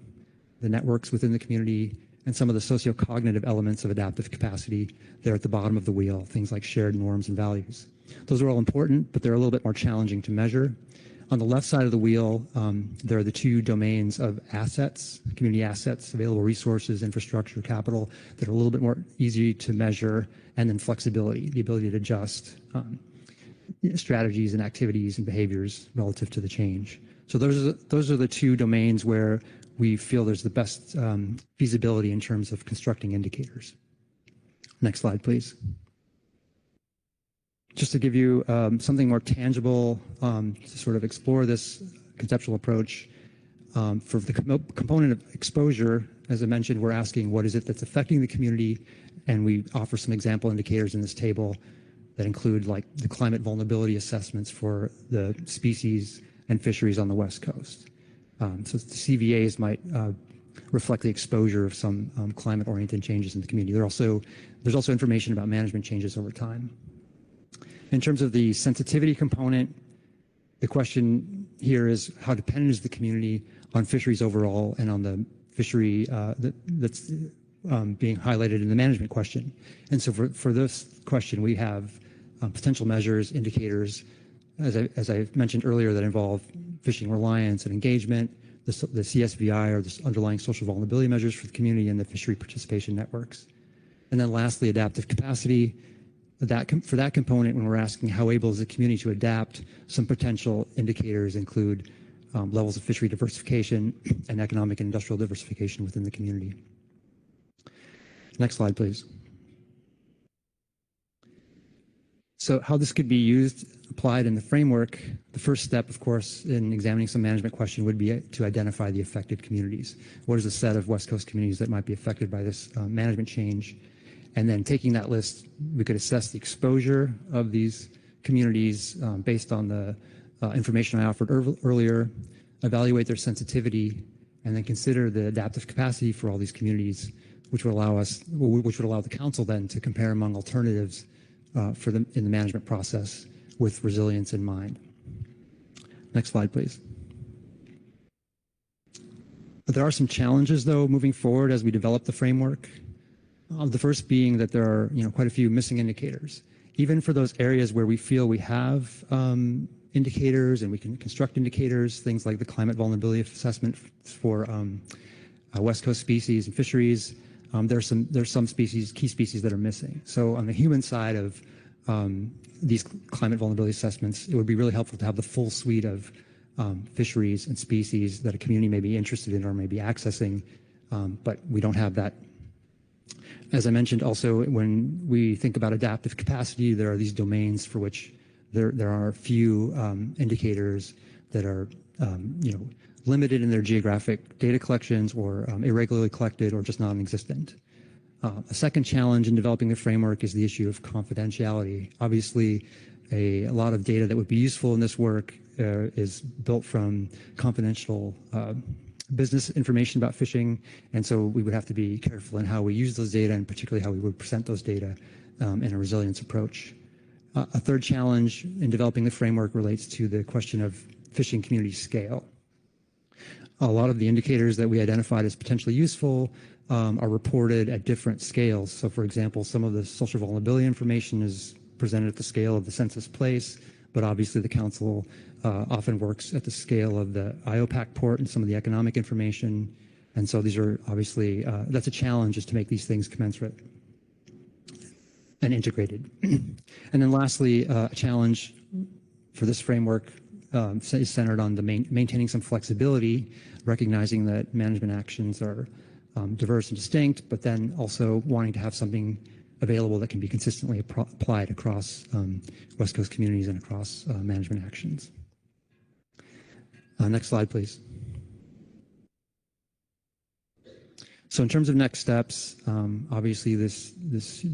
the networks within the community, and some of the socio-cognitive elements of adaptive capacity there at the bottom of the wheel, things like shared norms and values. Those are all important, but they're a little bit more challenging to measure. On the left side of the wheel, there are the 2 domains of assets, community assets, available resources, infrastructure, capital, that are a little bit more easy to measure, and then flexibility, the ability to adjust strategies and activities and behaviors relative to the change. So those are the 2 domains where we feel there's the best feasibility in terms of constructing indicators. Next slide, please. Just to give you something more tangible to sort of explore this conceptual approach, for the component of exposure, as I mentioned, we're asking what is it that's affecting the community, and we offer some example indicators in this table that include like the climate vulnerability assessments for the species and fisheries on the West Coast. So the CVAs might reflect the exposure of some climate-oriented changes in the community. There's also information about management changes over time. In terms of the sensitivity component, the question here is how dependent is the community on fisheries overall and on the fishery that's being highlighted in the management question. And so for this question, we have potential measures, indicators, as I mentioned earlier, that involve fishing reliance and engagement, the CSVI, or the underlying social vulnerability measures for the community, and the fishery participation networks. And then lastly, adaptive capacity. For that component, when we're asking how able is the community to adapt, some potential indicators include levels of fishery diversification and economic and industrial diversification within the community. Next slide, please. So how this could be used, applied in the framework, the first step, of course, in examining some management question would be to identify the affected communities. What is the set of West Coast communities that might be affected by this management change? And then taking that list, we could assess the exposure of these communities based on the information I offered earlier, evaluate their sensitivity, and then consider the adaptive capacity for all these communities, which would allow the council then to compare among alternatives in the management process with resilience in mind. Next slide, please. But there are some challenges, though, moving forward as we develop the framework. The first being that there are quite a few missing indicators. Even for those areas where we feel we have indicators and we can construct indicators, things like the climate vulnerability assessment for West Coast species and fisheries, there's some species, key species that are missing. So on the human side of these climate vulnerability assessments, it would be really helpful to have the full suite of fisheries and species that a community may be interested in or may be accessing, but we don't have that. As I mentioned also, when we think about adaptive capacity, there are these domains for which there are few indicators that are limited in their geographic data collections or irregularly collected or just non-existent. A second challenge in developing the framework is the issue of confidentiality. Obviously, a lot of data that would be useful in this work is built from confidential business information about fishing, and so we would have to be careful in how we use those data, and particularly how we would present those data in a resilience approach. A third challenge in developing the framework relates to the question of fishing community scale. A lot of the indicators that we identified as potentially useful are reported at different scales. So for example, some of the social vulnerability information is presented at the scale of the census place, but obviously the council often works at the scale of the IOPAC port and some of the economic information. And so these are obviously, that's a challenge, is to make these things commensurate and integrated. And then lastly, a challenge for this framework is centered on the maintaining some flexibility, recognizing that management actions are diverse and distinct, but then also wanting to have something available that can be consistently applied across West Coast communities and across management actions. Next slide, please. So in terms of next steps, obviously this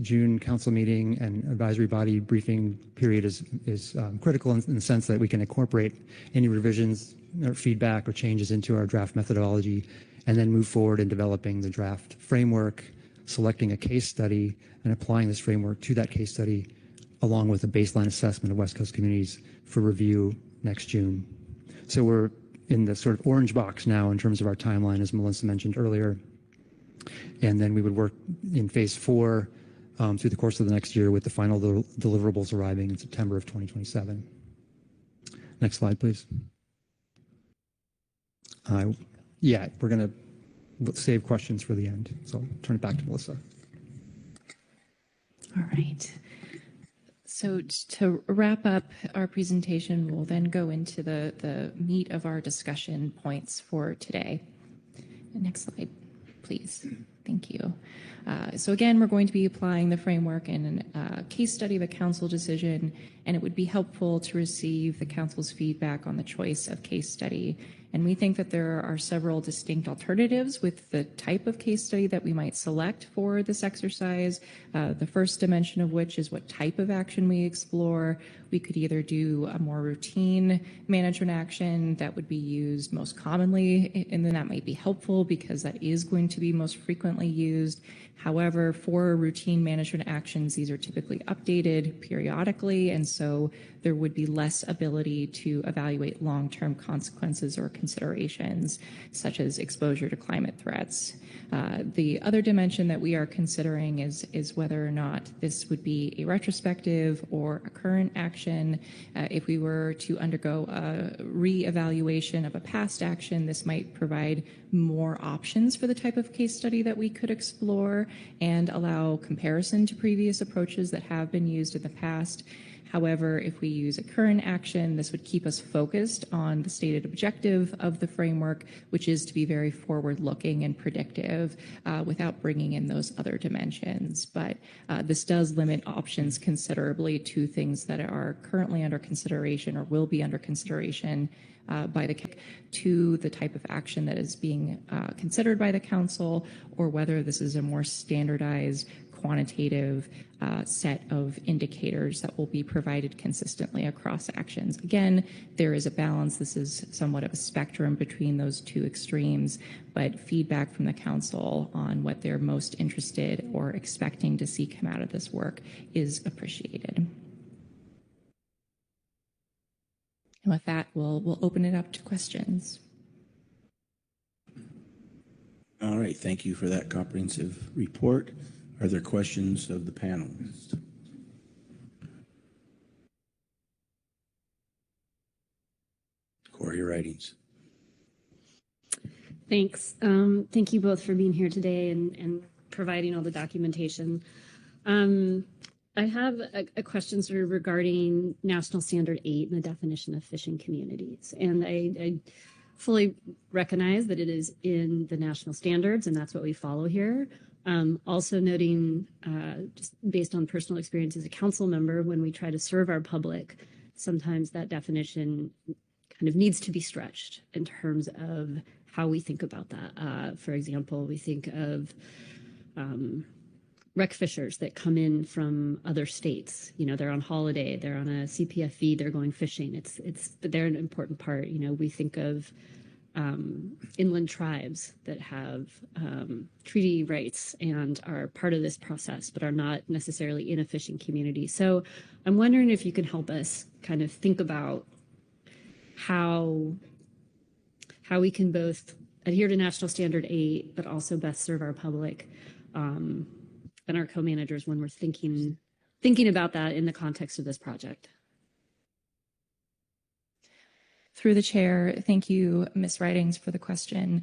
June council meeting and advisory body briefing period is critical in the sense that we can incorporate any revisions or feedback or changes into our draft methodology and then move forward in developing the draft framework, selecting a case study, and applying this framework to that case study along with a baseline assessment of West Coast communities for review next June. So we're in the sort of orange box now in terms of our timeline, as Melissa mentioned earlier. And then we would work in phase 4 through the course of the next year with the final deliverables arriving in September of 2027. Next slide, please. Yeah, we're going to save questions for the end. So I'll turn it back to Melissa. All right. So to wrap up our presentation, we'll then go into the meat of our discussion points for today. Next slide, please. Thank you. So again, we're going to be applying the framework in a case study of a council decision, and it would be helpful to receive the council's feedback on the choice of case study And we think that there are several distinct alternatives with the type of case study that we might select for this exercise. The first dimension of which is what type of action we explore. We could either do a more routine management action that would be used most commonly, and then that might be helpful because that is going to be most frequently used. However, for routine management actions, these are typically updated periodically, and so there would be less ability to evaluate long-term consequences or considerations, such as exposure to climate threats. The other dimension that we are considering is whether or not this would be a retrospective or a current action. If we were to undergo a re-evaluation of a past action, this might provide more options for the type of case study that we could explore and allow comparison to previous approaches that have been used in the past. However, if we use a current action, this would keep us focused on the stated objective of the framework, which is to be very forward-looking and predictive without bringing in those other dimensions. But this does limit options considerably to things that are currently under consideration or will be under consideration by the to the type of action that is being considered by the council, or whether this is a more standardized quantitative set of indicators that will be provided consistently across actions. Again, there is a balance. This is somewhat of a spectrum between those two extremes, but feedback from the council on what they're most interested or expecting to see come out of this work is appreciated. And with that, we'll open it up to questions. All right, thank you for that comprehensive report. Are there questions of the panelists? Corey Writings. Thanks. Thank you both for being here today and providing all the documentation. I have a question sort of regarding National Standard 8 and the definition of fishing communities. And I fully recognize that it is in the national standards, and that's what we follow here. Also noting, just based on personal experience as a council member, when we try to serve our public, sometimes that definition kind of needs to be stretched in terms of how we think about that. For example, we think of rec fishers that come in from other states. You know, they're on holiday, they're on a CPFV, they're going fishing. They're an important part. You know, we think of inland tribes that have treaty rights and are part of this process, but are not necessarily in a fishing community. So I'm wondering if you can help us kind of think about how we can both adhere to National Standard 8, but also best serve our public and our co-managers when we're thinking about that in the context of this project. Through the chair, thank you, Ms. Writings, for the question.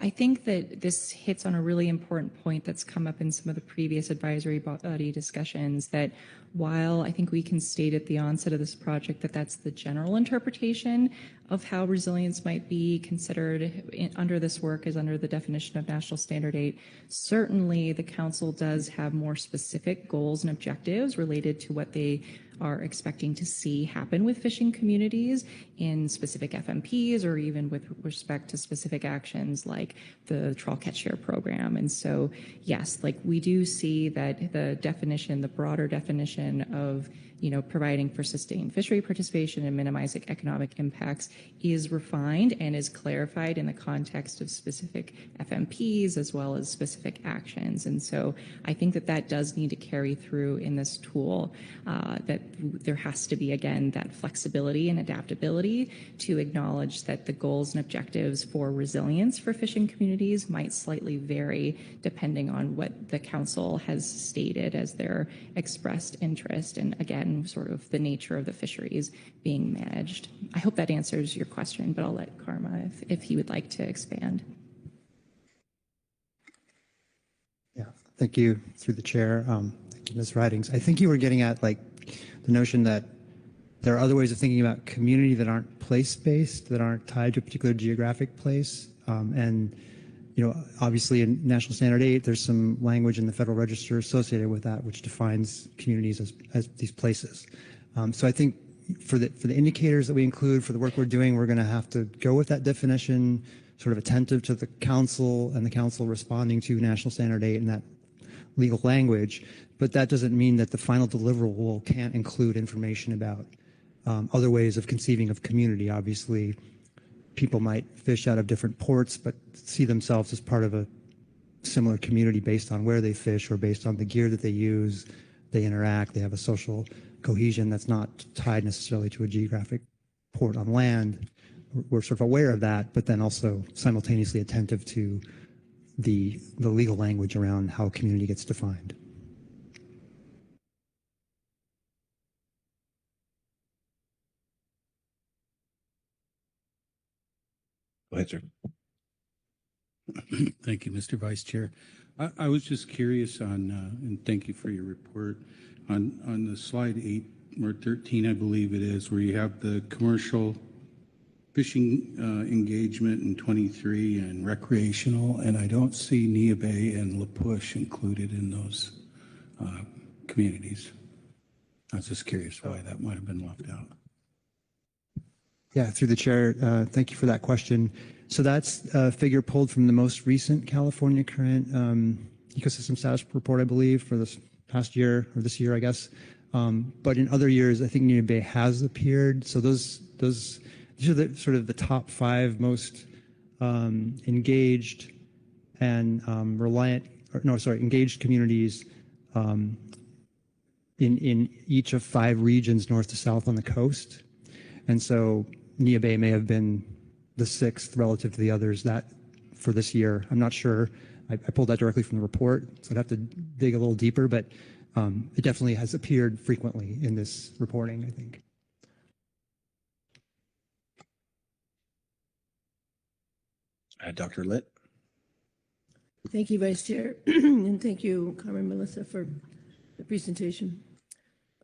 I think that this hits on a really important point that's come up in some of the previous advisory body discussions, that while I think we can state at the onset of this project that that's the general interpretation of how resilience might be considered under this work as under the definition of National Standard 8, certainly the council does have more specific goals and objectives related to what they are expecting to see happen with fishing communities in specific FMPs, or even with respect to specific actions like the trawl catch share program. And so, yes, like we do see that the definition, the broader definition of, you know, providing for sustained fishery participation and minimizing economic impacts is refined and is clarified in the context of specific FMPs as well as specific actions. And so I think that that does need to carry through in this tool, that there has to be, again, that flexibility and adaptability to acknowledge that the goals and objectives for resilience for fishing communities might slightly vary depending on what the council has stated as their expressed interest, and again, sort of the nature of the fisheries being managed. I hope that answers your question, but I'll let Karma if he would like to expand. Yeah, thank you through the chair. Thank you, Ms. Writings. I think you were getting at like the notion that there are other ways of thinking about community that aren't place-based, that aren't tied to a particular geographic place. And, you know, obviously in National Standard 8, there's some language in the Federal Register associated with that, which defines communities as these places. So I think for the indicators that we include for the work we're doing, we're going to have to go with that definition, sort of attentive to the council and the council responding to National Standard 8 and that legal language. But that doesn't mean that the final deliverable can't include information about other ways of conceiving of community. Obviously, people might fish out of different ports, but see themselves as part of a similar community based on where they fish or based on the gear that they use. They interact, they have a social cohesion that's not tied necessarily to a geographic port on land. We're sort of aware of that, but then also simultaneously attentive to the legal language around how community gets defined. Go ahead, sir. Thank you, Mr. Vice Chair. I was just curious on, and thank you for your report, on the slide 8 or 13, I believe it is, where you have the commercial fishing engagement in 23 and recreational, and I don't see Nia Bay and La Push included in those communities. I was just curious why that might have been left out. Yeah, through the chair, thank you for that question. So that's a figure pulled from the most recent California Current Ecosystem Status Report, I believe, for this past year, or this year, I guess. But in other years, I think Nia Bay has appeared. So these are the sort of the top 5 most engaged and engaged communities in each of 5 regions, north to south on the coast. And so Nia Bay may have been the 6th relative to the others that for this year. I'm not sure. I pulled that directly from the report, so I'd have to dig a little deeper, but it definitely has appeared frequently in this reporting, I think. Dr. Litt. Thank you, Vice Chair, and thank you, Carmen Melissa, for the presentation.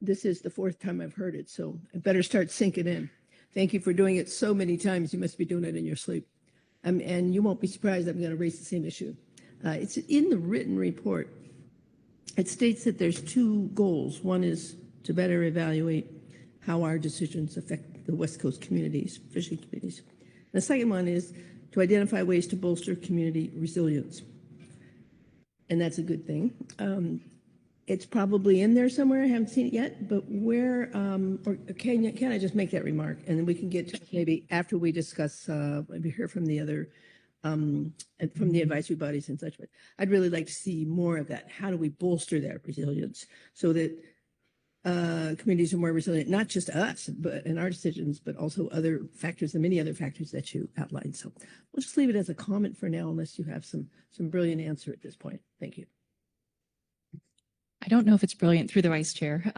This is the 4th time I've heard it, so I better start sinking in. Thank you for doing it so many times. You must be doing it in your sleep. And you won't be surprised I'm going to raise the same issue. It's in the written report. It states that there's 2 goals. One is to better evaluate how our decisions affect the West Coast communities, fishing communities. The second one is to identify ways to bolster community resilience. And that's a good thing. It's probably in there somewhere. I haven't seen it yet, but where, or can I just make that remark? And then we can get to maybe after we discuss, maybe hear from the other, from the advisory bodies and such. But I'd really like to see more of that. How do we bolster that resilience so that communities are more resilient, not just us, but in our decisions, but also other factors, the many other factors that you outlined. So we'll just leave it as a comment for now, unless you have some brilliant answer at this point. Thank you. I don't know if it's brilliant through the vice chair,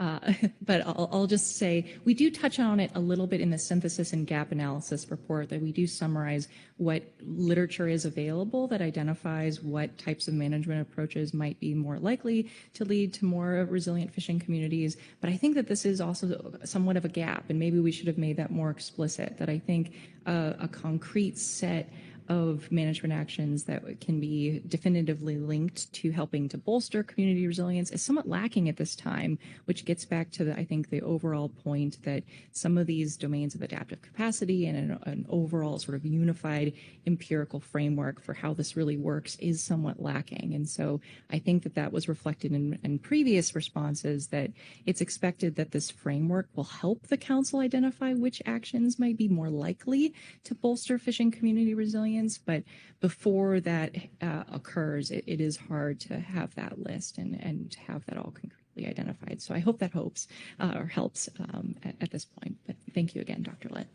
but I'll just say we do touch on it a little bit in the synthesis and gap analysis report, that we do summarize what literature is available that identifies what types of management approaches might be more likely to lead to more resilient fishing communities. But I think that this is also somewhat of a gap, and maybe we should have made that more explicit, that I think a concrete set of management actions that can be definitively linked to helping to bolster community resilience is somewhat lacking at this time, which gets back to I think the overall point that some of these domains of adaptive capacity and an overall sort of unified empirical framework for how this really works is somewhat lacking. And so I think that was reflected in previous responses, that it's expected that this framework will help the council identify which actions might be more likely to bolster fishing community resilience. But before that occurs, it is hard to have that list and to have that all concretely identified. So I hope that helps at this point. But thank you again, Dr. Litt.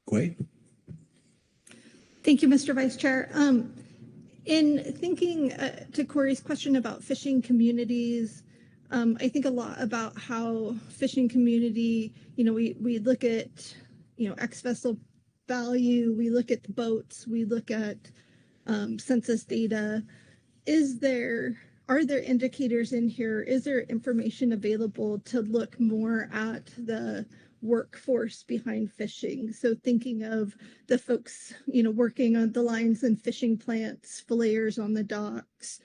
Gway. Thank you, Mr. Vice Chair. In thinking to Corey's question about fishing communities, I think a lot about how fishing community, we look at ex-vessel value, we look at the boats, we look at census data. Are there indicators in here? Is there information available to look more at the workforce behind fishing? So thinking of the folks, working on the lines and fishing plants, filleters on the docks,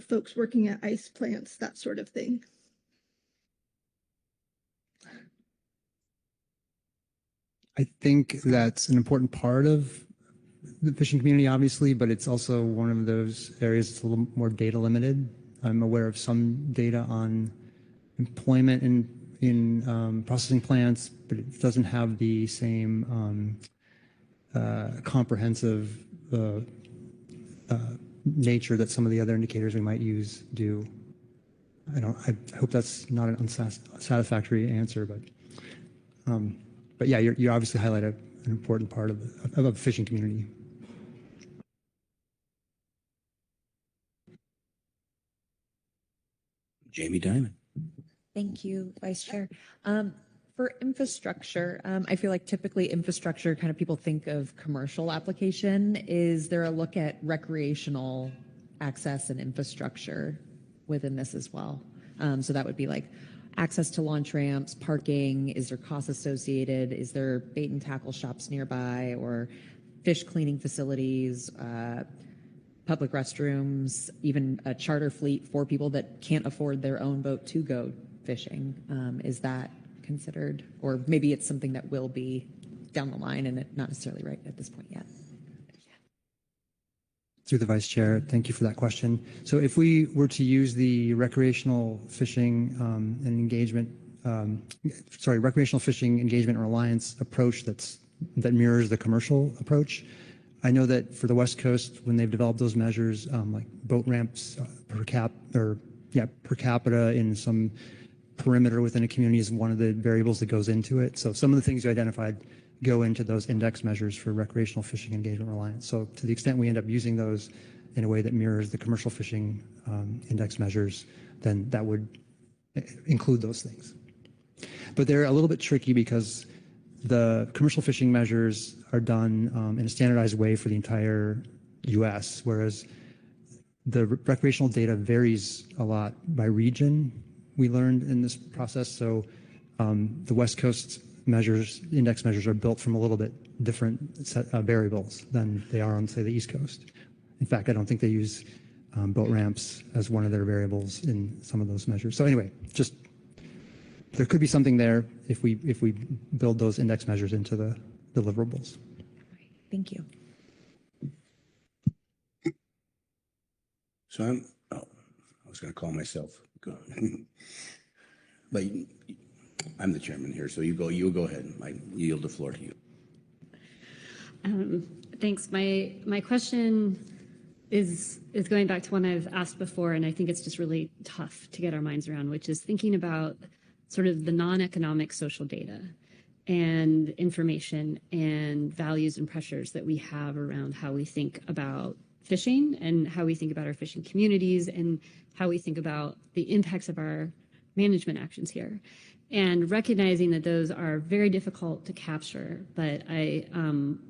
folks working at ice plants, that sort of thing. I think that's an important part of the fishing community, obviously, but it's also one of those areas that's a little more data limited. I'm aware of some data on employment in processing plants, but it doesn't have the same comprehensive nature that some of the other indicators we might use do. I hope that's not an unsatisfactory answer, but yeah, you obviously highlight an important part of the fishing community. Jamie Dimon. Thank you, Vice Chair. For infrastructure, I feel like typically infrastructure kind of people think of commercial application. Is there a look at recreational access and infrastructure within this as well? So that would be like access to launch ramps, parking. Is there costs associated? Is there bait and tackle shops nearby or fish cleaning facilities, public restrooms, even a charter fleet for people that can't afford their own boat to go fishing? Is that considered? Or maybe it's something that will be down the line and not necessarily right at this point yet. Through the Vice Chair, thank you for that question. So if we were to use the recreational fishing recreational fishing engagement and reliance approach that mirrors the commercial approach, I know that for the West Coast, when they've developed those measures, like boat ramps per capita in some perimeter within a community is one of the variables that goes into it. So some of the things you identified go into those index measures for recreational fishing engagement reliance. So to the extent we end up using those in a way that mirrors the commercial fishing index measures, then that would include those things. But they're a little bit tricky because the commercial fishing measures are done in a standardized way for the entire U.S., whereas the recreational data varies a lot by region, we learned in this process. So the West Coast measures, index measures, are built from a little bit different set of variables than they are on, say, the East Coast. In fact, I don't think they use boat ramps as one of their variables in some of those measures. So anyway, just there could be something there if we build those index measures into the deliverables. Thank you. So I was going to call myself, but I'm the chairman here, so you go ahead. I yield the floor to you. Thanks. My question is going back to one I've asked before, and I think it's just really tough to get our minds around, which is thinking about sort of the non-economic social data and information and values and pressures that we have around how we think about fishing and how we think about our fishing communities and how we think about the impacts of our management actions here. And recognizing that those are very difficult to capture, but I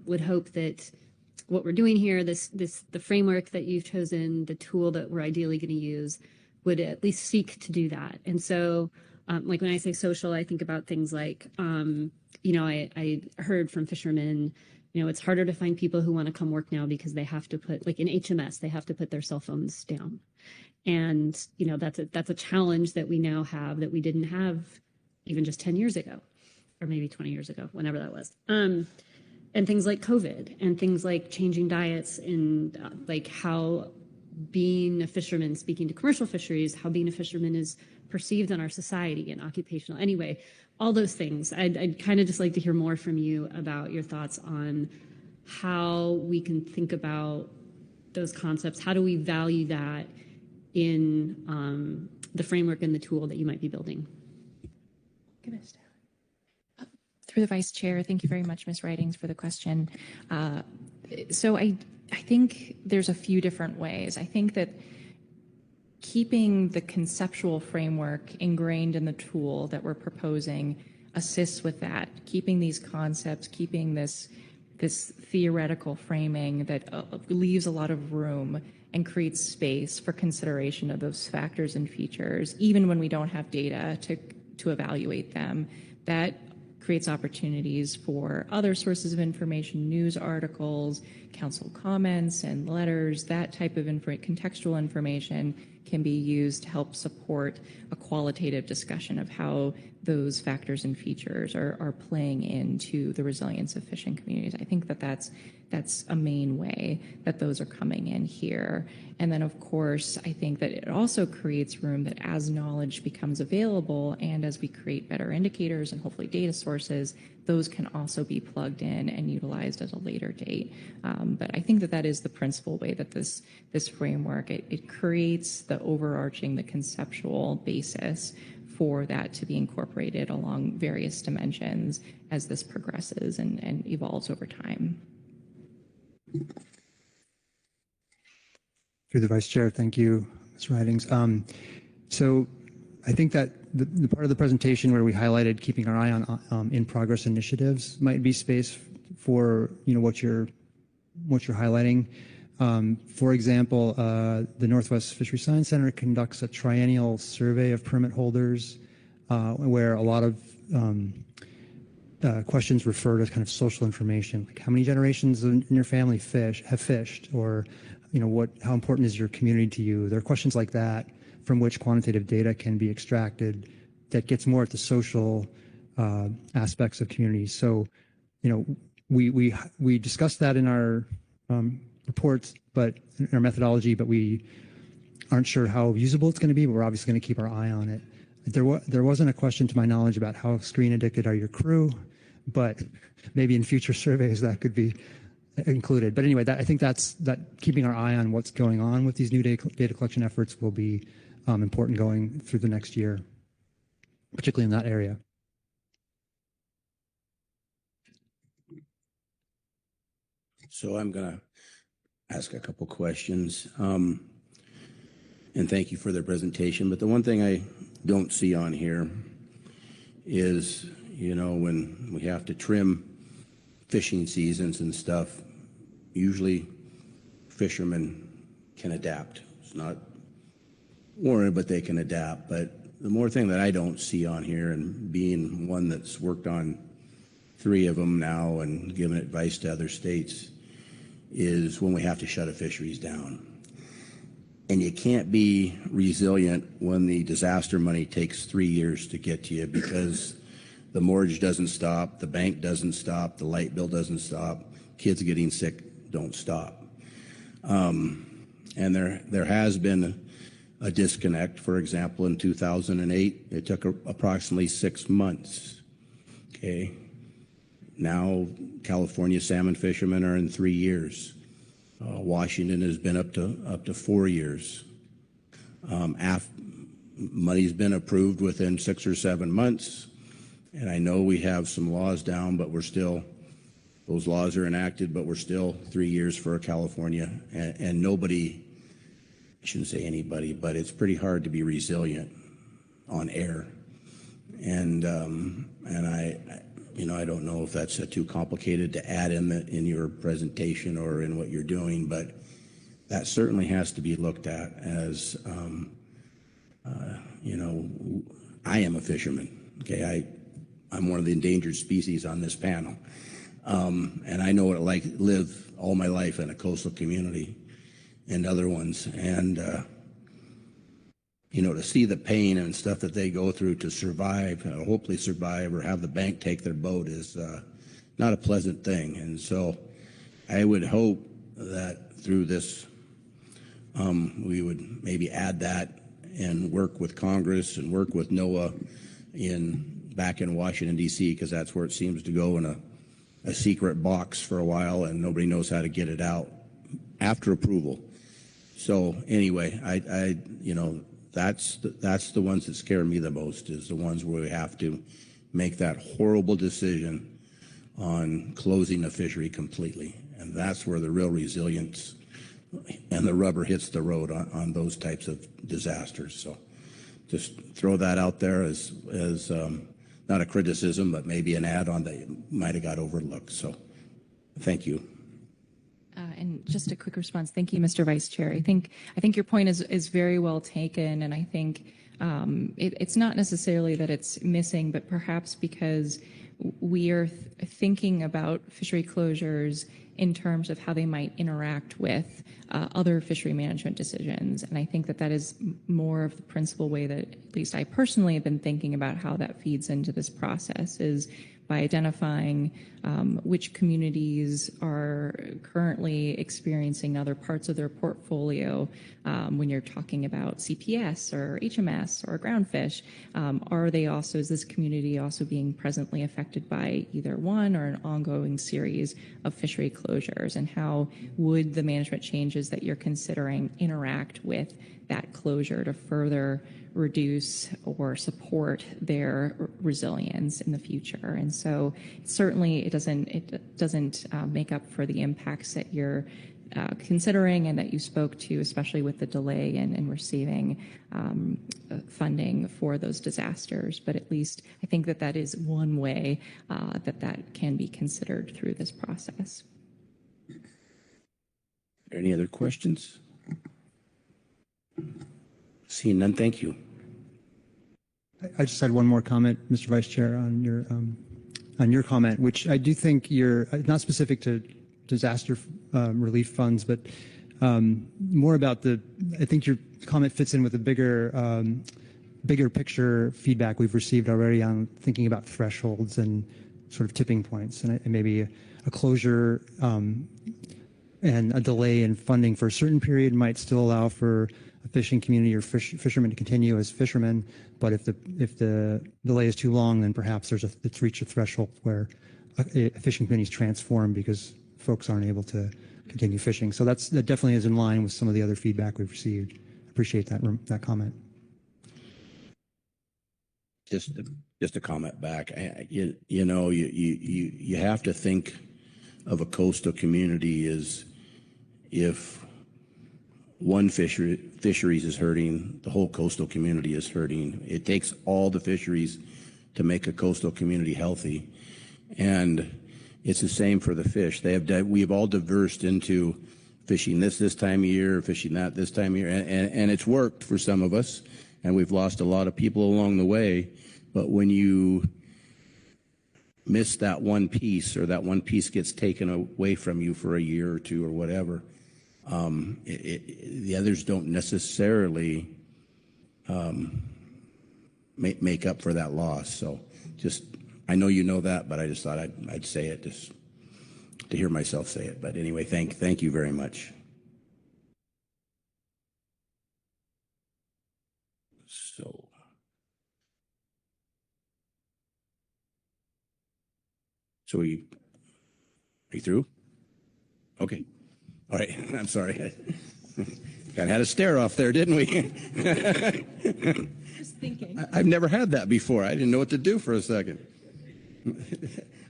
would hope that what we're doing here, the framework that you've chosen, the tool that we're ideally going to use, would at least seek to do that. And so, like when I say social, I think about things like, I heard from fishermen, it's harder to find people who want to come work now because they have to put, like in HMS, they have to put their cell phones down. And, that's a challenge that we now have that we didn't have even just 10 years ago, or maybe 20 years ago, whenever that was. And things like COVID and things like changing diets and like how being a fisherman, speaking to commercial fisheries, how being a fisherman is perceived in our society and occupational. Anyway, all those things. I'd kind of just like to hear more from you about your thoughts on how we can think about those concepts. How do we value that in the framework and the tool that you might be building? Through the Vice Chair, thank you very much, Ms. Ridings, for the question. So I think there's a few different ways. I think that keeping the conceptual framework ingrained in the tool that we're proposing assists with that, keeping these concepts, keeping this theoretical framing that leaves a lot of room and creates space for consideration of those factors and features, even when we don't have data to evaluate them. That creates opportunities for other sources of information, news articles, council comments and letters, that type of contextual information can be used to help support a qualitative discussion of how those factors and features are playing into the resilience of fishing communities. I think that that's a main way that those are coming in here. And then, of course, I think that it also creates room that as knowledge becomes available and as we create better indicators and hopefully data sources, those can also be plugged in and utilized at a later date. But I think that that is the principal way that this framework, it creates the overarching, the conceptual basis for that to be incorporated along various dimensions as this progresses and evolves over time. Through the Vice Chair, thank you, Ms. Ridings. So I think that the part of the presentation where we highlighted keeping our eye on in-progress initiatives might be space for what you're highlighting. For example, the Northwest Fishery Science Center conducts a triennial survey of permit holders where a lot of questions refer to kind of social information, like how many generations in your family have fished, or how important is your community to you? There are questions like that from which quantitative data can be extracted that gets more at the social aspects of communities. So, we discussed that in our reports, but in our methodology, but we aren't sure how usable it's going to be, but we're obviously going to keep our eye on it. There wasn't a question to my knowledge about how screen addicted are your crew, but maybe in future surveys that could be included. But anyway, I think that keeping our eye on what's going on with these new data collection efforts will be important going through the next year, particularly in that area. So I'm going to ask a couple questions. And thank you for the presentation. But the one thing I don't see on here is, when we have to trim fishing seasons and stuff, usually fishermen can adapt. It's not warranted, but they can adapt. But the more thing that I don't see on here, and being one that's worked on 3 of them now and given advice to other states, is when we have to shut a fisheries down. And you can't be resilient when the disaster money takes 3 years to get to you, because the mortgage doesn't stop, the bank doesn't stop, the light bill doesn't stop, kids getting sick don't stop. And there has been a disconnect. For example, in 2008, it took approximately 6 months. Okay. Now, California salmon fishermen are in 3 years. Washington has been up to 4 years. Money's been approved within 6 or 7 months, and I know we have some laws down, but those laws are enacted, but we're still 3 years for California, and nobody, I shouldn't say anybody, but it's pretty hard to be resilient on air, and I don't know if that's too complicated to add in your presentation or in what you're doing, but that certainly has to be looked at as, I am a fisherman. Okay, I'm one of the endangered species on this panel, and I know what it like to live all my life in a coastal community and other ones, and to see the pain and stuff that they go through to survive, hopefully survive, or have the bank take their boat is not a pleasant thing. And so I would hope that through this, we would maybe add that and work with Congress and work with NOAA back in Washington, D.C., because that's where it seems to go in a secret box for a while, and nobody knows how to get it out after approval. So anyway, that's the ones that scare me the most, is the ones where we have to make that horrible decision on closing the fishery completely. And that's where the real resilience and the rubber hits the road on those types of disasters. So just throw that out there as not a criticism, but maybe an add-on that might have got overlooked. So thank you. And just a quick response. Thank you, Mr. Vice Chair. I think your point is very well taken, and I think it's not necessarily that it's missing, but perhaps because we are thinking about fishery closures in terms of how they might interact with other fishery management decisions. And I think that that is more of the principal way that at least I personally have been thinking about how that feeds into this process, is by identifying which communities are currently experiencing other parts of their portfolio. When you're talking about CPS or HMS or groundfish, are they also, is this community also being presently affected by either one or an ongoing series of fishery closures? And how would the management changes that you're considering interact with that closure to further reduce or support their resilience in the future? And so certainly it doesn't make up for the impacts that you're considering and that you spoke to, especially with the delay in receiving funding for those disasters. But at least I think that that is one way that can be considered through this process. Any other questions? Seeing none, thank you. I just had one more comment, Mr. Vice Chair, on your comment, which I do think you're not specific to disaster relief funds, but more about I think your comment fits in with the bigger picture feedback we've received already on thinking about thresholds and sort of tipping points, and maybe a closure and a delay in funding for a certain period might still allow for a fishing community or fishermen to continue as fishermen, but if the delay is too long, then perhaps it's reached a threshold where a fishing community is transformed because folks aren't able to continue fishing. So that definitely is in line with some of the other feedback we've received. Appreciate that comment. Just a comment back. You have to think of a coastal community as if one fisheries is hurting, the whole coastal community is hurting. It takes all the fisheries to make a coastal community healthy, and it's the same for the fish. We've all diversed into fishing this time of year, fishing that this time of year, and it's worked for some of us, and we've lost a lot of people along the way. But when you miss that one piece, or that one piece gets taken away from you for a year or two or whatever, the others don't necessarily make up for that loss. So I know you know that, but I just thought I'd say it just to hear myself say it. But anyway, thank you very much. So are you through? Okay. All right. I'm sorry. Got had a stare off there, didn't we? Just thinking. I've never had that before. I didn't know what to do for a second.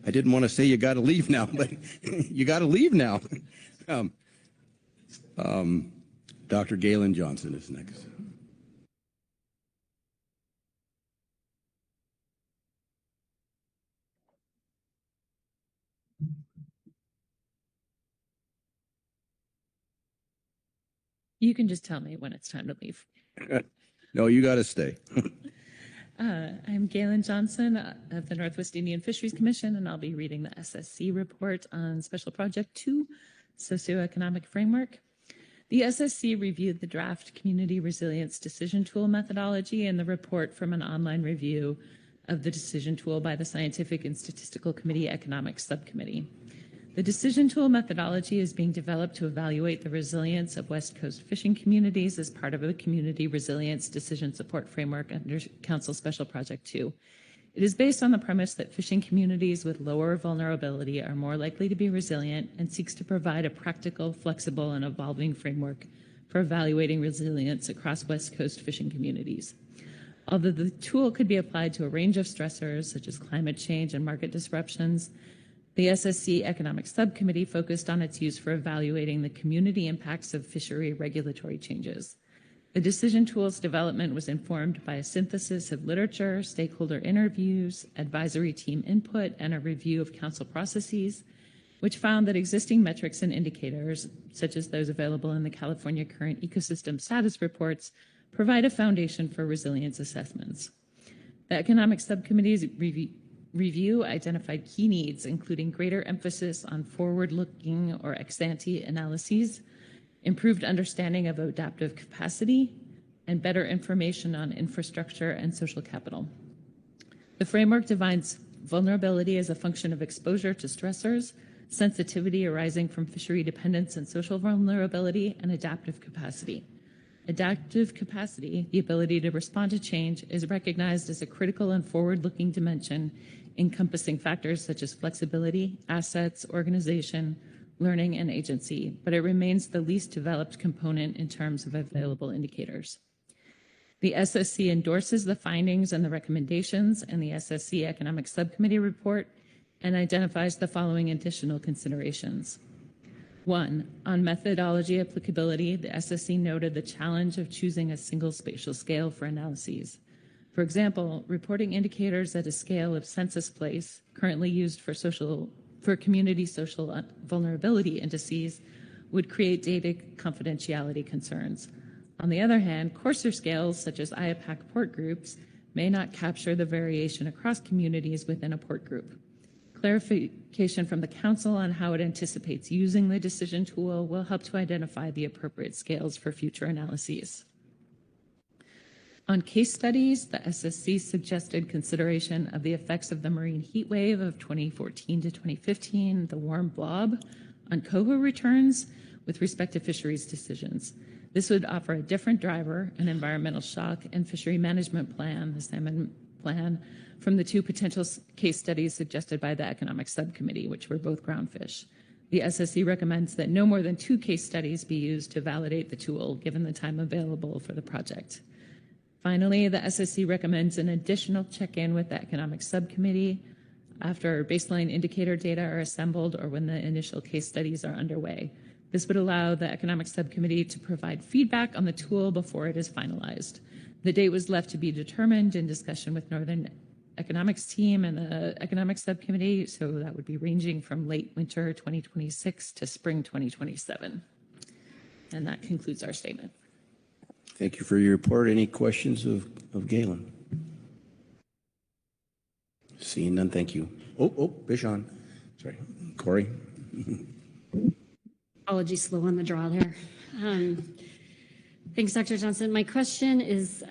I didn't want to say you got to leave now, but you got to leave now. Dr. Galen Johnson is next. You can just tell me when it's time to leave. No, you got to stay. I'm Galen Johnson of the Northwest Indian Fisheries Commission, and I'll be reading the SSC report on Special Project 2, Socioeconomic Framework. The SSC reviewed the draft Community Resilience Decision Tool methodology and the report from an online review of the decision tool by the Scientific and Statistical Committee Economics Subcommittee. The decision tool methodology is being developed to evaluate the resilience of West Coast fishing communities as part of the Community Resilience Decision Support Framework under Council Special Project 2. It is based on the premise that fishing communities with lower vulnerability are more likely to be resilient, and seeks to provide a practical, flexible, and evolving framework for evaluating resilience across West Coast fishing communities. Although the tool could be applied to a range of stressors such as climate change and market disruptions, the SSC Economic Subcommittee focused on its use for evaluating the community impacts of fishery regulatory changes. The decision tool's development was informed by a synthesis of literature, stakeholder interviews, advisory team input, and a review of council processes, which found that existing metrics and indicators, such as those available in the California Current Ecosystem Status Reports, provide a foundation for resilience assessments. The Economic Subcommittee's review identified key needs, including greater emphasis on forward-looking or ex-ante analyses, improved understanding of adaptive capacity, and better information on infrastructure and social capital. The framework defines vulnerability as a function of exposure to stressors, sensitivity arising from fishery dependence and social vulnerability, and adaptive capacity. Adaptive capacity, the ability to respond to change, is recognized as a critical and forward-looking dimension encompassing factors such as flexibility, assets, organization, learning, and agency, but it remains the least developed component in terms of available indicators. The SSC endorses the findings and the recommendations in the SSC Economic Subcommittee report and identifies the following additional considerations. 1, on methodology applicability, the SSC noted the challenge of choosing a single spatial scale for analyses. For example, reporting indicators at a scale of census place, currently used for community social vulnerability indices, would create data confidentiality concerns. On the other hand, coarser scales, such as IAPAC port groups, may not capture the variation across communities within a port group. Clarification from the Council on how it anticipates using the decision tool will help to identify the appropriate scales for future analyses. On case studies, the SSC suggested consideration of the effects of the marine heat wave of 2014 to 2015, the warm blob, on coho returns with respect to fisheries decisions. This would offer a different driver, an environmental shock and fishery management plan, the salmon plan, from the two potential case studies suggested by the Economic Subcommittee, which were both groundfish. The SSC recommends that no more than 2 case studies be used to validate the tool, given the time available for the project. Finally, the SSC recommends an additional check-in with the Economic Subcommittee after baseline indicator data are assembled or when the initial case studies are underway. This would allow the Economic Subcommittee to provide feedback on the tool before it is finalized. The date was left to be determined in discussion with Northern Economics team and the Economic Subcommittee, so that would be ranging from late winter 2026 to spring 2027. And that concludes our statement. Thank you for your report. Any questions of Galen? Seeing none, thank you. Bishon. Sorry, Corey. Apologies, slow on the draw there. Thanks, Dr. Johnson. My question is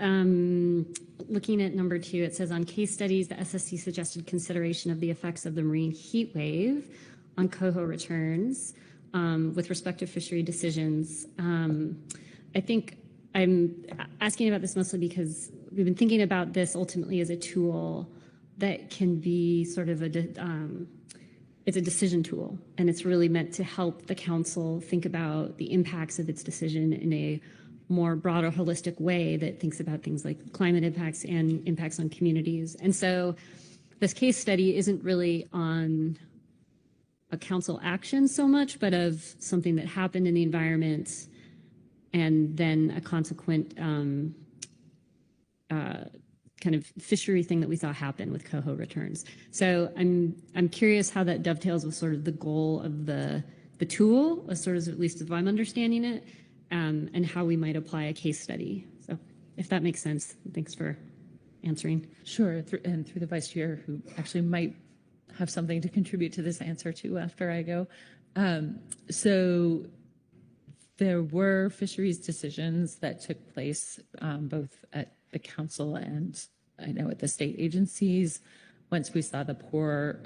looking at number 2. It says on case studies, the SSC suggested consideration of the effects of the marine heat wave on coho returns with respect to fishery decisions. I think I'm asking about this mostly because we've been thinking about this ultimately as a tool that can be sort of it's a decision tool, and it's really meant to help the council think about the impacts of its decision in a more broader, holistic way that thinks about things like climate impacts and impacts on communities. And so this case study isn't really on a council action so much, but of something that happened in the environment and then a consequent kind of fishery thing that we saw happen with coho returns. So I'm curious how that dovetails with sort of the goal of the tool, as sort of at least if I'm understanding it, and how we might apply a case study. So if that makes sense, thanks for answering. Sure, and through the Vice Chair, who actually might have something to contribute to this answer too after I go. So there were fisheries decisions that took place both at the council and I know at the state agencies once we saw the poor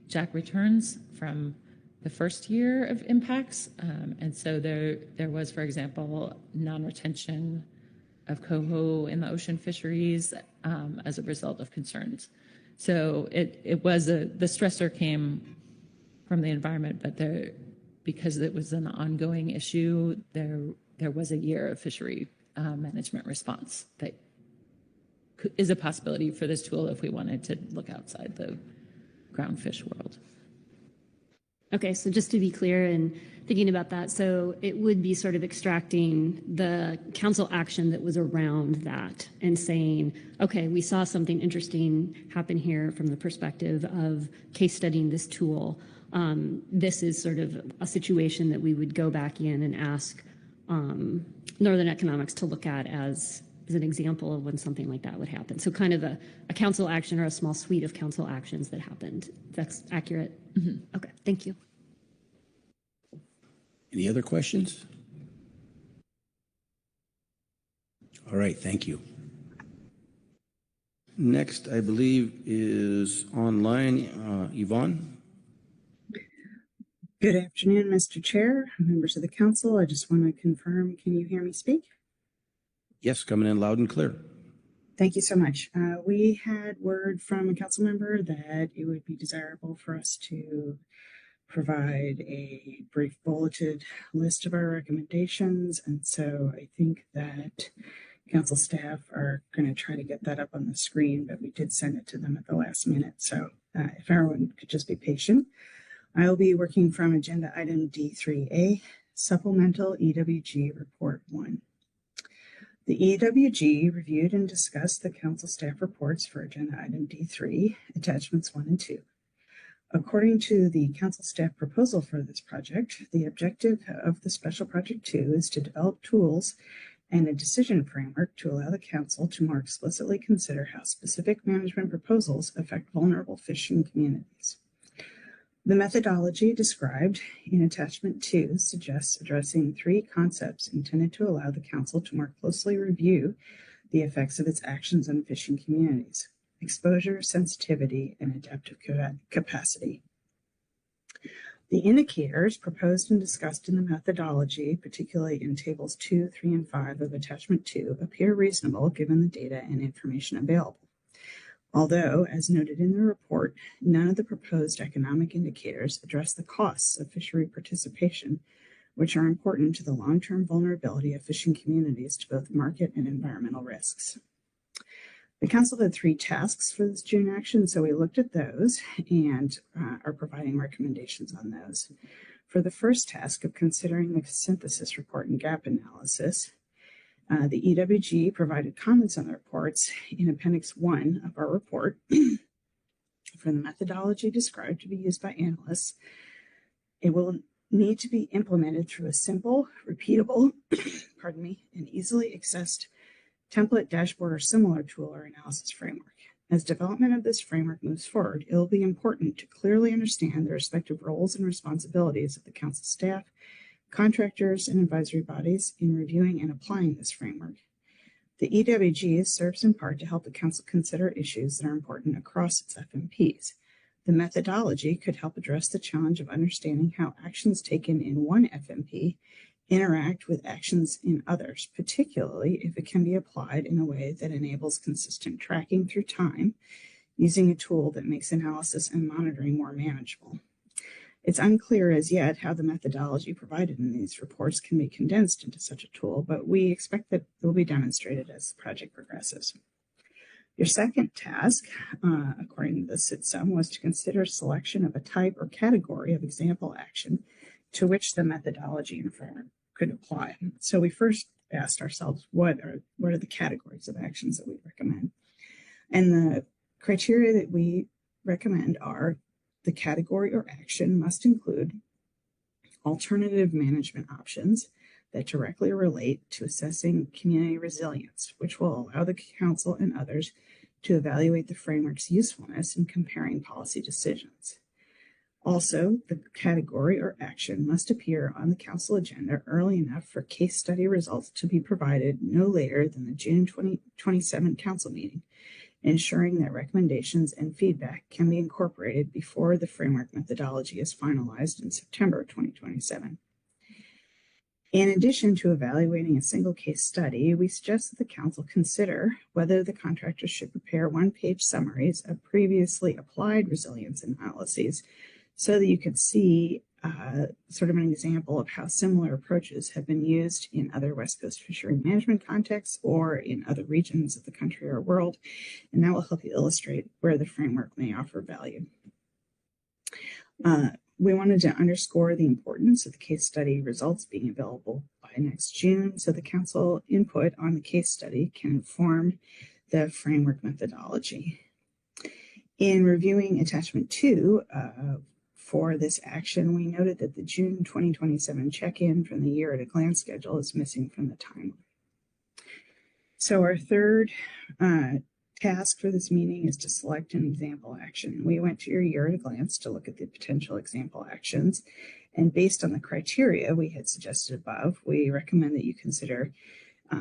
jack returns from the first year of impacts. And so there was, for example, non-retention of coho in the ocean fisheries as a result of concerns. So it was the stressor came from the environment, but because it was an ongoing issue, there was a year of fishery management response that is a possibility for this tool if we wanted to look outside the groundfish world. Okay, so just to be clear and thinking about that, so it would be sort of extracting the council action that was around that and saying, okay, we saw something interesting happen here from the perspective of case studying this tool. This is sort of a situation that we would go back in and ask Northern Economics to look at as an example of when something like that would happen. So kind of a council action or a small suite of council actions that happened. That's accurate? Mm-hmm. Okay, thank you. Any other questions? All right, thank you. Next, I believe, is online, Yvonne. Good afternoon, Mr. Chair, members of the council. I just want to confirm, can you hear me speak? Yes, coming in loud and clear. Thank you so much. We had word from a council member that it would be desirable for us to provide a brief bulleted list of our recommendations. And so I think that council staff are going to try to get that up on the screen, but we did send it to them at the last minute. So if everyone could just be patient. I will be working from agenda item D3A, Supplemental EWG Report 1. The EWG reviewed and discussed the council staff reports for agenda item D3, attachments 1 and 2. According to the council staff proposal for this project, the objective of the special project 2 is to develop tools and a decision framework to allow the council to more explicitly consider how specific management proposals affect vulnerable fishing communities. The methodology described in attachment 2 suggests addressing 3 concepts intended to allow the council to more closely review the effects of its actions on fishing communities: exposure, sensitivity, and adaptive capacity. The indicators proposed and discussed in the methodology, particularly in tables 2, 3, and 5 of attachment 2, appear reasonable given the data and information available. Although, as noted in the report, none of the proposed economic indicators address the costs of fishery participation, which are important to the long-term vulnerability of fishing communities to both market and environmental risks. The council had 3 tasks for this June action, so we looked at those and are providing recommendations on those. For the first task of considering the synthesis report and gap analysis, the EWG provided comments on the reports in Appendix 1 of our report. For the methodology described to be used by analysts, it will need to be implemented through a simple, repeatable, and easily accessed template, dashboard, or similar tool or analysis framework. As development of this framework moves forward, it will be important to clearly understand the respective roles and responsibilities of the council staff, contractors, and advisory bodies in reviewing and applying this framework. The EWG serves in part to help the council consider issues that are important across its FMPs. The methodology could help address the challenge of understanding how actions taken in one FMP interact with actions in others, particularly if it can be applied in a way that enables consistent tracking through time, using a tool that makes analysis and monitoring more manageable. It's unclear as yet how the methodology provided in these reports can be condensed into such a tool, but we expect that it will be demonstrated as the project progresses. Your second task, according to the SITSUM, was to consider selection of a type or category of example action to which the methodology and framework could apply. So we first asked ourselves, what are the categories of actions that we recommend? And the criteria that we recommend are: the category or action must include alternative management options that directly relate to assessing community resilience, which will allow the council and others to evaluate the framework's usefulness in comparing policy decisions. Also, the category or action must appear on the council agenda early enough for case study results to be provided no later than the June 2027 council meeting, ensuring that recommendations and feedback can be incorporated before the framework methodology is finalized in September 2027. In addition to evaluating a single case study, we suggest that the council consider whether the contractors should prepare one-page summaries of previously applied resilience analyses so that you can see sort of an example of how similar approaches have been used in other West Coast fishery management contexts or in other regions of the country or world, and that will help you illustrate where the framework may offer value. We wanted to underscore the importance of the case study results being available by next June, so the council input on the case study can inform the framework methodology. In reviewing attachment 2, for this action, we noted that the June 2027 check-in from the year at a glance schedule is missing from the timeline. So our third task for this meeting is to select an example action. We went to your year at a glance to look at the potential example actions. And based on the criteria we had suggested above, we recommend that you consider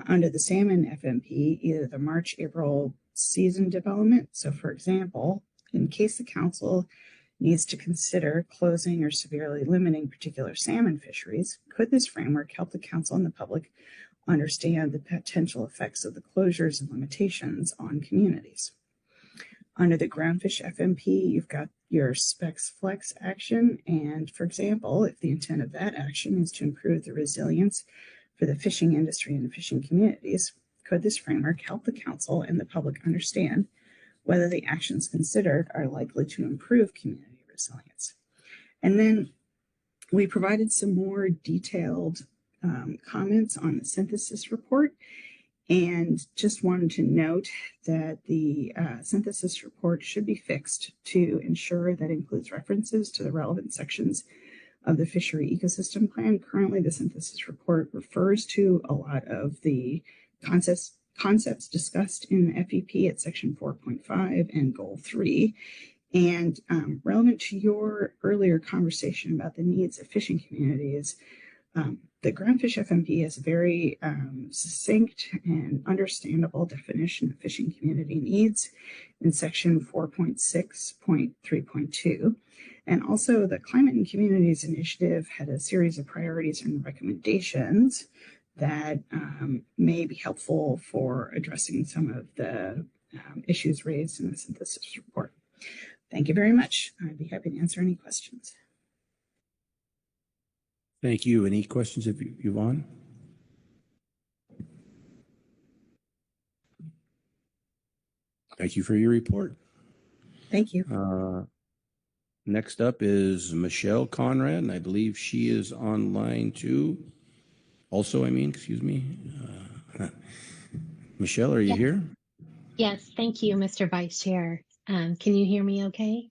under the salmon FMP, either the March-April season development. So for example, in case the council needs to consider closing or severely limiting particular salmon fisheries, could this framework help the council and the public understand the potential effects of the closures and limitations on communities? Under the groundfish FMP, you've got your specs flex action. And for example, if the intent of that action is to improve the resilience for the fishing industry and fishing communities, could this framework help the council and the public understand whether the actions considered are likely to improve community resilience? And then we provided some more detailed comments on the synthesis report, and just wanted to note that the synthesis report should be fixed to ensure that it includes references to the relevant sections of the fishery ecosystem plan. Currently, the synthesis report refers to a lot of the concepts discussed in the FEP at section 4.5 and goal 3. And relevant to your earlier conversation about the needs of fishing communities, the groundfish FMP has a very succinct and understandable definition of fishing community needs in section 4.6.3.2. And also the Climate and Communities Initiative had a series of priorities and recommendations that may be helpful for addressing some of the issues raised in the synthesis report. Thank you very much. I'd be happy to answer any questions. Thank you. Any questions of Yvonne? Thank you for your report. Thank you. Next up is Michelle Conrad, and I believe she is online too. Excuse me. Michelle, are you here? Yes, thank you, Mr. Vice Chair. Can you hear me okay?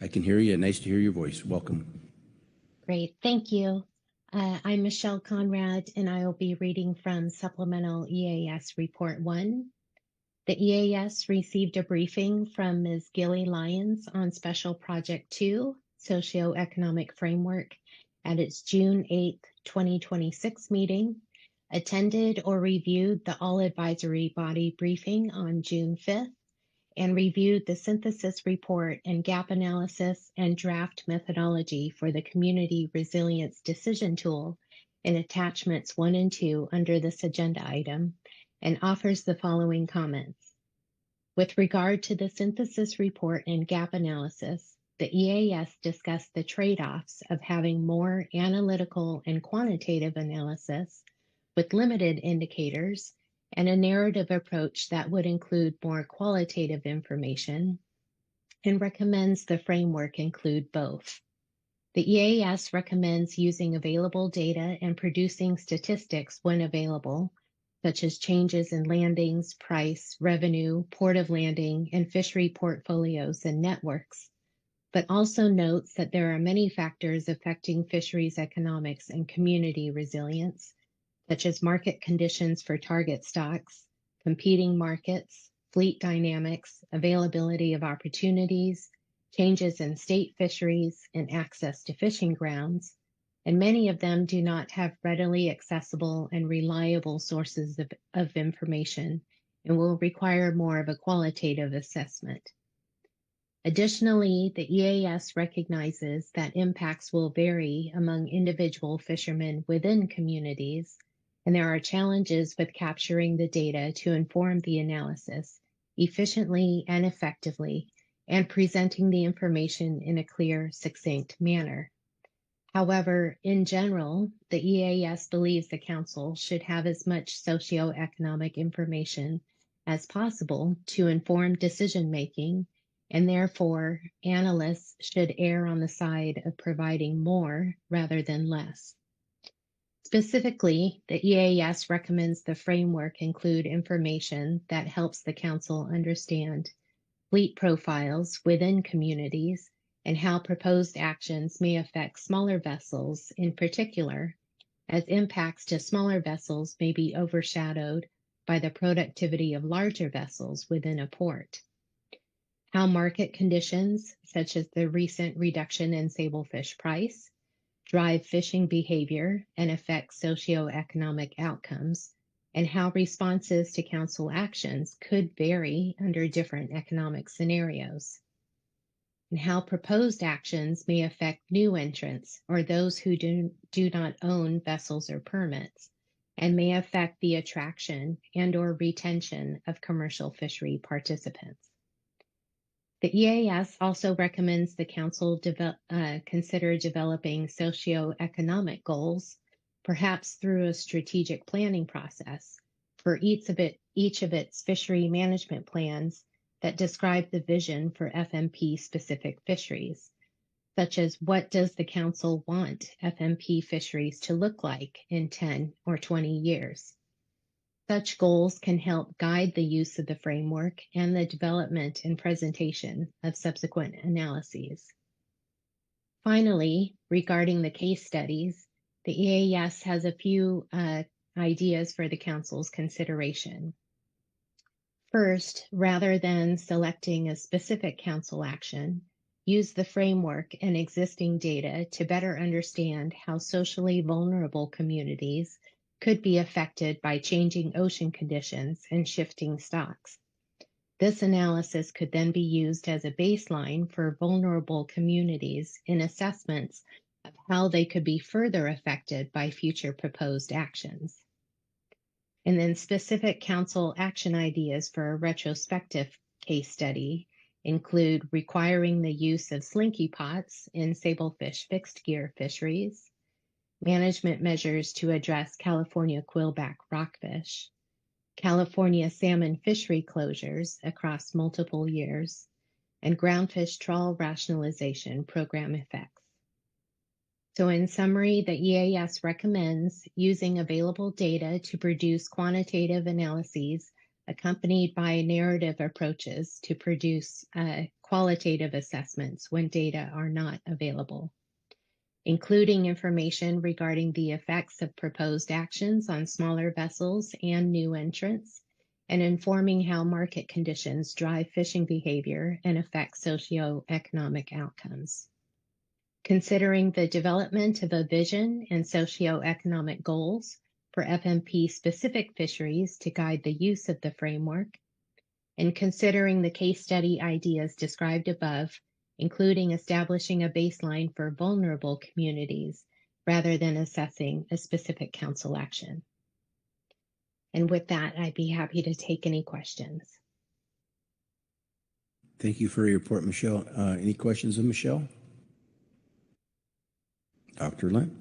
I can hear you. Nice to hear your voice. Welcome. Great, thank you. I'm Michelle Conrad, and I will be reading from Supplemental EAS Report 1. The EAS received a briefing from Ms. Gilly Lyons on Special Project 2, Socioeconomic Framework, at its June 8, 2026 meeting, attended or reviewed the All Advisory Body briefing on June 5th, and reviewed the synthesis report and gap analysis and draft methodology for the Community Resilience Decision Tool in attachments 1 and 2 under this agenda item, and offers the following comments. With regard to the synthesis report and gap analysis, the EAS discussed the trade-offs of having more analytical and quantitative analysis with limited indicators and a narrative approach that would include more qualitative information, and recommends the framework include both. The EAS recommends using available data and producing statistics when available, such as changes in landings, price, revenue, port of landing, and fishery portfolios and networks, but also notes that there are many factors affecting fisheries economics and community resilience, such as market conditions for target stocks, competing markets, fleet dynamics, availability of opportunities, changes in state fisheries, and access to fishing grounds, and many of them do not have readily accessible and reliable sources of information and will require more of a qualitative assessment. Additionally, the EAS recognizes that impacts will vary among individual fishermen within communities, and there are challenges with capturing the data to inform the analysis efficiently and effectively, and presenting the information in a clear, succinct manner. However, in general, the EAS believes the Council should have as much socioeconomic information as possible to inform decision-making, and therefore, analysts should err on the side of providing more rather than less. Specifically, the EAS recommends the framework include information that helps the Council understand fleet profiles within communities and how proposed actions may affect smaller vessels in particular, as impacts to smaller vessels may be overshadowed by the productivity of larger vessels within a port. How market conditions, such as the recent reduction in sablefish price, drive fishing behavior and affect socioeconomic outcomes, and how responses to council actions could vary under different economic scenarios, and how proposed actions may affect new entrants or those who do not own vessels or permits, and may affect the attraction and/or retention of commercial fishery participants. The EAS also recommends the Council consider developing socioeconomic goals, perhaps through a strategic planning process, for each of its fishery management plans that describe the vision for FMP-specific fisheries, such as what does the Council want FMP fisheries to look like in 10 or 20 years. Such goals can help guide the use of the framework and the development and presentation of subsequent analyses. Finally, regarding the case studies, the EAS has a few ideas for the Council's consideration. First, rather than selecting a specific Council action, use the framework and existing data to better understand how socially vulnerable communities could be affected by changing ocean conditions and shifting stocks. This analysis could then be used as a baseline for vulnerable communities in assessments of how they could be further affected by future proposed actions. And then specific Council action ideas for a retrospective case study include requiring the use of slinky pots in sablefish fixed gear fisheries, management measures to address California quillback rockfish, California salmon fishery closures across multiple years, and groundfish trawl rationalization program effects. So in summary, the EAS recommends using available data to produce quantitative analyses accompanied by narrative approaches to produce qualitative assessments when data are not available, including information regarding the effects of proposed actions on smaller vessels and new entrants, and informing how market conditions drive fishing behavior and affect socioeconomic outcomes. Considering the development of a vision and socioeconomic goals for FMP-specific fisheries to guide the use of the framework, and considering the case study ideas described above, including establishing a baseline for vulnerable communities rather than assessing a specific Council action. And with that, I'd be happy to take any questions. Thank you for your report, Michelle. Any questions of Michelle? Dr. Lent.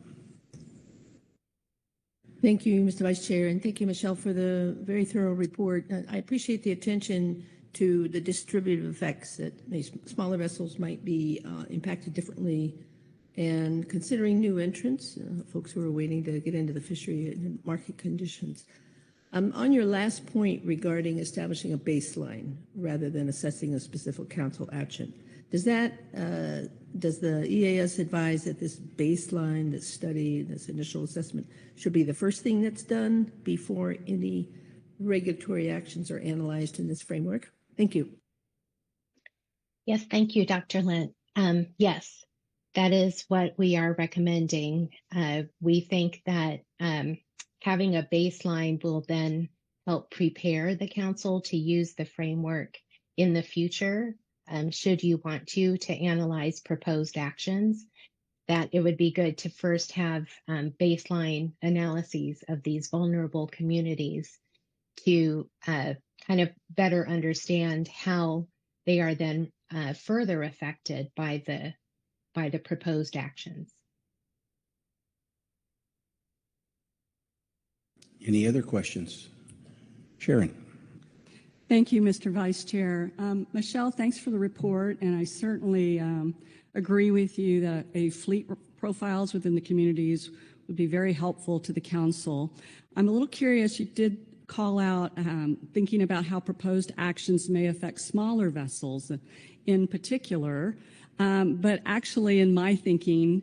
Thank you, Mr. Vice Chair, and thank you, Michelle, for the very thorough report. I appreciate the attention to the distributive effects that these smaller vessels might be impacted differently, and considering new entrants, folks who are waiting to get into the fishery and market conditions. On your last point regarding establishing a baseline rather than assessing a specific Council action, does the EAS advise that this baseline, this study, this initial assessment should be the first thing that's done before any regulatory actions are analyzed in this framework? Thank you. Yes, thank you, Dr. Lent. Yes, that is what we are recommending. We think that having a baseline will then help prepare the Council to use the framework in the future. Should you want to analyze proposed actions, that it would be good to first have baseline analyses of these vulnerable communities to kind of better understand how they are then further affected by the proposed actions. Any other questions? Sharon. Thank you, Mr. Vice Chair. Michelle, thanks for the report, and I certainly agree with you that a fleet profiles within the communities would be very helpful to the Council. I'm a little curious, you did call out thinking about how proposed actions may affect smaller vessels in particular, but actually in my thinking,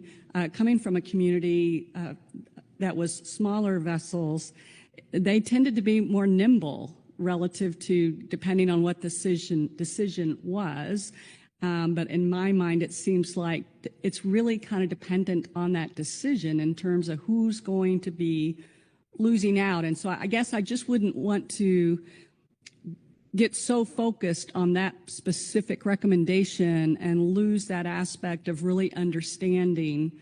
coming from a community that was smaller vessels, they tended to be more nimble relative to depending on what decision was. But in my mind, it seems like it's really kind of dependent on that decision in terms of who's going to be losing out. And so I guess I just wouldn't want to get so focused on that specific recommendation and lose that aspect of really understanding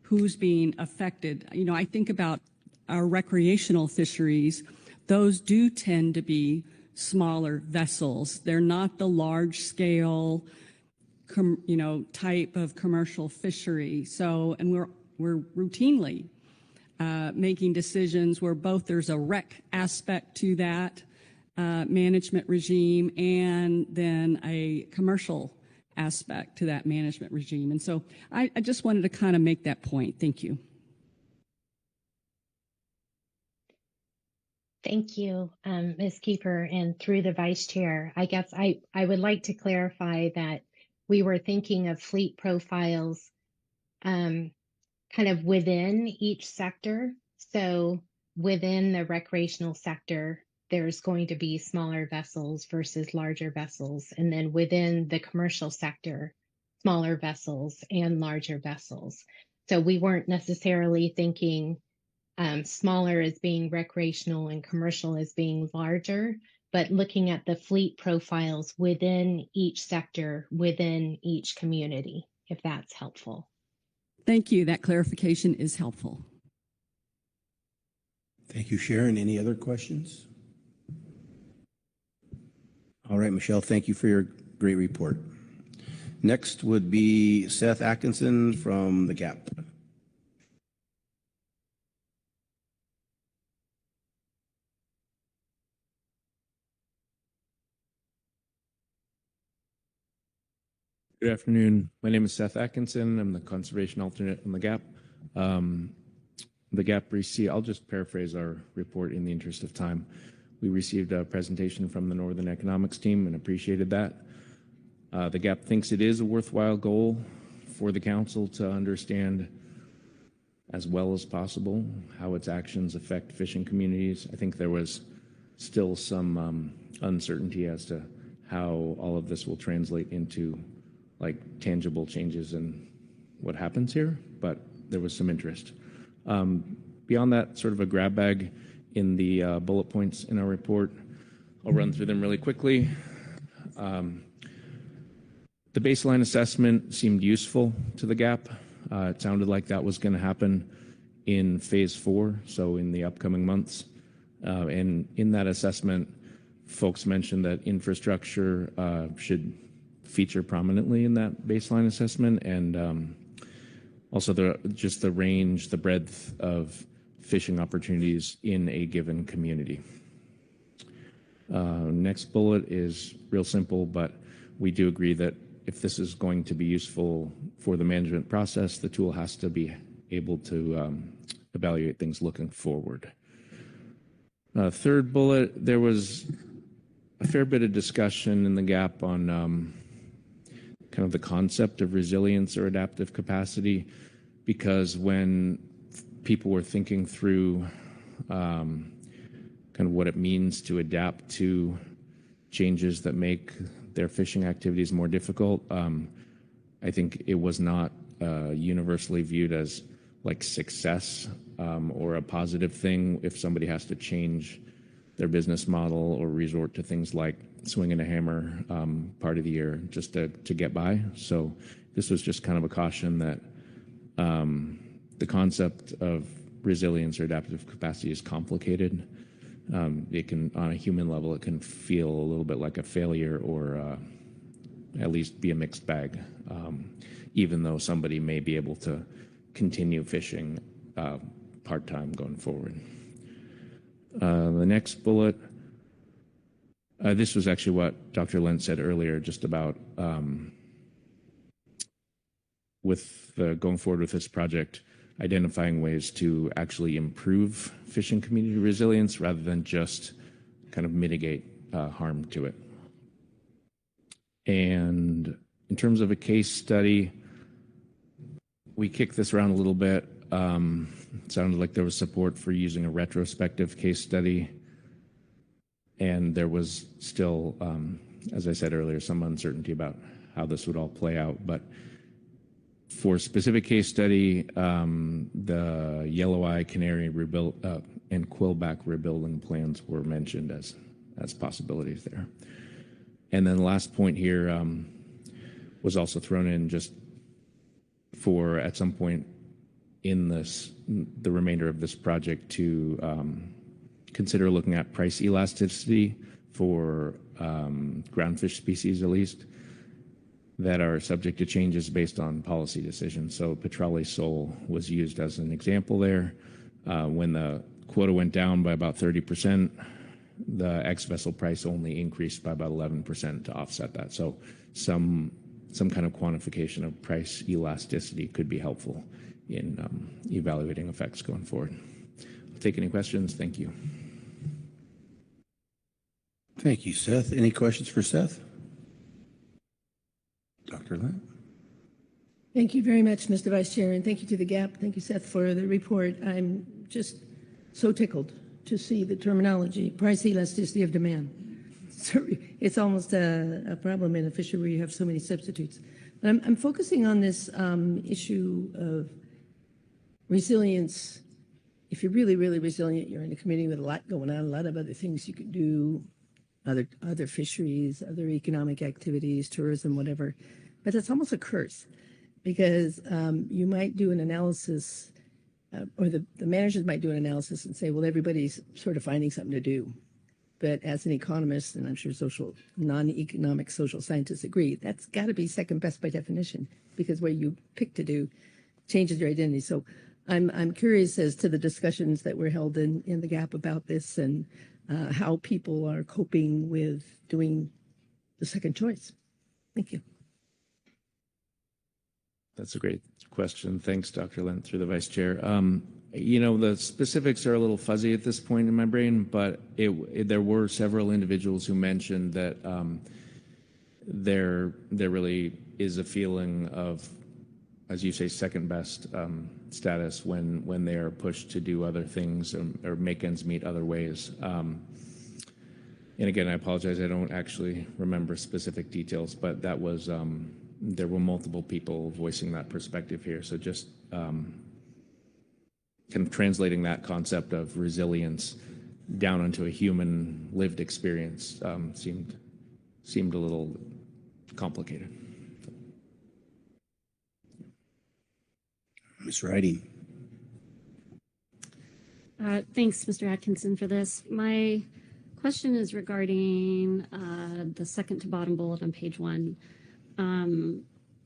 who's being affected. You know, I think about our recreational fisheries. Those do tend to be smaller vessels. They're not the large scale, type of commercial fishery. So, and we're routinely making decisions where both there's a rec aspect to that management regime and then a commercial aspect to that management regime. And so I just wanted to kind of make that point. Thank you. Thank you, Ms. Keeper, and through the vice chair. I guess I would like to clarify that we were thinking of fleet profiles kind of within each sector. So within the recreational sector, there's going to be smaller vessels versus larger vessels. And then within the commercial sector, smaller vessels and larger vessels. So we weren't necessarily thinking smaller as being recreational and commercial as being larger, but looking at the fleet profiles within each sector, within each community, if that's helpful. Thank you. That clarification is helpful. Thank you, Sharon. Any other questions? All right, Michelle, thank you for your great report. Next would be Seth Atkinson from the GAP. Good afternoon. My name is Seth Atkinson. I'm the conservation alternate on the GAP. The GAP received, I'll just paraphrase our report in the interest of time. We received a presentation from the Northern Economics team and appreciated that. The GAP thinks it is a worthwhile goal for the council to understand as well as possible how its actions affect fishing communities. I think there was still some uncertainty as to how all of this will translate into like tangible changes in what happens here, but there was some interest. Beyond that, sort of a grab bag in the bullet points in our report. I'll run through them really quickly. The baseline assessment seemed useful to the GAP. It sounded like that was going to happen in phase 4, so in the upcoming months. And in that assessment, folks mentioned that infrastructure should feature prominently in that baseline assessment, and also just the range, the breadth of fishing opportunities in a given community. Next bullet is real simple, but we do agree that if this is going to be useful for the management process, the tool has to be able to evaluate things looking forward. Third bullet, there was a fair bit of discussion in the GAP on kind of the concept of resilience or adaptive capacity, because when people were thinking through kind of what it means to adapt to changes that make their fishing activities more difficult, I think it was not universally viewed as like success or a positive thing if somebody has to change their business model or resort to things like swinging a hammer part of the year just to get by. So this was just kind of a caution that the concept of resilience or adaptive capacity is complicated. It can, on a human level, it can feel a little bit like a failure or at least be a mixed bag, even though somebody may be able to continue fishing part-time going forward. The next bullet, this was actually what Dr. Lentz said earlier, just about with going forward with this project, identifying ways to actually improve fishing community resilience rather than just kind of mitigate harm to it. And in terms of a case study, we kicked this around a little bit. it sounded like there was support for using a retrospective case study. And there was still, as I said earlier, some uncertainty about how this would all play out. But for specific case study, the Yellow Eye, Canary rebuild, and Quillback rebuilding plans were mentioned as possibilities there. And then the last point here was also thrown in just for at some point in the remainder of this project to consider looking at price elasticity for groundfish species, at least, that are subject to changes based on policy decisions. So Petrale sole was used as an example there. When the quota went down by about 30%, the ex-vessel price only increased by about 11% to offset that. So some kind of quantification of price elasticity could be helpful in evaluating effects going forward. I'll take any questions. Thank you. Thank you, Seth. Any questions for Seth? Dr. Lent? Thank you very much, Mr. Vice Chair, and thank you to the GAP. Thank you, Seth, for the report. I'm just so tickled to see the terminology, price elasticity of demand. So it's almost a problem in a fishery where you have so many substitutes. But I'm focusing on this issue of resilience. If you're really, really resilient, you're in a community with a lot going on, a lot of other things you can do, other fisheries, other economic activities, tourism, whatever. But it's almost a curse because you might do an analysis, or the managers might do an analysis and say, well, everybody's sort of finding something to do. But as an economist, and I'm sure non-economic social scientists agree, that's got to be second best by definition, because what you pick to do changes your identity. So I'm curious as to the discussions that were held in the GAP about this and how people are coping with doing the second choice. Thank you. That's a great question. Thanks, Dr. Lent, through the Vice Chair. The specifics are a little fuzzy at this point in my brain, but there were several individuals who mentioned that there really is a feeling of, as you say, second best status when they are pushed to do other things or make ends meet other ways. And again, I apologize, I don't actually remember specific details, but that was there were multiple people voicing that perspective here. So just kind of translating that concept of resilience down into a human lived experience seemed a little complicated. Ms. Riding. Thanks, Mr. Atkinson, for this. My question is regarding the second to bottom bullet on page 1,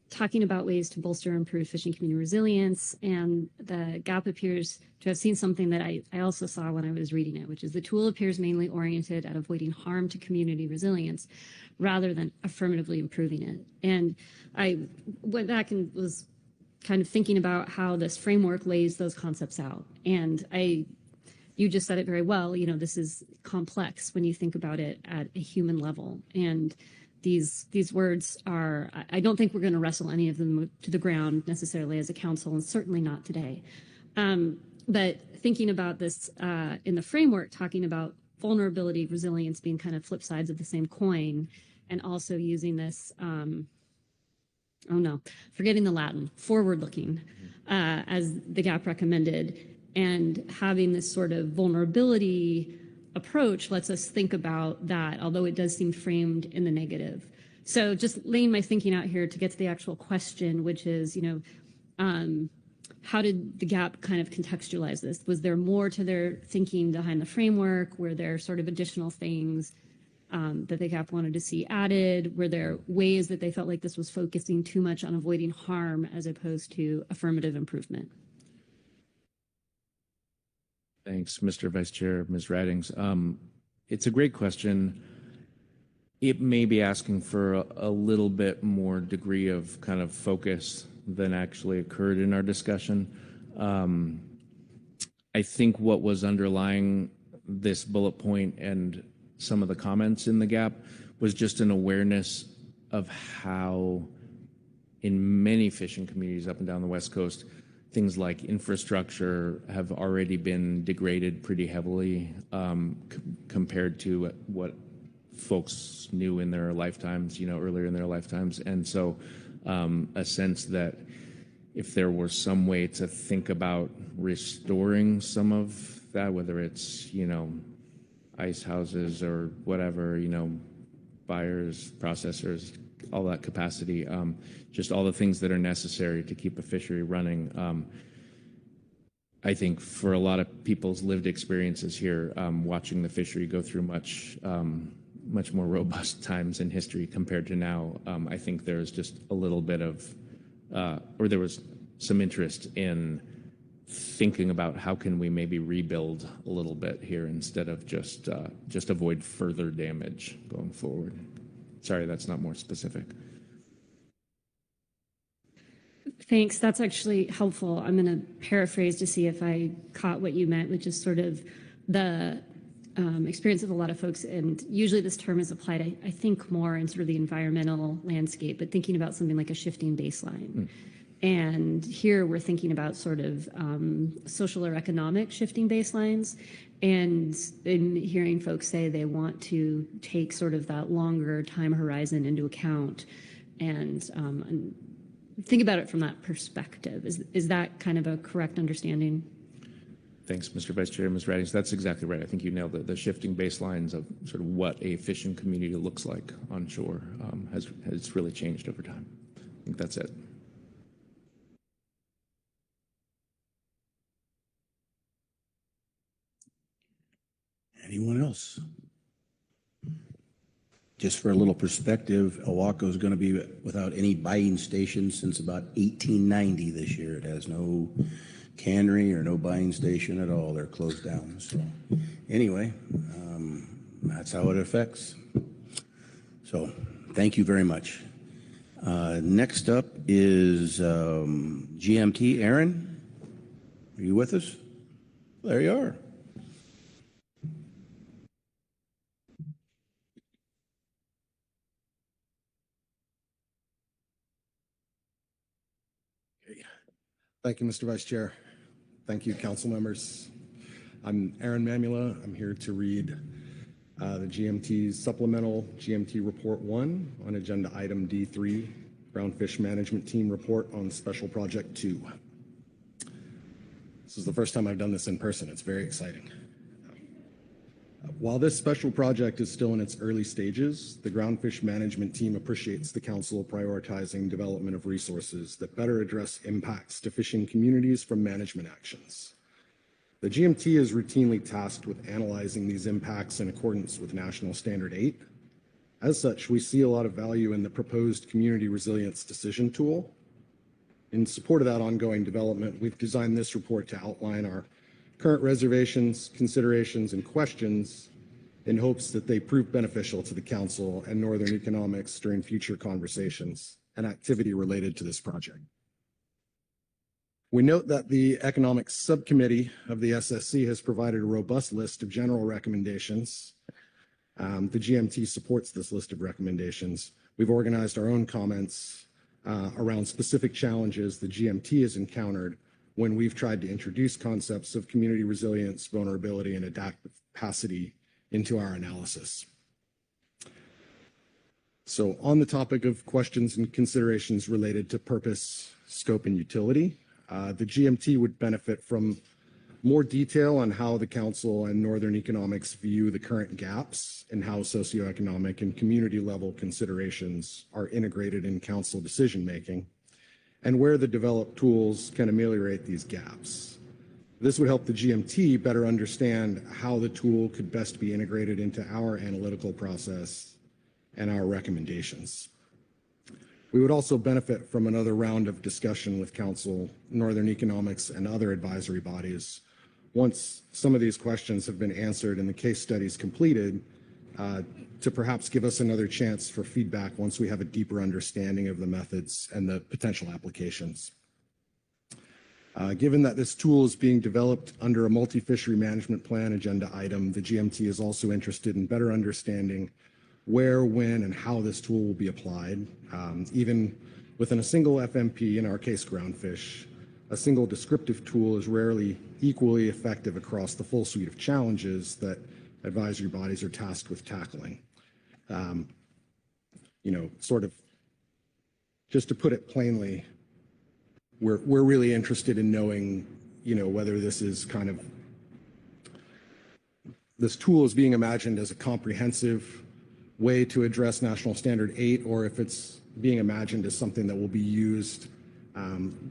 talking about ways to bolster and improve fishing community resilience. And the GAP appears to have seen something that I also saw when I was reading it, which is the tool appears mainly oriented at avoiding harm to community resilience rather than affirmatively improving it. And I went back and was kind of thinking about how this framework lays those concepts out. And you just said it very well, this is complex when you think about it at a human level. And these words are, I don't think we're going to wrestle any of them to the ground necessarily as a council, and certainly not today. But thinking about this in the framework, talking about vulnerability, resilience being kind of flip sides of the same coin, and also using this, forgetting the Latin, forward-looking, as the GAP recommended, and having this sort of vulnerability approach lets us think about that, although it does seem framed in the negative. So just laying my thinking out here to get to the actual question, which is, how did the GAP kind of contextualize this? Was there more to their thinking behind the framework? Were there sort of additional things that the GAP wanted to see added? Were there ways that they felt like this was focusing too much on avoiding harm as opposed to affirmative improvement? Thanks, Mr. Vice Chair, Ms. Ridings. It's a great question. It may be asking for a little bit more degree of kind of focus than actually occurred in our discussion. I think what was underlying this bullet point and some of the comments in the GAP was just an awareness of how in many fishing communities up and down the West Coast, things like infrastructure have already been degraded pretty heavily compared to what folks knew in their lifetimes, earlier in their lifetimes. And so a sense that if there were some way to think about restoring some of that, whether it's, ice houses or whatever, buyers, processors, all that capacity, just all the things that are necessary to keep a fishery running. I think for a lot of people's lived experiences here, watching the fishery go through much more robust times in history compared to now, I think there's just a little bit of, or there was some interest in thinking about how can we maybe rebuild a little bit here instead of just avoid further damage going forward. Sorry, that's not more specific. Thanks. That's actually helpful. I'm going to paraphrase to see if I caught what you meant, which is sort of the experience of a lot of folks. And usually this term is applied, I think, more in sort of the environmental landscape, but thinking about something like a shifting baseline. And here we're thinking about sort of social or economic shifting baselines. And in hearing folks say they want to take sort of that longer time horizon into account and think about it from that perspective. Is that kind of a correct understanding? Thanks, Mr. Vice Chair, Ms. Raddings. That's exactly right. I think you nailed it. The shifting baselines of sort of what a fishing community looks like on shore has really changed over time. I think that's it. Anyone else? Just for a little perspective, Oahu is going to be without any buying stations since about 1890 this year. It has no cannery or no buying station at all. They're closed down. So anyway, that's how it affects. So thank you very much. Next up is GMT. Aaron, are you with us? There you are. Thank you, Mr. Vice Chair. Thank you, council members. I'm Aaron Mamula. I'm here to read the GMT's supplemental GMT Report 1 on agenda item D3, Groundfish Management Team Report on Special Project 2. This is the first time I've done this in person. It's very exciting. While this special project is still in its early stages, the Groundfish Management Team appreciates the Council prioritizing development of resources that better address impacts to fishing communities from management actions. The GMT is routinely tasked with analyzing these impacts in accordance with National Standard 8. As such, we see a lot of value in the proposed Community Resilience Decision Tool. In support of that ongoing development, we've designed this report to outline our current reservations, considerations, and questions in hopes that they prove beneficial to the Council and Northern Economics during future conversations and activity related to this project. We note that the Economics Subcommittee of the SSC has provided a robust list of general recommendations. The GMT supports this list of recommendations. We've organized our own comments around specific challenges the GMT has encountered when we've tried to introduce concepts of community resilience, vulnerability, and adaptive capacity into our analysis. So on the topic of questions and considerations related to purpose, scope, and utility, the GMT would benefit from more detail on how the Council and Northern Economics view the current gaps in how socioeconomic and community level considerations are integrated in Council decision-making, and where the developed tools can ameliorate these gaps. This would help the GMT better understand how the tool could best be integrated into our analytical process and our recommendations. We would also benefit from another round of discussion with Council, Northern Economics, and other advisory bodies once some of these questions have been answered and the case studies completed, to perhaps give us another chance for feedback once we have a deeper understanding of the methods and the potential applications. Given that this tool is being developed under a multi-fishery management plan agenda item, the GMT is also interested in better understanding where, when, and how this tool will be applied. Even within a single FMP, in our case groundfish, a single descriptive tool is rarely equally effective across the full suite of challenges that advisory bodies are tasked with tackling. Sort of, just to put it plainly, we're really interested in knowing, whether this tool is being imagined as a comprehensive way to address National Standard 8, or if it's being imagined as something that will be used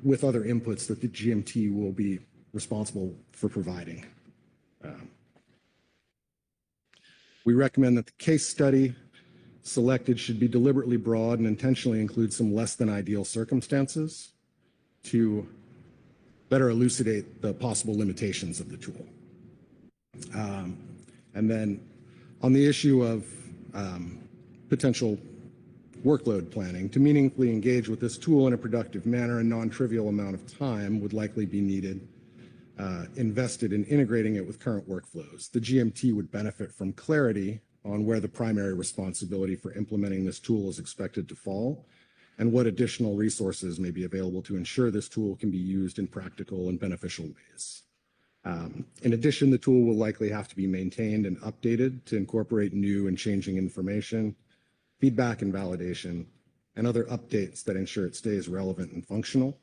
with other inputs that the GMT will be responsible for providing. We recommend that the case study selected should be deliberately broad and intentionally include some less than ideal circumstances to better elucidate the possible limitations of the tool. And then on the issue of potential workload planning, to meaningfully engage with this tool in a productive manner, a non-trivial amount of time would likely be needed, invested in integrating it with current workflows. The GMT would benefit from clarity on where the primary responsibility for implementing this tool is expected to fall, and what additional resources may be available to ensure this tool can be used in practical and beneficial ways. In addition, the tool will likely have to be maintained and updated to incorporate new and changing information, feedback and validation, and other updates that ensure it stays relevant and functional.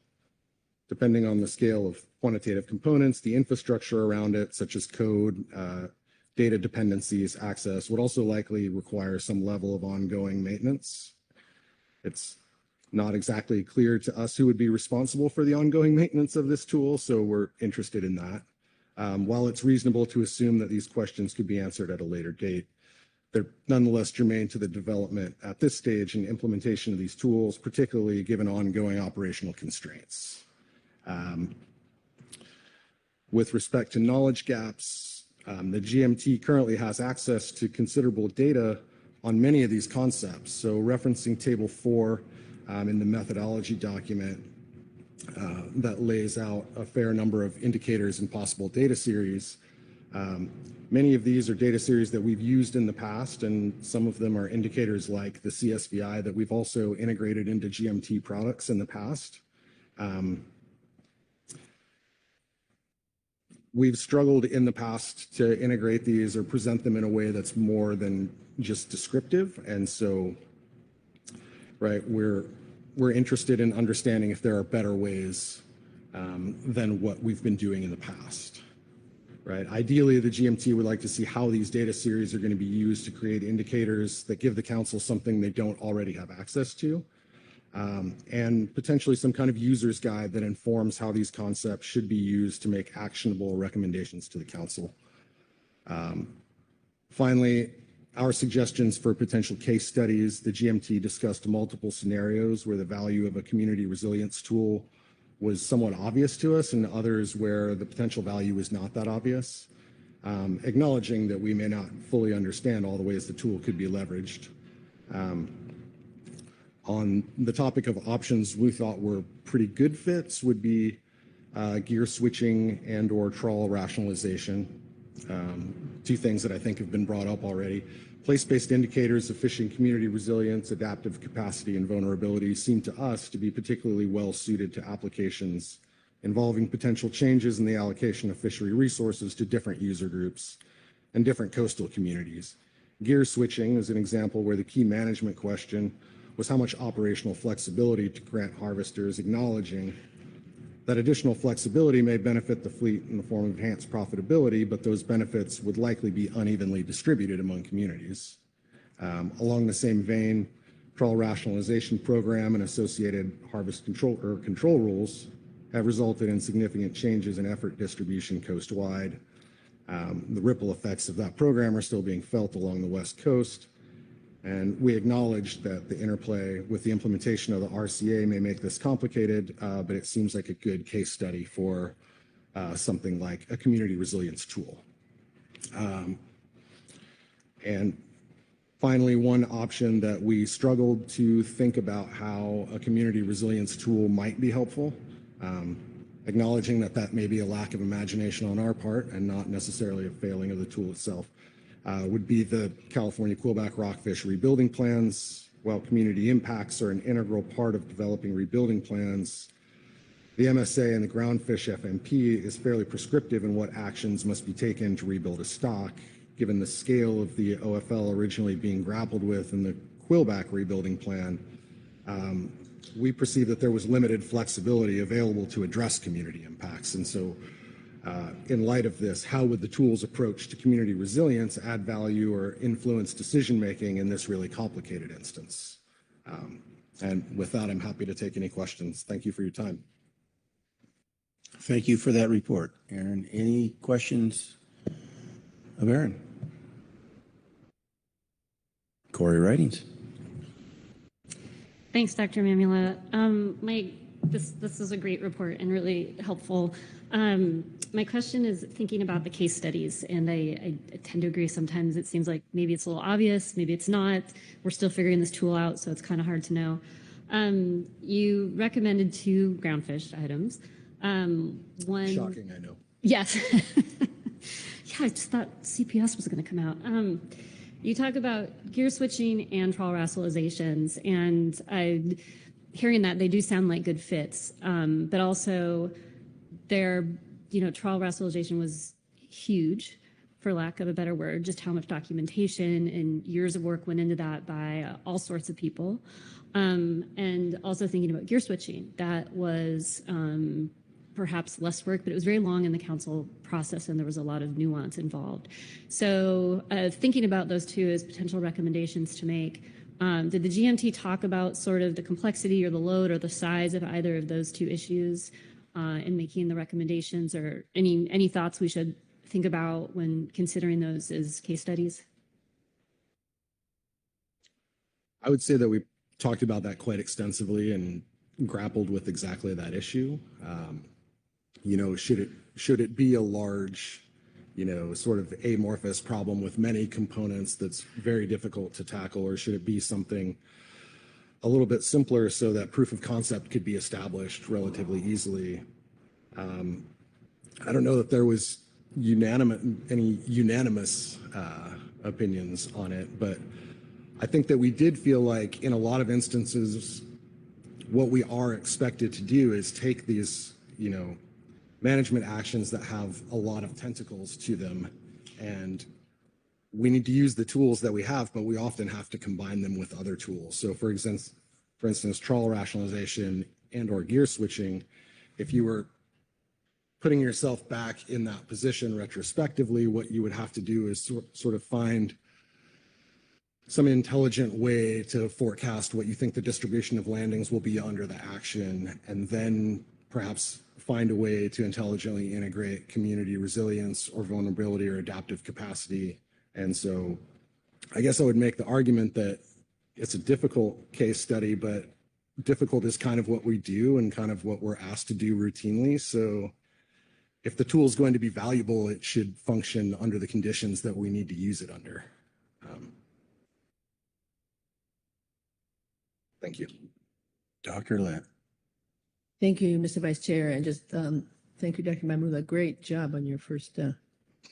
Depending on the scale of quantitative components, the infrastructure around it, such as code, data dependencies, access, would also likely require some level of ongoing maintenance. It's not exactly clear to us who would be responsible for the ongoing maintenance of this tool, so we're interested in that. While it's reasonable to assume that these questions could be answered at a later date, they're nonetheless germane to the development at this stage and implementation of these tools, particularly given ongoing operational constraints. With respect to knowledge gaps, the GMT currently has access to considerable data on many of these concepts. So referencing Table 4 in the methodology document that lays out a fair number of indicators and possible data series, many of these are data series that we've used in the past, and some of them are indicators like the CSVI that we've also integrated into GMT products in the past. We've struggled in the past to integrate these or present them in a way that's more than just descriptive, and so, right, we're interested in understanding if there are better ways than what we've been doing in the past. Right. Ideally, the GMT would like to see how these data series are going to be used to create indicators that give the council something they don't already have access to, and potentially some kind of user's guide that informs how these concepts should be used to make actionable recommendations to the council. Finally, our suggestions for potential case studies: the GMT discussed multiple scenarios where the value of a community resilience tool was somewhat obvious to us, and others where the potential value is not that obvious, acknowledging that we may not fully understand all the ways the tool could be leveraged. On the topic of options we thought were pretty good fits would be gear switching and or trawl rationalization. Two things that I think have been brought up already. Place-based indicators of fishing community resilience, adaptive capacity, and vulnerability seem to us to be particularly well suited to applications involving potential changes in the allocation of fishery resources to different user groups and different coastal communities. Gear switching is an example where the key management question was how much operational flexibility to grant harvesters, acknowledging that additional flexibility may benefit the fleet in the form of enhanced profitability, but those benefits would likely be unevenly distributed among communities. Along the same vein, trawl rationalization program and associated harvest control rules have resulted in significant changes in effort distribution coast-wide. The ripple effects of that program are still being felt along the West Coast, and we acknowledge that the interplay with the implementation of the RCA may make this complicated, but it seems like a good case study for something like a community resilience tool. And finally, one option that we struggled to think about how a community resilience tool might be helpful, acknowledging that that may be a lack of imagination on our part and not necessarily a failing of the tool itself, would be the California quillback rockfish rebuilding plans. While community impacts are an integral part of developing rebuilding plans, The MSA and the groundfish FMP is fairly prescriptive in what actions must be taken to rebuild a stock, given the scale of the OFL originally being grappled with in the Quillback rebuilding plan. We perceive that there was limited flexibility available to address community impacts. And so in light of this, how would the tools approach to community resilience add value or influence decision-making in this really complicated instance? And with that, I'm happy to take any questions. Thank you for your time. Thank you for that report. Aaron, any questions of Aaron? Corey Writings. Thanks, Dr. Mamula. This is a great report and really helpful. My question is thinking about the case studies, and I tend to agree sometimes it seems like maybe it's a little obvious, maybe it's not. We're still figuring this tool out, so it's kind of hard to know. You recommended 2 groundfish items. One, shocking, I know. yes. Yeah, I just thought CPS was going to come out. You talk about gear switching and trawl rationalizations, and hearing that, they do sound like good fits, but also their, trawl rationalization was huge, for lack of a better word, just how much documentation and years of work went into that by all sorts of people. And also thinking about gear switching, that was perhaps less work, but it was very long in the council process and there was a lot of nuance involved. So thinking about those 2 as potential recommendations to make, did the GMT talk about sort of the complexity or the load or the size of either of those 2 issues in making the recommendations, or any thoughts we should think about when considering those as case studies? I would say that we talked about that quite extensively and grappled with exactly that issue. Should it be a large, sort of amorphous problem with many components that's very difficult to tackle, or should it be something a little bit simpler so that proof of concept could be established relatively easily? I don't know that there was any unanimous opinions on it, but I think that we did feel like in a lot of instances, what we are expected to do is take these, management actions that have a lot of tentacles to them, and we need to use the tools that we have, but we often have to combine them with other tools. So for instance, trawl rationalization and or gear switching, if you were putting yourself back in that position retrospectively, what you would have to do is sort of find some intelligent way to forecast what you think the distribution of landings will be under the action, and then perhaps find a way to intelligently integrate community resilience or vulnerability or adaptive capacity. And so I guess I would make the argument that it's a difficult case study, but difficult is kind of what we do and kind of what we're asked to do routinely. So if the tool is going to be valuable, it should function under the conditions that we need to use it under. Thank you. Dr. Lett. Thank you, Mr. Vice Chair, and just thank you, Dr. Mamula. Great job on your first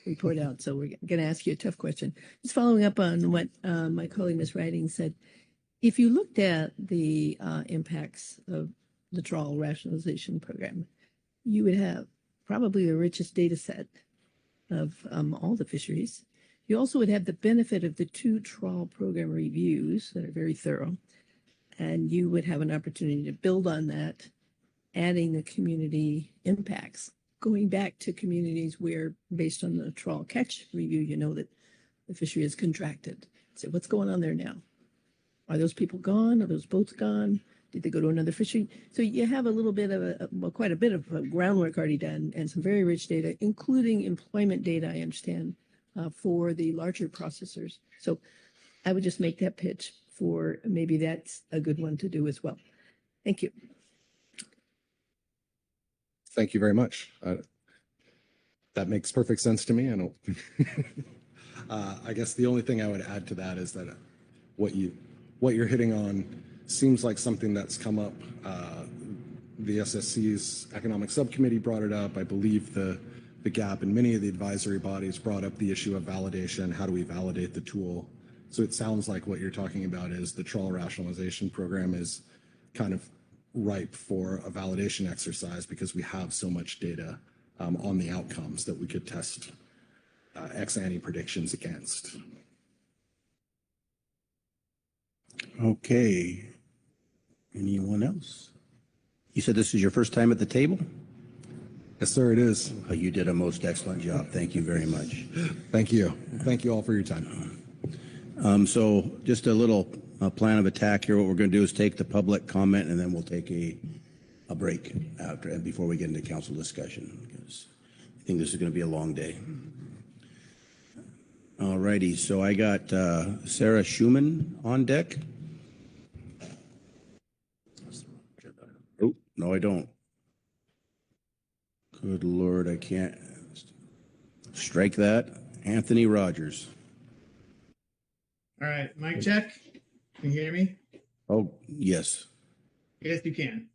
report out. So we're going to ask you a tough question. Just following up on what my colleague, Ms. Writing, said. If you looked at the impacts of the trawl rationalization program, you would have probably the richest data set of all the fisheries. You also would have the benefit of the 2 trawl program reviews that are very thorough, and you would have an opportunity to build on that, adding the community impacts, going back to communities where, based on the trawl catch review, you know that the fishery is contracted. So what's going on there now? Are those people gone? Are those boats gone? Did they go to another fishery? So you have a little bit of quite a bit of groundwork already done and some very rich data, including employment data, I understand, for the larger processors. So I would just make that pitch for maybe that's a good one to do as well. Thank you. Thank you very much. That makes perfect sense to me. I don't. I guess the only thing I would add to that is that what you're hitting on seems like something that's come up. The SSC's economic subcommittee brought it up. I believe the GAP and many of the advisory bodies brought up the issue of validation. How do we validate the tool? So it sounds like what you're talking about is the trawl rationalization program is kind of ripe for a validation exercise because we have so much data on the outcomes that we could test ex ante predictions against. Okay. Anyone else? You said this is your first time at the table? Yes, sir, it is. Oh, you did a most excellent job. Thank you very much. Thank you. Thank you all for your time. So just a little plan of attack here. What we're going to do is take the public comment, and then we'll take a break after and before we get into council discussion, because I think this is going to be a long day. All righty. So I got Sarah Schumann on deck. Oh, no, I don't. Good Lord, I can't. Strike that. Anthony Rogers. All right, mic check. Can you hear me? Oh, yes. Yes, you can.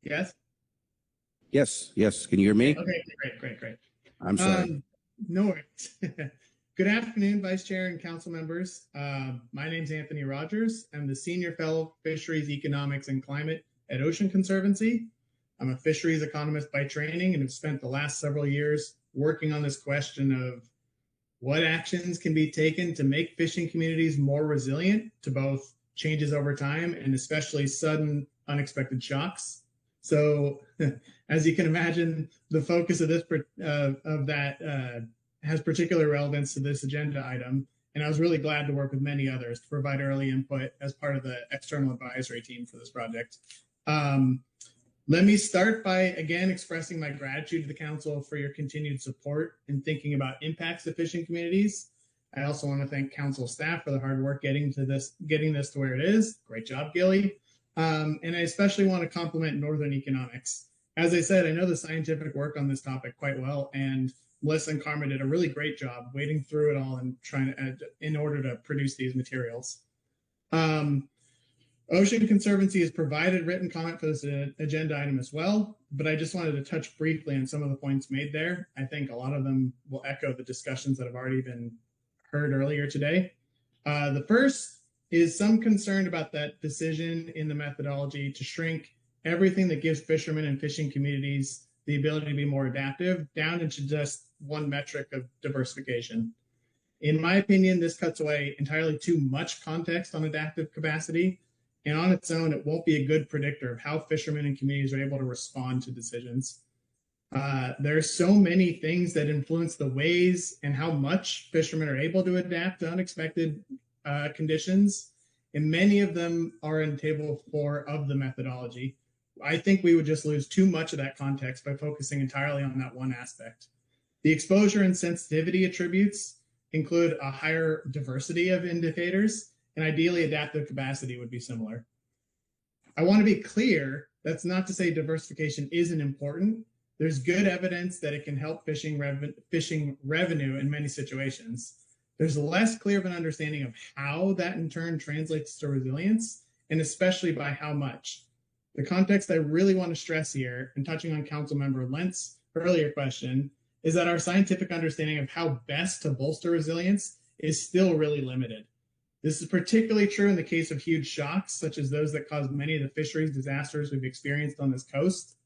Yes? Yes, yes. Can you hear me? Okay, great. I'm sorry. No worries. Good afternoon, Vice Chair and Council members. My name's Anthony Rogers. I'm the Senior Fellow Fisheries Economics and Climate at Ocean Conservancy. I'm a fisheries economist by training and have spent the last several years working on this question of what actions can be taken to make fishing communities more resilient to both changes over time and especially sudden unexpected shocks. So as you can imagine, the focus of this has particular relevance to this agenda item. And I was really glad to work with many others to provide early input as part of the external advisory team for this project. Let me start by, again, expressing my gratitude to the council for your continued support in thinking about impacts to fishing communities. I also want to thank council staff for the hard work getting this to where it is. Great job, Gilly. And I especially want to compliment Northern Economics. As I said, I know the scientific work on this topic quite well, and Melissa and Karma did a really great job wading through it all and trying to, in order to produce these materials. Ocean Conservancy has provided written comment for this agenda item as well, but I just wanted to touch briefly on some of the points made there. I think a lot of them will echo the discussions that have already been heard earlier today. The first is some concern about that decision in the methodology to shrink everything that gives fishermen and fishing communities the ability to be more adaptive down into just one metric of diversification. In my opinion, this cuts away entirely too much context on adaptive capacity, and on its own, it won't be a good predictor of how fishermen and communities are able to respond to decisions. There are so many things that influence the ways and how much fishermen are able to adapt to unexpected conditions, and many of them are in table 4 of the methodology. I think we would just lose too much of that context by focusing entirely on that one aspect. The exposure and sensitivity attributes include a higher diversity of indicators, and ideally adaptive capacity would be similar. I want to be clear, that's not to say diversification isn't important. There's good evidence that it can help fishing revenue in many situations. There's less clear of an understanding of how that in turn translates to resilience, and especially by how much. The context I really want to stress here, and touching on Councilmember Lent's earlier question, is that our scientific understanding of how best to bolster resilience is still really limited. This is particularly true in the case of huge shocks, such as those that caused many of the fisheries disasters we've experienced on this coast.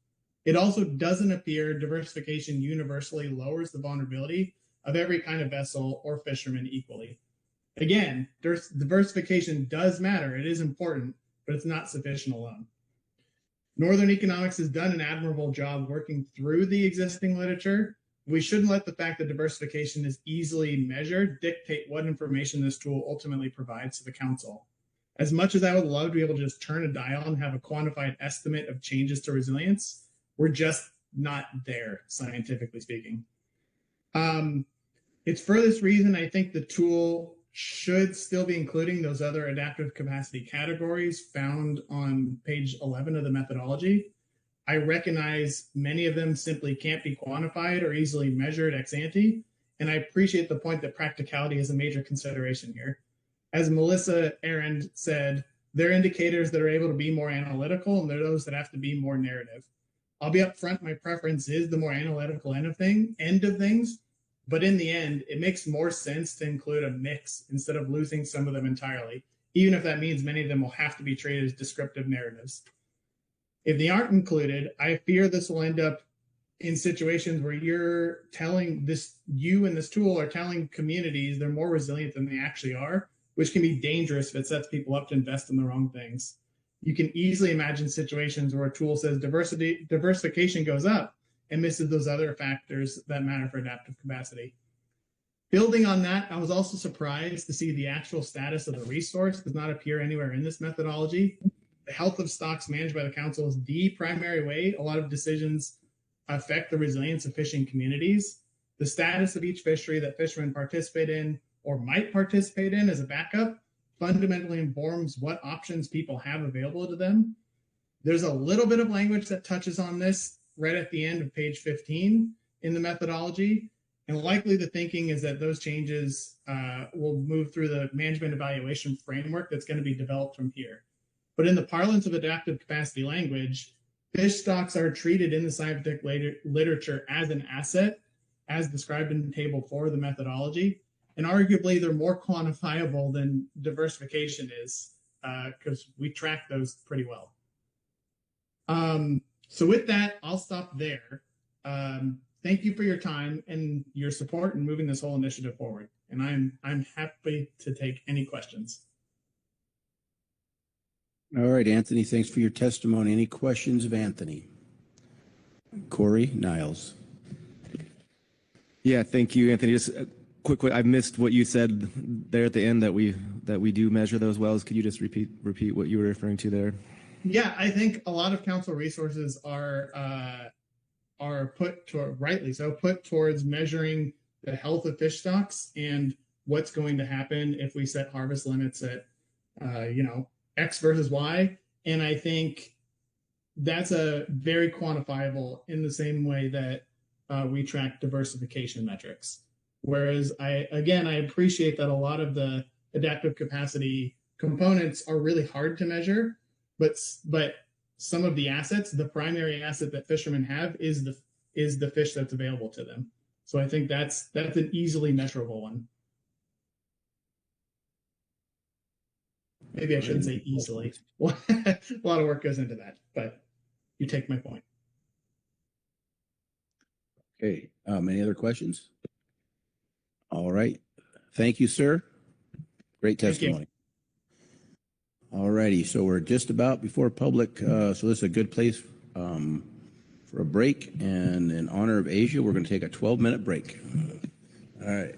It also doesn't appear diversification universally lowers the vulnerability of every kind of vessel or fisherman equally. Again, diversification does matter. It is important, but it's not sufficient alone. Northern Economics has done an admirable job working through the existing literature. We shouldn't let the fact that diversification is easily measured dictate what information this tool ultimately provides to the council. As much as I would love to be able to just turn a dial and have a quantified estimate of changes to resilience, we're just not there, scientifically speaking. It's for this reason I think the tool should still be including those other adaptive capacity categories found on page 11 of the methodology. I recognize many of them simply can't be quantified or easily measured ex ante, and I appreciate the point that practicality is a major consideration here. As Melissa Arend said, there are indicators that are able to be more analytical, and there are those that have to be more narrative. I'll be upfront, my preference is the more analytical end of things, But in the end, it makes more sense to include a mix instead of losing some of them entirely, even if that means many of them will have to be treated as descriptive narratives. If they aren't included, I fear this will end up in situations where you and this tool are telling communities they're more resilient than they actually are, which can be dangerous if it sets people up to invest in the wrong things. You can easily imagine situations where a tool says diversification goes up and misses those other factors that matter for adaptive capacity. Building on that, I was also surprised to see the actual status of the resource does not appear anywhere in this methodology. The health of stocks managed by the council is the primary way a lot of decisions affect the resilience of fishing communities. The status of each fishery that fishermen participate in or might participate in as a backup fundamentally informs what options people have available to them. There's a little bit of language that touches on this right at the end of page 15 in the methodology. And likely the thinking is that those changes will move through the management evaluation framework that's going to be developed from here. But in the parlance of adaptive capacity language, fish stocks are treated in the scientific literature as an asset, as described in table 4 of the methodology. And arguably, they're more quantifiable than diversification is, because we track those pretty well. So with that, I'll stop there. Thank you for your time and your support in moving this whole initiative forward. And I'm happy to take any questions. All right, Anthony, thanks for your testimony. Any questions of Anthony? Corey Niles. Yeah, thank you, Anthony. Just quick, I missed what you said there at the end that we do measure those wells. Could you just repeat what you were referring to there? Yeah, I think a lot of council resources are put towards measuring the health of fish stocks and what's going to happen if we set harvest limits at X versus Y. And I think that's a very quantifiable in the same way that we track diversification metrics. Whereas I appreciate that a lot of the adaptive capacity components are really hard to measure, but some of the assets, the primary asset that fishermen have is the fish that's available to them. So I think that's an easily measurable one. Maybe I shouldn't say easily. A lot of work goes into that, but you take my point. Okay, any other questions? All right. Thank you, sir. Great testimony. All righty, so we're just about before public, so this is a good place for a break. And in honor of Asia, we're going to take a 12-minute break. All right.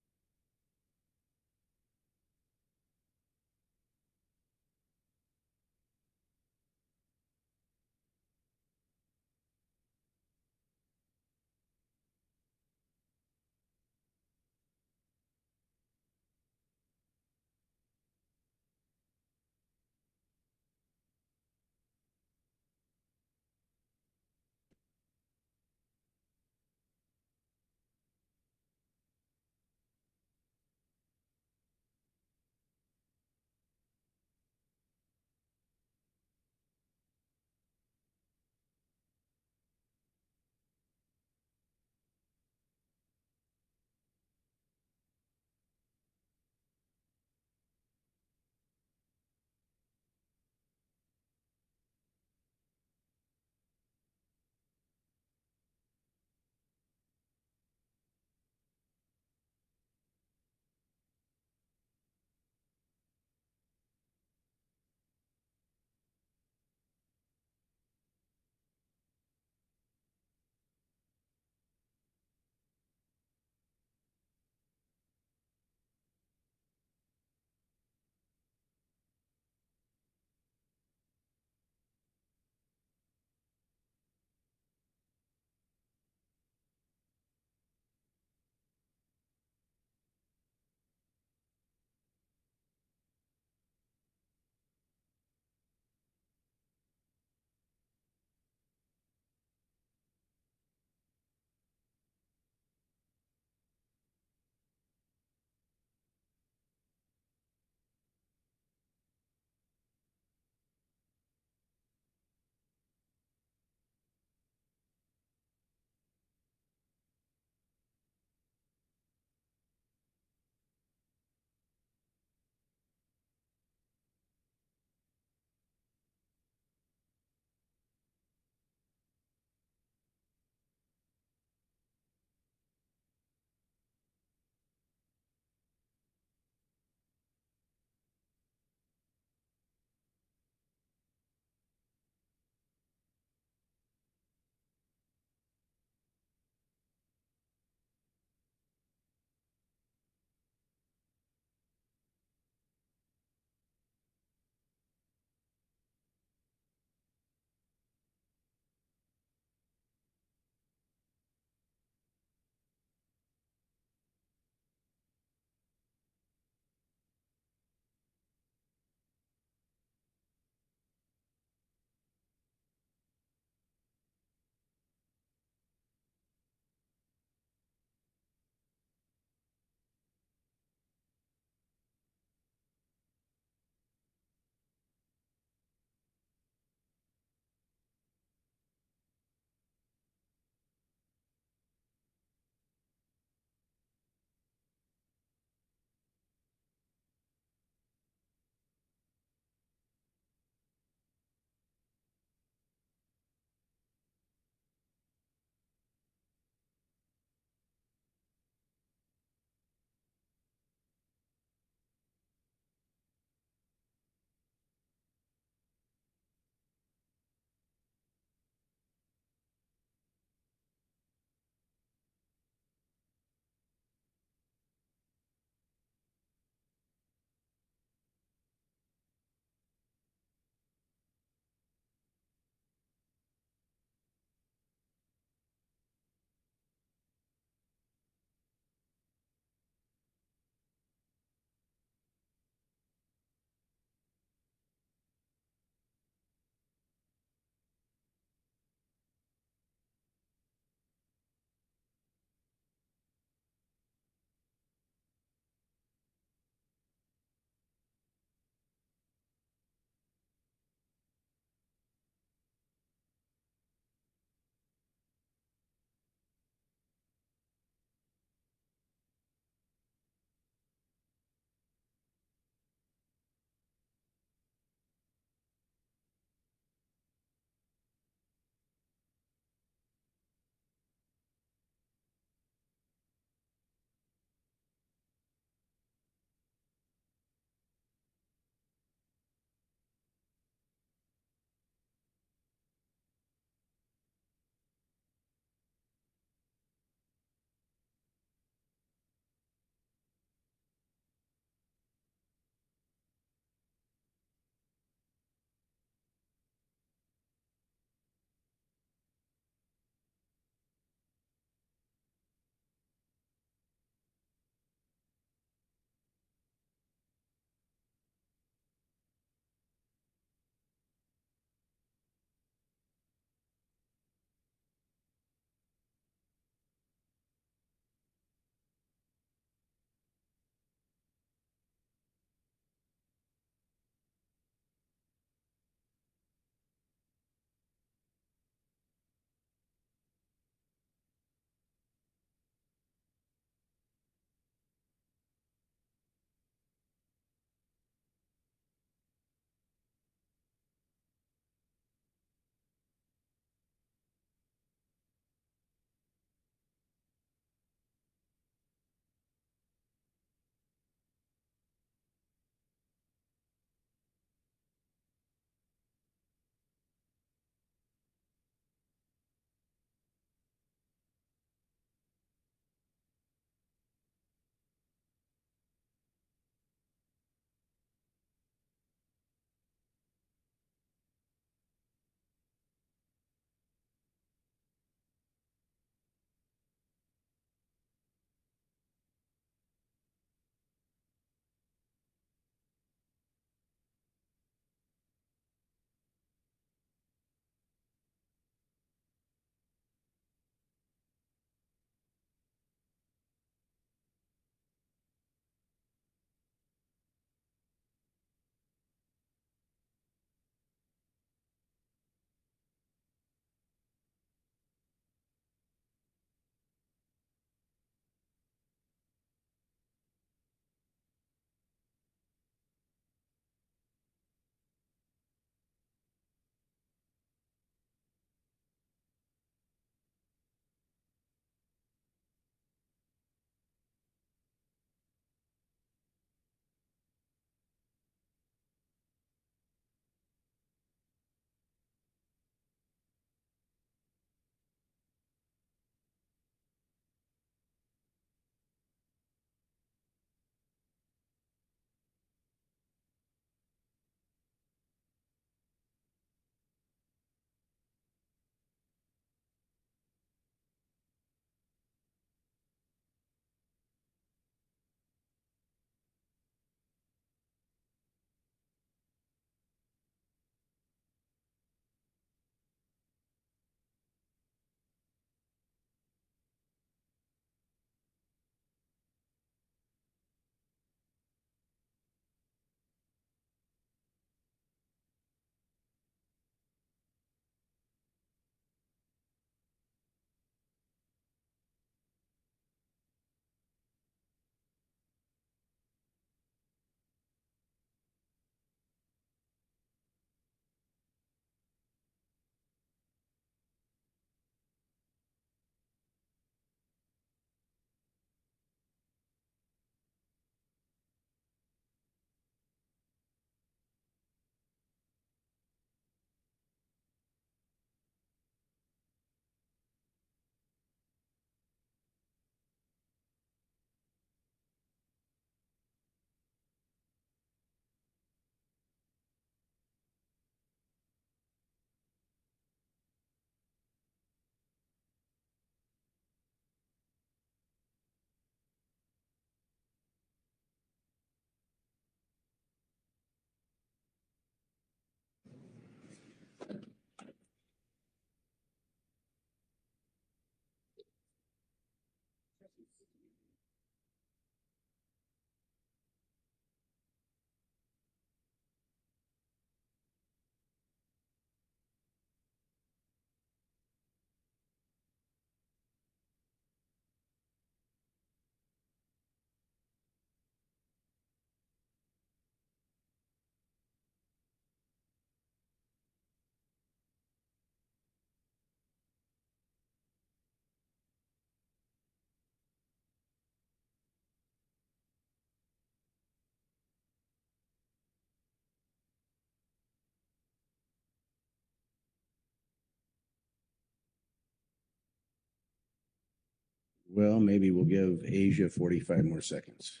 Well, maybe we'll give Asia 45 more seconds.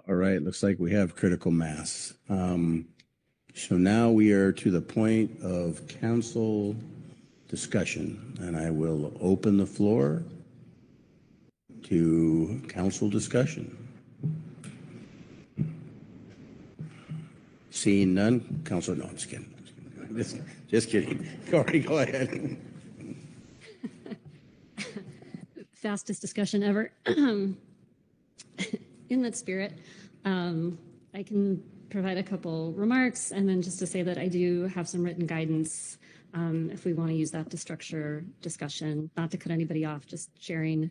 All right, looks like we have critical mass. So now we are to the point of council discussion, and I will open the floor to council discussion. Seeing none, council, no, I'm just kidding. Just kidding. Corey, go ahead. Fastest discussion ever. In that spirit, I can provide a couple remarks, and then just to say that I do have some written guidance if we want to use that to structure discussion, not to cut anybody off, just sharing.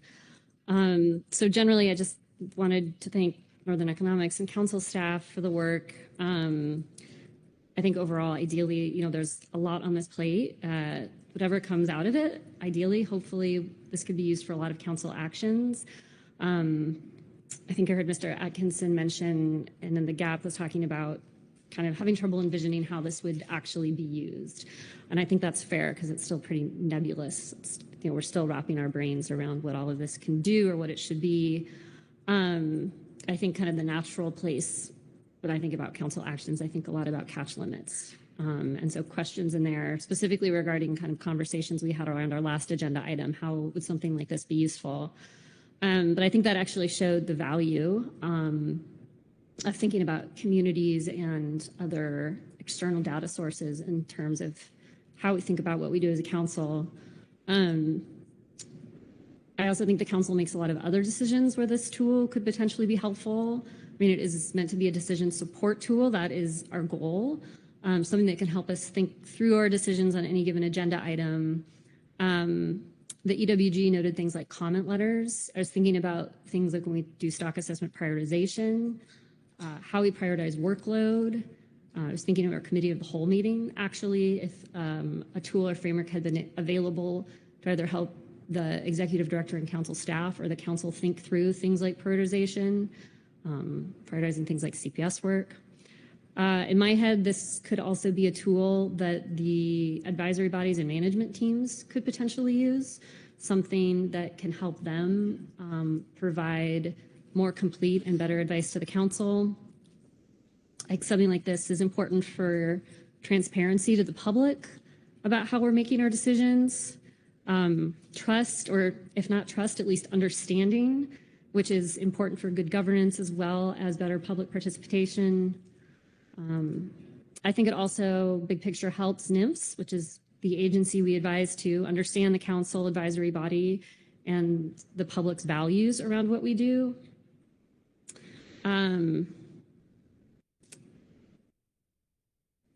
So generally, I just wanted to thank Northern Economics and council staff for the work. I think overall, ideally, there's a lot on this plate. Whatever comes out of it, ideally, hopefully, this could be used for a lot of council actions. I think I heard Mr. Atkinson mention, and then the GAP was talking about kind of having trouble envisioning how this would actually be used. And I think that's fair because it's still pretty nebulous. We're still wrapping our brains around what all of this can do or what it should be. I think kind of the natural place when I think about council actions, I think a lot about catch limits. And so questions in there specifically regarding kind of conversations we had around our last agenda item, how would something like this be useful? But I think that actually showed the value of thinking about communities and other external data sources in terms of how we think about what we do as a council. I also think the council makes a lot of other decisions where this tool could potentially be helpful. I mean, it is meant to be a decision support tool. That is our goal. Something that can help us think through our decisions on any given agenda item. The EWG noted things like comment letters. I was thinking about things like when we do stock assessment prioritization, how we prioritize workload. I was thinking of our committee of the whole meeting, actually, if a tool or framework had been available to either help the executive director and council staff or the council think through things like prioritization, prioritizing things like CPS work. In my head, this could also be a tool that the advisory bodies and management teams could potentially use, something that can help them provide more complete and better advice to the council. Like something like this is important for transparency to the public about how we're making our decisions, trust, or if not trust, at least understanding, which is important for good governance as well as better public participation. I think it also, big picture, helps NIMS, which is the agency we advise to, understand the council advisory body and the public's values around what we do.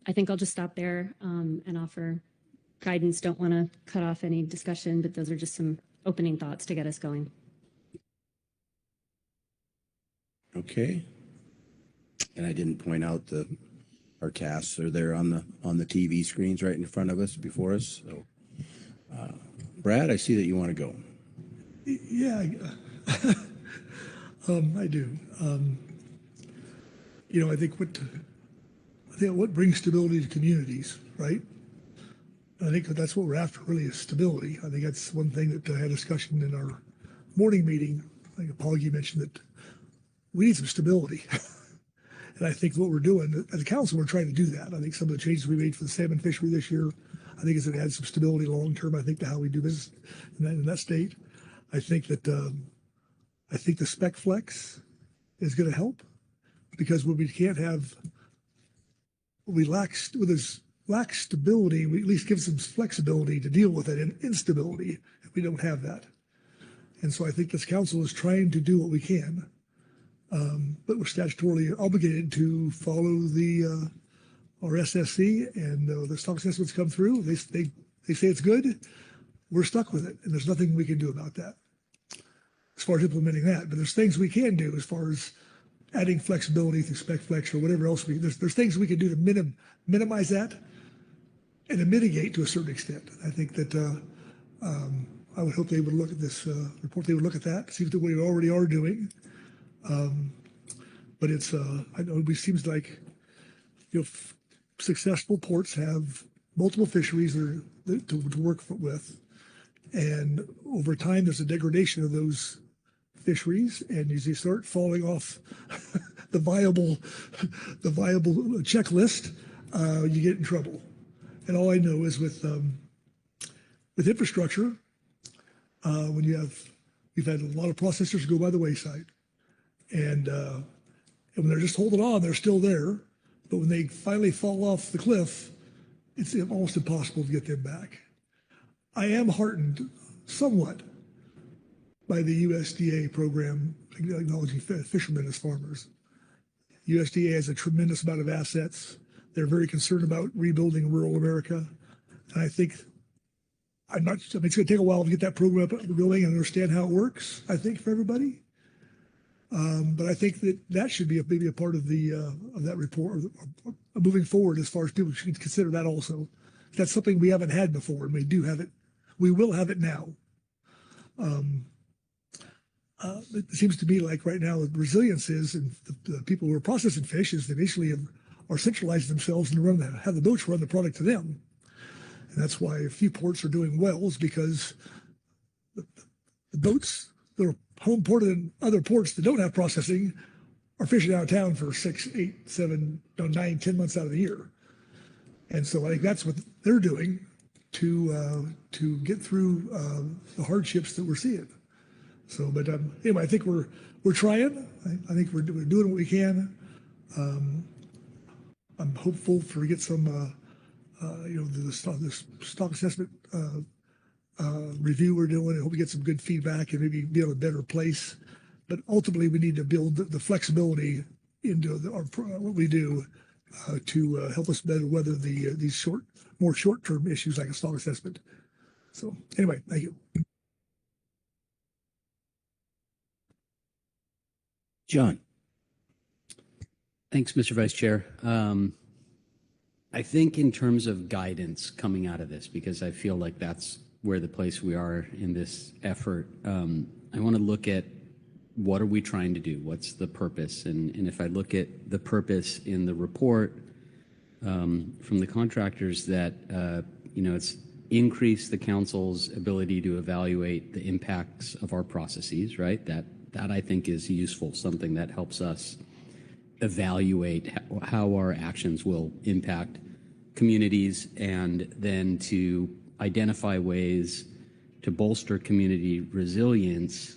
I think I'll just stop there and offer guidance. Don't want to cut off any discussion, but those are just some opening thoughts to get us going. Okay. And I didn't point out the our casts are there on the TV screens right in front of us, before us. So, Brad, I see that you want to go. Yeah, I do. I think what brings stability to communities, right? I think that's what we're after, really, is stability. I think that's one thing that I had discussion in our morning meeting. I think Paul, you mentioned that we need some stability. And I think what we're doing as a council, we're trying to do that. I think some of the changes we made for the salmon fishery this year, I think it's going to add some stability long term, I think, to how we do business in that state. I think that I think the spec flex is going to help, because when we can't have, when we lack stability, we at least give some flexibility to deal with it in instability if we don't have that. And so I think this council is trying to do what we can, but we're statutorily obligated to follow our SSC, and the stock assessments come through. They say it's good. We're stuck with it, and there's nothing we can do about that as far as implementing that. But there's things we can do as far as adding flexibility through spec flex or whatever else there's things we can do to minimize that and to mitigate to a certain extent. I think that I would hope they would look at this report. They would look at that, see what we already are doing. But it's I know it seems like successful ports have multiple fisheries to work with, and over time there's a degradation of those fisheries, and as you start falling off the viable checklist, you get in trouble. And all I know is with infrastructure, we've had a lot of processors go by the wayside, and when they're just holding on, they're still there. But when they finally fall off the cliff, it's almost impossible to get them back. I am heartened somewhat by the USDA program acknowledging fishermen as farmers. USDA has a tremendous amount of assets. They're very concerned about rebuilding rural America. And I think it's going to take a while to get that program up and going and understand how it works, I think, for everybody. But I think that should be maybe a part of that report, or moving forward, as far as people should consider that also. That's something we haven't had before, and we do have it. We will have it now. It seems to me like right now, the resilience is, and the people who are processing fish, is they basically are centralizing themselves and have the boats run the product to them. And that's why a few ports are doing well, is because the boats that are home ported in other ports that don't have processing are fishing out of town for 6, 8, 7, 9, 10 months out of the year. And so I think that's what they're doing to get through the hardships that we're seeing. So, but anyway, I think we're trying. I think we're doing what we can. I'm hopeful for get some, the stock assessment review we're doing. I hope we get some good feedback and maybe be in a better place. But ultimately, we need to build the flexibility into what we do to help us better weather these more short-term issues like a stock assessment. So anyway, thank you. John. Thanks, Mr. Vice Chair. I think in terms of guidance coming out of this, because I feel like that's where the place we are in this effort, I want to look at what are we trying to do? What's the purpose? And if I look at the purpose in the report from the contractors, that it's increase the council's ability to evaluate the impacts of our processes, right? That I think is useful, something that helps us evaluate how our actions will impact communities, and then to identify ways to bolster community resilience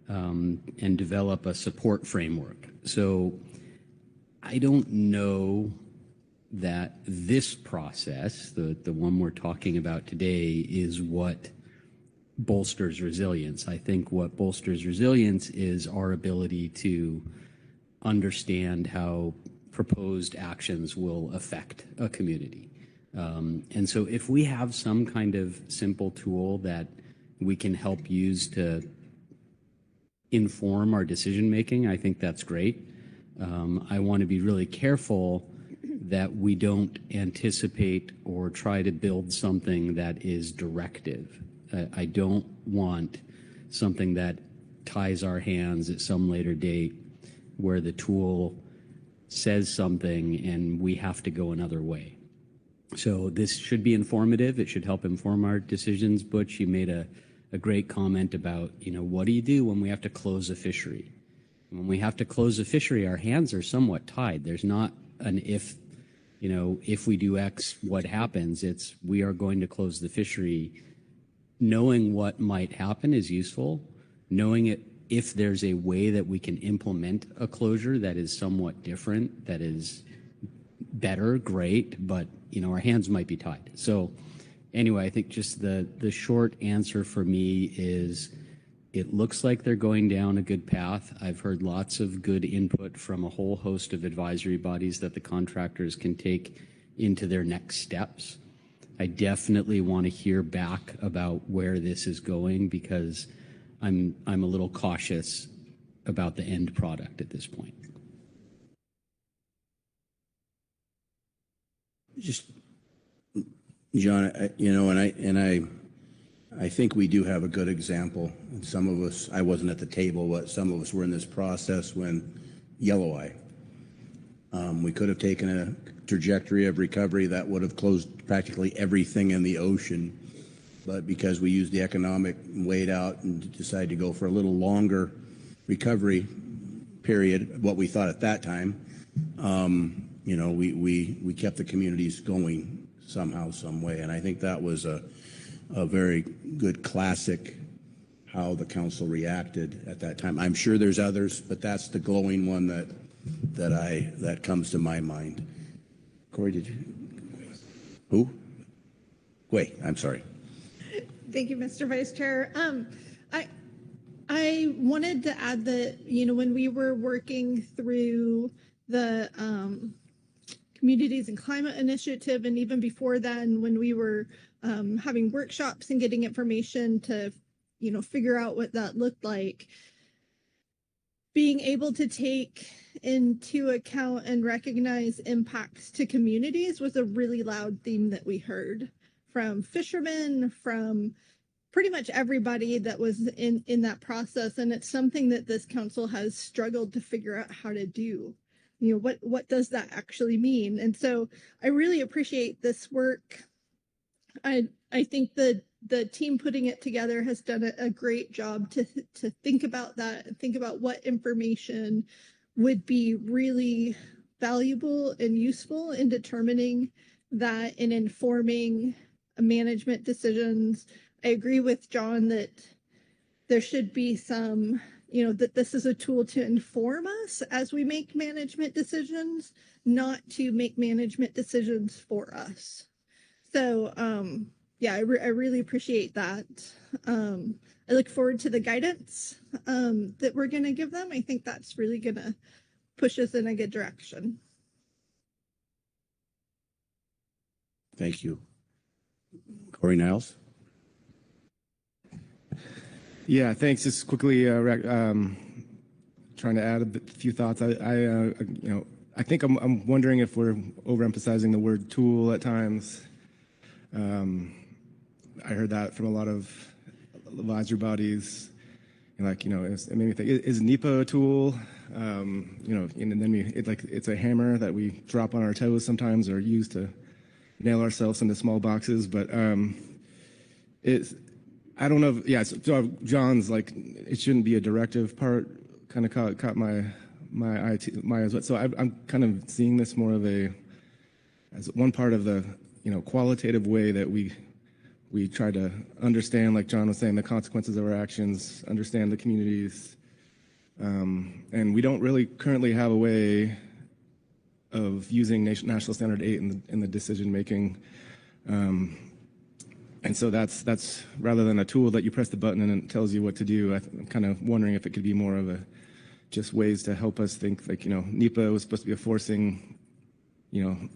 and develop a support framework. So I don't know that this process, the one we're talking about today, is what bolsters resilience. I think what bolsters resilience is our ability to understand how proposed actions will affect a community. And so if we have some kind of simple tool that we can help use to inform our decision making, I think that's great. I want to be really careful that we don't anticipate or try to build something that is directive. I don't want something that ties our hands at some later date where the tool says something and we have to go another way. So this should be informative. It should help inform our decisions. Butch, you made a great comment about, what do you do when we have to close a fishery? When we have to close a fishery, our hands are somewhat tied. There's not an if we do X, what happens? It's we are going to close the fishery. Knowing what might happen is useful. Knowing it, if there's a way that we can implement a closure that is somewhat different, that is better, great, but our hands might be tied. So anyway, I think just the short answer for me is it looks like they're going down a good path. I've heard lots of good input from a whole host of advisory bodies that the contractors can take into their next steps. I definitely want to hear back about where this is going because I'm a little cautious about the end product at this point. Just, John, I think we do have a good example. And some of us, I wasn't at the table, but some of us were in this process when Yellow Eye. We could have taken a trajectory of recovery that would have closed practically everything in the ocean. But because we used the economic weight out and decided to go for a little longer recovery period, what we thought at that time, we kept the communities going somehow, some way. And I think that was a very good classic how the council reacted at that time. I'm sure there's others, but that's the glowing one that comes to my mind. Corey, did you? Who? Wait, I'm sorry. Thank you, Mr. Vice Chair. I wanted to add that, when we were working through the Communities and Climate Initiative, and even before then, when we were having workshops and getting information to, figure out what that looked like, being able to take into account and recognize impacts to communities was a really loud theme that we heard from fishermen, from pretty much everybody that was in that process. And it's something that this council has struggled to figure out how to do. What does that actually mean? And so I really appreciate this work. I think the team putting it together has done a great job to think about that and think about what information would be really valuable and useful in determining that and informing management decisions. I agree with John that there should be some, that this is a tool to inform us as we make management decisions, not to make management decisions for us. So, I really appreciate that. I look forward to the guidance that we're going to give them. I think that's really going to push us in a good direction. Thank you. Corey Niles. Yeah, thanks. Just quickly, trying to add a few thoughts. I think I'm wondering if we're overemphasizing the word tool at times. I heard that from a lot of advisory bodies. It made me think: is NEPA a tool? And then it's a hammer that we drop on our toes sometimes, or use to nail ourselves into small boxes. But I don't know. So John's it shouldn't be a directive part. Kind of caught my eye as well. So I'm kind of seeing this more of as one part of the qualitative way that we try to understand, like John was saying, the consequences of our actions, understand the communities, and we don't really currently have a way of using National Standard 8 in the decision making. And so that's rather than a tool that you press the button and it tells you what to do. I'm kind of wondering if it could be more of just ways to help us think. NEPA was supposed to be a forcing,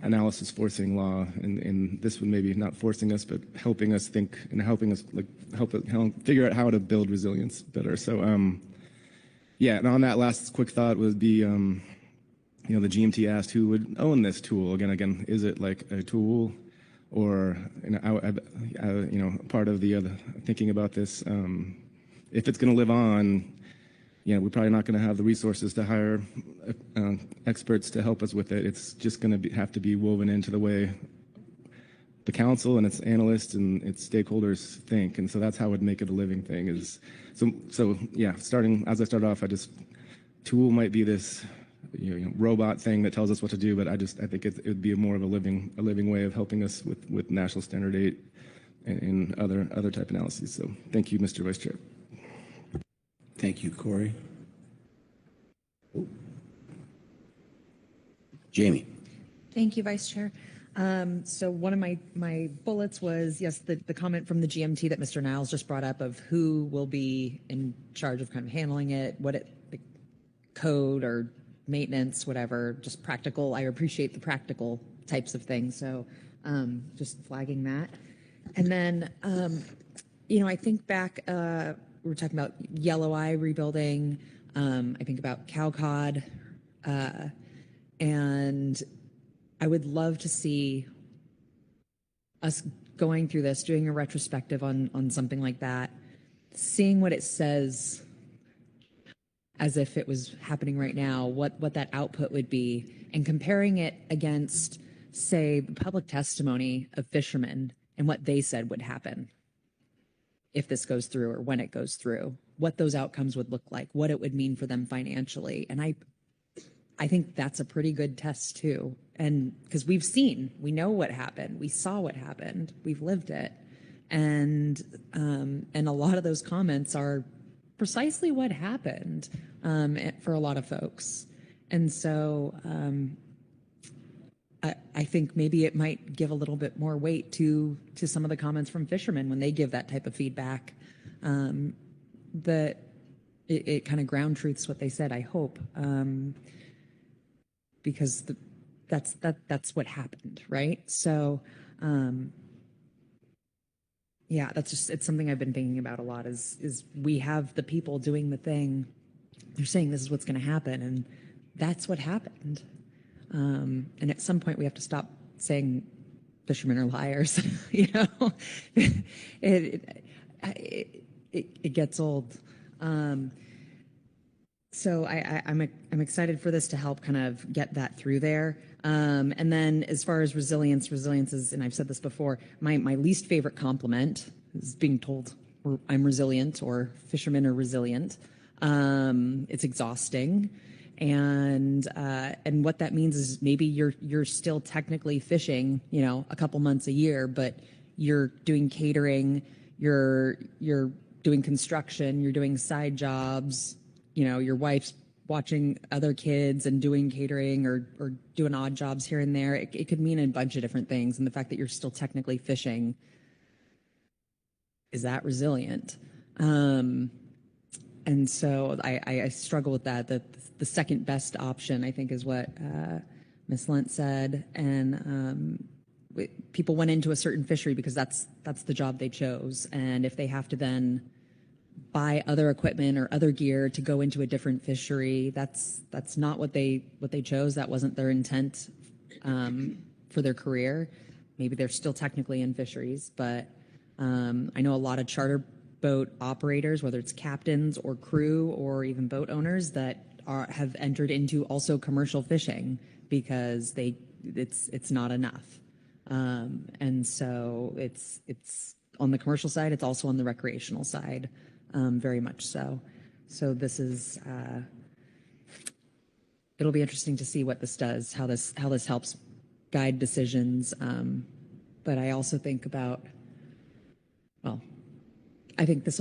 analysis forcing law, and this one maybe not forcing us, but helping us think and helping us help figure out how to build resilience better. So and on that last quick thought would be, the GMT asked who would own this tool. Again, is it like a tool, or part of the other thinking about this? If it's going to live on, we're probably not going to have the resources to hire experts to help us with it. It's just going to have to be woven into the way the council and its analysts and its stakeholders think, and so that's how I'd make it a living thing. Starting as I start off, tool might be this robot thing that tells us what to do, but I think it would be more of a living way of helping us with National Standard 8 and other type analyses. So thank you, Mr. Vice Chair. Thank you, Corey. Jamie. Thank you, Vice Chair. So one of my bullets was, yes, the comment from the GMT that Mr. Niles just brought up of who will be in charge of kind of handling it, code or maintenance, whatever, just practical. I appreciate the practical types of things. So just flagging that. And then, I think back, we were talking about Yellow Eye rebuilding. I think about Cowcod, and I would love to see us going through this, doing a retrospective on something like that, seeing what it says as if it was happening right now, what that output would be, and comparing it against, say, the public testimony of fishermen and what they said would happen if this goes through or when it goes through, what those outcomes would look like, what it would mean for them financially. And I think that's a pretty good test too. And because we know what happened, we saw what happened, we've lived it. And a lot of those comments are precisely what happened for a lot of folks. And so I think maybe it might give a little bit more weight to some of the comments from fishermen when they give that type of feedback, that it kind of ground truths what they said, I hope, because that's what happened, right? So it's something I've been thinking about a lot is we have the people doing the thing. They're saying this is what's going to happen, and that's what happened. And at some point we have to stop saying fishermen are liars. It gets old. So I'm excited for this to help kind of get that through there. And then as far as resilience is, and I've said this before, my least favorite compliment is being told I'm resilient or fishermen are resilient. It's exhausting. And what that means is maybe you're still technically fishing, a couple months a year, but you're doing catering, you're doing construction, you're doing side jobs, your wife's watching other kids and doing catering or doing odd jobs here and there. It could mean a bunch of different things. And the fact that you're still technically fishing, is that resilient? And so I struggle with that. The second best option, I think, is what Ms. Lent said. And people went into a certain fishery because that's the job they chose. And if they have to then buy other equipment or other gear to go into a different fishery, that's not what they chose. That wasn't their intent for their career. Maybe they're still technically in fisheries, but I know a lot of charter boat operators, whether it's captains or crew or even boat owners, that have entered into also commercial fishing because it's not enough. And so it's on the commercial side, it's also on the recreational side, very much so. So this is it'll be interesting to see what this does, how this helps guide decisions. But I also think about, well, I think this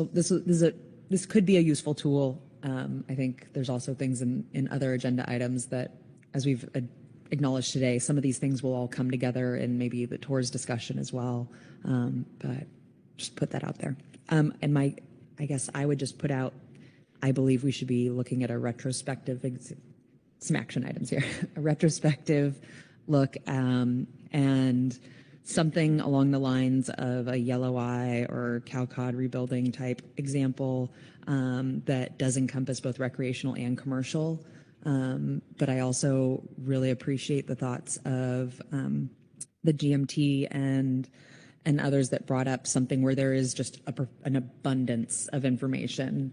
could be a useful tool. I think there's also things in other agenda items that, as we've acknowledged today, some of these things will all come together in maybe the TORS discussion as well. But just put that out there. And I guess I would just put out, I believe we should be looking at a retrospective, some action items here, a retrospective look, and something along the lines of a Yellow Eye or Cowcod rebuilding type example that does encompass both recreational and commercial, But I also really appreciate the thoughts of the GMT and others that brought up something where there is just an abundance of information,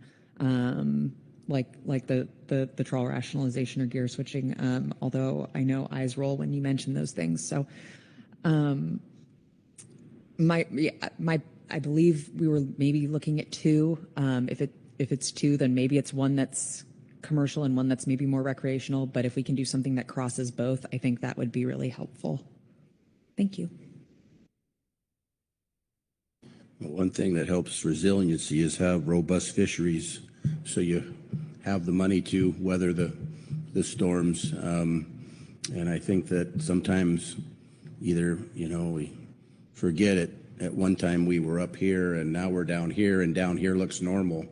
like the trawl rationalization or gear switching. Although I know eyes roll when you mention those things. So I believe we were maybe looking at two. If it's two, then maybe it's one that's commercial and one that's maybe more recreational. But if we can do something that crosses both, I think that would be really helpful. Thank you. One thing that helps resiliency is have robust fisheries, so you have the money to weather the storms. And I think that sometimes either, we forget it. At one time we were up here and now we're down here, and down here looks normal.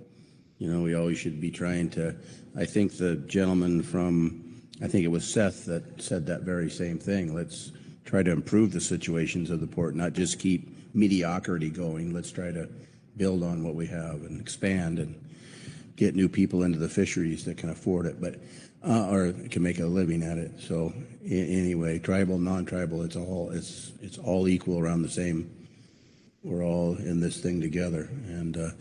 We always should be trying to, I think the gentleman from, I think it was Seth that said that very same thing. Let's try to improve the situations of the port, not just keep mediocrity going. Let's try to build on what we have and expand and get new people into the fisheries that can afford it, but or can make a living at it. So anyway, tribal, non-tribal, it's all equal around the same. We're all in this thing together. And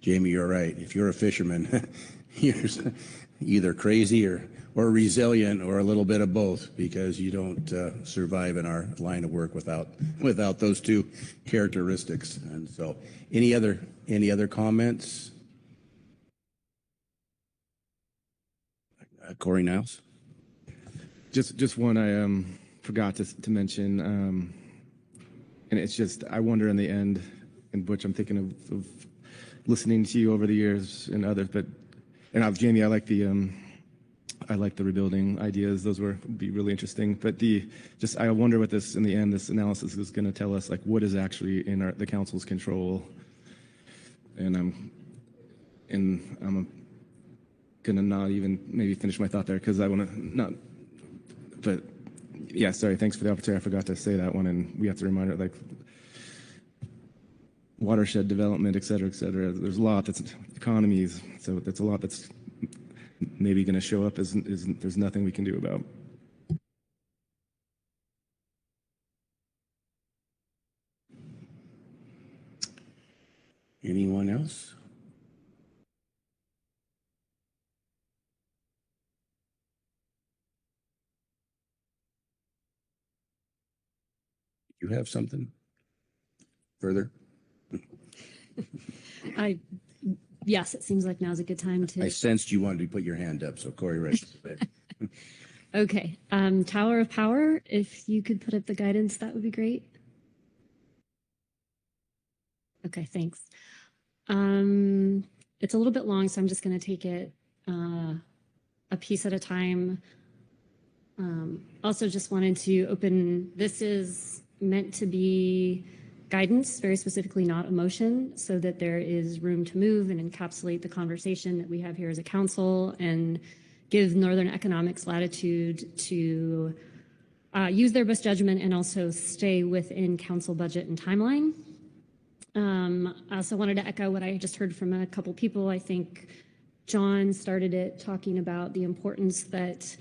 Jamie, you're right. If you're a fisherman, you're either crazy or resilient, or a little bit of both, because you don't survive in our line of work without those two characteristics. And so, any other comments? Corey Niles. Just one I forgot to mention, and it's just I wonder in the end, and Butch, I'm thinking of listening to you over the years and others, Jamie, I like the rebuilding ideas. Those would be really interesting. But I wonder what this, in the end, this analysis is going to tell us, like what is actually in the council's control. And I'm gonna not even maybe finish my thought there because I want to not. But yeah, sorry. Thanks for the opportunity. I forgot to say that one, and we have to remind it, like watershed development, et cetera, et cetera. There's a lot that's economies. So that's a lot that's maybe going to show up as there's nothing we can do about. Anyone else? You have something further? Yes, it seems like now's a good time to. I sensed you wanted to put your hand up, so Corey, right. Okay. Tower of Power, if you could put up the guidance, that would be great. Okay, thanks. It's a little bit long, so I'm just going to take it a piece at a time. Also just wanted to open, this is meant to be guidance, very specifically not a motion, so that there is room to move and encapsulate the conversation that we have here as a council and give Northern Economics latitude to use their best judgment and also stay within council budget and timeline. I also wanted to echo what I just heard from a couple people. I think John started it talking about the importance that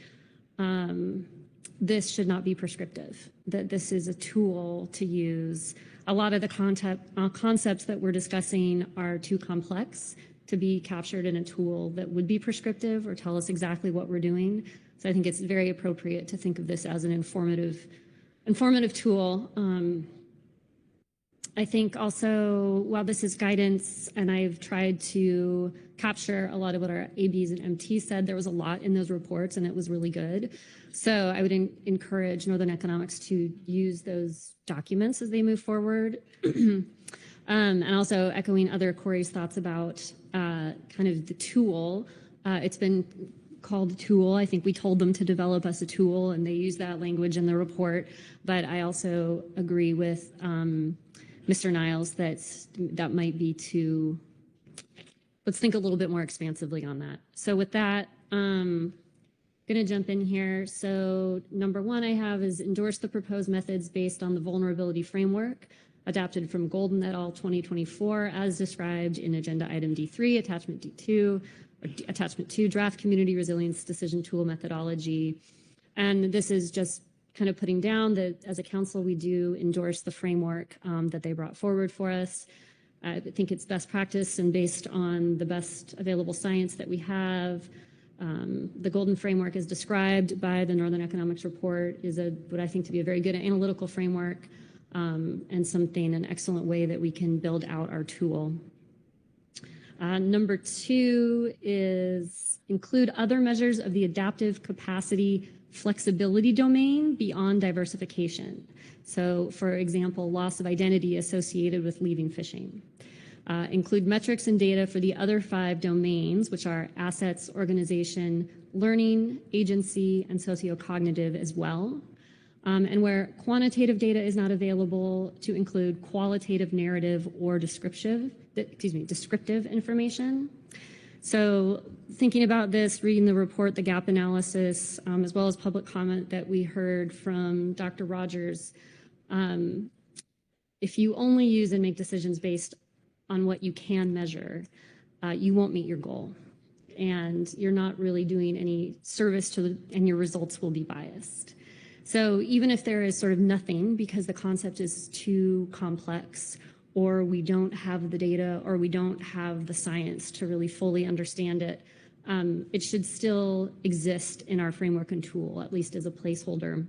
this should not be prescriptive, that this is a tool to use. A lot of the concepts that we're discussing are too complex to be captured in a tool that would be prescriptive or tell us exactly what we're doing. So I think it's very appropriate to think of this as an informative tool. I think also, while this is guidance, and I've tried to capture a lot of what our ABs and MTs said, there was a lot in those reports, and it was really good. So I would encourage Northern Economics to use those documents as they move forward. And also echoing other Corey's thoughts about kind of the tool. It's been called a tool. I think we told them to develop us a tool, and they use that language in the report. But I also agree with Mr. Niles that might be too. Let's think a little bit more expansively on that. So with that, going to jump in here. So number one I have is endorse the proposed methods based on the vulnerability framework adapted from Golden et al. 2024 as described in agenda item D3, attachment D2, attachment 2, draft community resilience decision tool methodology. And this is just kind of putting down that as a council, we do endorse the framework that they brought forward for us. I think it's best practice and based on the best available science that we have. The Golden Framework, as described by the Northern Economics Report, is what I think to be a very good analytical framework and an excellent way that we can build out our tool. Number 2 is include other measures of the adaptive capacity flexibility domain beyond diversification. So, for example, loss of identity associated with leaving fishing. Include metrics and data for the other 5 domains, which are assets, organization, learning, agency, and sociocognitive as well. And where quantitative data is not available, to include qualitative, narrative, or descriptive information. So thinking about this, reading the report, the gap analysis, as well as public comment that we heard from Dr. Rogers, if you only use and make decisions based on what you can measure, you won't meet your goal. And you're not really doing any service and your results will be biased. So even if there is sort of nothing because the concept is too complex, or we don't have the data, or we don't have the science to really fully understand it, it should still exist in our framework and tool, at least as a placeholder.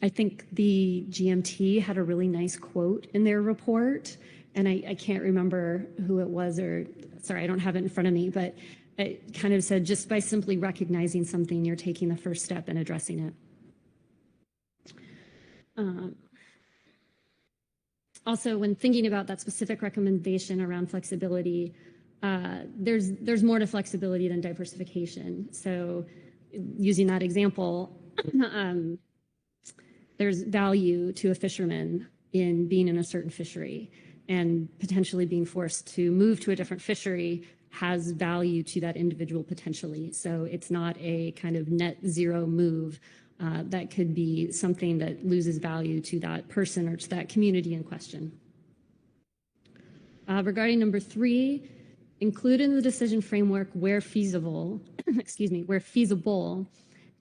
I think the GMT had a really nice quote in their report, and I can't remember who it was, or sorry, I don't have it in front of me, but it kind of said, just by simply recognizing something, you're taking the first step in addressing it. Also, when thinking about that specific recommendation around flexibility, there's more to flexibility than diversification. So using that example, there's value to a fisherman in being in a certain fishery, and potentially being forced to move to a different fishery has value to that individual potentially. So it's not a kind of net zero move. That could be something that loses value to that person or to that community in question. Regarding number 3, include in the decision framework where feasible, where feasible,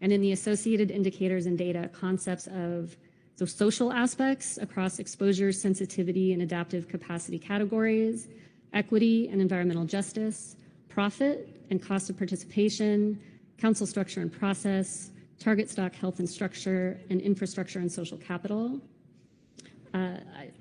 and in the associated indicators and data, concepts of social aspects across exposure, sensitivity, and adaptive capacity categories, equity and environmental justice, profit and cost of participation, council structure and process, target stock health and structure, and infrastructure and social capital.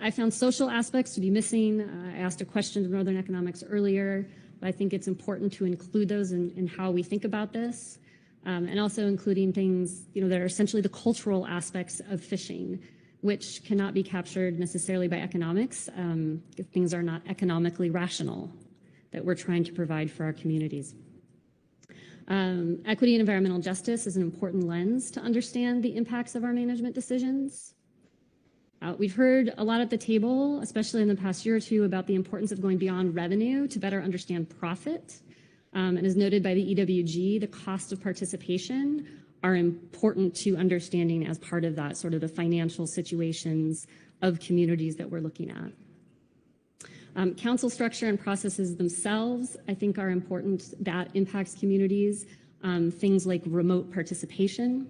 I found social aspects to be missing. I asked a question of Northern Economics earlier, but I think it's important to include those in how we think about this, and also including things that are essentially the cultural aspects of fishing, which cannot be captured necessarily by economics if things are not economically rational that we're trying to provide for our communities. Equity and environmental justice is an important lens to understand the impacts of our management decisions. We've heard a lot at the table, especially in the past year or two, about the importance of going beyond revenue to better understand profit. And as noted by the EWG, the cost of participation are important to understanding as part of that sort of the financial situations of communities that we're looking at. Council structure and processes themselves, I think, are important. That impacts communities. Things like remote participation.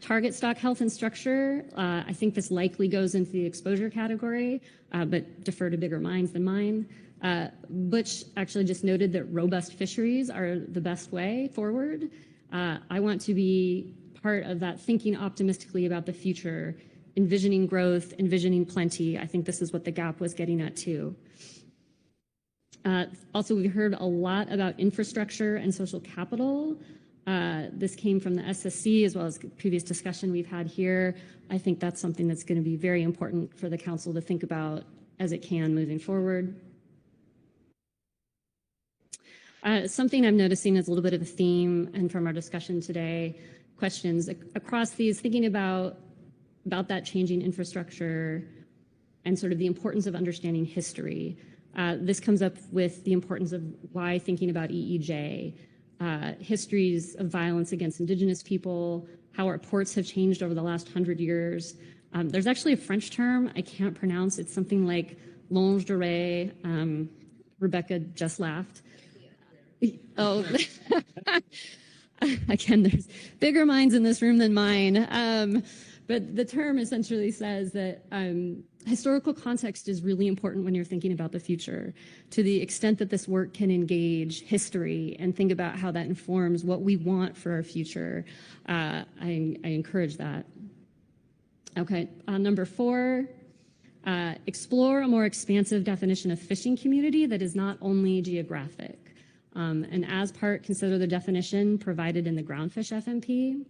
Target stock health and structure, I think this likely goes into the exposure category, but defer to bigger minds than mine. Butch actually just noted that robust fisheries are the best way forward. I want to be part of that thinking optimistically about the future, envisioning growth, envisioning plenty. I think this is what the GAP was getting at too. Also, we heard a lot about infrastructure and social capital. This came from the SSC as well as previous discussion we've had here. I think that's something that's going to be very important for the council to think about as it can moving forward. Something I'm noticing is a little bit of a theme, and from our discussion today, questions across these, thinking about that changing infrastructure and sort of the importance of understanding history. This comes up with the importance of why thinking about EEJ, histories of violence against Indigenous people, how our ports have changed over the last 100 years. There's actually a French term I can't pronounce. It's something like linge de raie, Rebecca just laughed. Oh, again, there's bigger minds in this room than mine. But the term essentially says that historical context is really important when you're thinking about the future. To the extent that this work can engage history and think about how that informs what we want for our future, I encourage that. Okay, number 4, explore a more expansive definition of fishing community that is not only geographic. And as part, consider the definition provided in the groundfish FMP.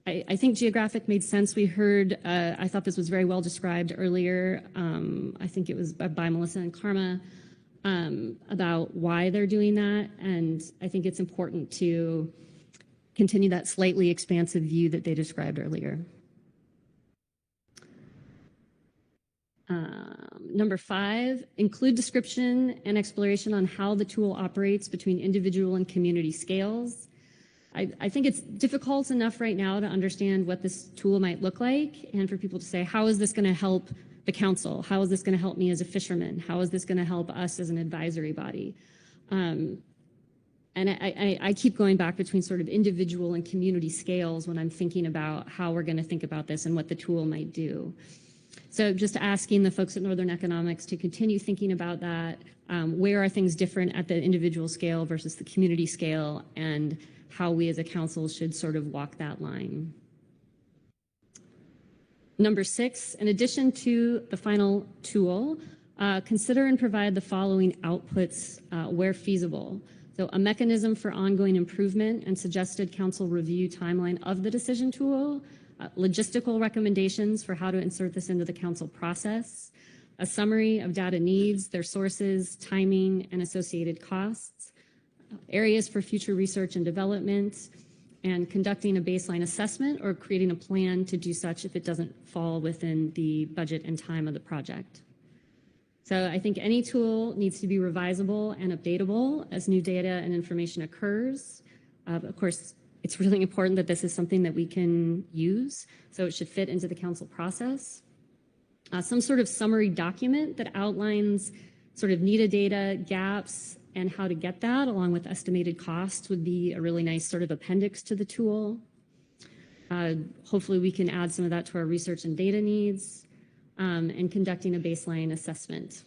I think geographic made sense. We heard, I thought this was very well described earlier. I think it was by Melissa and Karma about why they're doing that. And I think it's important to continue that slightly expansive view that they described earlier. Number 5, include description and exploration on how the tool operates between individual and community scales. I think it's difficult enough right now to understand what this tool might look like and for people to say, how is this going to help the council? How is this going to help me as a fisherman? How is this going to help us as an advisory body? And I keep going back between sort of individual and community scales when I'm thinking about how we're going to think about this and what the tool might do. So just asking the folks at Northern Economics to continue thinking about that. Where are things different at the individual scale versus the community scale, and how we as a council should sort of walk that line. Number 6, in addition to the final tool, consider and provide the following outputs where feasible. So a mechanism for ongoing improvement and suggested council review timeline of the decision tool, logistical recommendations for how to insert this into the council process, a summary of data needs, their sources, timing, and associated costs, areas for future research and development, and conducting a baseline assessment or creating a plan to do such if it doesn't fall within the budget and time of the project. So I think any tool needs to be revisable and updatable as new data and information occurs. Of course, it's really important that this is something that we can use, so it should fit into the council process. Some sort of summary document that outlines sort of needed data, gaps, and how to get that, along with estimated costs, would be a really nice sort of appendix to the tool. Hopefully we can add some of that to our research and data needs, and conducting a baseline assessment.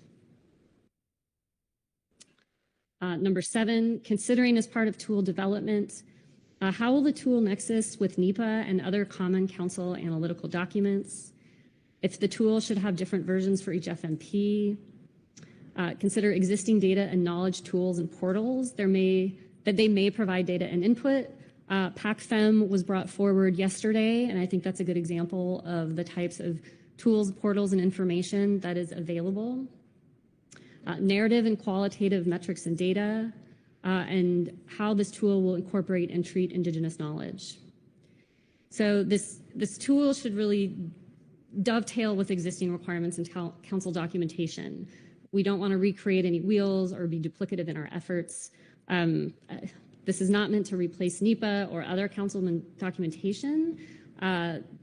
Number 7, considering as part of tool development, how will the tool nexus with NEPA and other common council analytical documents? If the tool should have different versions for each FMP, consider existing data and knowledge tools and portals that they may provide data and input. PACFEM was brought forward yesterday, and I think that's a good example of the types of tools, portals, and information that is available. Narrative and qualitative metrics and data, and how this tool will incorporate and treat Indigenous knowledge. So this tool should really dovetail with existing requirements and council documentation. We don't want to recreate any wheels or be duplicative in our efforts. This is not meant to replace NEPA or other council documentation,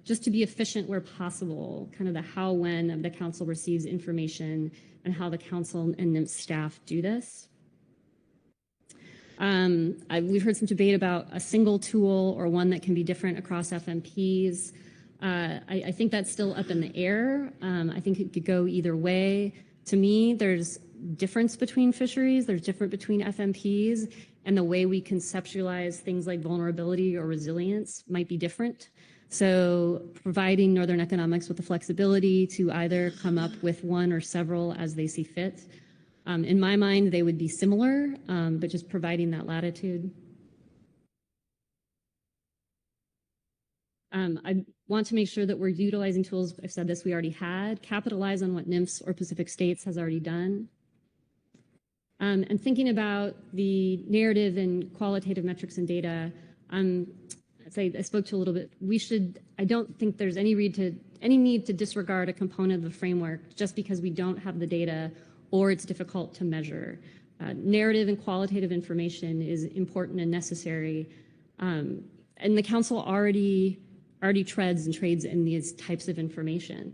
just to be efficient where possible, kind of the how, when the council receives information and how the council and NIMS staff do this. We've heard some debate about a single tool or one that can be different across FMPs. I think that's still up in the air. I think it could go either way. To me, there's difference between fisheries, there's difference between FMPs, and the way we conceptualize things like vulnerability or resilience might be different. So providing Northern Economics with the flexibility to either come up with one or several as they see fit. In my mind, they would be similar, but just providing that latitude. I want to make sure that we're utilizing tools, I've said this, we already had, capitalize on what NIMS or Pacific States has already done. And thinking about the narrative and qualitative metrics and data, as I spoke to a little bit, I don't think there's any need to disregard a component of the framework just because we don't have the data or it's difficult to measure. Narrative and qualitative information is important and necessary. And the council already treads and trades in these types of information.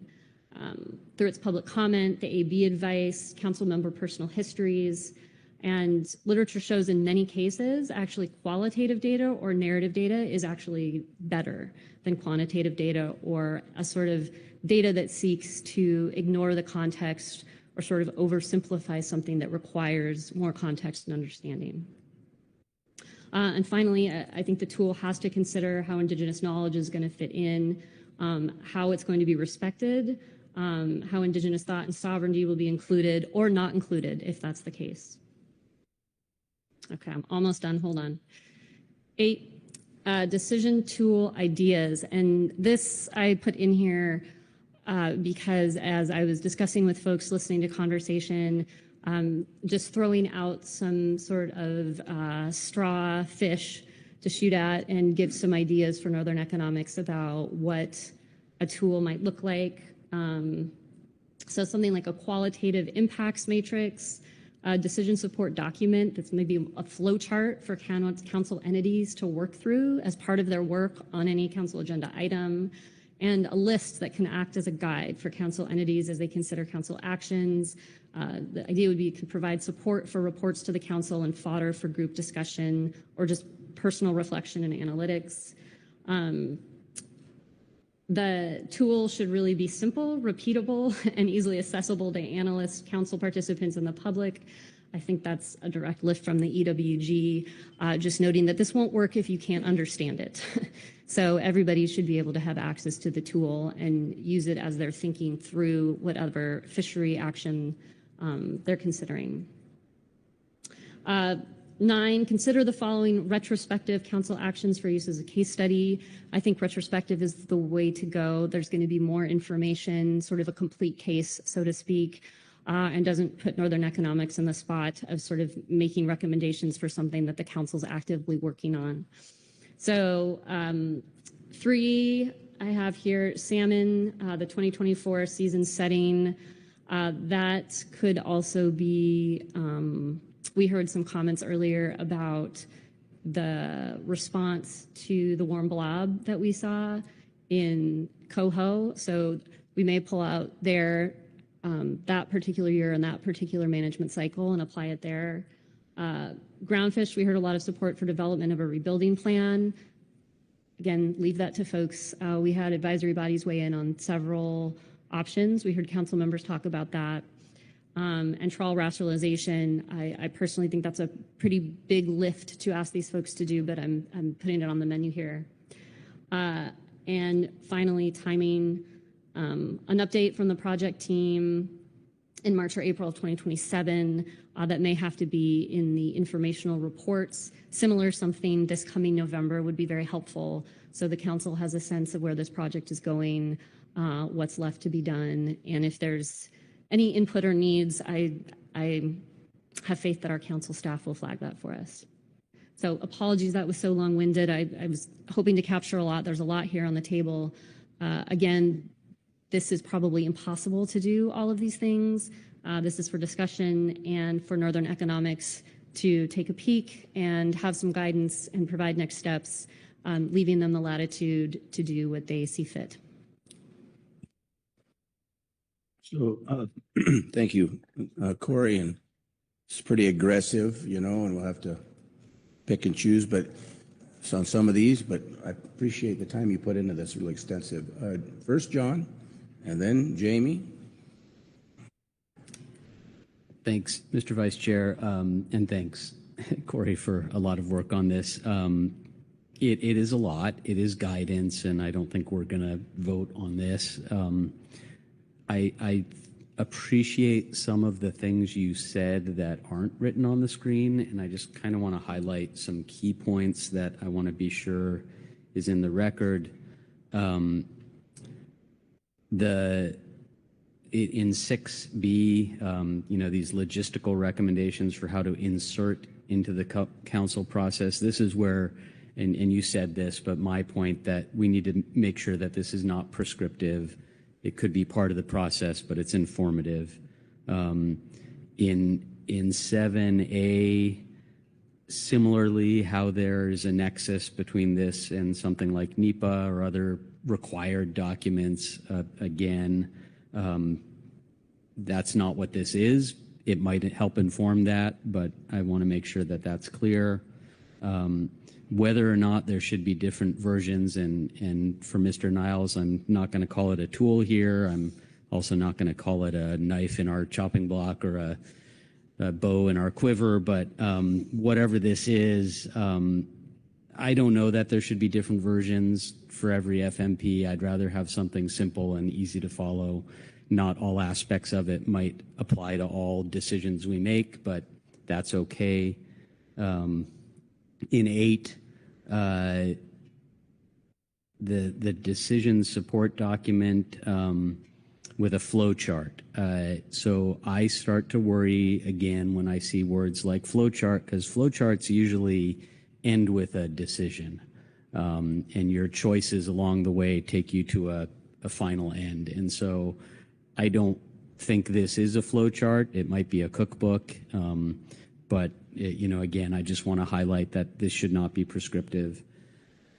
Through its public comment, the AB advice, council member personal histories, And literature shows in many cases, actually qualitative data or narrative data is actually better than quantitative data or a sort of data that seeks to ignore the context or sort of oversimplify something that requires more context and understanding. And finally, I think the tool has to consider how Indigenous knowledge is going to fit in, how it's going to be respected, how Indigenous thought and sovereignty will be included or not included if that's the case. Okay, I'm almost done. Hold on. 8, decision tool ideas. And this I put in here because as I was discussing with folks listening to conversation, just throwing out some sort of straw fish to shoot at and give some ideas for Northern economics about what a tool might look like. So something like a qualitative impacts matrix, a decision support document that's maybe a flow chart for council entities to work through as part of their work on any council agenda item, and a list that can act as a guide for council entities as they consider council actions. The idea would be to provide support for reports to the council and fodder for group discussion or just personal reflection and analytics. The tool should really be simple, repeatable, and easily accessible to analysts, council participants, and the public. I think that's a direct lift from the EWG, just noting that this won't work if you can't understand it. So everybody should be able to have access to the tool and use it as they're thinking through whatever fishery action they're considering. 9, consider the following retrospective council actions for use as a case study. I think retrospective is the way to go. There's going to be more information, sort of a complete case, so to speak, and doesn't put Northern economics in the spot of sort of making recommendations for something that the council's actively working on. So 3, I have here salmon, the 2024 season setting. That could also be, we heard some comments earlier about the response to the warm blob that we saw in Coho. So we may pull out there that particular year and that particular management cycle and apply it there. Groundfish, we heard a lot of support for development of a rebuilding plan. Again, leave that to folks. We had advisory bodies weigh in on several options. We heard council members talk about that. And trawl rationalization, I personally think that's a pretty big lift to ask these folks to do, but I'm putting it on the menu here. And finally, timing, an update from the project team in March or April of 2027 that may have to be in the informational reports. Similar something this coming November would be very helpful so the council has a sense of where this project is going, what's left to be done, and if there's any input or needs, I have faith that our council staff will flag that for us. So apologies that was so long-winded. I was hoping to capture a lot. There's a lot here on the table. Again, this is probably impossible to do all of these things. This is for discussion and for Northern economics to take a peek and have some guidance and provide next steps, leaving them the latitude to do what they see fit. So, thank you, Corey, and it's pretty aggressive, you know, and we'll have to pick and choose, but it's on some of these, but I appreciate the time you put into this, really extensive. First, John, and then Jamie. Thanks, Mr. Vice Chair, and thanks, Corey, for a lot of work on this. It is a lot. It is guidance, and I don't think we're going to vote on this. I appreciate some of the things you said that aren't written on the screen, and I just kind of want to highlight some key points that I want to be sure is in the record. In 6B, you know, these logistical recommendations for how to insert into the council process. This is where, and you said this, but my point that we need to make sure that this is not prescriptive. It could be part of the process, but it's informative. In 7A, similarly, how there's a nexus between this and something like NEPA or other required documents. Again, that's not what this is. it might help inform that, but I want to make sure that that's clear. Whether or not there should be different versions, and for Mr. Niles, I'm not going to call it a tool here. I'm also not going to call it a knife in our chopping block or a bow in our quiver, but whatever this is, I don't know that there should be different versions for every FMP. I'd rather have something simple and easy to follow. Not all aspects of it might apply to all decisions we make, but that's okay. In 8, the decision support document with a flow chart. So I start to worry again when I see words like flow chart, because flow charts usually end with a decision, and your choices along the way take you to a final end. And so I don't think this is a flow chart. It might be a cookbook, but again, I just want to highlight that this should not be prescriptive.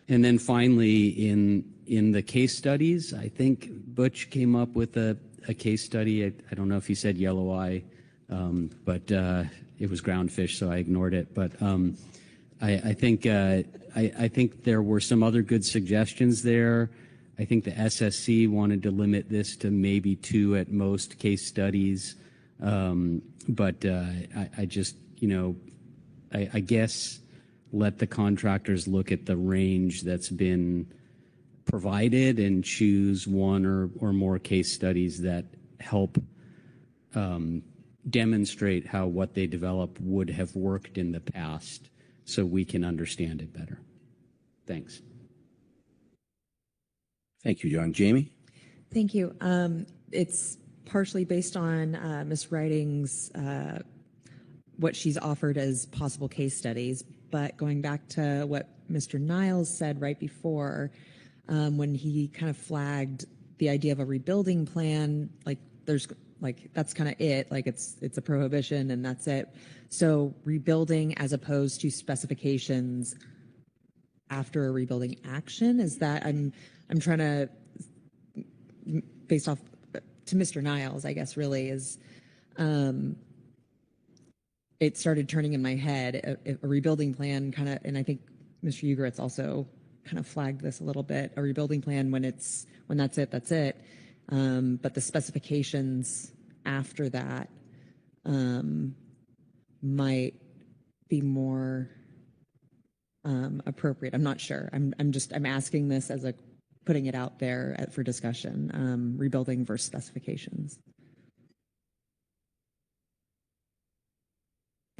And then finally, in the case studies, I think Butch came up with a case study. I don't know if he said yellow eye, but it was groundfish, so I ignored it. But I think there were some other good suggestions there. I think the SSC wanted to limit this to maybe 2 at most case studies, but I just I guess let the contractors look at the range that's been provided and choose 1 or more case studies that help demonstrate how what they develop would have worked in the past, so we can understand it better. Thanks. Thank you, John. Jamie? Thank you. It's partially based on Ms. Writing's what she's offered as possible case studies, but going back to what Mr. Niles said right before, when he kind of flagged the idea of a rebuilding plan, that's kind of it, it's a prohibition and that's it. So rebuilding as opposed to specifications after a rebuilding action, is that I'm trying to, based off to Mr. Niles, I guess really is, it started turning in my head a rebuilding plan kind of, and I think Mr. Ugoretz also kind of flagged this a little bit, a rebuilding plan when that's it, that's it. But the specifications after that might be more appropriate. I'm not sure. I'm asking this as putting it out there for discussion, rebuilding versus specifications.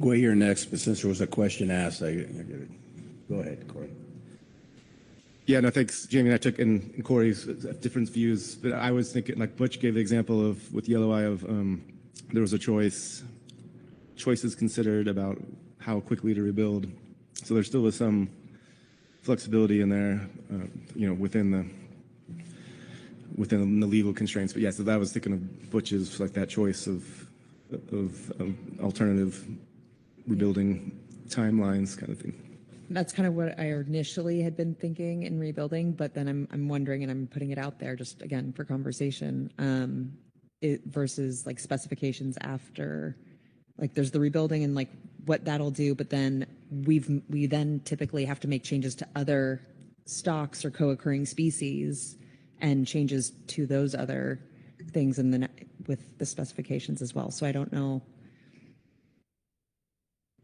Go here next, but since there was a question asked, I go ahead, Corey. Yeah, no, thanks, Jamie. I took in Corey's different views, but I was thinking, like Butch gave the example of with yellow eye of there was a choices considered about how quickly to rebuild. So there still was some flexibility in there, within the legal constraints. But yeah, so that was thinking of Butch's, like that choice of alternative rebuilding timelines kind of thing. That's kind of what I initially had been thinking in rebuilding, but then I'm wondering, and I'm putting it out there just again for conversation, versus like specifications after, like there's the rebuilding and like what that'll do, but then we then typically have to make changes to other stocks or co-occurring species and changes to those other things with the specifications as well. So I don't know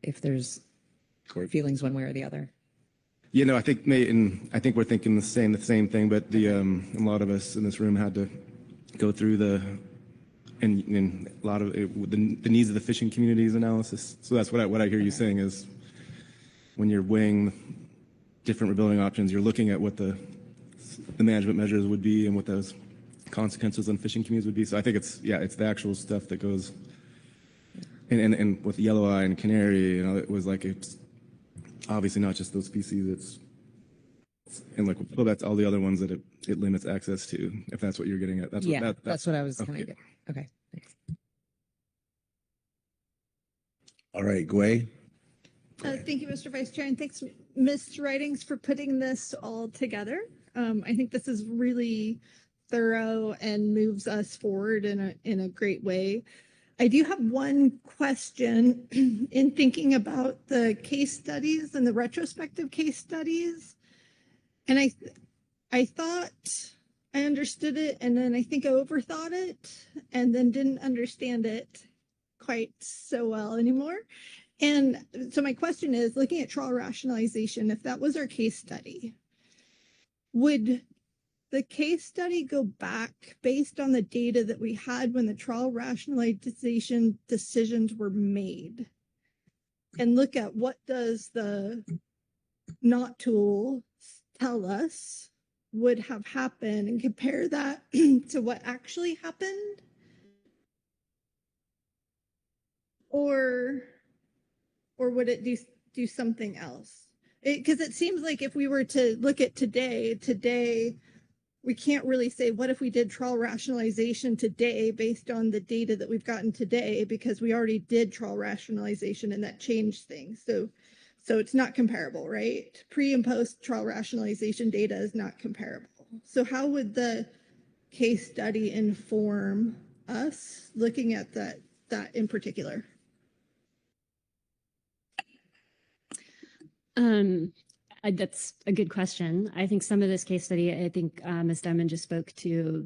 if there's feelings one way or the other. I think we're thinking the same thing, but a lot of us in this room had to go through and a lot of the needs of the fishing community's analysis. So that's what I hear you saying is when you're weighing different rebuilding options, you're looking at what the management measures would be and what those consequences on fishing communities would be. So I think it's the actual stuff that goes. And with yellow eye and canary, it was like it's obviously not just those species. That's all the other ones that it limits access to. If that's what you're getting at, that's what I was kind of getting. Okay, thanks. All right, Gway. Thank you, Mr. Vice Chair, and thanks, Ms. Writings, for putting this all together. I think this is really thorough and moves us forward in a great way. I do have one question in thinking about the case studies and the retrospective case studies. And I thought I understood it, and then I think I overthought it, and then didn't understand it quite so well anymore. And so my question is, looking at trial rationalization, if that was our case study, would the case study go back based on the data that we had when the trial rationalization decisions were made and look at what does the not tool tell us would have happened and compare that to what actually happened? Or would it do something else? Because it seems like if we were to look at today, we can't really say, what if we did trial rationalization today based on the data that we've gotten today, because we already did trial rationalization and that changed things. So it's not comparable, right? Pre and post trial rationalization data is not comparable. So how would the case study inform us looking at that in particular? That's a good question. I think some of this case study, I think Ms. Diamond just spoke to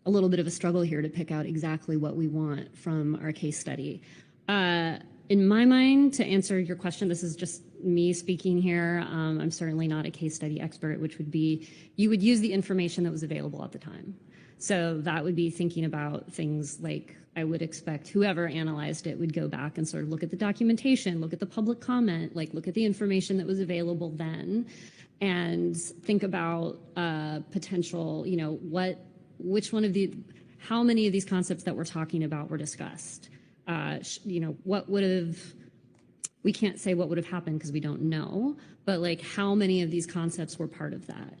a little bit of a struggle here to pick out exactly what we want from our case study. In my mind, to answer your question, this is just me speaking here. I'm certainly not a case study expert, which would be, you would use the information that was available at the time. So that would be thinking about things like, I would expect whoever analyzed it would go back and sort of look at the documentation, look at the public comment, like look at the information that was available then, and think about potential, how many of these concepts that we're talking about were discussed. We can't say what would have happened because we don't know, but like how many of these concepts were part of that?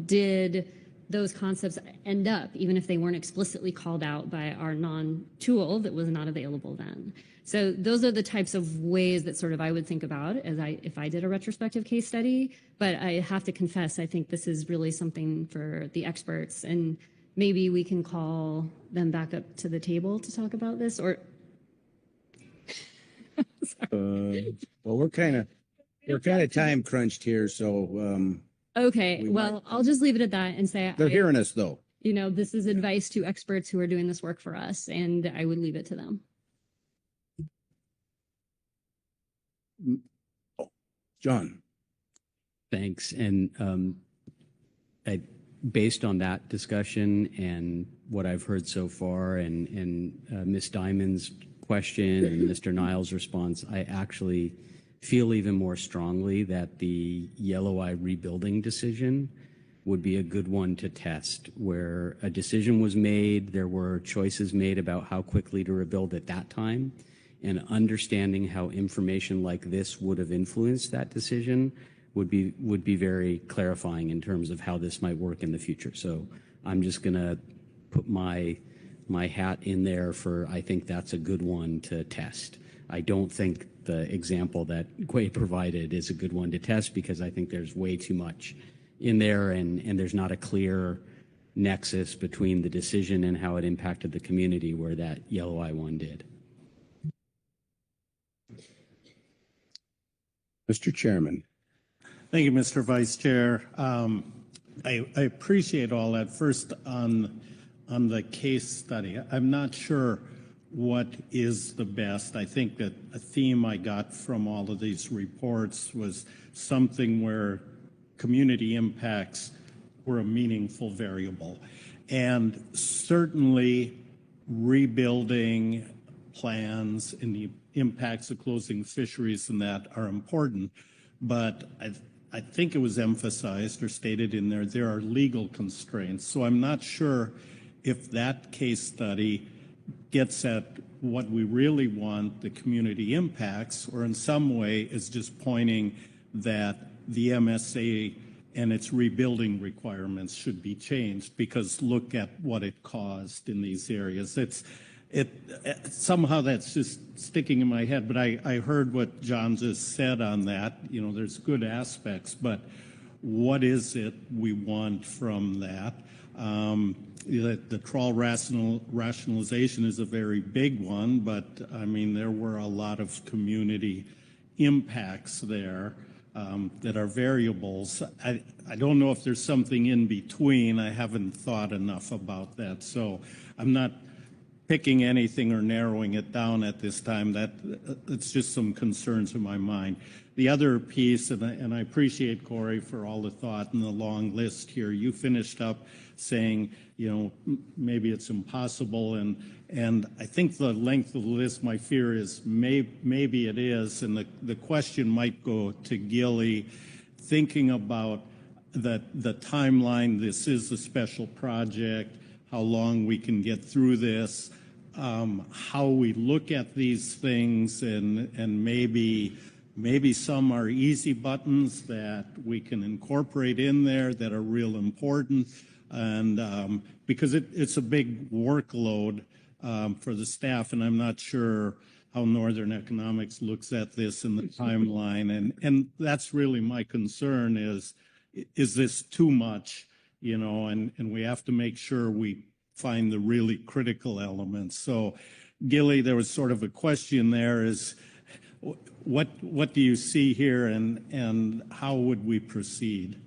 Did those concepts end up, even if they weren't explicitly called out by our non-tool that was not available then? So those are the types of ways that sort of I would think about if I did a retrospective case study. But I have to confess, I think this is really something for the experts, and maybe we can call them back up to the table to talk about this, or. Well, we're kind of time crunched here, so. Okay, well, I'll just leave it at that and say they're hearing us, though. This is advice to experts who are doing this work for us, and I would leave it to them. John. Thanks. And based on that discussion and what I've heard so far, and Ms. Diamond's question and Mr. Niles' response, I actually feel even more strongly that the Yellow Eye rebuilding decision would be a good one to test, where a decision was made, there were choices made about how quickly to rebuild at that time, and understanding how information like this would have influenced that decision would be very clarifying in terms of how this might work in the future. So I'm just gonna put my hat in there for, I think that's a good one to test. I don't think the example that Quay provided is a good one to test, because I think there's way too much in there, and there's not a clear nexus between the decision and how it impacted the community where that Yellow Eye one did. Mr. Chairman. Thank you, Mr. Vice Chair. I appreciate all that. First, on the case study, I'm not sure what is the best. I think that a theme I got from all of these reports was something where community impacts were a meaningful variable. And certainly rebuilding plans and the impacts of closing fisheries and that are important. But I think it was emphasized or stated in there are legal constraints. So I'm not sure if that case study gets at what we really want, the community impacts, or in some way is just pointing that the MSA and its rebuilding requirements should be changed, because look at what it caused in these areas. Somehow that's just sticking in my head, but I heard what John just said on that. There's good aspects, but what is it we want from that? The trawl rationalization is a very big one, but I mean, there were a lot of community impacts there that are variables. I don't know if there's something in between. I haven't thought enough about that. So I'm not picking anything or narrowing it down at this time. It's just some concerns in my mind. The other piece, and I appreciate Corey for all the thought and the long list here. You finished up saying, you know, maybe it's impossible, and I think the length of the list, my fear is maybe it is, and the question might go to Gilly, thinking about the timeline. This is a special project, how long we can get through this, how we look at these things, and maybe some are easy buttons that we can incorporate in there that are real important, and because it's a big workload for the staff, and I'm not sure how Northern Economics looks at this in the timeline, and that's really my concern is this too much, you know, and we have to make sure we find the really critical elements. So, Gilly, there was sort of a question there is, what do you see here, and how would we proceed?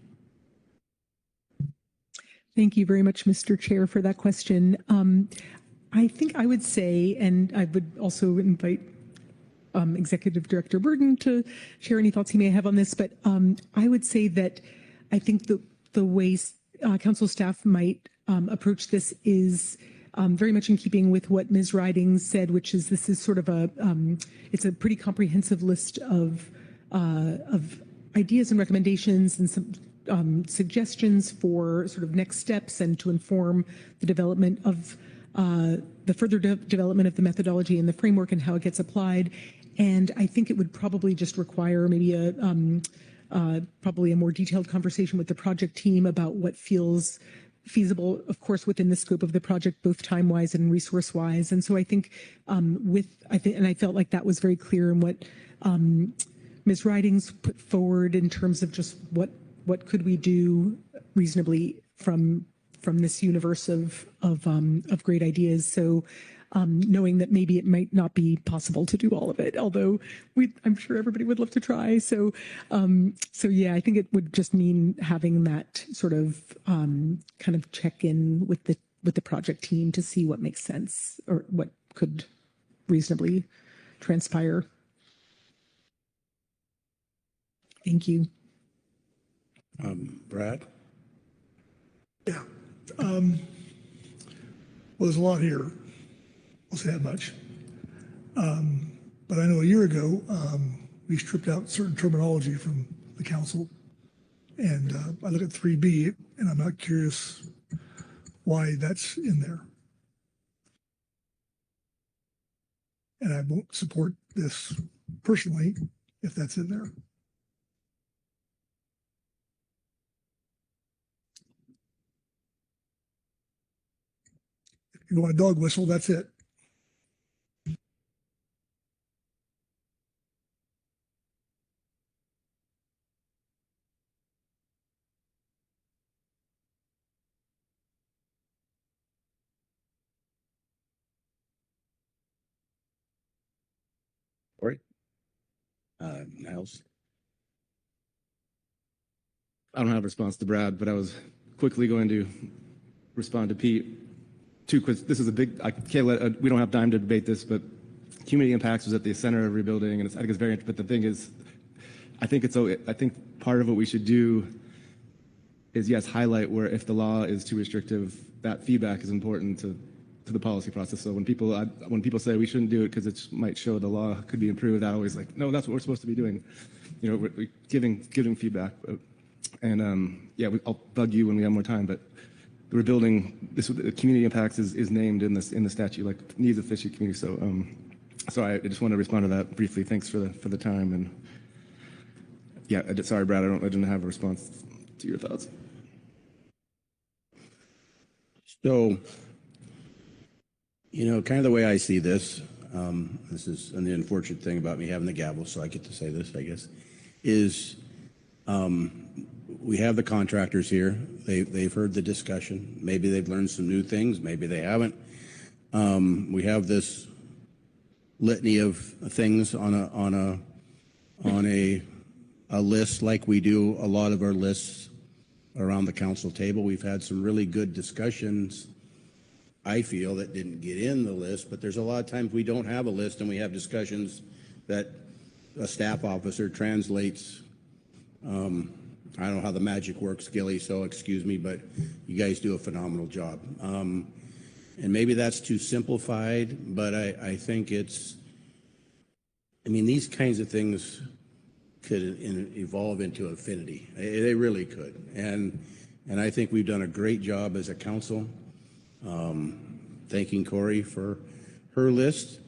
Thank you very much, Mr. Chair, for that question. I think I would say, and I would also invite Executive Director Burden to share any thoughts he may have on this, but I would say that I think the way council staff might approach this is very much in keeping with what Ms. Ridings said, which is this is sort of it's a pretty comprehensive list of ideas and recommendations and some suggestions for sort of next steps and to inform the development of the further development of the methodology and the framework and how it gets applied. And I think it would probably just require maybe probably a more detailed conversation with the project team about what feels feasible, of course, within the scope of the project, both time-wise and resource-wise. And so I think and I felt like that was very clear in what Ms. Ridings put forward in terms of just what could we do reasonably from this universe of great ideas. So knowing that maybe it might not be possible to do all of it, although I'm sure everybody would love to try. So yeah, I think it would just mean having that sort of kind of check in with the project team to see what makes sense or what could reasonably transpire. Thank you. Brad? Yeah. Well, there's a lot here. I'll say that much. But I know a year ago, we stripped out certain terminology from the council. And I look at 3B, and I'm not curious why that's in there. And I won't support this personally if that's in there. If you want a dog whistle, that's it. Corey? Niles? I don't have a response to Brad, but I was quickly going to respond to Pete. This is a big, I can't let, we don't have time to debate this, but community impacts was at the center of rebuilding, and I think it's very interesting. But the thing is, I think part of what we should do is, yes, highlight where if the law is too restrictive, that feedback is important to the policy process. So when people say we shouldn't do it because it might show the law could be improved, I always like, no, that's what we're supposed to be doing. You know, we're giving feedback. And yeah, I'll bug you when we have more time, but the rebuilding, the community impacts is named in the statute, like needs of fishing community. So I just want to respond to that briefly. Thanks for the time. And yeah, sorry, Brad, I didn't have a response to your thoughts. So, you know, kind of the way I see this, this is the unfortunate thing about me having the gavel, so I get to say this, I guess, is we have the contractors here. They've heard the discussion. Maybe they've learned some new things. Maybe they haven't. We have this litany of things on a list like we do a lot of our lists around the council table. We've had some really good discussions, I feel, that didn't get in the list, but there's a lot of times we don't have a list and we have discussions that a staff officer translates. I don't know how the magic works, Gilly, so excuse me, but you guys do a phenomenal job. And maybe that's too simplified, but I think these kinds of things could evolve into affinity. They really could. And I think we've done a great job as a council. Thanking Corey for her list.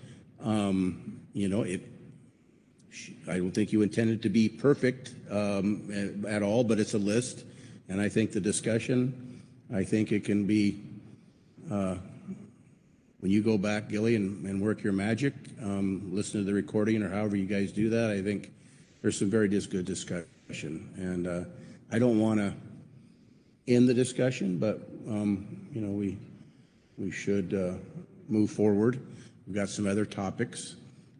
I don't think you intended to be perfect at all, but it's a list. And I think the discussion, I think it can be, when you go back, Gilly, and work your magic, listen to the recording or however you guys do that, I think there's some very good discussion. And I don't want to end the discussion, but, we should move forward. We've got some other topics.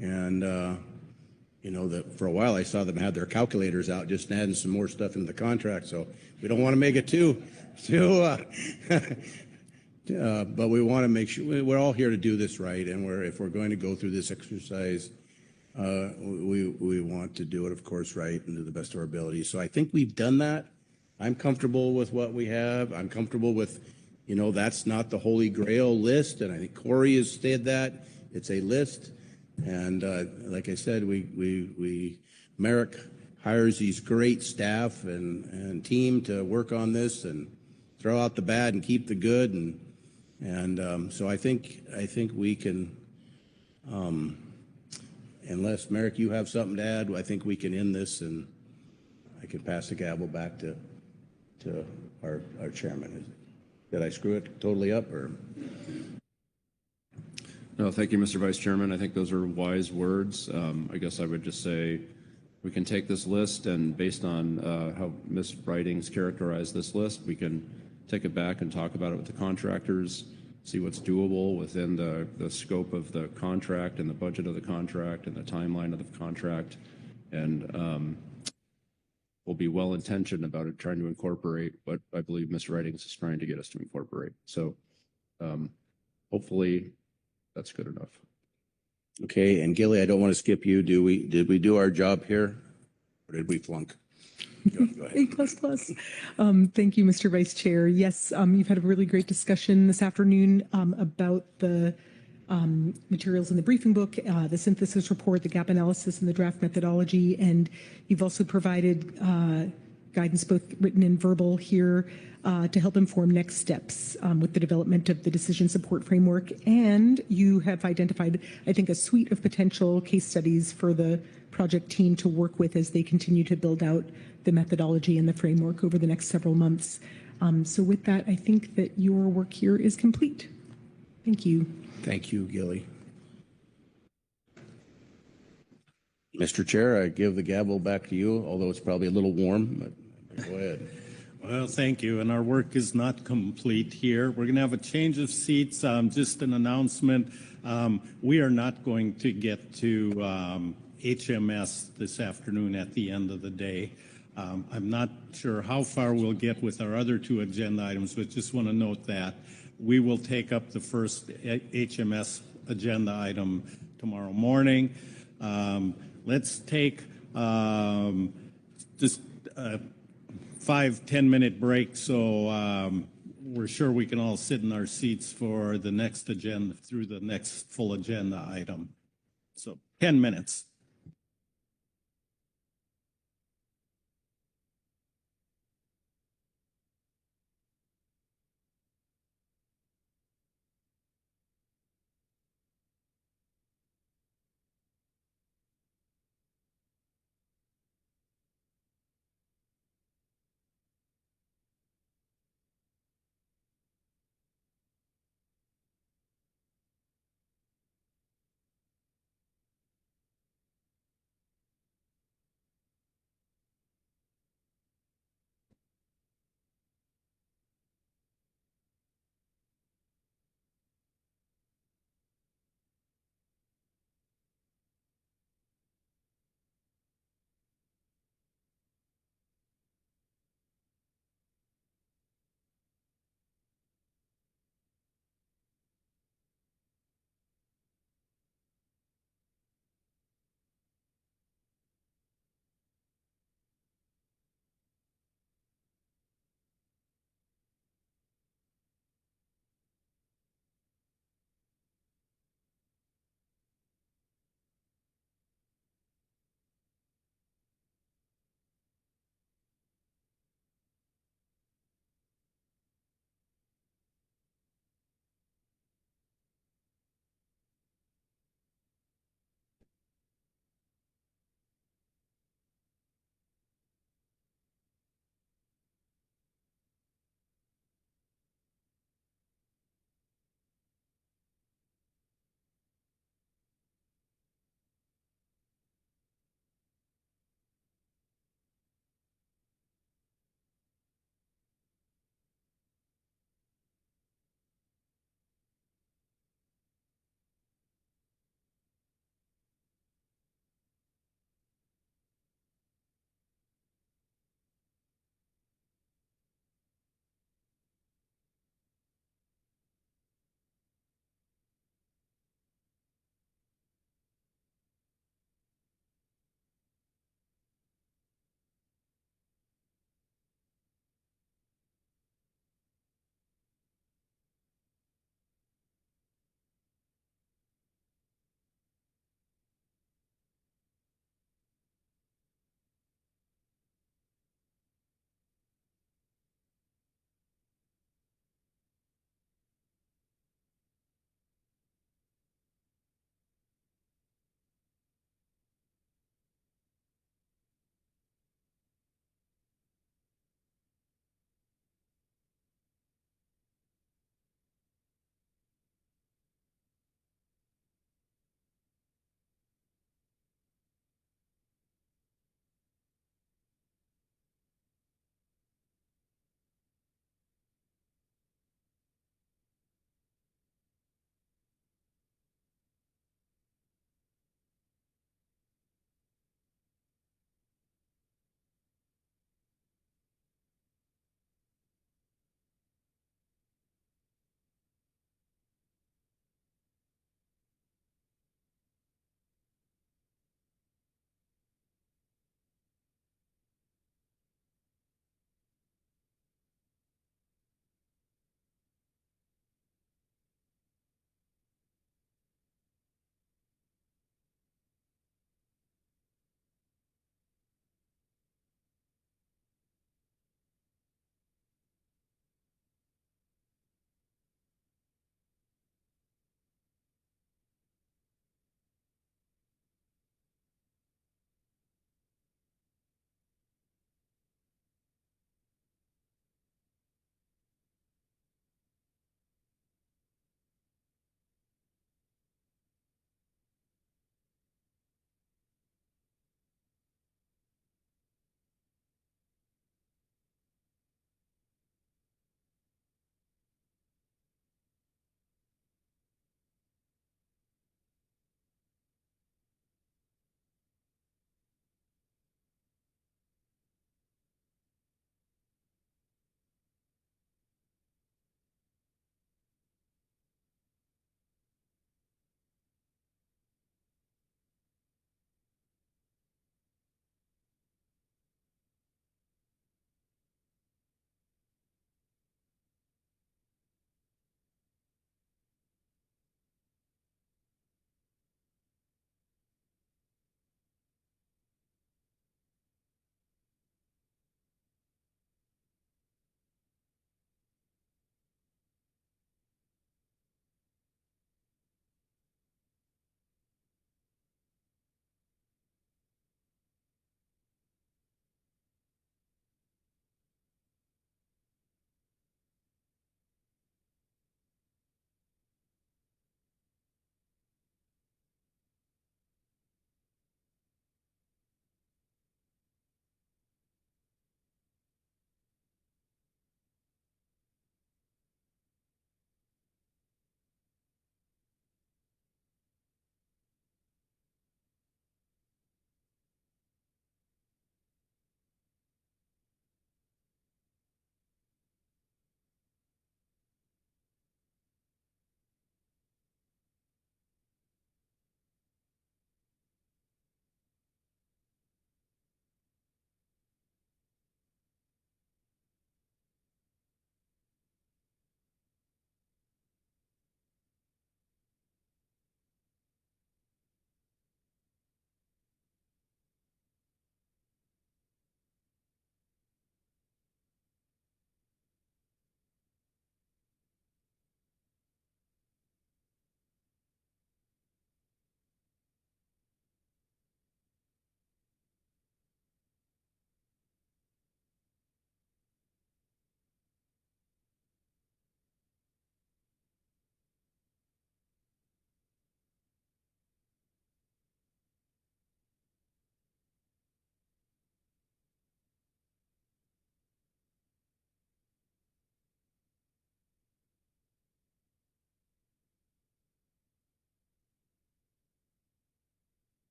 And, that for a while I saw them have their calculators out, just adding some more stuff into the contract. So we don't want to make it too but we want to make sure we're all here to do this right. And if we're going to go through this exercise, we want to do it, of course, right and to the best of our ability. So I think we've done that. I'm comfortable with what we have. I'm comfortable with, that's not the Holy Grail list. And I think Corey has said that. It's a list. And like I said, Merrick hires these great staff and team to work on this and throw out the bad and keep the good. And so I think we can, unless Merrick, you have something to add, I think we can end this and I can pass the gavel back to our chairman. Did I screw it totally up or? No, thank you, Mr. Vice Chairman. I think those are wise words. I guess I would just say we can take this list and based on how Ms. Writings characterized this list, we can take it back and talk about it with the contractors, see what's doable within the scope of the contract and the budget of the contract and the timeline of the contract. And we'll be well-intentioned about it, trying to incorporate what I believe Ms. Writings is trying to get us to incorporate. So hopefully that's good enough. Okay, and Gilly, I don't want to skip you. Did we do our job here, or did we flunk? Go ahead. A++. Thank you, Mr. Vice Chair. Yes, you've had a really great discussion this afternoon about the materials in the briefing book, the synthesis report, the gap analysis, and the draft methodology. And you've also provided guidance, both written and verbal, here to help inform next steps with the development of the decision support framework. And you have identified, I think, a suite of potential case studies for the project team to work with as they continue to build out the methodology and the framework over the next several months. So with that, I think that your work here is complete. Thank you. Thank you, Gilly. Mr. Chair, I give the gavel back to you, although it's probably a little warm, but go ahead. Well, thank you. And our work is not complete here. We're going to have a change of seats. Just an announcement. We are not going to get to HMS this afternoon at the end of the day. I'm not sure how far we'll get with our other two agenda items, but just want to note that we will take up the first HMS agenda item tomorrow morning. Let's take just a 5-10 minute break so we're sure we can all sit in our seats for the next agenda, through the next full agenda item. So 10 minutes.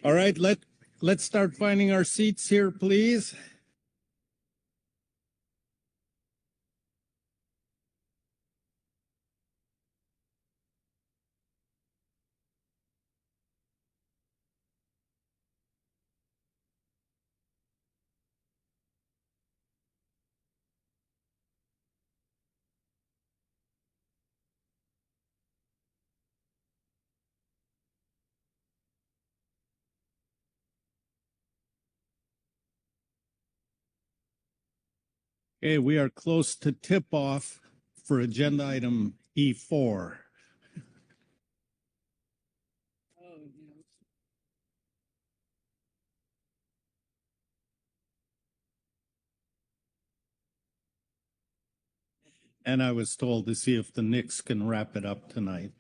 All right, let's start finding our seats here, please. Okay, we are close to tip-off for agenda item E4. And I was told to see if the Knicks can wrap it up tonight.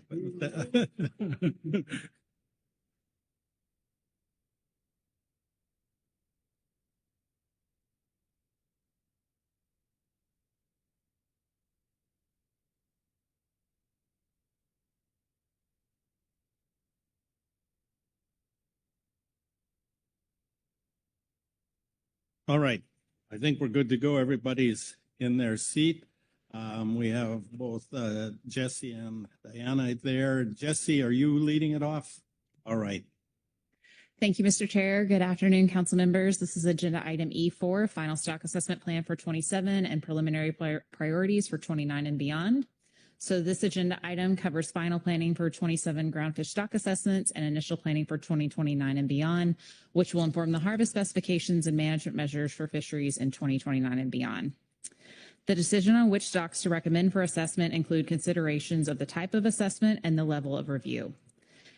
All right, I think we're good to go. Everybody's in their seat. We have both Jesse and Diana there. Jesse, are you leading it off? All right. Thank you, Mr. Chair. Good afternoon, council members. This is agenda item E4, final stock assessment plan for 27 and preliminary priorities for 29 and beyond. So this agenda item covers final planning for 27 groundfish stock assessments and initial planning for 2029 and beyond, which will inform the harvest specifications and management measures for fisheries in 2029 and beyond. The decision on which stocks to recommend for assessment include considerations of the type of assessment and the level of review.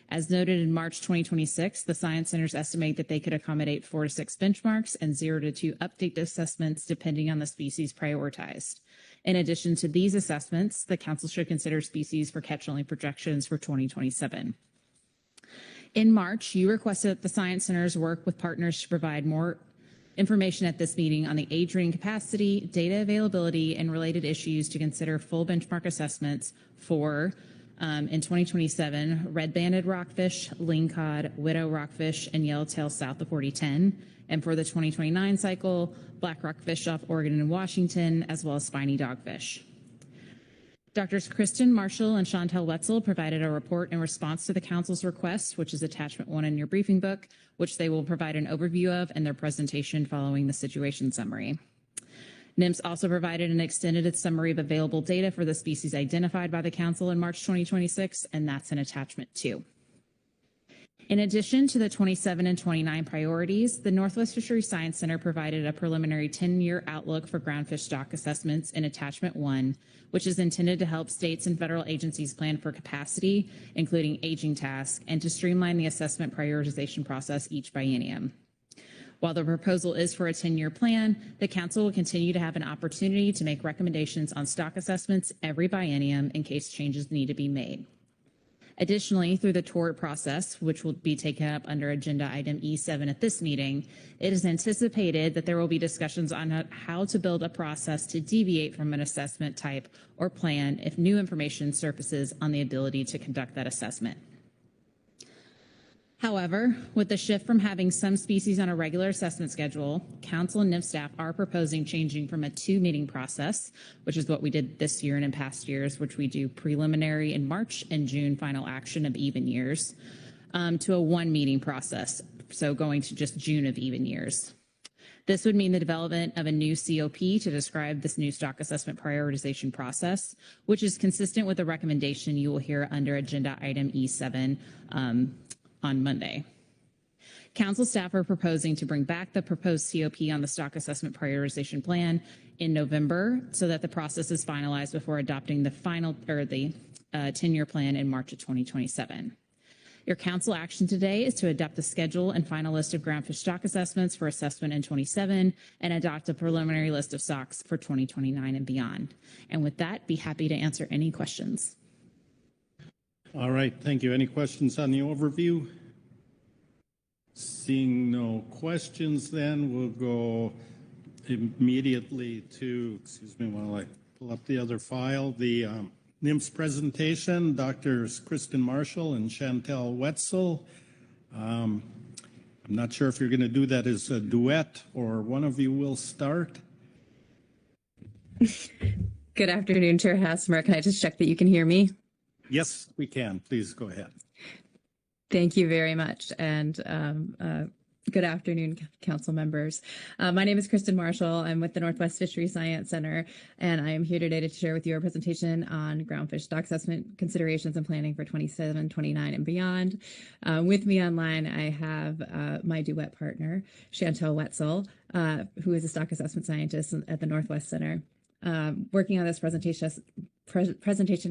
As noted in March 2026, the Science Centers estimate that they could accommodate 4 to 6 benchmarks and 0 to 2 update assessments depending on the species prioritized. In addition to these assessments, the Council should consider species for catch-only projections for 2027. In March, you requested that the Science Centers work with partners to provide more information at this meeting on the age rating capacity, data availability, and related issues to consider full benchmark assessments for in 2027, red-banded rockfish, lingcod, widow rockfish, and yellowtail south of 4010, and for the 2029 cycle, black rockfish off Oregon and Washington, as well as spiny dogfish. Drs. Kristen Marshall and Chantel Wetzel provided a report in response to the Council's request, which is attachment 1 in your briefing book, which they will provide an overview of in their presentation following the situation summary. NIMS also provided an extended summary of available data for the species identified by the Council in March 2026, and that's in attachment 2. In addition to the 27 and 29 priorities, the Northwest Fisheries Science Center provided a preliminary 10-year outlook for groundfish stock assessments in attachment 1, which is intended to help states and federal agencies plan for capacity, including aging tasks, and to streamline the assessment prioritization process each biennium. While the proposal is for a 10-year plan, the Council will continue to have an opportunity to make recommendations on stock assessments every biennium in case changes need to be made. Additionally, through the TOR process, which will be taken up under agenda item E7 at this meeting, it is anticipated that there will be discussions on how to build a process to deviate from an assessment type or plan if new information surfaces on the ability to conduct that assessment. However, with the shift from having some species on a regular assessment schedule, Council and NIF staff are proposing changing from a 2-meeting process, which is what we did this year and in past years, which we do preliminary in March and June final action of even years, to a 1-meeting process, so going to just June of even years. This would mean the development of a new COP to describe this new stock assessment prioritization process, which is consistent with the recommendation you will hear under agenda item E7 on Monday. Council staff are proposing to bring back the proposed COP on the stock assessment prioritization plan in November so that the process is finalized before adopting the final or the 10-year plan in March of 2027. Your council action today is to adopt the schedule and final list of groundfish stock assessments for assessment in 27 and adopt a preliminary list of stocks for 2029 and beyond. And with that, be happy to answer any questions. All right, thank you. Any questions on the overview? Seeing no questions, then we'll go immediately to, excuse me while I pull up the other file, the NIMS presentation, Drs. Kristen Marshall and Chantel Wetzel. I'm not sure if you're going to do that as a duet or one of you will start. Good afternoon, Chair Hasmer. Can I just check that you can hear me? Yes, we can. Please go ahead. Thank you very much. And good afternoon, council members. My name is Kristen Marshall. I'm with the Northwest Fisheries Science Center, and I am here today to share with you our presentation on groundfish stock assessment considerations and planning for 27, 29, and beyond. With me online, I have my duet partner, Chantel Wetzel, who is a stock assessment scientist at the Northwest Center. Working on this presentation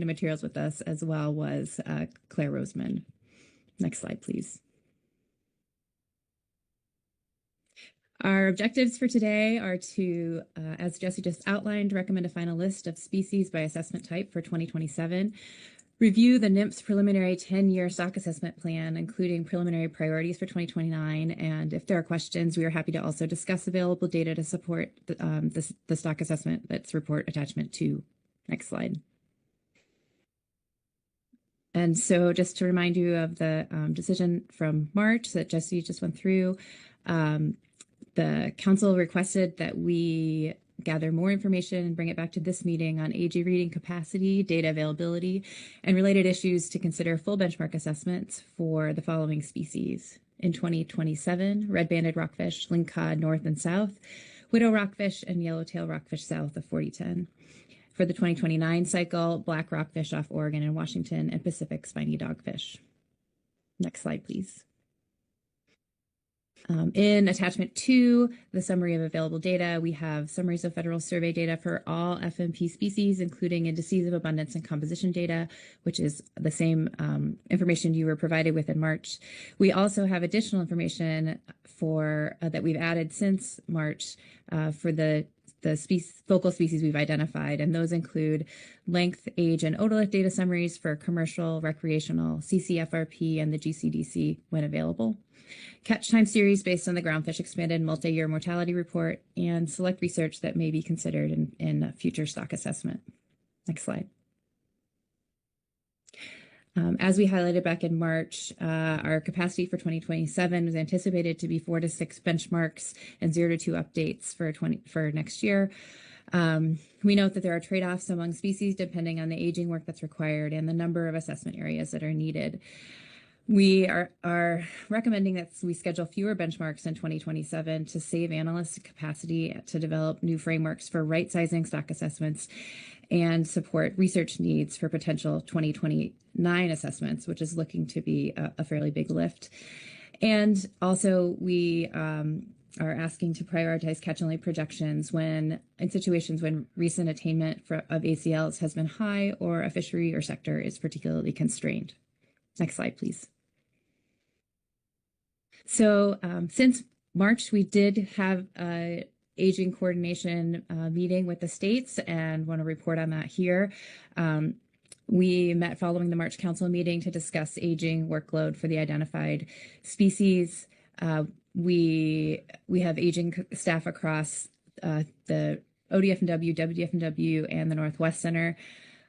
and materials with us as well was Claire Rosemond. Next slide, please. Our objectives for today are to, as Jesse just outlined, recommend a final list of species by assessment type for 2027, review the NIMP's preliminary 10-year stock assessment plan, including preliminary priorities for 2029, and if there are questions, we are happy to also discuss available data to support the stock assessment that's report attachment 2. Next slide. And so just to remind you of the decision from March that Jesse just went through, the council requested that we gather more information and bring it back to this meeting on AG reading capacity, data availability, and related issues to consider full benchmark assessments for the following species. In 2027, red-banded rockfish, lingcod north and south, widow rockfish, and yellowtail rockfish south of 4010. For the 2029 cycle, black rockfish off Oregon and Washington, and Pacific spiny dogfish. Next slide, please. In attachment 2, the summary of available data, we have summaries of federal survey data for all FMP species, including indices of abundance and composition data, which is the same information you were provided with in March. We also have additional information for that we've added since March for the focal species we've identified, and those include length, age, and otolith data summaries for commercial, recreational, CCFRP, and the GCDC when available. Catch time series based on the Groundfish Expanded Multi-Year Mortality Report, and select research that may be considered in future stock assessment. Next slide. As we highlighted back in March, our capacity for 2027 was anticipated to be 4 to 6 benchmarks and 0 to 2 updates for next year. We note that there are trade-offs among species depending on the aging work that's required and the number of assessment areas that are needed. We are recommending that we schedule fewer benchmarks in 2027 to save analyst capacity to develop new frameworks for right-sizing stock assessments and support research needs for potential 2029 assessments, which is looking to be a fairly big lift. And also, we are asking to prioritize catch-only projections in situations when recent attainment of ACLs has been high or a fishery or sector is particularly constrained. Next slide, please. So since March, we did have an aging coordination meeting with the states and want to report on that here. We met following the March Council meeting to discuss aging workload for the identified species. We have aging staff across the ODF&W, WDF&W, and the Northwest Center.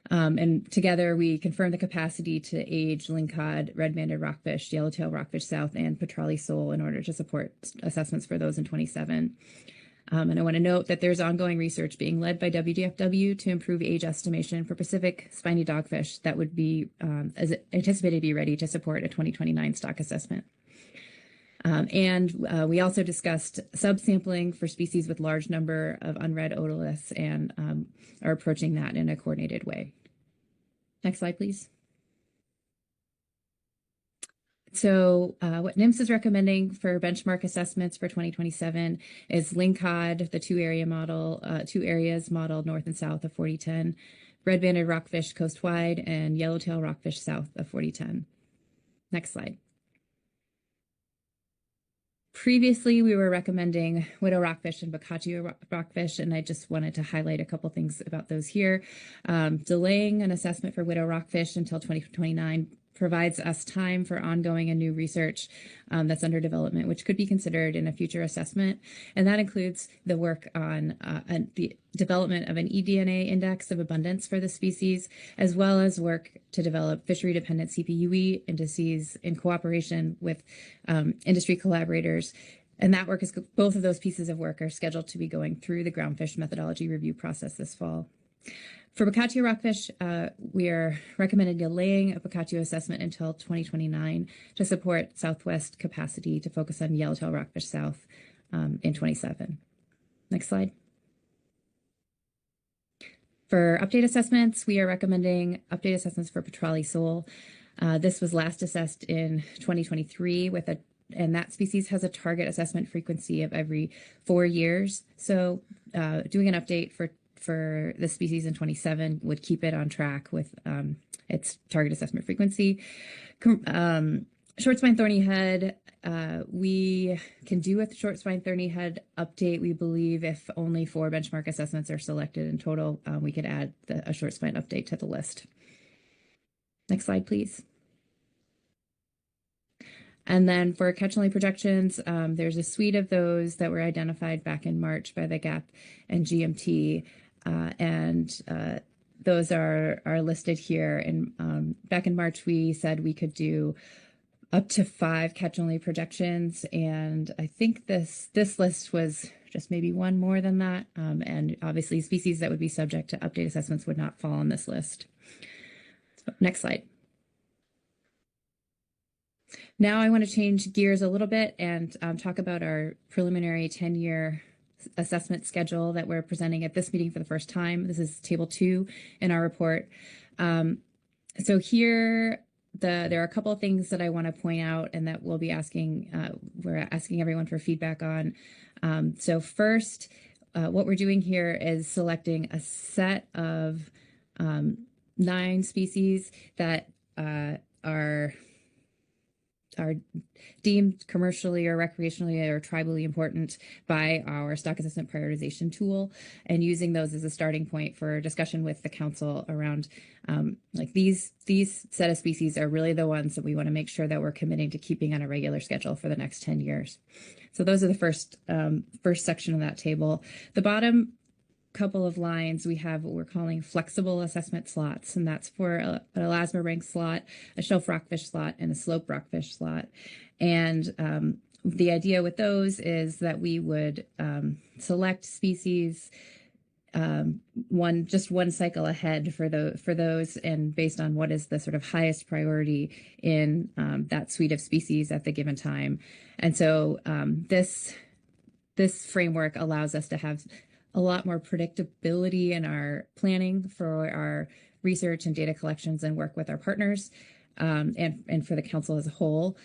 And together we confirmed the capacity to age lingcod, red-banded rockfish, yellowtail rockfish south, and petrale sole in order to support assessments for those in 27. And I want to note that there's ongoing research being led by WDFW to improve age estimation for Pacific spiny dogfish that would be anticipated to be ready to support a 2029 stock assessment. And we also discussed subsampling for species with large number of unread otoliths and are approaching that in a coordinated way. Next slide, please. So what NIMS is recommending for benchmark assessments for 2027 is lingcod, the two areas modeled north and south of 4010, red-banded rockfish coast-wide, and yellowtail rockfish south of 4010. Next slide. Previously, we were recommending widow rockfish and boccaccio rockfish, and I just wanted to highlight a couple things about those here. Delaying an assessment for widow rockfish until 2029 provides us time for ongoing and new research that's under development, which could be considered in a future assessment. And that includes the work on the development of an eDNA index of abundance for the species, as well as work to develop fishery-dependent CPUE indices in cooperation with industry collaborators. And that work is, both of those pieces of work are scheduled to be going through the groundfish methodology review process this fall. For Boccaccio rockfish, we are recommending delaying a Boccaccio assessment until 2029 to support Southwest capacity to focus on yellowtail rockfish south in 27. Next slide. For update assessments, we are recommending update assessments for Petrale sole. This was last assessed in 2023 and that species has a target assessment frequency of every 4 years. So doing an update for the species in 27 would keep it on track with its target assessment frequency. Short spine thorny head, we can do a short spine thorny head update. We believe if only 4 benchmark assessments are selected in total, we could add a short spine update to the list. Next slide, please. And then for catch-only projections, there's a suite of those that were identified back in March by the GAP and GMT, and those are listed here. And back in March, we said we could do up to 5 catch-only projections, and I think this list was just maybe 1 more than that. And obviously, species that would be subject to update assessments would not fall on this list. So, next slide. Now I want to change gears a little bit and talk about our preliminary 10-year assessment schedule that we're presenting at this meeting for the first time. This is table 2 in our report. So here, there are a couple of things that I want to point out and that we'll be asking, we're asking everyone for feedback on. So first, what we're doing here is selecting a set of 9 species that are deemed commercially or recreationally or tribally important by our stock assessment prioritization tool, and using those as a starting point for discussion with the council around like these set of species are really the ones that we want to make sure that we're committing to keeping on a regular schedule for the next 10 years. So those are the first section of that table. The bottom couple of lines, we have what we're calling flexible assessment slots, and that's for an elasma rank slot, a shelf rockfish slot, and a slope rockfish slot. And the idea with those is that we would select species just one cycle ahead for those, and based on what is the sort of highest priority in that suite of species at the given time. And so this framework allows us to have a lot more predictability in our planning for our research and data collections and work with our partners and for the council as a whole,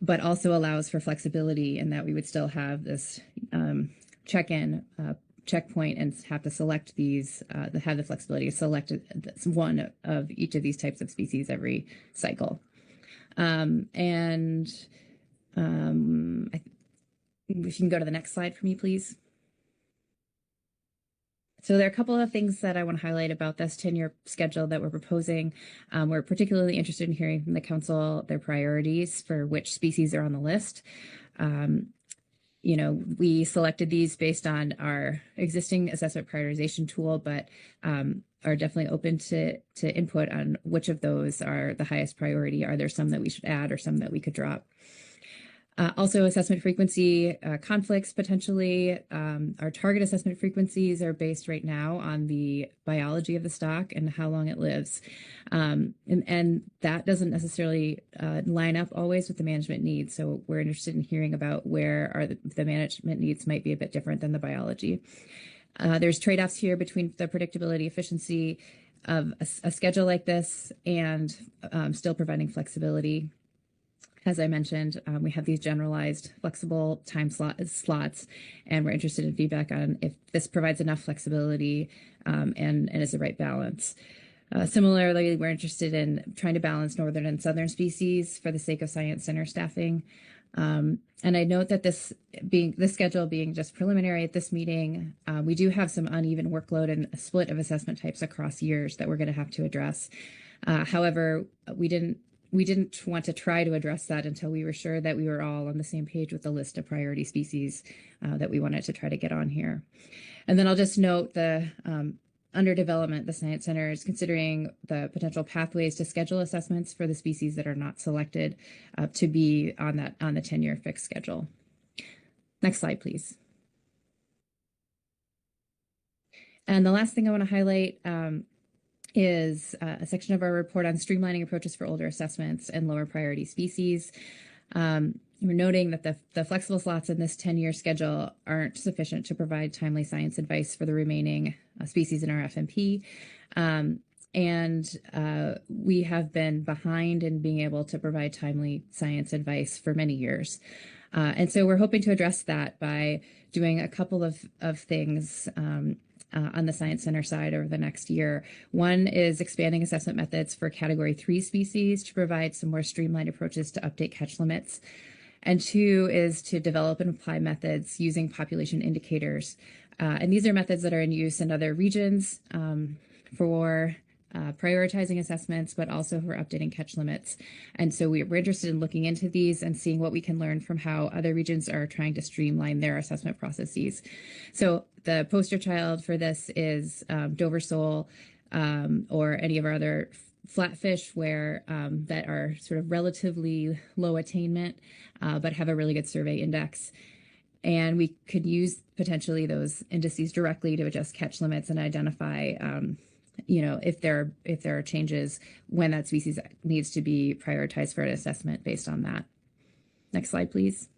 but also allows for flexibility in that we would still have this check-in checkpoint and have to select these, have the flexibility to select one of each of these types of species every cycle. If you can go to the next slide for me, please. So there are a couple of things that I want to highlight about this 10-year schedule that we're proposing. We're particularly interested in hearing from the council their priorities for which species are on the list. You know, we selected these based on our existing assessment prioritization tool, but are definitely open to input on which of those are the highest priority. Are there some that we should add or some that we could drop? Also, assessment frequency conflicts potentially. Our target assessment frequencies are based right now on the biology of the stock and how long it lives. And that doesn't necessarily line up always with the management needs. So we're interested in hearing about where are the management needs might be a bit different than the biology. There's trade-offs here between the predictability, efficiency of a schedule like this and still providing flexibility. As I mentioned, we have these generalized flexible time slots, and we're interested in feedback on if this provides enough flexibility and is the right balance. Similarly, we're interested in trying to balance northern and southern species for the sake of science center staffing. And I note that this schedule being just preliminary at this meeting, we do have some uneven workload and a split of assessment types across years that we're going to have to address. However, we didn't we didn't want to try to address that until we were sure that we were all on the same page with the list of priority species that we wanted to try to get on here. And then I'll just note the under development, the Science Center is considering the potential pathways to schedule assessments for the species that are not selected to be on the 10-year fixed schedule. Next slide, please. And the last thing I want to highlight is a section of our report on streamlining approaches for older assessments and lower priority species. We're noting that the flexible slots in this 10-year schedule aren't sufficient to provide timely science advice for the remaining species in our FMP. We have been behind in being able to provide timely science advice for many years. And so we're hoping to address that by doing a couple of things on the Science Center side over the next year. One is expanding assessment methods for Category 3 species to provide some more streamlined approaches to update catch limits. And two is to develop and apply methods using population indicators. And these are methods that are in use in other regions for prioritizing assessments, but also for updating catch limits. And so we're interested in looking into these and seeing what we can learn from how other regions are trying to streamline their assessment processes. So the poster child for this is Dover sole or any of our other flatfish where that are sort of relatively low attainment, but have a really good survey index. And we could use potentially those indices directly to adjust catch limits and identify if there are changes when that species needs to be prioritized for an assessment based on that. Next slide, please.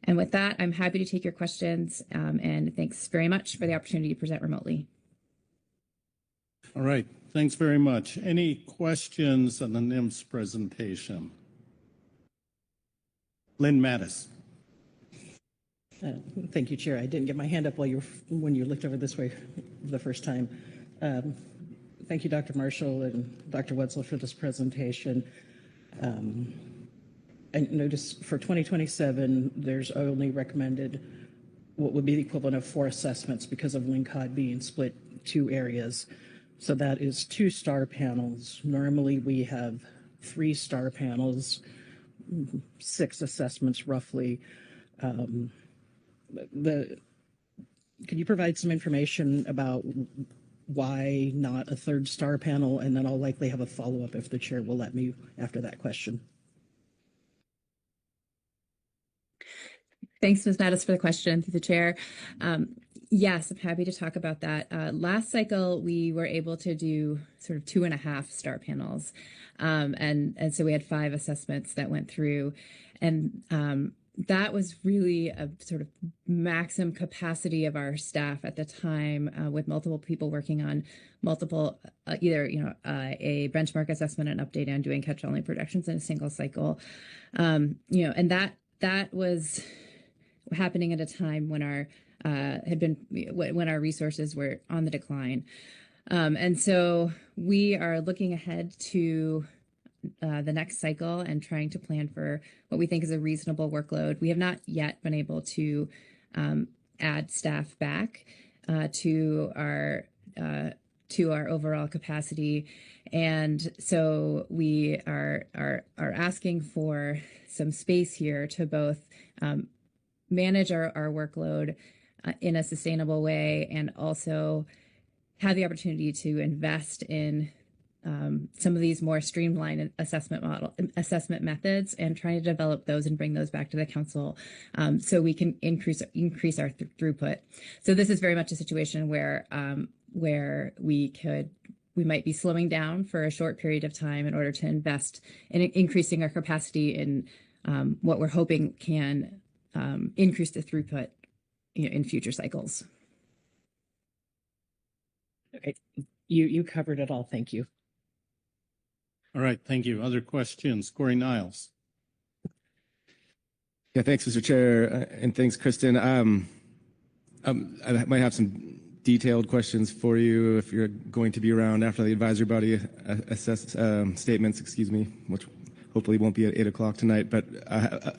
And with that, I'm happy to take your questions, and thanks very much for the opportunity to present remotely. All right, thanks very much. Any questions on the NIMS presentation? Lynn Mattis. Thank you, Chair. I didn't get my hand up when you looked over this way the first time. Thank you, Dr. Marshall and Dr. Wetzel, for this presentation. I noticed for 2027, there's only recommended what would be the equivalent of 4 assessments because of lingcod being split 2 areas. So that is 2 star panels. Normally we have 3 star panels, 6 assessments roughly. Can you provide some information about why not a 3rd star panel? And then I'll likely have a follow-up if the chair will let me after that question. Thanks, Ms. Mattis, for the question through the chair. Yes, I'm happy to talk about that. Last cycle, we were able to do sort of 2.5 star panels. And so we had 5 assessments that went through. And that was really a sort of maximum capacity of our staff at the time, with multiple people working on multiple, either a benchmark assessment and update and doing catch-only projections in a single cycle. And that was happening at a time when our when our resources were on the decline. And so we are looking ahead to the next cycle and trying to plan for what we think is a reasonable workload. We have not yet been able to add staff back to our overall capacity, and so we are asking for some space here to both manage our workload in a sustainable way and also have the opportunity to invest in some of these more streamlined assessment methods and trying to develop those and bring those back to the council so we can increase our throughput. So this is very much a situation where we might be slowing down for a short period of time in order to invest in increasing our capacity in what we're hoping can increase the throughput in future cycles. Okay. You covered it all. Thank you. All right, thank you. Other questions? Corey Niles. Yeah, thanks, Mr. Chair, and thanks, Kristen. I might have some detailed questions for you if you're going to be around after the advisory body statements, which hopefully won't be at 8 o'clock tonight. But I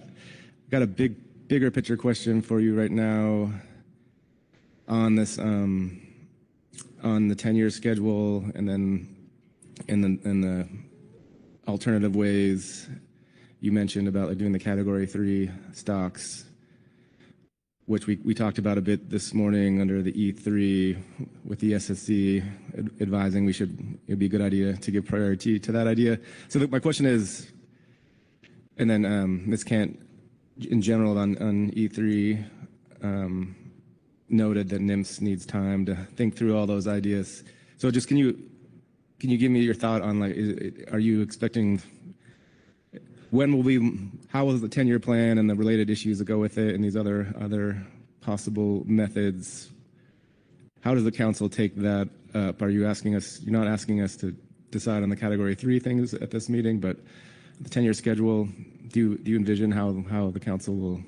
got a bigger picture question for you right now on this, on the 10-year schedule, and then in the alternative ways. You mentioned about like doing the Category 3 stocks, which we talked about a bit this morning under the E3 with the SSC advising it'd be a good idea to give priority to that idea. So my question is, and then Ms. Kent, in general on E3, noted that NIMS needs time to think through all those ideas. So just can you give me your thought on like, are you expecting, how will the 10-year plan and the related issues that go with it and these other possible methods, how does the council take that up? Are you asking us, you're not asking us to decide on the Category 3 things at this meeting, but the 10-year schedule, do you envision how the council will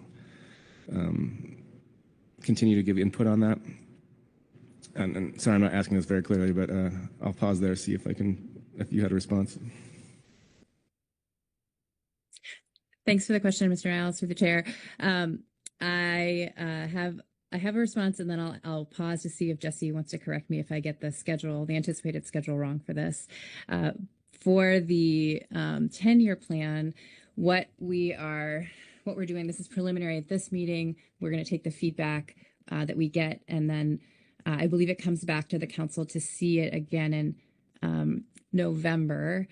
continue to give input on that? And sorry, I'm not asking this very clearly, but I'll pause there, see if you had a response. Thanks for the question, Mr. Niles, through the chair. I have a response, and then I'll pause to see if Jesse wants to correct me if I get the anticipated schedule wrong for this. For the 10-year plan, what we're doing, this is preliminary at this meeting. We're going to take the feedback that we get, and then I believe it comes back to the council to see it again in November.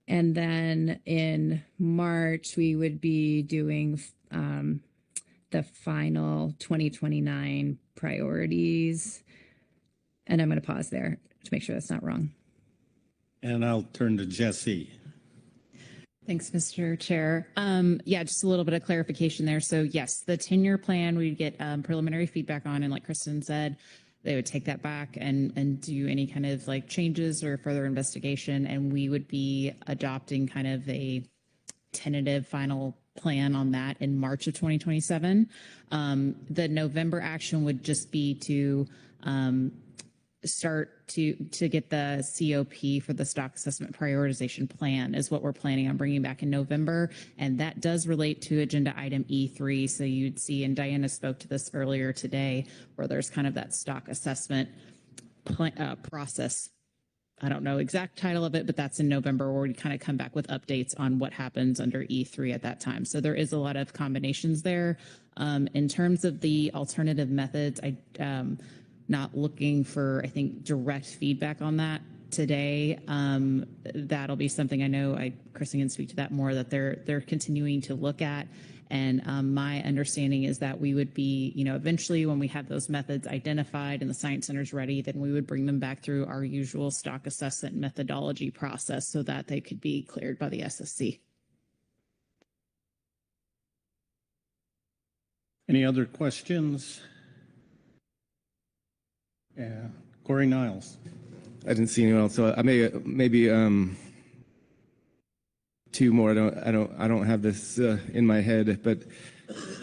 And then in March, we would be doing the final 2029 priorities. And I'm going to pause there to make sure that's not wrong. And I'll turn to Jesse. Thanks, Mr. Chair. Yeah, just a little bit of clarification there. So yes, the 10-year plan we'd get preliminary feedback on, and like Kristen said, they would take that back and do any kind of like changes or further investigation, and we would be adopting kind of a tentative final plan on that in March of 2027. The November action would just be to start to get the COP for the stock assessment prioritization plan is what we're planning on bringing back in November. And that does relate to agenda item E3. So you'd see, and Diana spoke to this earlier today, where there's kind of that stock assessment process. I don't know exact title of it, but that's in November, where we kind of come back with updates on what happens under E3 at that time. So there is a lot of combinations there. In terms of the alternative methods, not looking for, I think, direct feedback on that today. That'll be something I know Kristen can speak to that more, that they're continuing to look at. And my understanding is that we would be, eventually when we have those methods identified and the Science Center's ready, then we would bring them back through our usual stock assessment methodology process so that they could be cleared by the SSC. Any other questions? Yeah, Corey Niles. I didn't see anyone else, so I maybe two more. I don't have this in my head, but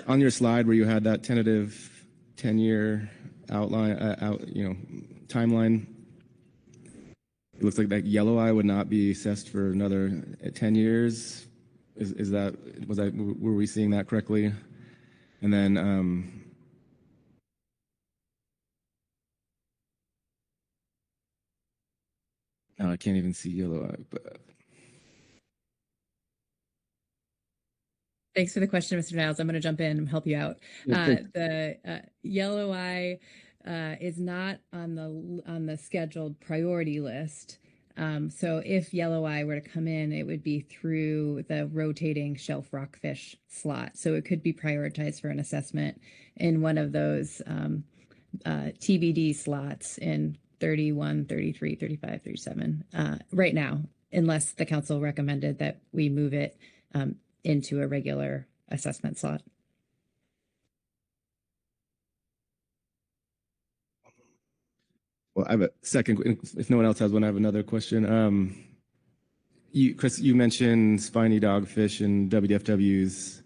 on your slide where you had that tentative 10-year outline, timeline, it looks like that yellow eye would not be assessed for another 10 years. Were we seeing that correctly? And then. I can't even see yellow eye. But thanks for the question, Mr. Niles. I'm going to jump in and help you out. The yellow eye is not on the scheduled priority list. So if yellow eye were to come in, it would be through the rotating shelf rockfish slot. So it could be prioritized for an assessment in one of those TBD slots in 31, 33, 35, 37 right now, unless the council recommended that we move it into a regular assessment slot. Well, I have a second. If no one else has one, I have another question. Chris, you mentioned spiny dogfish and WDFW's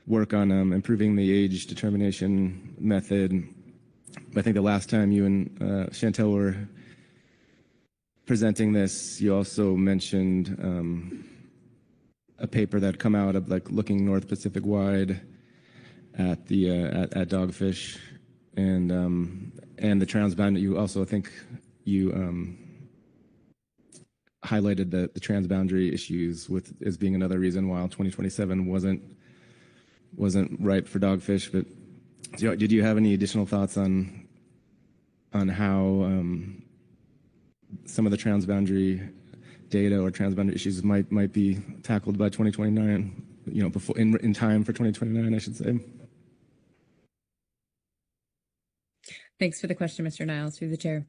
work on improving the age determination method. I think the last time you and Chantel were presenting this, you also mentioned a paper that had come out of like looking North Pacific wide at the at dogfish and the transbound. You also, I think you highlighted the transboundary issues as being another reason why 2027 wasn't ripe for dogfish. But did you have any additional thoughts on how some of the transboundary data or transboundary issues might be tackled by 2029? Before in time for 2029, I should say. Thanks for the question, Mr. Niles, through the chair.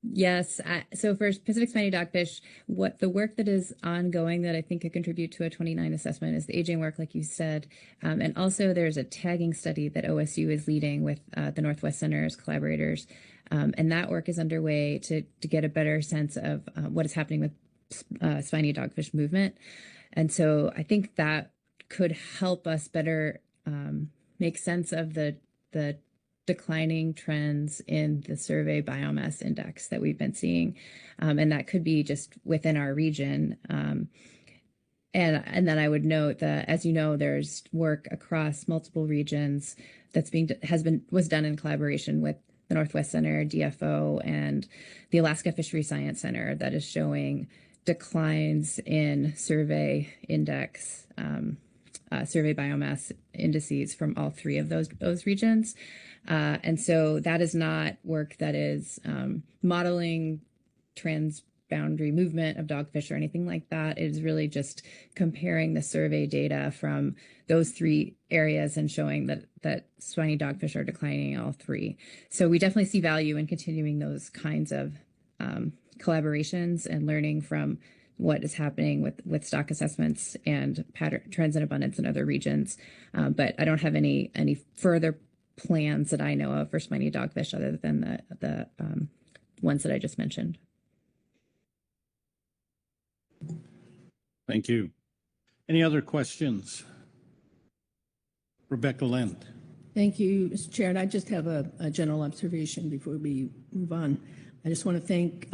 Yes, so for Pacific spiny dogfish, what the work that is ongoing that I think could contribute to a 29 assessment is the aging work, like you said. And also there's a tagging study that OSU is leading with the Northwest Center's collaborators. And that work is underway to get a better sense of what is happening with spiny dogfish movement. And so I think that could help us better make sense of the declining trends in the survey biomass index that we've been seeing. And that could be just within our region. And then I would note that, as you know, there's work across multiple regions was done in collaboration with the Northwest Center, DFO, and the Alaska Fisheries Science Center that is showing declines in survey index, survey biomass indices from all three of those regions. And so that is not work that is modeling transboundary movement of dogfish or anything like that. It is really just comparing the survey data from those three areas and showing that spiny dogfish are declining in all three. So we definitely see value in continuing those kinds of collaborations and learning from what is happening with stock assessments and trends in abundance in other regions. But I don't have any further plans that I know of for spiny dogfish other than the ones that I just mentioned. Thank you. Any other questions? Rebecca Lind. Thank you, Mr. Chair. And I just have a general observation before we move on. I just want to thank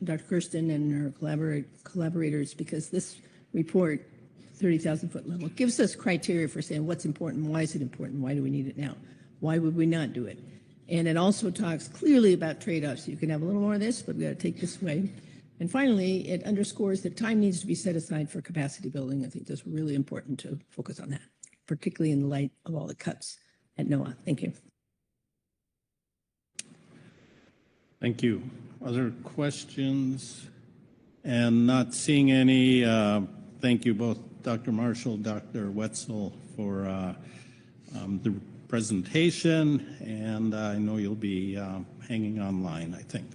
Dr. Kirsten and her collaborators, because this report, 30,000-foot level, gives us criteria for saying what's important, why is it important, why do we need it now, why would we not do it? And it also talks clearly about trade-offs. You can have a little more of this, but we got to take this away. And finally, it underscores that time needs to be set aside for capacity building. I think that's really important to focus on that, particularly in light of all the cuts at NOAA. Thank you. Thank you. Other questions? And not seeing any, thank you both, Dr. Marshall, Dr. Wetzel, for the presentation, and I know you'll be hanging online, I think.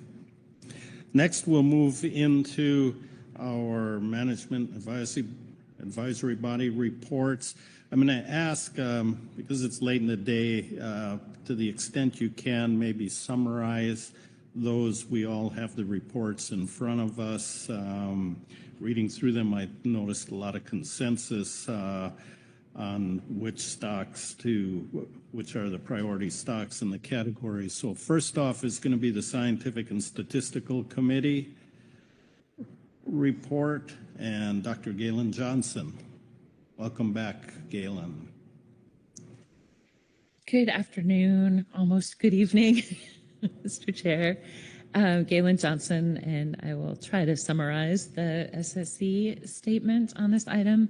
Next, we'll move into our management advisory body reports. I'm going to ask, because it's late in the day, to the extent you can, maybe summarize those. We all have the reports in front of us. Reading through them, I noticed a lot of consensus on which are the priority stocks in the categories. So first off is going to be the Scientific and Statistical Committee report, and Dr. Galen Johnson. Welcome back, Galen. Good afternoon, almost good evening, Mr. Chair. Galen Johnson, and I will try to summarize the SSC statement on this item.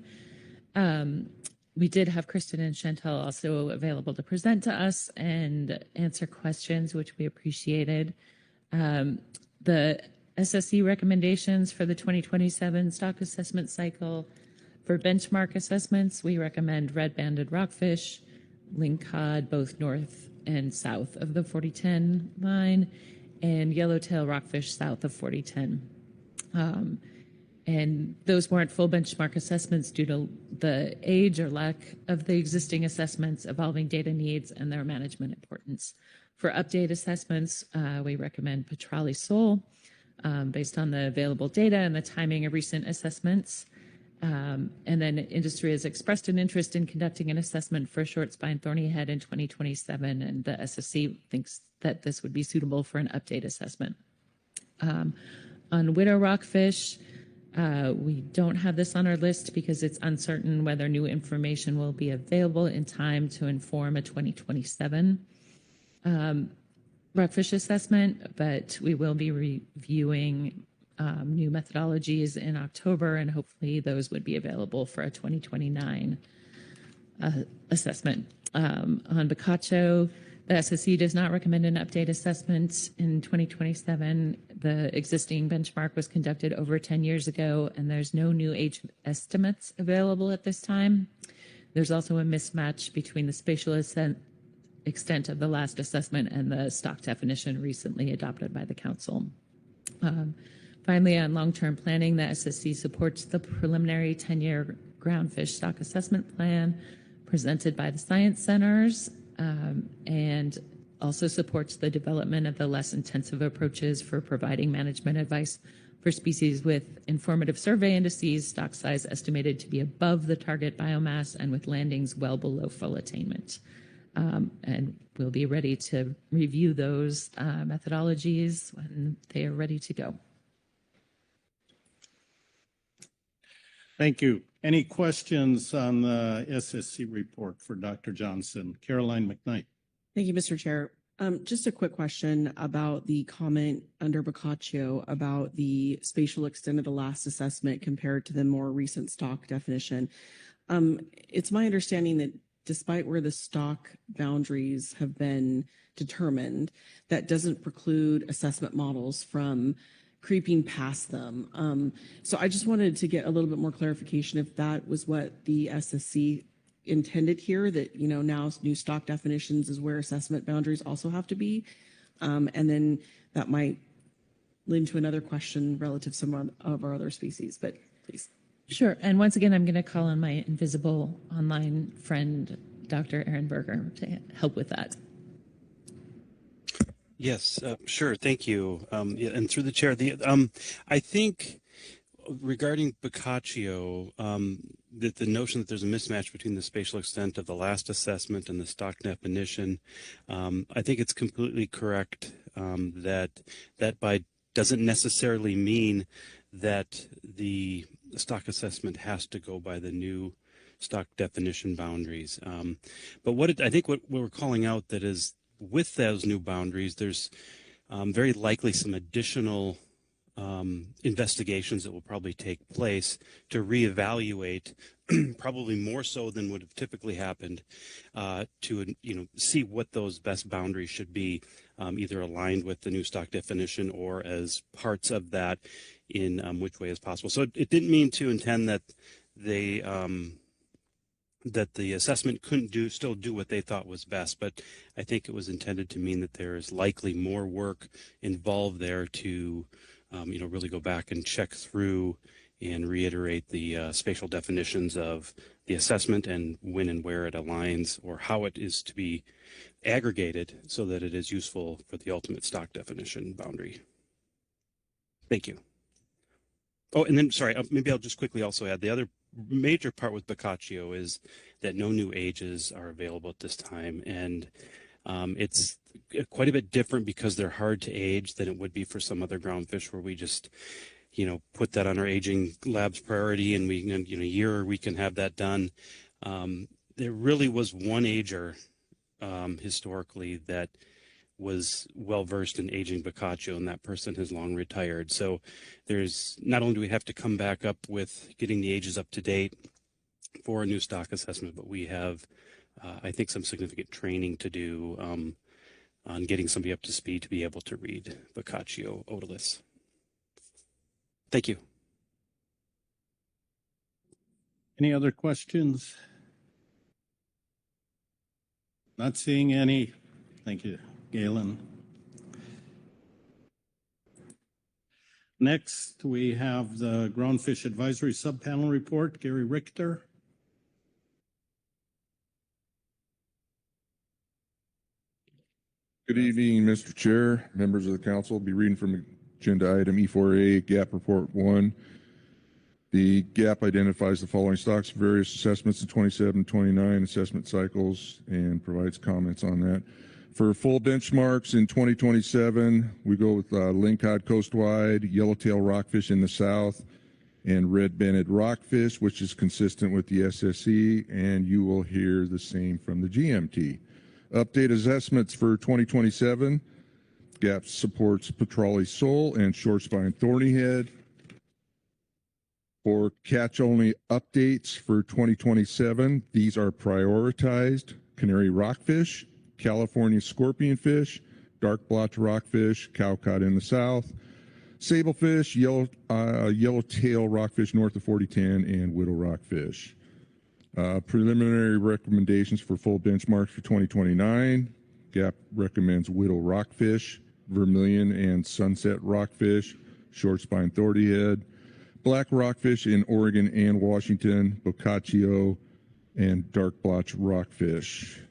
We did have Kristen and Chantel also available to present to us and answer questions, which we appreciated. The SSC recommendations for the 2027 stock assessment cycle. For benchmark assessments, we recommend red-banded rockfish, lingcod, both north and south of the 4010 line, and yellowtail rockfish south of 4010. And those weren't full benchmark assessments due to the age or lack of the existing assessments, evolving data needs, and their management importance. For update assessments, we recommend Petrale sole based on the available data and the timing of recent assessments. And then industry has expressed an interest in conducting an assessment for short spine thorny head in 2027, and the SSC thinks that this would be suitable for an update assessment. On widow rockfish, we don't have this on our list because it's uncertain whether new information will be available in time to inform a 2027 rockfish assessment, but we will be reviewing new methodologies in October, and hopefully those would be available for a 2029 assessment. On Boccaccio, the SSC does not recommend an update assessment in 2027. The existing benchmark was conducted over 10 years ago, and there's no new age estimates available at this time. There's also a mismatch between the spatial extent of the last assessment and the stock definition recently adopted by the council. Finally, on long-term planning, the SSC supports the preliminary 10-year groundfish stock assessment plan presented by the science centers, and also supports the development of the less intensive approaches for providing management advice for species with informative survey indices, stock size estimated to be above the target biomass, and with landings well below full attainment. And we'll be ready to review those methodologies when they are ready to go. Thank you. Any questions on the SSC report for Dr. Johnson? Caroline McKnight. Thank you, Mr. Chair. Just a quick question about the comment under Boccaccio about the spatial extent of the last assessment compared to the more recent stock definition. It's my understanding that despite where the stock boundaries have been determined, that doesn't preclude assessment models from creeping past them. So I just wanted to get a little bit more clarification if that was what the SSC intended here, that, you know, now new stock definitions is where assessment boundaries also have to be. And then that might lead to another question relative to some of our other species, but please. Sure. And once again, I'm going to call on my invisible online friend, Dr. Aaron Berger, to help with that. Yes, sure. Thank you. Yeah, and through the chair, I think regarding Boccaccio, that the notion that there's a mismatch between the spatial extent of the last assessment and the stock definition, I think it's completely correct that doesn't necessarily mean that the stock assessment has to go by the new stock definition boundaries. But I think what we're calling out that is with those new boundaries, there's very likely some additional investigations that will probably take place to reevaluate, probably more so than would have typically happened, to see what those best boundaries should be, either aligned with the new stock definition or as parts of that in which way is possible. So it didn't mean to intend that that the assessment couldn't still do what they thought was best, but I think it was intended to mean that there is likely more work involved there to really go back and check through and reiterate the spatial definitions of the assessment and when and where it aligns or how it is to be aggregated so that it is useful for the ultimate stock definition boundary. Thank you. Oh, and then, sorry, maybe I'll just quickly also add the other major part with Boccaccio is that no new ages are available at this time, and it's quite a bit different because they're hard to age than it would be for some other groundfish where we just put that on our aging lab's priority and we in a year we can have that done. There really was one ager historically that was well versed in aging Boccaccio, and that person has long retired. So there's not only do we have to come back up with getting the ages up to date for a new stock assessment, but we have I think some significant training to do on getting somebody up to speed to be able to read Boccaccio otoliths. Thank you. Any other questions? Not seeing any. Thank you, Galen. Next, we have the Groundfish Advisory Subpanel Report. Gary Richter. Good evening, Mr. Chair, members of the council. I'll be reading from agenda item E4A, GAP Report 1. The GAP identifies the following stocks, various assessments in 27, 29 assessment cycles, and provides comments on that. For full benchmarks in 2027, we go with lingcod coastwide, yellowtail rockfish in the south, and red-banded rockfish, which is consistent with the SSE, and you will hear the same from the GMT. Update assessments for 2027, GAP supports Petrali Sole and Short Spine Thorny Head. For catch-only updates for 2027, these are prioritized: Canary rockfish, California scorpionfish, dark blotch rockfish, cowcod in the south, sablefish, yellowtail rockfish north of 4010, and widow rockfish. Preliminary recommendations for full benchmarks for 2029. GAP recommends widow rockfish, vermilion and sunset rockfish, short spine thorny head, black rockfish in Oregon and Washington, boccaccio, and dark blotch rockfish.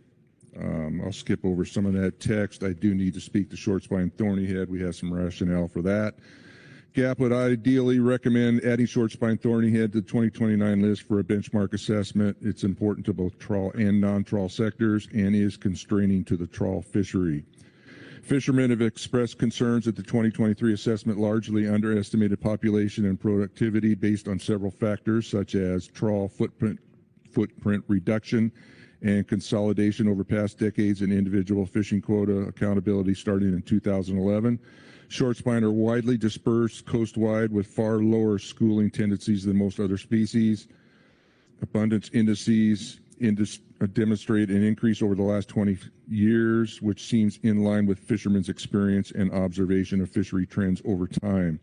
I'll skip over some of that text. I do need to speak to short spine thorny head. We have some rationale for that. GAP would ideally recommend adding short spine thorny head to the 2029 list for a benchmark assessment. It's important to both trawl and non-trawl sectors and is constraining to the trawl fishery. Fishermen have expressed concerns that the 2023 assessment largely underestimated population and productivity based on several factors such as trawl footprint reduction and consolidation over past decades in individual fishing quota accountability starting in 2011. Short spine are widely dispersed coastwide with far lower schooling tendencies than most other species. Abundance indices demonstrate an increase over the last 20 years, which seems in line with fishermen's experience and observation of fishery trends over time.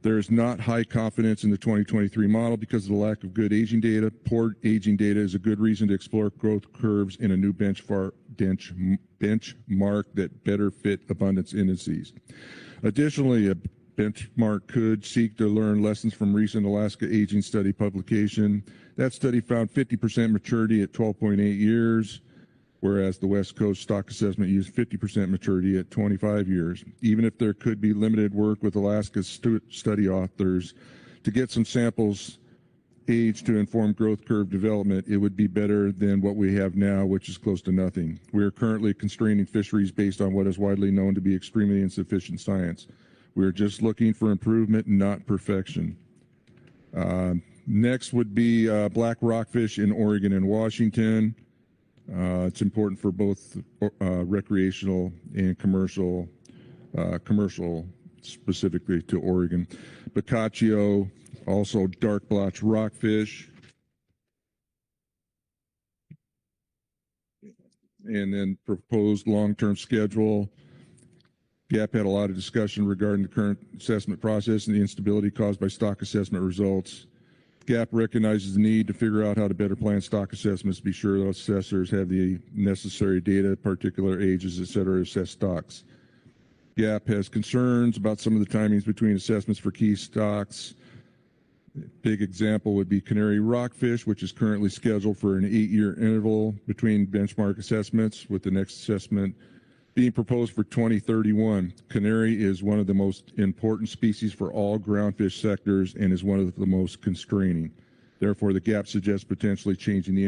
There is not high confidence in the 2023 model because of the lack of good aging data. Poor aging data is a good reason to explore growth curves in a new benchmark that better fit abundance indices. Additionally, a benchmark could seek to learn lessons from recent Alaska aging study publication. That study found 50% maturity at 12.8 years, whereas the West Coast stock assessment used 50% maturity at 25 years. Even if there could be limited work with Alaska's study authors to get some samples age to inform growth curve development, it would be better than what we have now, which is close to nothing. We are currently constraining fisheries based on what is widely known to be extremely insufficient science. We are just looking for improvement, not perfection. Next would be black rockfish in Oregon and Washington. It's important for both recreational and commercial specifically to Oregon. Boccaccio, also dark blotch rockfish. And then proposed long-term schedule. GAP had a lot of discussion regarding the current assessment process and the instability caused by stock assessment results. GAP recognizes the need to figure out how to better plan stock assessments to be sure those assessors have the necessary data, particular ages, et cetera, to assess stocks. GAP has concerns about some of the timings between assessments for key stocks. Big example would be canary rockfish, which is currently scheduled for an 8-year interval between benchmark assessments, with the next assessment being proposed for 2031. Canary is one of the most important species for all groundfish sectors and is one of the most constraining. Therefore, the GAP suggests potentially changing the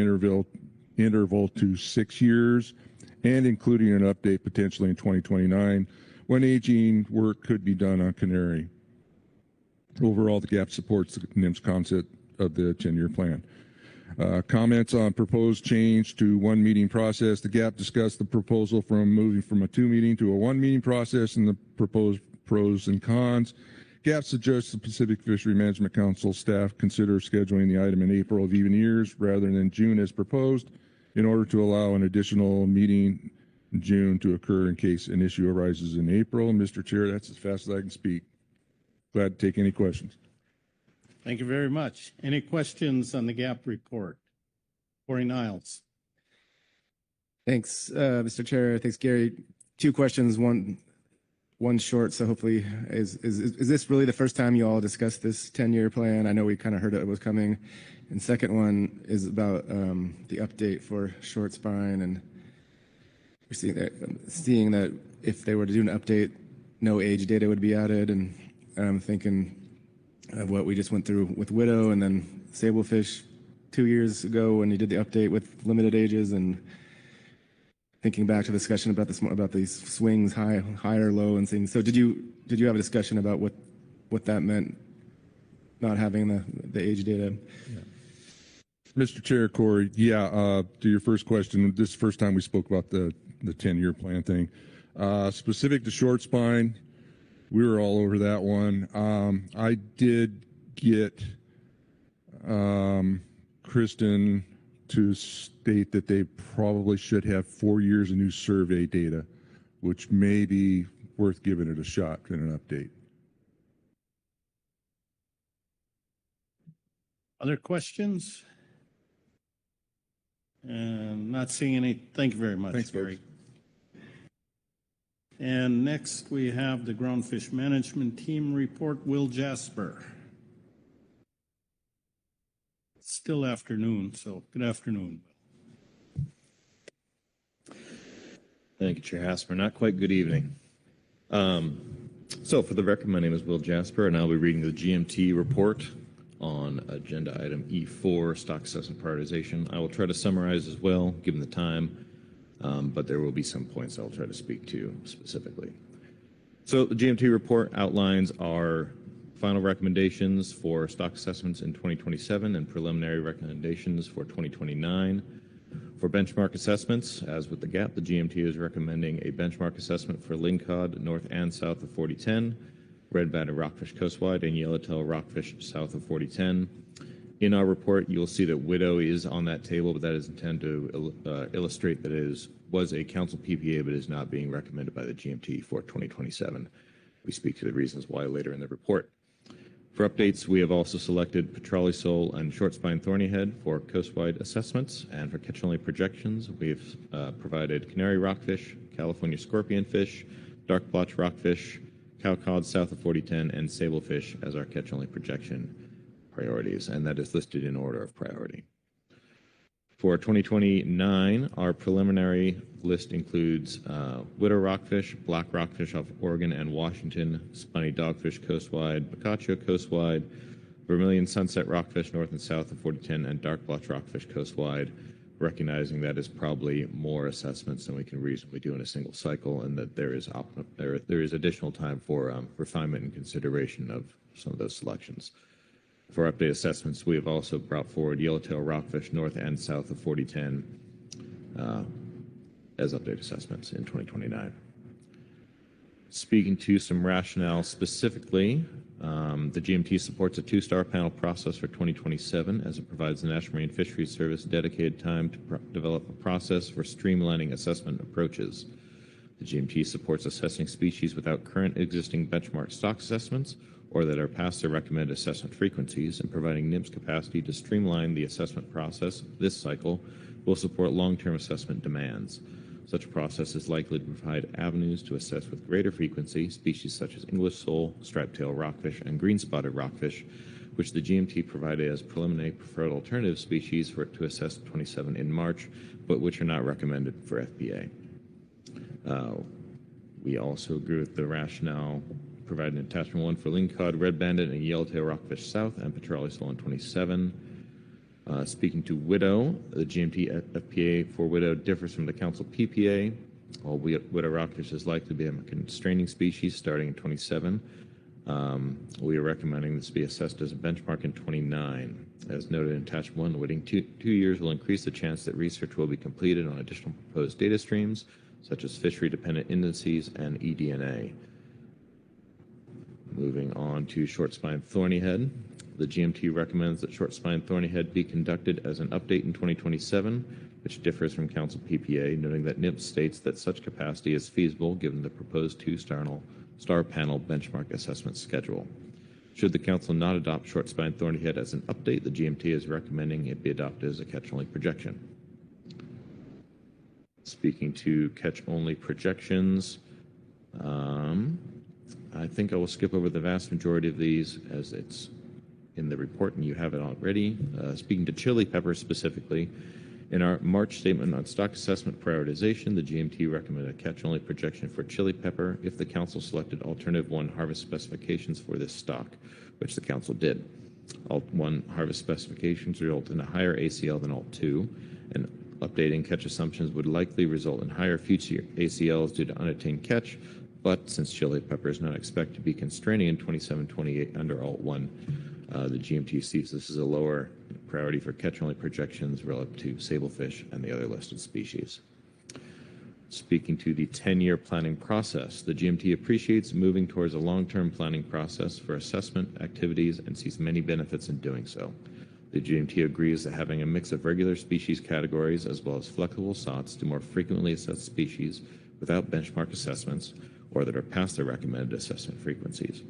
interval to 6 years and including an update potentially in 2029 when aging work could be done on canary. Overall, the GAP supports the NIMS concept of the 10-year plan. Comments on proposed change to one meeting process. The GAP discussed the proposal from moving from a 2-meeting to a 1-meeting process and the proposed pros and cons. GAP suggests the Pacific Fishery Management Council staff consider scheduling the item in April of even years rather than June as proposed in order to allow an additional meeting in June to occur in case an issue arises in April. Mr. Chair, that's as fast as I can speak. Glad to take any questions. Thank you very much. Any questions on the GAP report? Corey Niles. Thanks, Mr. Chair. Thanks, Gary. 2 questions, one short. So hopefully, is this really the first time you all discussed this 10-year plan? I know we kind of heard it was coming. And second one is about the update for short spine, and we're seeing that if they were to do an update, no age data would be added, and I'm thinking of what we just went through with widow and then sablefish 2 years ago when you did the update with limited ages, and thinking back to the discussion about these swings, high or low and things. So did you have a discussion about what that meant, not having the age data? Yeah. Mr. Chair, Corey, to your first question, this is the first time we spoke about the 10-year plan thing. Specific to short spine, we were all over that one. I did get Kristen to state that they probably should have 4 years of new survey data, which may be worth giving it a shot in an update. Other questions? And not seeing any. Thank you very much, Thanks, Gary. And next we have the Groundfish Management Team report, Will Jasper. Still afternoon, so good afternoon. Thank you, Chair Hasper. Not quite good evening. So for the record, my name is Will Jasper, and I'll be reading the GMT report on agenda item E4, stock assessment prioritization. I will try to summarize as well, given the time, but there will be some points I'll try to speak to specifically. So the GMT report outlines our final recommendations for stock assessments in 2027 and preliminary recommendations for 2029. For benchmark assessments, as with the GAP, the GMT is recommending a benchmark assessment for lingcod north and south of 4010, red-banded rockfish coastwide, and yellowtail rockfish south of 4010. In our report, you'll see that widow is on that table, but that is intended to illustrate that it was a council PPA, but is not being recommended by the GMT for 2027. We speak to the reasons why later in the report. For updates, we have also selected petrale sole and short spine thorny head for coastwide assessments, and for catch-only projections, we've provided canary rockfish, California scorpionfish, dark blotch rockfish, cowcod south of 4010, and sablefish as our catch-only projection priorities, and that is listed in order of priority. For 2029, our preliminary list includes widow rockfish, black rockfish off Oregon and Washington, spiny dogfish coastwide, Boccaccio coastwide, vermilion sunset rockfish north and south of 4010, and dark blotch rockfish coastwide, recognizing that is probably more assessments than we can reasonably do in a single cycle, and that there is additional time for refinement and consideration of some of those selections. For update assessments, we have also brought forward yellowtail rockfish north and south of 4010 as update assessments in 2029. Speaking to some rationale specifically, the GMT supports a 2-star panel process for 2027 as it provides the National Marine Fisheries Service dedicated time to develop a process for streamlining assessment approaches. The GMT supports assessing species without current existing benchmark stock assessments or that are past their recommended assessment frequencies, and providing NIMS capacity to streamline the assessment process this cycle will support long-term assessment demands. Such a process is likely to provide avenues to assess with greater frequency species such as English sole, striped-tail rockfish, and green-spotted rockfish, which the GMT provided as preliminary preferred alternative species for it to assess 27 in March, but which are not recommended for FBA. We also agree with the rationale provided in attachment 1 for lingcod, red-banded, and yellowtail rockfish south, and petrale sole in 27. Speaking to widow, the GMT FPA for widow differs from the council PPA. While widow rockfish is likely to be a constraining species starting in 27, we are recommending this be assessed as a benchmark in 29. As noted in attachment 1, waiting 2 years will increase the chance that research will be completed on additional proposed data streams, such as fishery-dependent indices and eDNA. Moving on to short spine thorny head. The GMT recommends that short spine thorny head be conducted as an update in 2027, which differs from council PPA, noting that NIPS states that such capacity is feasible given the proposed 2-star panel benchmark assessment schedule. Should the council not adopt short spine thorny head as an update, the GMT is recommending it be adopted as a catch-only projection. Speaking to catch-only projections, I think I will skip over the vast majority of these as it's in the report and you have it already. Speaking to chili pepper specifically, in our March statement on stock assessment prioritization, the GMT recommended a catch-only projection for chili pepper if the council selected alternative 1 harvest specifications for this stock, which the council did. Alt 1 harvest specifications result in a higher ACL than Alt 2, and updating catch assumptions would likely result in higher future ACLs due to unattained catch, but since chili pepper is not expected to be constraining in 27-28 under Alt 1, the GMT sees this as a lower priority for catch-only projections relative to sablefish and the other listed species. Speaking to the 10-year planning process, the GMT appreciates moving towards a long-term planning process for assessment activities and sees many benefits in doing so. The GMT agrees that having a mix of regular species categories as well as flexible SOTs to more frequently assess species without benchmark assessments or that are past their recommended assessment frequencies.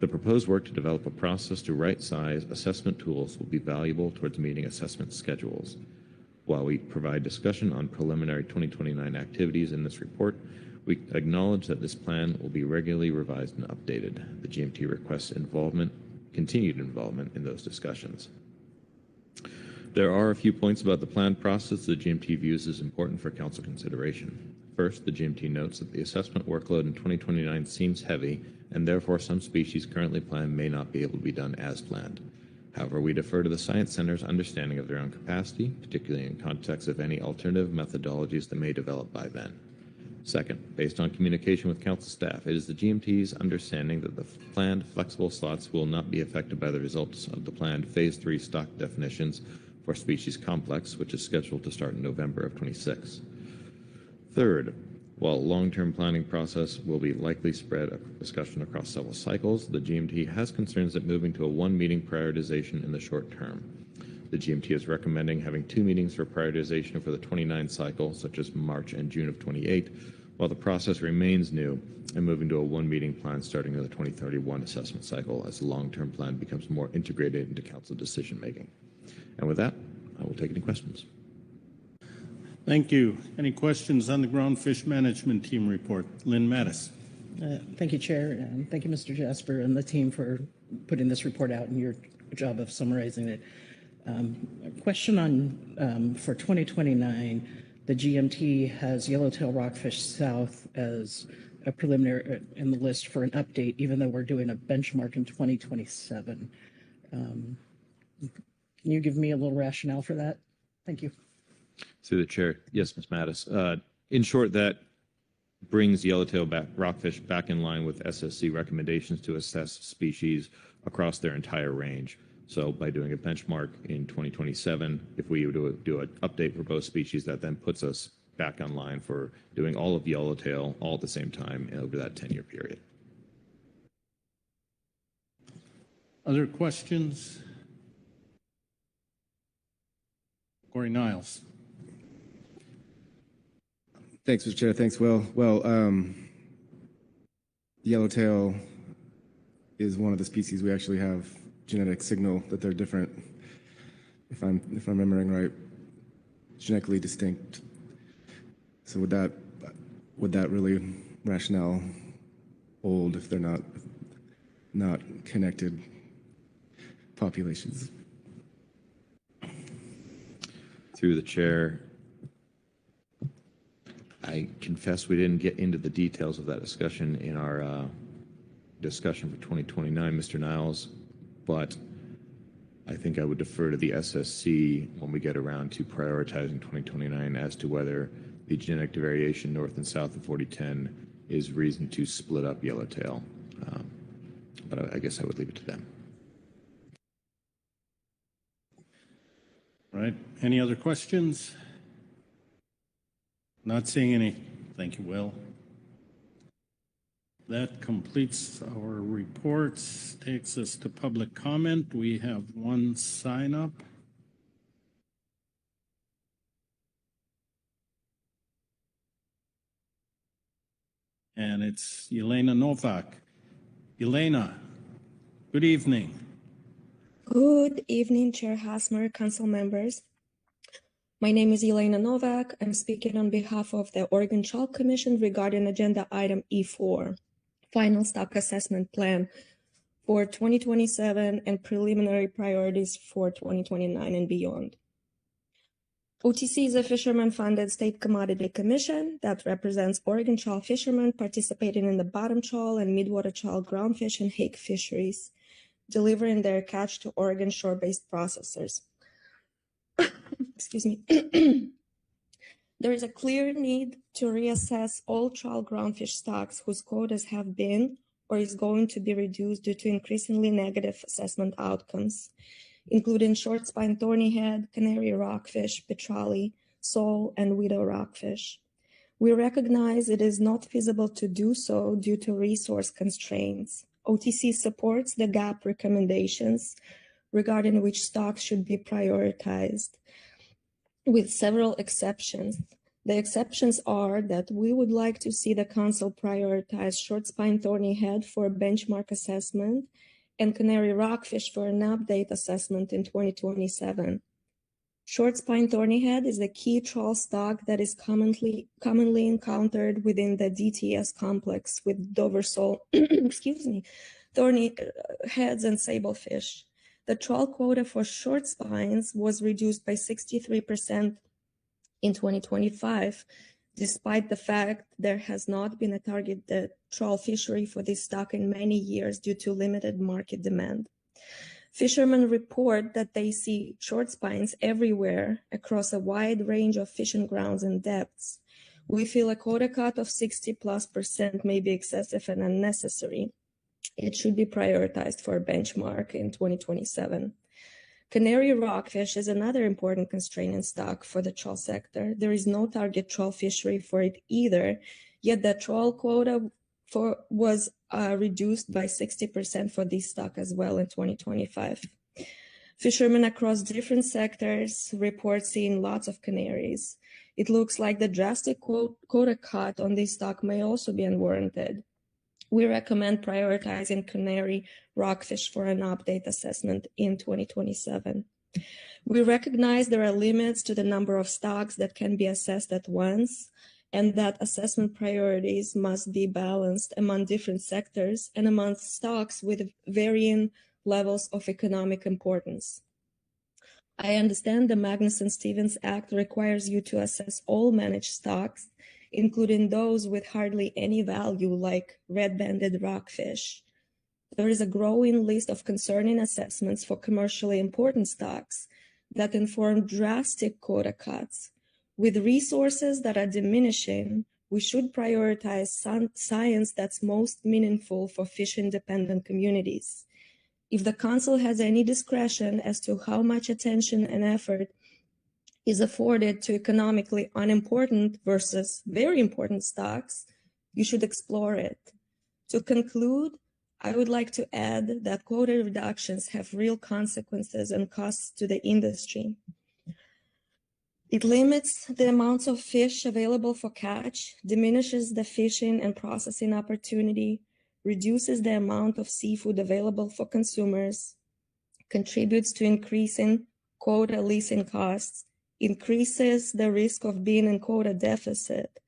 The proposed work to develop a process to right-size assessment tools will be valuable towards meeting assessment schedules. While we provide discussion on preliminary 2029 activities in this report, we acknowledge that this plan will be regularly revised and updated. The GMT requests continued involvement in those discussions. There are a few points about the planned process the GMT views as important for Council consideration. First, the GMT notes that the assessment workload in 2029 seems heavy, and therefore some species currently planned may not be able to be done as planned. However, we defer to the Science Center's understanding of their own capacity, particularly in context of any alternative methodologies that may develop by then. Second, based on communication with Council staff, it is the GMT's understanding that the planned flexible slots will not be affected by the results of the planned Phase 3 stock definitions for species complex, which is scheduled to start in November of 26. Third, while long-term planning process will be likely spread a discussion across several cycles, the GMT has concerns that moving to a one-meeting prioritization in the short term. The GMT is recommending having 2 meetings for prioritization for the 29 cycle, such as March and June of 28, while the process remains new, and moving to a one-meeting plan starting in the 2031 assessment cycle as the long-term plan becomes more integrated into Council decision-making. And with that, I will take any questions. Thank you. Any questions on the Groundfish Management Team report? Lynn Mattis. Thank you, Chair, and thank you, Mr. Jasper and the team for putting this report out and your job of summarizing it. A question on for 2029, the GMT has Yellowtail Rockfish South as a preliminary in the list for an update, even though we're doing a benchmark in 2027. Can you give me a little rationale for that? Thank you. Through the chair, yes, Ms. Mattis. In short, that brings yellowtail rockfish back in line with SSC recommendations to assess species across their entire range. So by doing a benchmark in 2027, if we do an update for both species, that then puts us back on line for doing all of yellowtail all at the same time over that 10-year period. Other questions? Corey Niles. Thanks, Mr. Chair. Thanks, Will. Well, yellowtail is one of the species we actually have genetic signal that they're different. If I'm remembering right, genetically distinct. So would that really rationale hold if they're not connected populations? Through the chair, I confess we didn't get into the details of that discussion in our discussion for 2029, Mr. Niles, but I think I would defer to the SSC when we get around to prioritizing 2029 as to whether the genetic variation north and south of 4010 is reason to split up yellowtail. But I guess I would leave it to them. All right. Any other questions? Not seeing any. Thank you, Will. That completes our reports, takes us to public comment. We have one sign up. And it's Elena Novak. Elena, good evening. Good evening, Chair Hasmer, Council members. My name is Elena Novak. I'm speaking on behalf of the Oregon Chalk Commission regarding agenda item E4, Final Stock Assessment Plan for 2027 and preliminary priorities for 2029 and beyond. OTC is a fisherman-funded state commodity commission that represents Oregon Chalk fishermen participating in the bottom trawl and midwater trawl groundfish and hake fisheries, delivering their catch to Oregon shore-based processors. Excuse me. There is a clear need to reassess all trawl groundfish stocks whose quotas have been or is going to be reduced due to increasingly negative assessment outcomes, including short spine thorny head, canary rockfish, petrale, sole, and widow rockfish. We recognize it is not feasible to do so due to resource constraints. OTC supports the GAP recommendations regarding which stocks should be prioritized, with several exceptions. The exceptions are that we would like to see the Council prioritize short spine thorny head for benchmark assessment and canary rockfish for an update assessment in 2027. Short spine thorny head is the key trawl stock that is commonly encountered within the DTS complex with Dover sole, thorny heads and sablefish. The trawl quota for short spines was reduced by 63% in 2025, despite the fact there has not been a targeted trawl fishery for this stock in many years due to limited market demand. Fishermen report that they see short spines everywhere across a wide range of fishing grounds and depths. We feel a quota cut of 60+% may be excessive and unnecessary. It should be prioritized for a benchmark in 2027. Canary rockfish is another important constraint in stock for the trawl sector. There is no target trawl fishery for it either, yet the trawl quota was reduced by 60% for this stock as well in 2025. Fishermen across different sectors report seeing lots of canaries. It looks like the drastic quota cut on this stock may also be unwarranted. We recommend prioritizing canary rockfish for an update assessment in 2027. We recognize there are limits to the number of stocks that can be assessed at once, and that assessment priorities must be balanced among different sectors and among stocks with varying levels of economic importance. I understand the Magnuson-Stevens Act requires you to assess all managed stocks, including those with hardly any value like red-banded rockfish. There is a growing list of concerning assessments for commercially important stocks that inform drastic quota cuts. With resources that are diminishing, we should prioritize science that's most meaningful for fish-independent communities. If the Council has any discretion as to how much attention and effort is afforded to economically unimportant versus very important stocks, you should explore it. To conclude, I would like to add that quota reductions have real consequences and costs to the industry. It limits the amounts of fish available for catch, diminishes the fishing and processing opportunity, reduces the amount of seafood available for consumers, contributes to increasing quota leasing costs, increases the risk of being in quota deficit,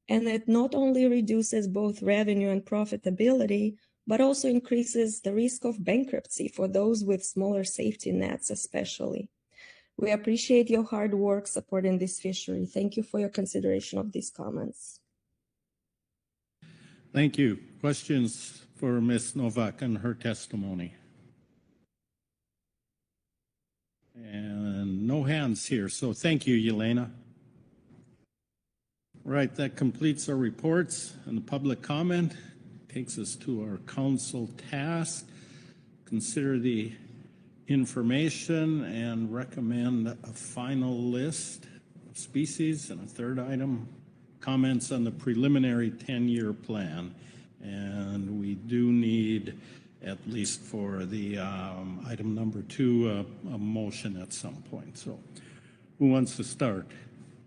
and it not only reduces both revenue and profitability, but also increases the risk of bankruptcy for those with smaller safety nets especially. We appreciate your hard work supporting this fishery. Thank you for your consideration of these comments. Thank you. Questions for Ms. Novak and her testimony? And no hands here, so thank you, Yelena. Right, that completes our reports and the public comment. Takes us to our council task. Consider the information and recommend a final list of species. And a third item, comments on the preliminary 10-year plan. And we do need, at least for the item number 2, a motion at some point. So who wants to start?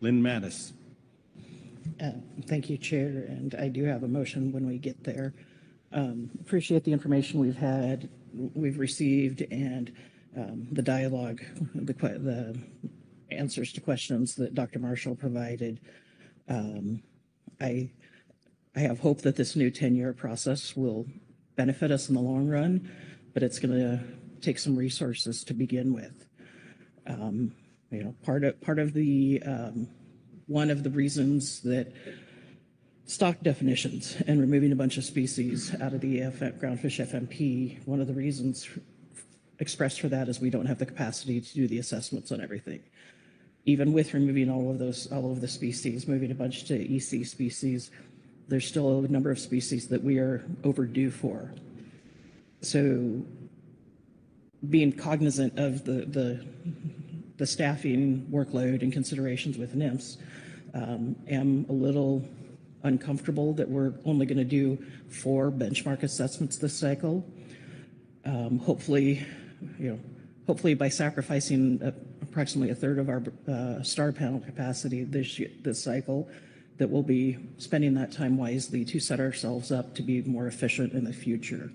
Lynn Mattis. Thank you, Chair, and I do have a motion when we get there. Appreciate the information we've received, and the dialogue, the answers to questions that Dr. Marshall provided. I have hope that this new 10-year process will benefit us in the long run, but it's going to take some resources to begin with. Part of the one of the reasons that stock definitions and removing a bunch of species out of the groundfish FMP, one of the reasons expressed for that is we don't have the capacity to do the assessments on everything. Even with removing all of the species, moving a bunch to EC species, there's still a number of species that we are overdue for. So being cognizant of the staffing workload and considerations with NIMS, am a little uncomfortable that we're only going to do 4 benchmark assessments this cycle. Hopefully, hopefully by sacrificing approximately a third of our star panel capacity this cycle, that we'll be spending that time wisely to set ourselves up to be more efficient in the future.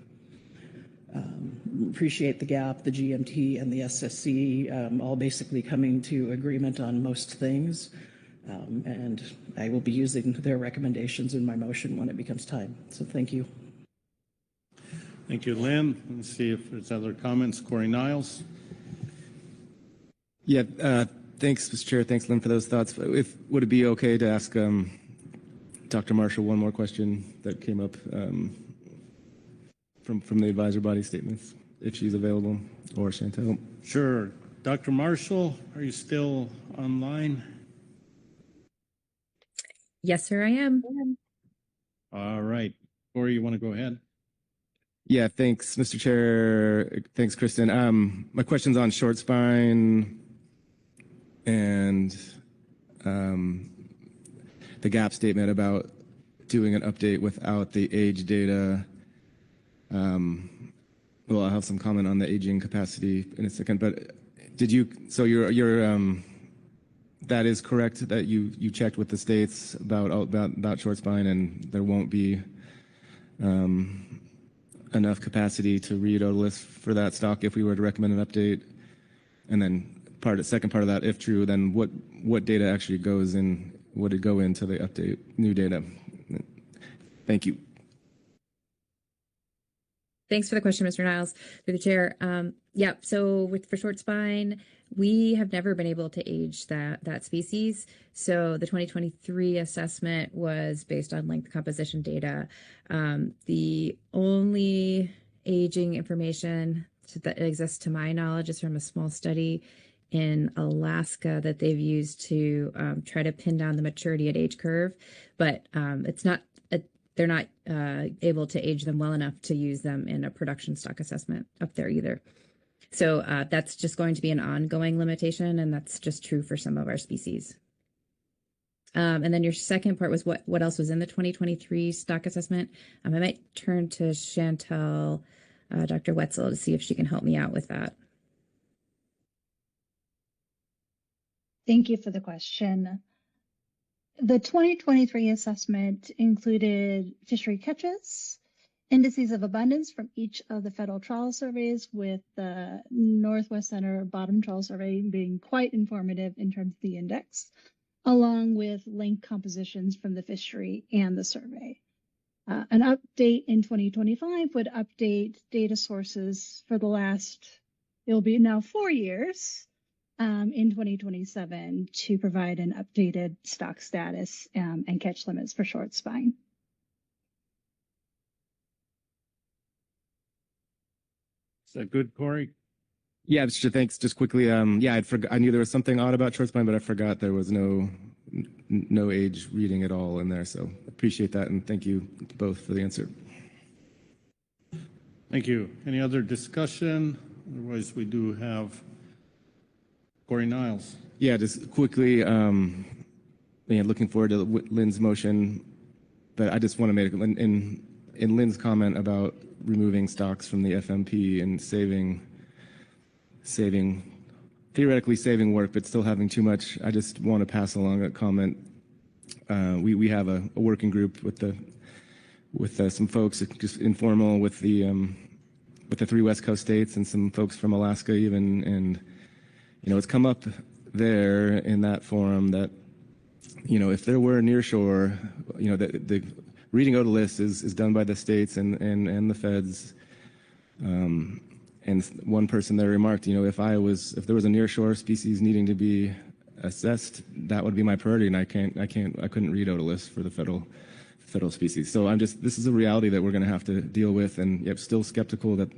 Appreciate the GAP, the GMT, and the SSC all basically coming to agreement on most things. And I will be using their recommendations in my motion when it becomes time. So thank you. Thank you, Lynn. Let's see if there's other comments. Corey Niles. Yeah, thanks, Mr. Chair. Thanks, Lynn, for those thoughts. Would it be okay to ask Dr. Marshall one more question that came up from the advisor body statements, if she's available, or Chantel? Sure. Dr. Marshall, are you still online? Yes, sir, I am. All right. Corey, you want to go ahead? Yeah, thanks, Mr. Chair. Thanks, Kristen. My question's on short spine and the GAP statement about doing an update without the age data. Well, I'll have some comment on the aging capacity in a second, but that is correct that you checked with the states about short spine, and there won't be enough capacity to read otoliths for that stock if we were to recommend an update. And then second part of that, if true, then what data actually goes in? Would it go into the update, new data? Thank you. Thanks for the question, Mr. Niles, through the chair. Yeah, so for short spine, we have never been able to age that species. So the 2023 assessment was based on length composition data. The only aging information that exists to my knowledge is from a small study in Alaska that they've used to try to pin down the maturity at age curve, but they're not able to age them well enough to use them in a production stock assessment up there either. So that's just going to be an ongoing limitation, and that's just true for some of our species. And then your second part was what else was in the 2023 stock assessment? I might turn to Chantel, Dr. Wetzel, to see if she can help me out with that. Thank you for the question. The 2023 assessment included fishery catches, indices of abundance from each of the federal trawl surveys, with the Northwest Center bottom trawl survey being quite informative in terms of the index, along with length compositions from the fishery and the survey. An update in 2025 would update data sources for the last, it'll be now 4 years, in 2027 to provide an updated stock status and catch limits for short spine. Is that good, Corey? Yeah, Mr. Thanks. Just quickly, I knew there was something odd about short spine, but I forgot there was no age reading at all in there. So appreciate that, and thank you both for the answer. Thank you. Any other discussion? Otherwise, we do have Corey Niles. Yeah, just quickly, looking forward to Lynn's motion, but I just want to make in Lynn's comment about removing stocks from the FMP and theoretically saving work, but still having too much. I just want to pass along a comment. We have a working group with some folks, just informal, with the 3 West Coast states and some folks from Alaska even, and it's come up there in that forum that, if there were nearshore, the reading otoliths is done by the states and the feds. And one person there remarked, if there was a nearshore species needing to be assessed, that would be my priority, and I couldn't read otoliths for the federal species. So this is a reality that we're going to have to deal with, and yet still skeptical that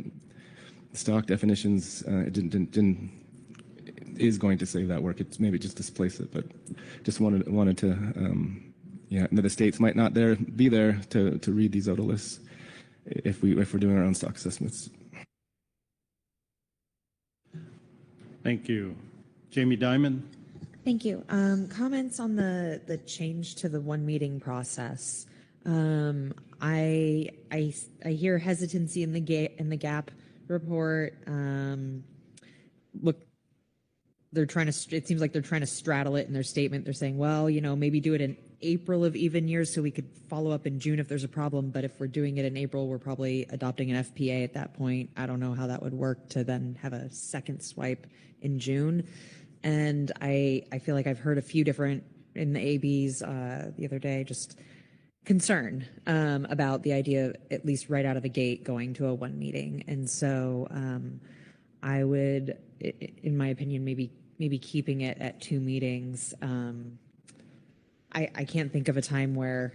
stock definitions is going to save that work. It's maybe just displace it, but just wanted to the states might not be there to read these otoliths if we're doing our own stock assessments. Thank you. Jamie Dimon. Thank you. Comments on the change to the one meeting process. I hear hesitancy in the gap report. Look, they're trying to. It seems like they're trying to straddle it in their statement. They're saying, well, maybe do it in April of even years so we could follow up in June if there's a problem. But if we're doing it in April, we're probably adopting an FPA at that point. I don't know how that would work to then have a second swipe in June. And I feel like I've heard a few different in the ABs the other day, just concern about the idea, at least right out of the gate, going to a one meeting. And so I would, in my opinion, maybe keeping it at two meetings. I can't think of a time where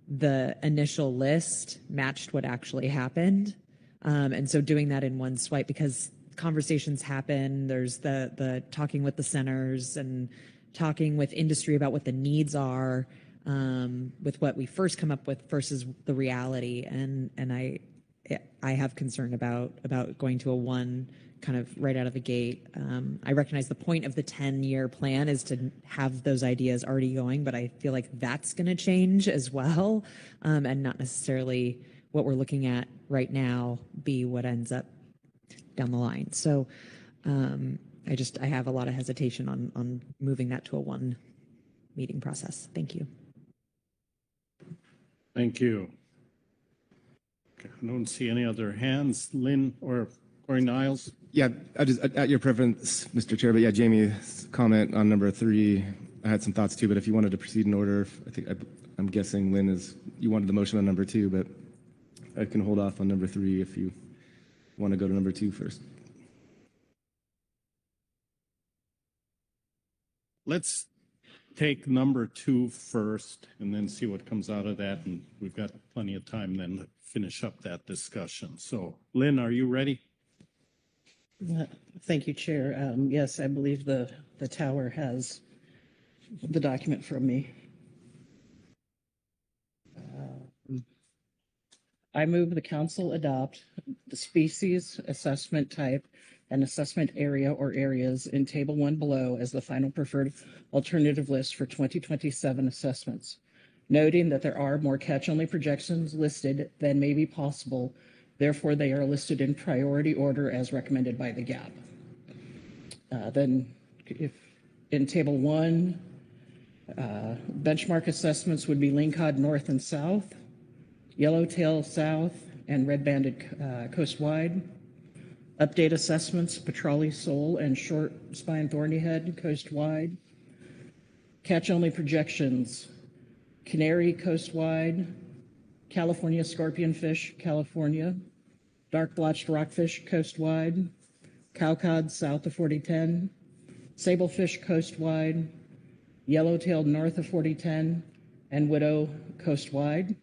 the initial list matched what actually happened. And so doing that in one swipe, because conversations happen, there's the talking with the centers and talking with industry about what the needs are, with what we first come up with versus the reality. And I have concern about going to a one kind of right out of the gate. I recognize the point of the 10-year plan is to have those ideas already going, but I feel like that's going to change as well, and not necessarily what we're looking at right now be what ends up down the line. So I have a lot of hesitation on moving that to a one meeting process. Thank you. Thank you. Okay, I don't see any other hands. Lynn or Corey Niles? Yeah, at your preference, Mr. Chair, but yeah, Jamie's comment on number 3, I had some thoughts too, but if you wanted to proceed in order, I'm guessing Lynn you wanted the motion on number 2, but I can hold off on number 3 if you want to go to number 2 first. Let's take number 2 first and then see what comes out of that. And we've got plenty of time then to finish up that discussion. So, Lynn, are you ready? Thank you, Chair. Yes, I believe the tower has the document from me. I move the council adopt the species, assessment type, and assessment area or areas in Table 1 below as the final preferred alternative list for 2027 assessments, noting that there are more catch-only projections listed than may be possible. Therefore, they are listed in priority order as recommended by the GAP. Then, if in Table 1, benchmark assessments would be lingcod north and south, yellowtail south, and red-banded coast-wide. Update assessments, petrale sole and short spine thornyhead coast-wide. Catch-only projections, canary coast-wide, California scorpionfish, California, dark blotched rockfish coast-wide, cowcod south of 4010, sablefish coast-wide, yellowtail north of 4010, and widow coast-wide.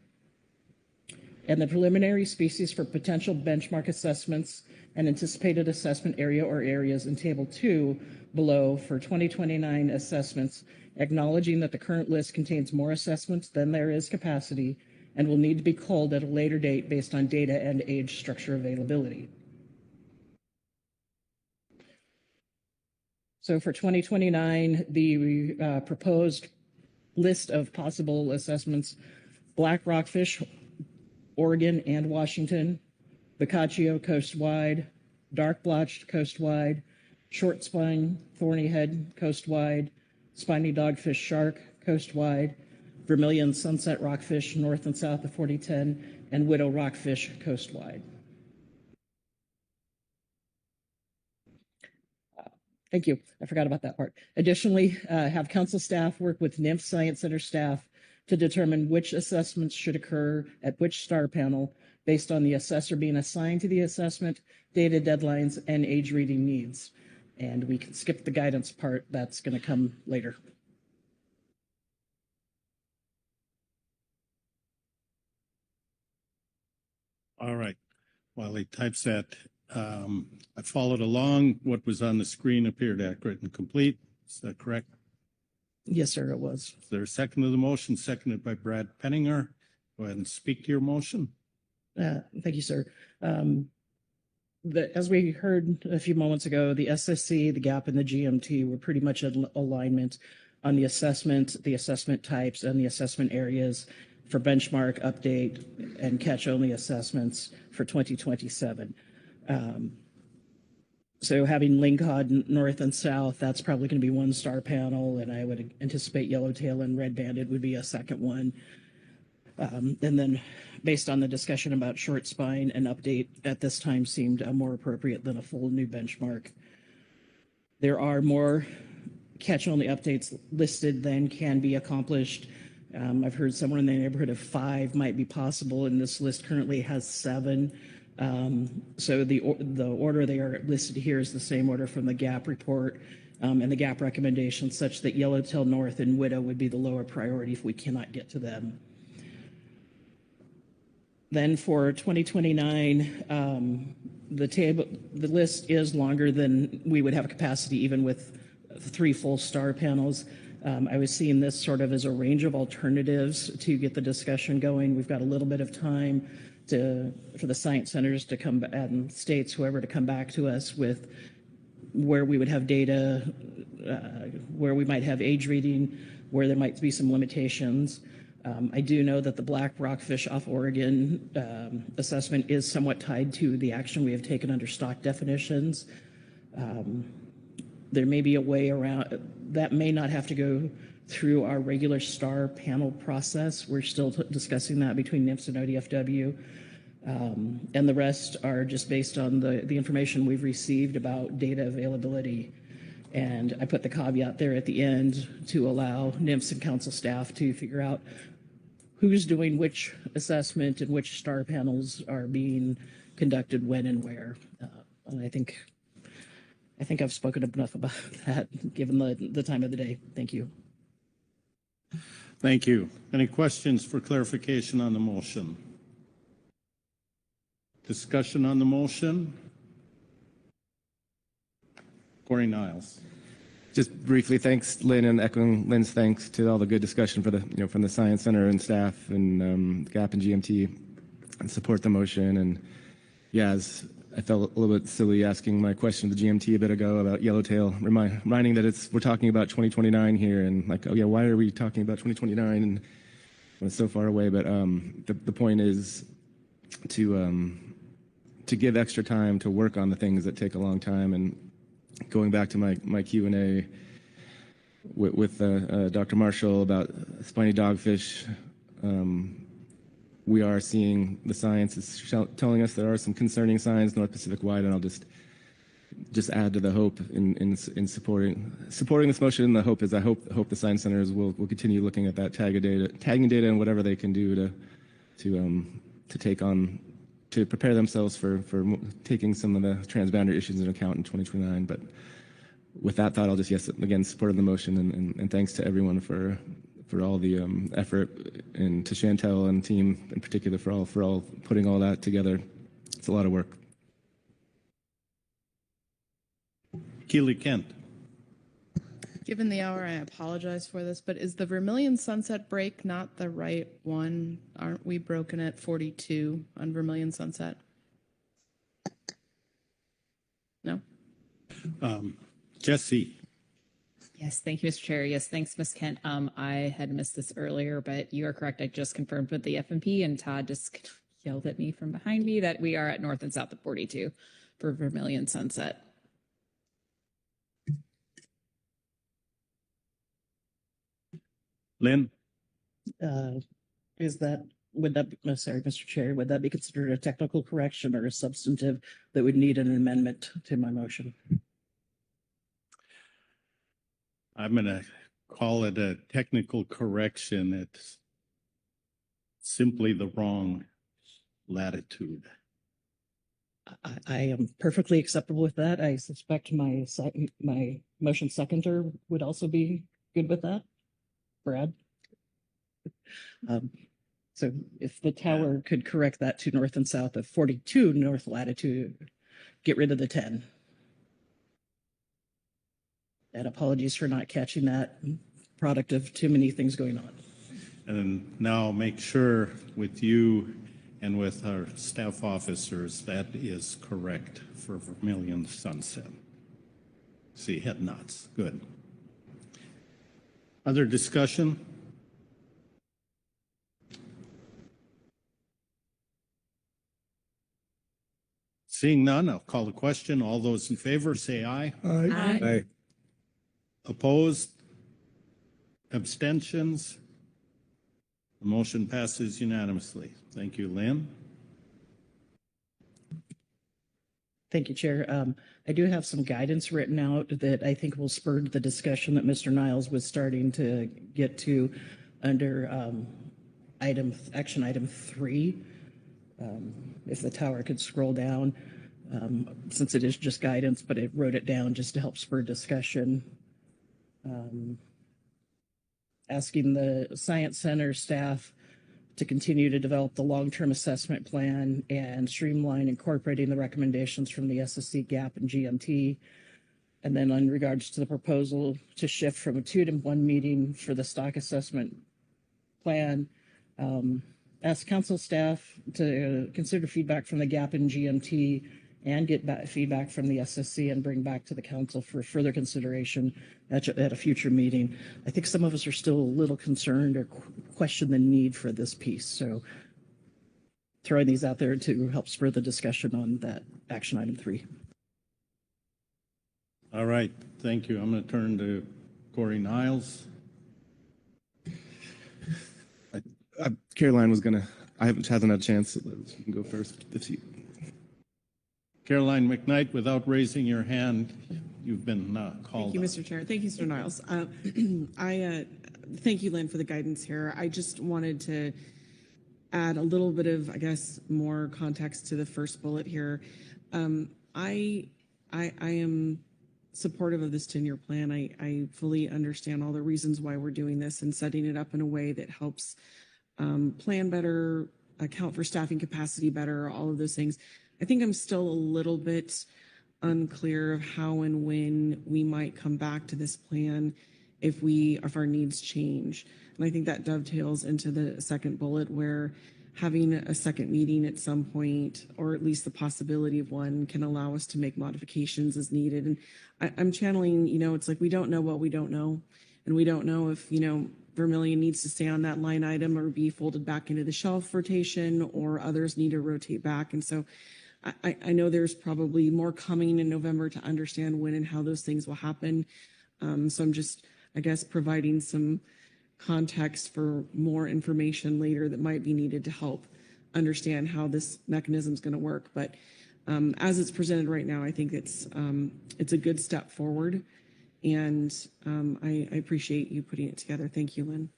And the preliminary species for potential benchmark assessments and anticipated assessment area or areas in Table 2 below for 2029 assessments, acknowledging that the current list contains more assessments than there is capacity and will need to be culled at a later date based on data and age structure availability. So for 2029, the proposed list of possible assessments: black rockfish, Oregon and Washington, Boccaccio coast-wide, dark blotched coast-wide, short spine thornyhead coast-wide, spiny dogfish shark coast-wide, vermilion sunset rockfish north and south of 4010, and widow rockfish coast-wide. Thank you. I forgot about that part. Additionally, have council staff work with NIMF Science Center staff to determine which assessments should occur at which star panel based on the assessor being assigned to the assessment, data deadlines, and age reading needs. And we can skip the guidance part. That's going to come later. All right. While he types that, I followed along. What was on the screen appeared accurate and complete. Is that correct? Yes, sir, it was. Is there a second to the motion? Seconded by Brad Penninger. Go ahead and speak to your motion. Thank you, sir. as we heard a few moments ago, the SSC, the GAP, and the GMT were pretty much in alignment on the assessment types, and the assessment areas for benchmark, update, and catch-only assessments for 2027. So having Lingcod north and south, that's probably going to be one star panel, and I would anticipate Yellowtail and Red Banded would be a second one. And then based on the discussion about short spine, an update at this time seemed more appropriate than a full new benchmark. There are more catch-only updates listed than can be accomplished. I've heard somewhere in the neighborhood of 5 might be possible, and this list currently has 7. So the order they are listed here is the same order from the GAP report and the GAP recommendation, such that Yellowtail North and Widow would be the lower priority if we cannot get to them. Then for 2029, the list is longer than we would have capacity even with 3 full star panels. I was seeing this sort of as a range of alternatives to get the discussion going. We've got a little bit of time for the science centers to come and states, whoever, to come back to us with where we would have data, where we might have age reading, where there might be some limitations. I do know that the black rockfish off Oregon assessment is somewhat tied to the action we have taken under stock definitions. There may be a way around that, may not have to go through our regular star panel process. We're still discussing that between NIMS and ODFW. And the rest are just based on the information we've received about data availability. And I put the caveat there at the end to allow NIMS and council staff to figure out who's doing which assessment and which star panels are being conducted when and where. And I think I've spoken enough about that given the time of the day. Thank you. Thank you. Any questions for clarification on the motion? Discussion on the motion? Corey Niles. Just briefly, thanks, Lynn, and echoing Lynn's thanks to all the good discussion for from the Science Center and staff and GAP and GMT, and support the motion. And yeah, I felt a little bit silly asking my question to the GMT a bit ago about Yellowtail, reminding that we're talking about 2029 here, and like, oh yeah, why are we talking about 2029 and when it's so far away? But the point is to give extra time to work on the things that take a long time. And going back to my Q&A with Dr. Marshall about spiny dogfish, we are seeing the science is telling us there are some concerning signs North Pacific wide, and I'll just add to the hope in supporting this motion. The hope is I hope the science centers will continue looking at that tagging data and whatever they can do to prepare themselves for taking some of the transboundary issues into account in 2029. But with that thought, I'll just again support the motion, and thanks to everyone for all the effort, and to Chantel and team in particular for all putting all that together. It's a lot of work. Keely Kent. Given the hour, I apologize for this, but is the Vermilion Sunset break not the right one? Aren't we broken at 42 on Vermilion Sunset? No? Jesse. Yes, thank you, Mr. Chair. Yes, thanks, Ms. Kent. I had missed this earlier, but you are correct. I just confirmed with the FMP, and Todd just yelled at me from behind me that we are at north and south of 42 for Vermilion Sunset. Lynn? Sorry, Mr. Chair, would that be considered a technical correction or a substantive that would need an amendment to my motion? I'm going to call it a technical correction. It's simply the wrong latitude. I am perfectly acceptable with that. I suspect my motion seconder would also be good with that. Brad? So if the tower could correct that to north and south of 42 north latitude, get rid of the 10. And apologies for not catching that, product of too many things going on. And now make sure with you And with our staff officers, that is correct for Vermilion Sunset. See, head nods. Good. Other discussion? Seeing none, I'll call the question. All those in favor say aye. Aye. Aye. Opposed? Abstentions? The motion passes unanimously. Thank you, Lynn. Thank you, Chair. I do have some guidance written out that I think will spur the discussion that Mr. Niles was starting to get to under action item 3. If the tower could scroll down, since it is just guidance, but it wrote it down just to help spur discussion. Asking the Science Center staff to continue to develop the long-term assessment plan and streamline incorporating the recommendations from the SSC, GAP, and GMT. And then in regards to the proposal to shift from a 2-to-1 meeting for the stock assessment plan, ask council staff to consider feedback from the GAP and GMT and get feedback from the SSC and bring back to the council for further consideration at a future meeting. I think some of us are still a little concerned or question the need for this piece. So throwing these out there to help spur the discussion on that action item 3. All right, thank you. I'm going to turn to Corey Niles. Caroline was gonna. Hasn't had a chance. So you can go first. Caroline McKnight, without raising your hand, you've been called. Thank you, Mr. Chair. Thank you, Mr. Niles. I thank you, Lynn, for the guidance here. I just wanted to add a little bit of, I guess, more context to the first bullet here. I am supportive of this 10-year plan. I fully understand all the reasons why we're doing this and setting it up in a way that helps plan better, account for staffing capacity better, all of those things. I think I'm still a little bit unclear of how and when we might come back to this plan if our needs change. And I think that dovetails into the second bullet where having a second meeting at some point, or at least the possibility of one, can allow us to make modifications as needed. And I'm channeling, it's like we don't know what we don't know. And we don't know if, Vermilion needs to stay on that line item or be folded back into the shelf rotation, or others need to rotate back. And so I know there's probably more coming in November to understand when and how those things will happen. So I'm just, I guess, providing some context for more information later that might be needed to help understand how this mechanism is going to work. But as it's presented right now, I think it's a good step forward. And I appreciate you putting it together. Thank you, Lynn.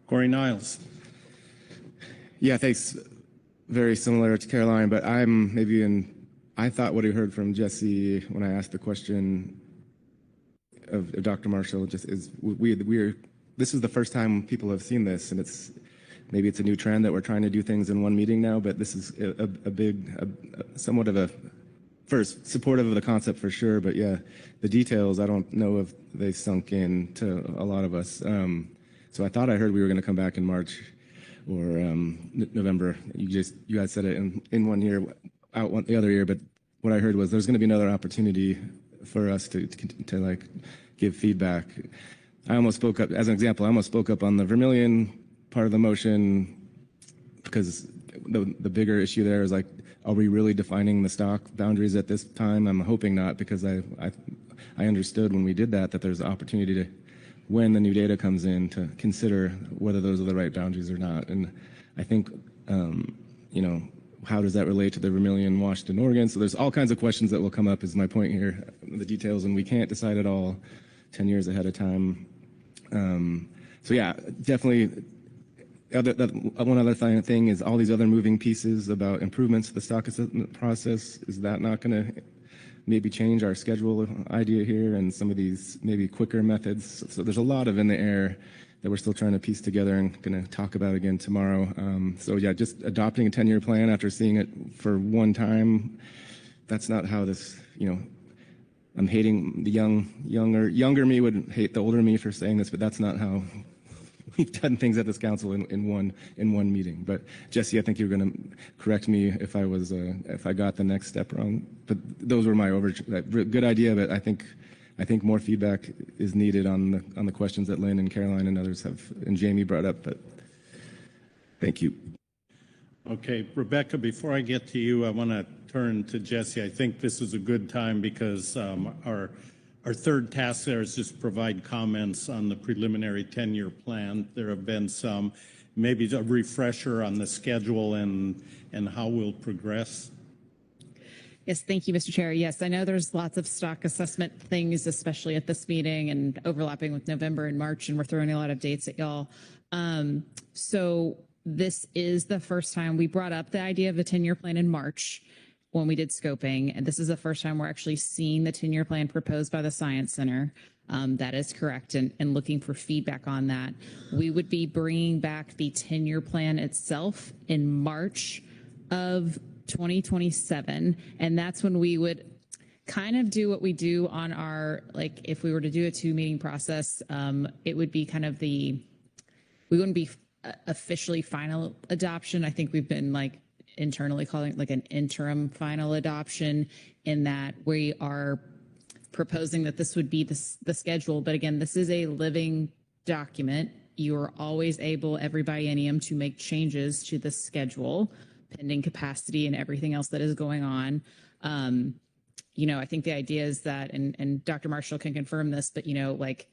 Corey Niles. Yeah, thanks. Very similar to Caroline, but I'm maybe I thought what I heard from Jesse when I asked the question of Dr. Marshall just is this is the first time people have seen this, and maybe it's a new trend that we're trying to do things in one meeting now, but this is somewhat of a first, supportive of the concept for sure, but yeah, the details, I don't know if they sunk in to a lot of us. So I thought I heard we were going to come back in March or November. You guys said it in one year, out the other year, but what I heard was there's going to be another opportunity for us to like give feedback. I almost spoke up, as an example, on the Vermilion part of the motion because the bigger issue there is like, are we really defining the stock boundaries at this time? I'm hoping not, because I understood when we did that there's an opportunity to, when the new data comes in, to consider whether those are the right boundaries or not. And I think, how does that relate to the Vermilion, Washington, Oregon? So there's all kinds of questions that will come up is my point here, the details, and we can't decide it all 10 years ahead of time. So yeah, definitely. One other thing is all these other moving pieces about improvements to the stock assessment process. Is that not going to maybe change our schedule idea here and some of these maybe quicker methods? So there's a lot in the air that we're still trying to piece together and going to talk about again tomorrow. So yeah, just adopting a 10-year plan after seeing it for one time, that's not how this, I'm hating the younger me would hate the older me for saying this, but that's not how we've done things at this council in one meeting. But Jesse, I think you're going to correct me if I got the next step wrong. But those were my good idea. But I think more feedback is needed on the questions that Lynn and Caroline and others have and Jamie brought up. But thank you. Okay, Rebecca, before I get to you, I want to turn to Jesse. I think this is a good time because our third task there is just provide comments on the preliminary 10-year plan. There have been some, maybe a refresher on the schedule and how we'll progress. Yes, thank you, Mr. Chair. Yes, I know there's lots of stock assessment things, especially at this meeting and overlapping with November and March, and we're throwing a lot of dates at y'all. So this is the first time we brought up the idea of a 10-year plan in March when we did scoping, and this is the first time we're actually seeing the 10-year plan proposed by the Science Center. That is correct, and looking for feedback on that. We would be bringing back the 10-year plan itself in March of 2027, and that's when we would kind of do what we do on our, like, if we were to do a 2-meeting process, it would be kind of we wouldn't be officially final adoption. I think we've been like internally calling it like an interim final adoption, in that we are proposing that this would be the schedule. But again, this is a living document. You are always able, every biennium, to make changes to the schedule pending capacity and everything else that is going on. I think the idea is that, and Dr. Marshall can confirm this, but like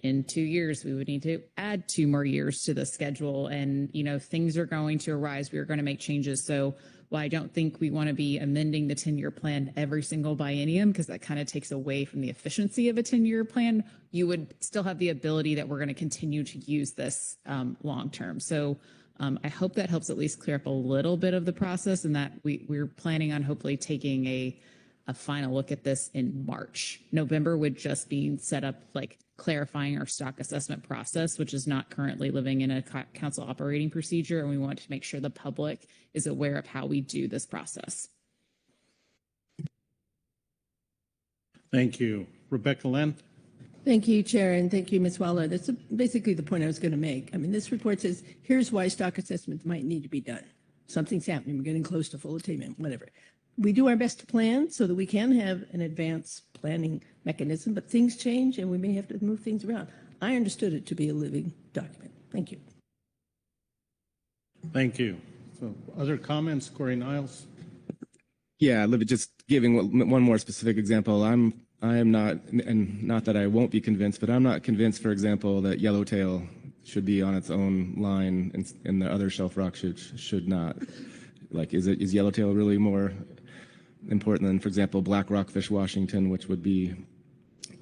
in 2 years, we would need to add 2 more years to the schedule, and things are going to arise. We are going to make changes. So while I don't think we want to be amending the 10-year plan every single biennium, because that kind of takes away from the efficiency of a 10-year plan, you would still have the ability that we're going to continue to use this long term. So I hope that helps at least clear up a little bit of the process, and that we're planning on hopefully taking a final look at this in March. November would just be set up like clarifying our stock assessment process, which is not currently living in a council operating procedure, and we want to make sure the public is aware of how we do this process. Thank you. Rebecca Lynn? Thank you, Chair, and thank you, Ms. Waller. That's basically the point I was going to make. I mean, this report says, here's why stock assessments might need to be done. Something's happening. We're getting close to full attainment, whatever. We do our best to plan so that we can have an advanced planning mechanism, but things change and we may have to move things around. I understood it to be a living document. Thank you. Thank you. So other comments, Corey Niles? Yeah, just giving one more specific example. I am not, and not that I won't be convinced, but I'm not convinced, for example, that yellowtail should be on its own line and the other shelf rock should not. Like, is yellowtail really more important than, for example, black rockfish Washington, which would be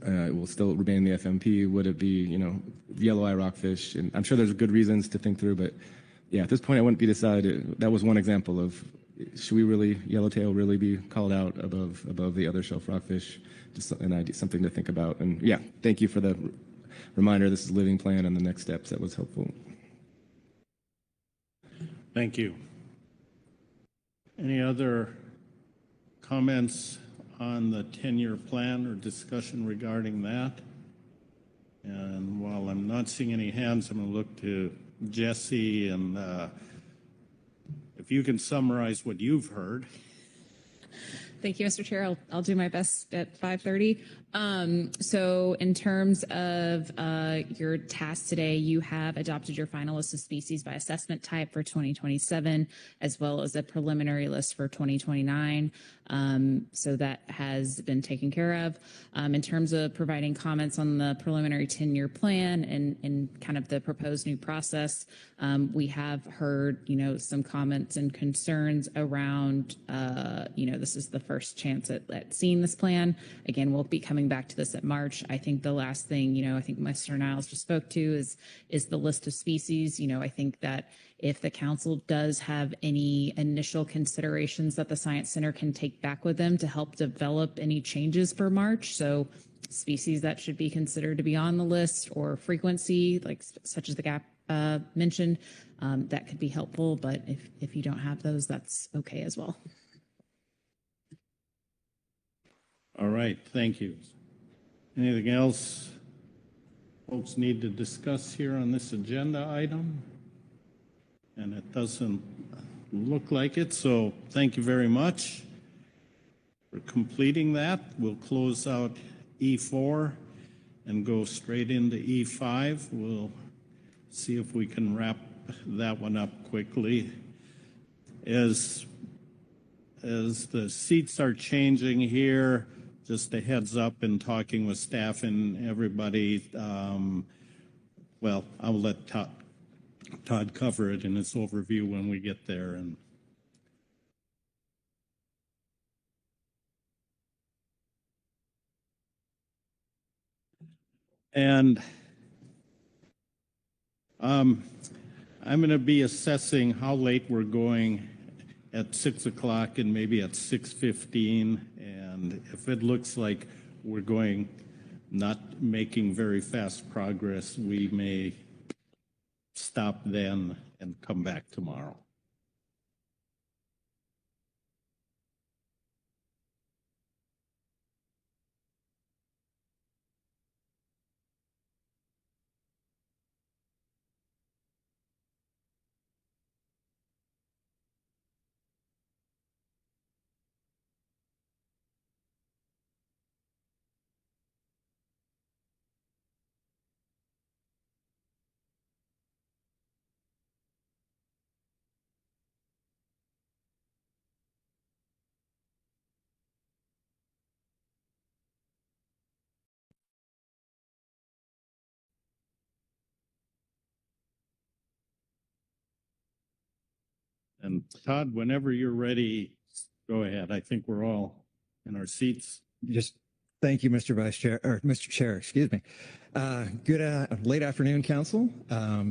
will still remain in the FMP? Would it be, yellow eye rockfish? And I'm sure there's good reasons to think through, but yeah, at this point, I wouldn't be decided. That was one example of, should we really, yellowtail really be called out above the other shelf rockfish? Just an idea, something to think about. And yeah, thank you for the reminder. This is living plan and the next steps. That was helpful. Thank you. Any other comments on the 10-year plan or discussion regarding that? And while I'm not seeing any hands, I'm going to look to Jesse, and if you can summarize what you've heard. Thank you, Mr. Chair. I'll do my best at 5:30. So in terms of your task today, you have adopted your final list of species by assessment type for 2027, as well as a preliminary list for 2029. So that has been taken care of. In terms of providing comments on the preliminary 10-year plan and kind of the proposed new process, we have heard, some comments and concerns around, this is the first chance at seeing this plan. Again, we'll be coming back to this at March. I think the last thing, I think Mr. Niles just spoke to is the list of species. I think that if the council does have any initial considerations that the Science Center can take back with them to help develop any changes for March, so species that should be considered to be on the list or frequency, like such as the GAP mentioned, that could be helpful. But if you don't have those, that's okay as well. All right, thank you. Anything else? folks need to discuss here on this agenda item? And it doesn't look like it, so thank you very much for completing that. We'll close out E4 and go straight into E5. We'll see if we can wrap that one up quickly. As the seats are changing here, just a heads up in talking with staff and everybody, well, I'll let Todd cover it in his overview when we get there. And I'm going to be assessing how late we're going at 6 o'clock and maybe at 6:15. And if it looks like we're going not making very fast progress, we may stop then and come back tomorrow. And Todd, whenever you're ready, go ahead. I think we're all in our seats. Just thank you, Mr. Vice Chair, or Mr. Chair, excuse me. Good late afternoon, Council.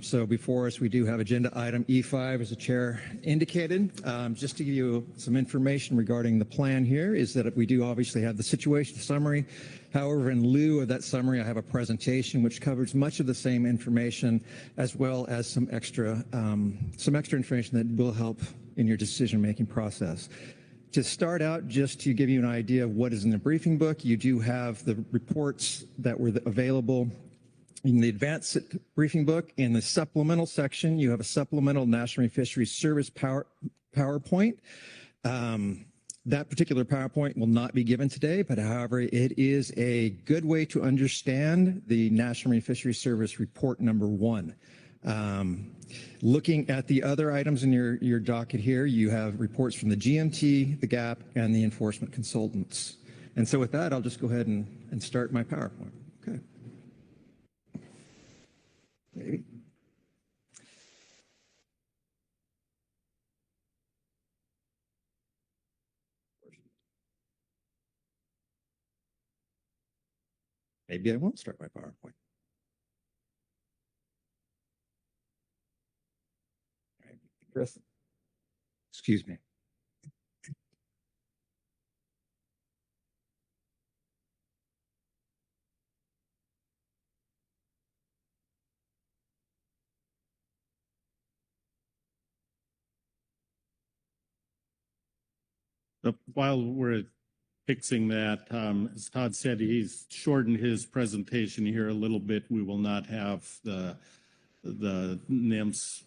So before us, we do have agenda item E5, as the Chair indicated. Just to give you some information regarding the plan here is that we do obviously have the situation summary. However, in lieu of that summary, I have a presentation which covers much of the same information, as well as some extra information that will help in your decision-making process. To start out, just to give you an idea of what is in the briefing book, you do have the reports that were available in the advanced briefing book. In the supplemental section, you have a supplemental National Marine Fisheries Service PowerPoint. That particular PowerPoint will not be given today, but however, it is a good way to understand the National Marine Fisheries Service report number 1. Looking at the other items in your docket here, you have reports from the GMT, the GAP, and the enforcement consultants. And so with that, I'll just go ahead and start my PowerPoint. Okay. Maybe. Maybe I won't start my PowerPoint. Chris, excuse me. While we're fixing that, as Todd said, he's shortened his presentation here a little bit. We will not have the NIMS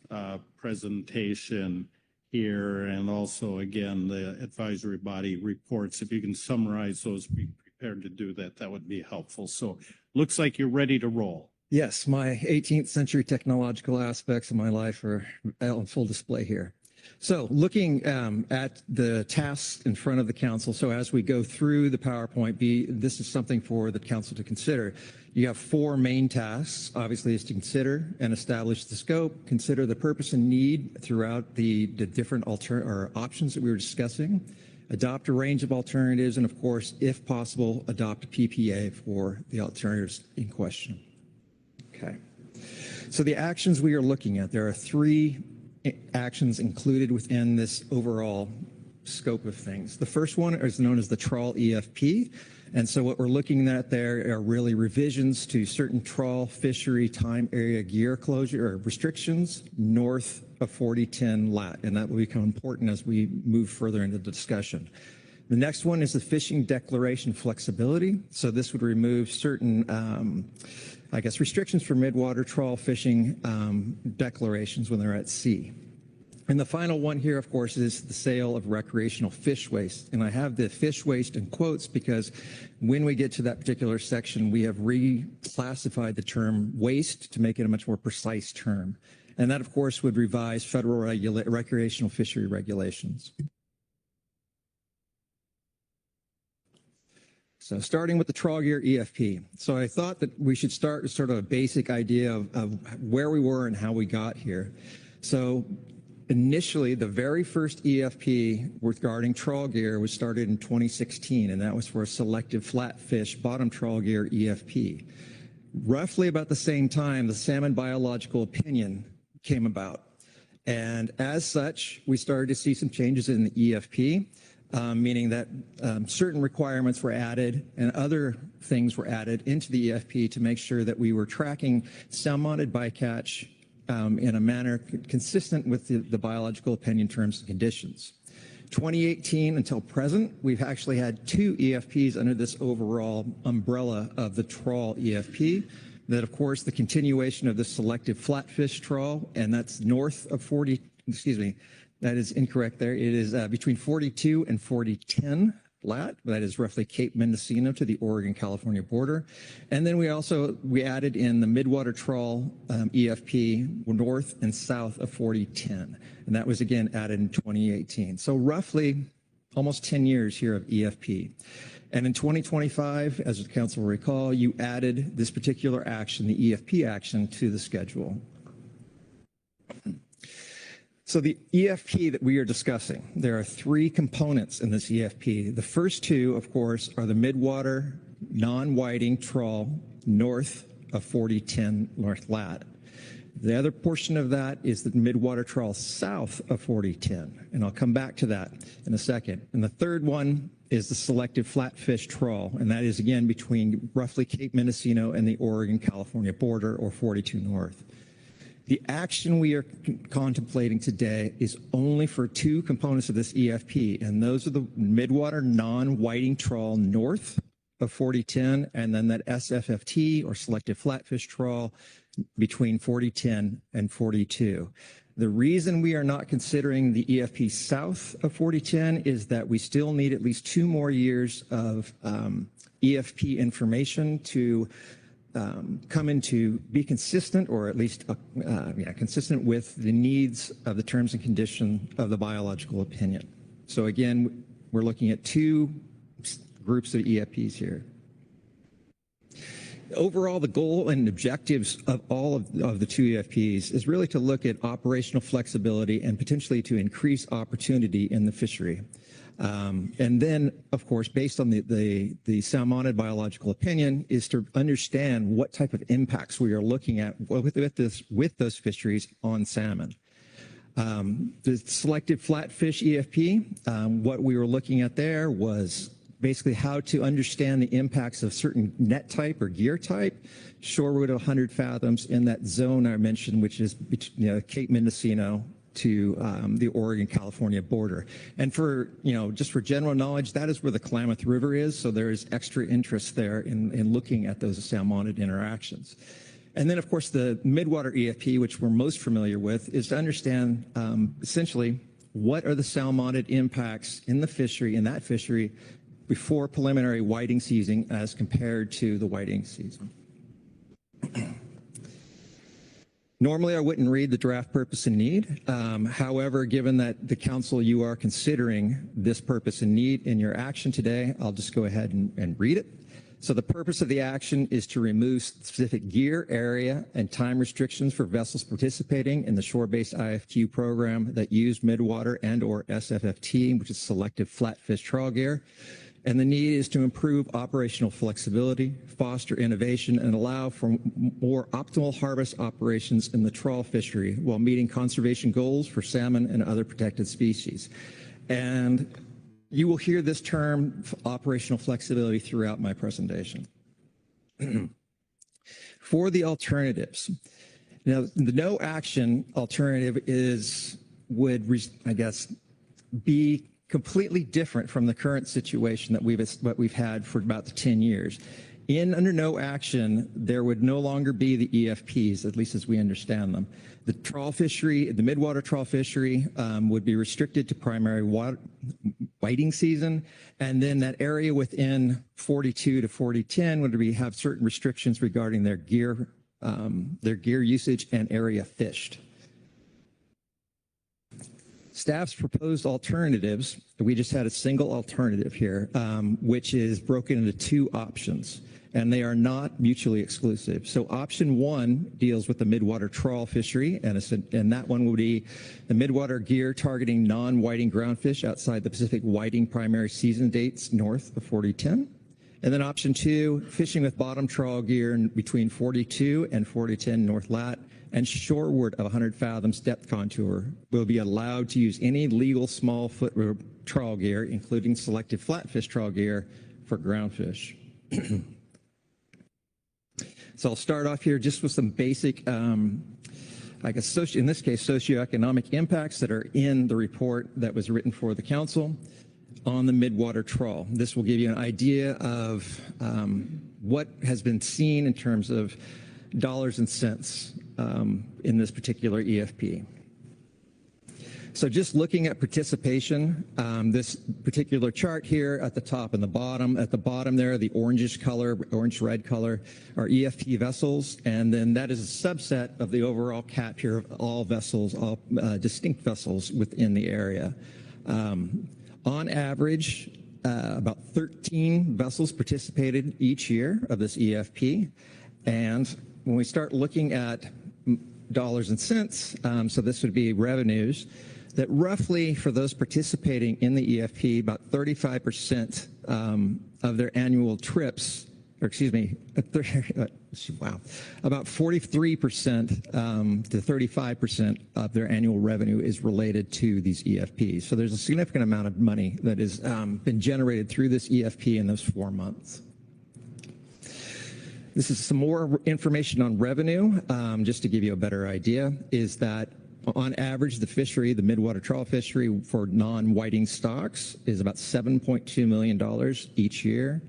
presentation here, and also, again, the advisory body reports. If you can summarize those, be prepared to do that. That would be helpful. So looks like you're ready to roll. Yes, my 18th century technological aspects of my life are on full display here. So looking at the tasks in front of the council, so as we go through the PowerPoint, this is something for the council to consider. You have 4 main tasks, obviously, is to consider and establish the scope, consider the purpose and need throughout the different options that we were discussing, adopt a range of alternatives, and of course, if possible, adopt a PPA for the alternatives in question. Okay. So the actions we are looking at, there are 3 actions included within this overall scope of things. The first one is known as the trawl EFP. And so what we're looking at there are really revisions to certain trawl fishery time area gear closure or restrictions north of 4010 lat. And that will become important as we move further into the discussion. The next one is the fishing declaration flexibility. So this would remove certain, restrictions for midwater trawl fishing declarations when they're at sea. And the final one here, of course, is the sale of recreational fish waste. And I have the fish waste in quotes because when we get to that particular section, we have reclassified the term waste to make it a much more precise term. And that, of course, would revise federal recreational fishery regulations. So starting with the trawl gear EFP. So I thought that we should start with sort of a basic idea of where we were and how we got here. So initially, the very first EFP regarding trawl gear was started in 2016, and that was for a selective flatfish bottom trawl gear EFP. Roughly about the same time, the salmon biological opinion came about. And as such, we started to see some changes in the EFP, meaning that certain requirements were added and other things were added into the EFP to make sure that we were tracking salmon-mounted bycatch in a manner consistent with the biological opinion terms and conditions. 2018 until present, we've actually had 2 EFPs under this overall umbrella of the trawl EFP. That, of course, the continuation of the selective flatfish trawl, and that's north of 40, that is incorrect there. It is between 42 and 4010 lat. That is roughly Cape Mendocino to the Oregon-California border. And then we added in the midwater trawl EFP north and south of 4010. And that was again added in 2018. So roughly almost 10 years here of EFP. And in 2025, as the council will recall, you added this particular action, the EFP action, to the schedule. So the EFP that we are discussing, there are 3 components in this EFP. The first 2, of course, are the midwater non-whiting trawl north of 4010 north lat. The other portion of that is the midwater trawl south of 4010, and I'll come back to that in a second. And the third one is the selective flatfish trawl, and that is again between roughly Cape Mendocino and the Oregon-California border, or 42 north. The action we are contemplating today is only for 2 components of this EFP, and those are the midwater non-whiting trawl north of 4010, and then that SFFT, or selective flatfish trawl, between 4010 and 42. The reason we are not considering the EFP south of 4010 is that we still need at least 2 more years of EFP information to come into be consistent, or at least consistent with the needs of the terms and conditions of the biological opinion. So again, we're looking at 2 groups of EFPs here. Overall, the goal and objectives of all of the 2 EFPs is really to look at operational flexibility and potentially to increase opportunity in the fishery. And then, of course, based on the salmon biological opinion, is to understand what type of impacts we are looking at with those fisheries on salmon. The selective flatfish EFP, what we were looking at there was basically how to understand the impacts of certain net type or gear type, shoreward 100 fathoms in that zone I mentioned, which is Cape Mendocino to the Oregon-California border. And for, just for general knowledge, that is where the Klamath River is, so there is extra interest there in looking at those salmonid interactions. And then, of course, the midwater EFP, which we're most familiar with, is to understand essentially what are the salmonid impacts in that fishery, before preliminary whiting season as compared to the whiting season. Normally, I wouldn't read the draft purpose and need. However, given that the council, you are considering this purpose and need in your action today, I'll just go ahead and read it. So the purpose of the action is to remove specific gear, area, and time restrictions for vessels participating in the shore-based IFQ program that use midwater and/or SFFT, which is selective flatfish trawl gear. And the need is to improve operational flexibility, foster innovation, and allow for more optimal harvest operations in the trawl fishery while meeting conservation goals for salmon and other protected species. And you will hear this term, operational flexibility, throughout my presentation. For the alternatives, now the no action alternative would be completely different from the current situation that we've had for about 10 years. Under no action, there would no longer be the EFPs, at least as we understand them. The trawl fishery, the midwater trawl fishery, would be restricted to primary whiting season, and then that area within 42 to 4010 would have certain restrictions regarding their gear usage and area fished. Staff's proposed alternatives, we just had a single alternative here, which is broken into two options, and they are not mutually exclusive. So option one deals with the midwater trawl fishery, and that one would be the midwater gear targeting non-whiting groundfish outside the Pacific whiting primary season dates north of 4010. And then option two, fishing with bottom trawl gear between 42 and 4010 north lat and shoreward of 100 fathoms depth contour will be allowed to use any legal small foot trawl gear, including selective flatfish trawl gear for groundfish. So I'll start off here just with some basic, I guess, in this case, socioeconomic impacts that are in the report that was written for the council on the midwater trawl. This will give you an idea of what has been seen in terms of dollars and cents in this particular EFP. So just looking at participation, this particular chart here at the top and the bottom, at the bottom there, the orangish color, orange-red color, are EFP vessels, and then that is a subset of the overall cap here of all vessels, all distinct vessels within the area. On average, about 13 vessels participated each year of this EFP, and when we start looking at dollars and cents, so this would be revenues, that roughly for those participating in the EFP, about 35% of their annual trips, or excuse me, wow, about 43% to 35% of their annual revenue is related to these EFPs. So there's a significant amount of money that has been generated through this EFP in those 4 months. This is some more information on revenue, just to give you a better idea, is that on average, the fishery, the midwater trawl fishery for non-whiting stocks is about $7.2 million each year.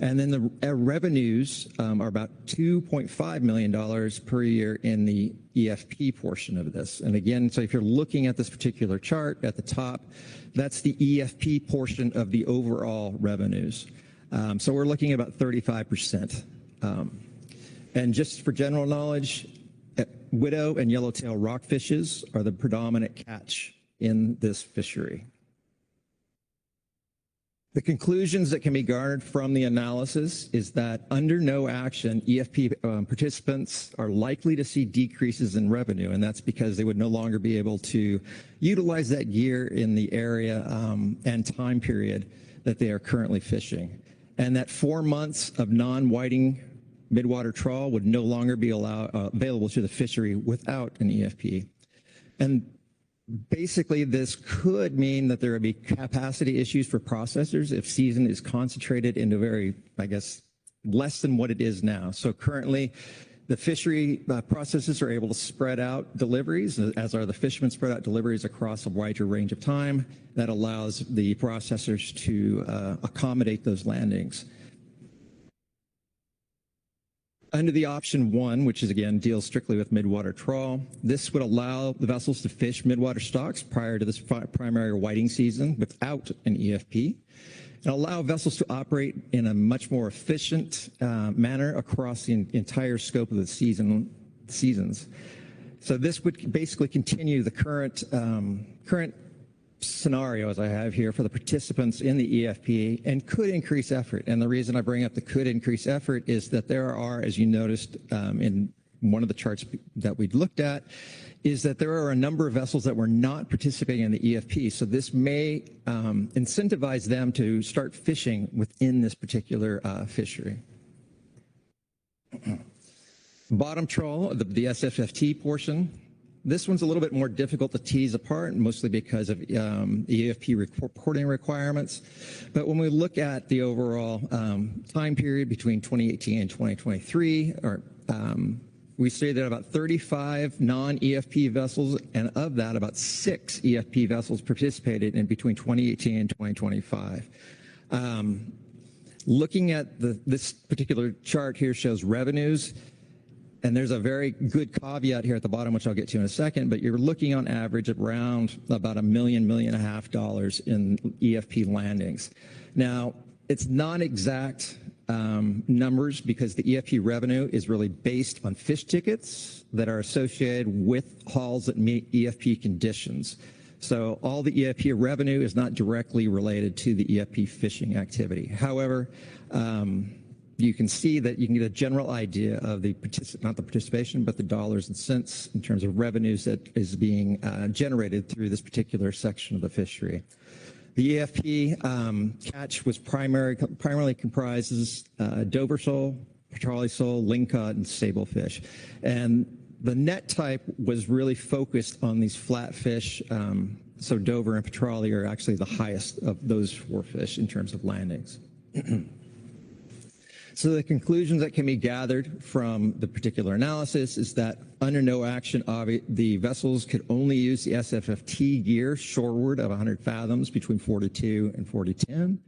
And then the revenues are about $2.5 million per year in the EFP portion of this. And again, so if you're looking at this particular chart at the top, that's the EFP portion of the overall revenues. So we're looking at about 35%. And just for general knowledge, widow and yellowtail rockfishes are the predominant catch in this fishery. The conclusions that can be garnered from the analysis is that under no action, EFP participants are likely to see decreases in revenue, and that's because they would no longer be able to utilize that gear in the area and time period that they are currently fishing. And that 4 months of non-whiting midwater trawl would no longer be available to the fishery without an EFP. And basically, this could mean that there would be capacity issues for processors if season is concentrated into very, I guess, less than what it is now. So currently, the fishery processors are able to spread out deliveries, as are the fishermen spread out deliveries across a wider range of time. That allows the processors to accommodate those landings. Under the option one, which is again deals strictly with midwater trawl, this would allow the vessels to fish midwater stocks prior to this primary whiting season without an EFP, and allow vessels to operate in a much more efficient manner across the entire scope of the seasons. So this would basically continue the current scenarios I have here for the participants in the EFP and could increase effort. And the reason I bring up the could increase effort is that there are, as you noticed in one of the charts that we'd looked at, is that there are a number of vessels that were not participating in the EFP. So this may incentivize them to start fishing within this particular fishery. Bottom trawl, the SFFT portion. This one's a little bit more difficult to tease apart, mostly because of the EFP reporting requirements. But when we look at the overall time period between 2018 and 2023, or we say that about 35 non-EFP vessels, and of that, about 6 EFP vessels participated in between 2018 and 2025. Looking at this particular chart here shows revenues, and there's a very good caveat here at the bottom, which I'll get to in a second, but you're looking on average at around about $1 million, $1.5 million in EFP landings. Now, it's non-exact numbers because the EFP revenue is really based on fish tickets that are associated with hauls that meet EFP conditions. So all the EFP revenue is not directly related to the EFP fishing activity. However, you can see that you can get a general idea of the, not the participation, but the dollars and cents in terms of revenues that is being generated through this particular section of the fishery. The EFP catch was primarily comprises Dover sole, petrale sole, lingcod, and sablefish. And the net type was really focused on these flatfish. So Dover and petrale are actually the highest of those 4 fish in terms of landings. So the conclusions that can be gathered from the particular analysis is that under no action, the vessels could only use the SFFT gear shoreward of 100 fathoms between 4-2 and 4-10.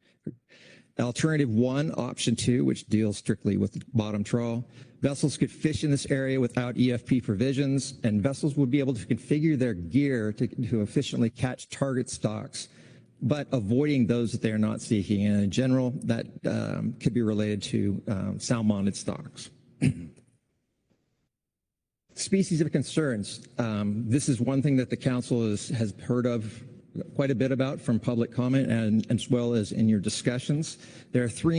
Alternative 1, option 2, which deals strictly with the bottom trawl. Vessels could fish in this area without EFP provisions, and vessels would be able to configure their gear to efficiently catch target stocks, but avoiding those that they are not seeking. And in general, that could be related to salmonid stocks. Species of concerns. This is one thing that the council has heard of quite a bit about from public comment and as well as in your discussions. There are 4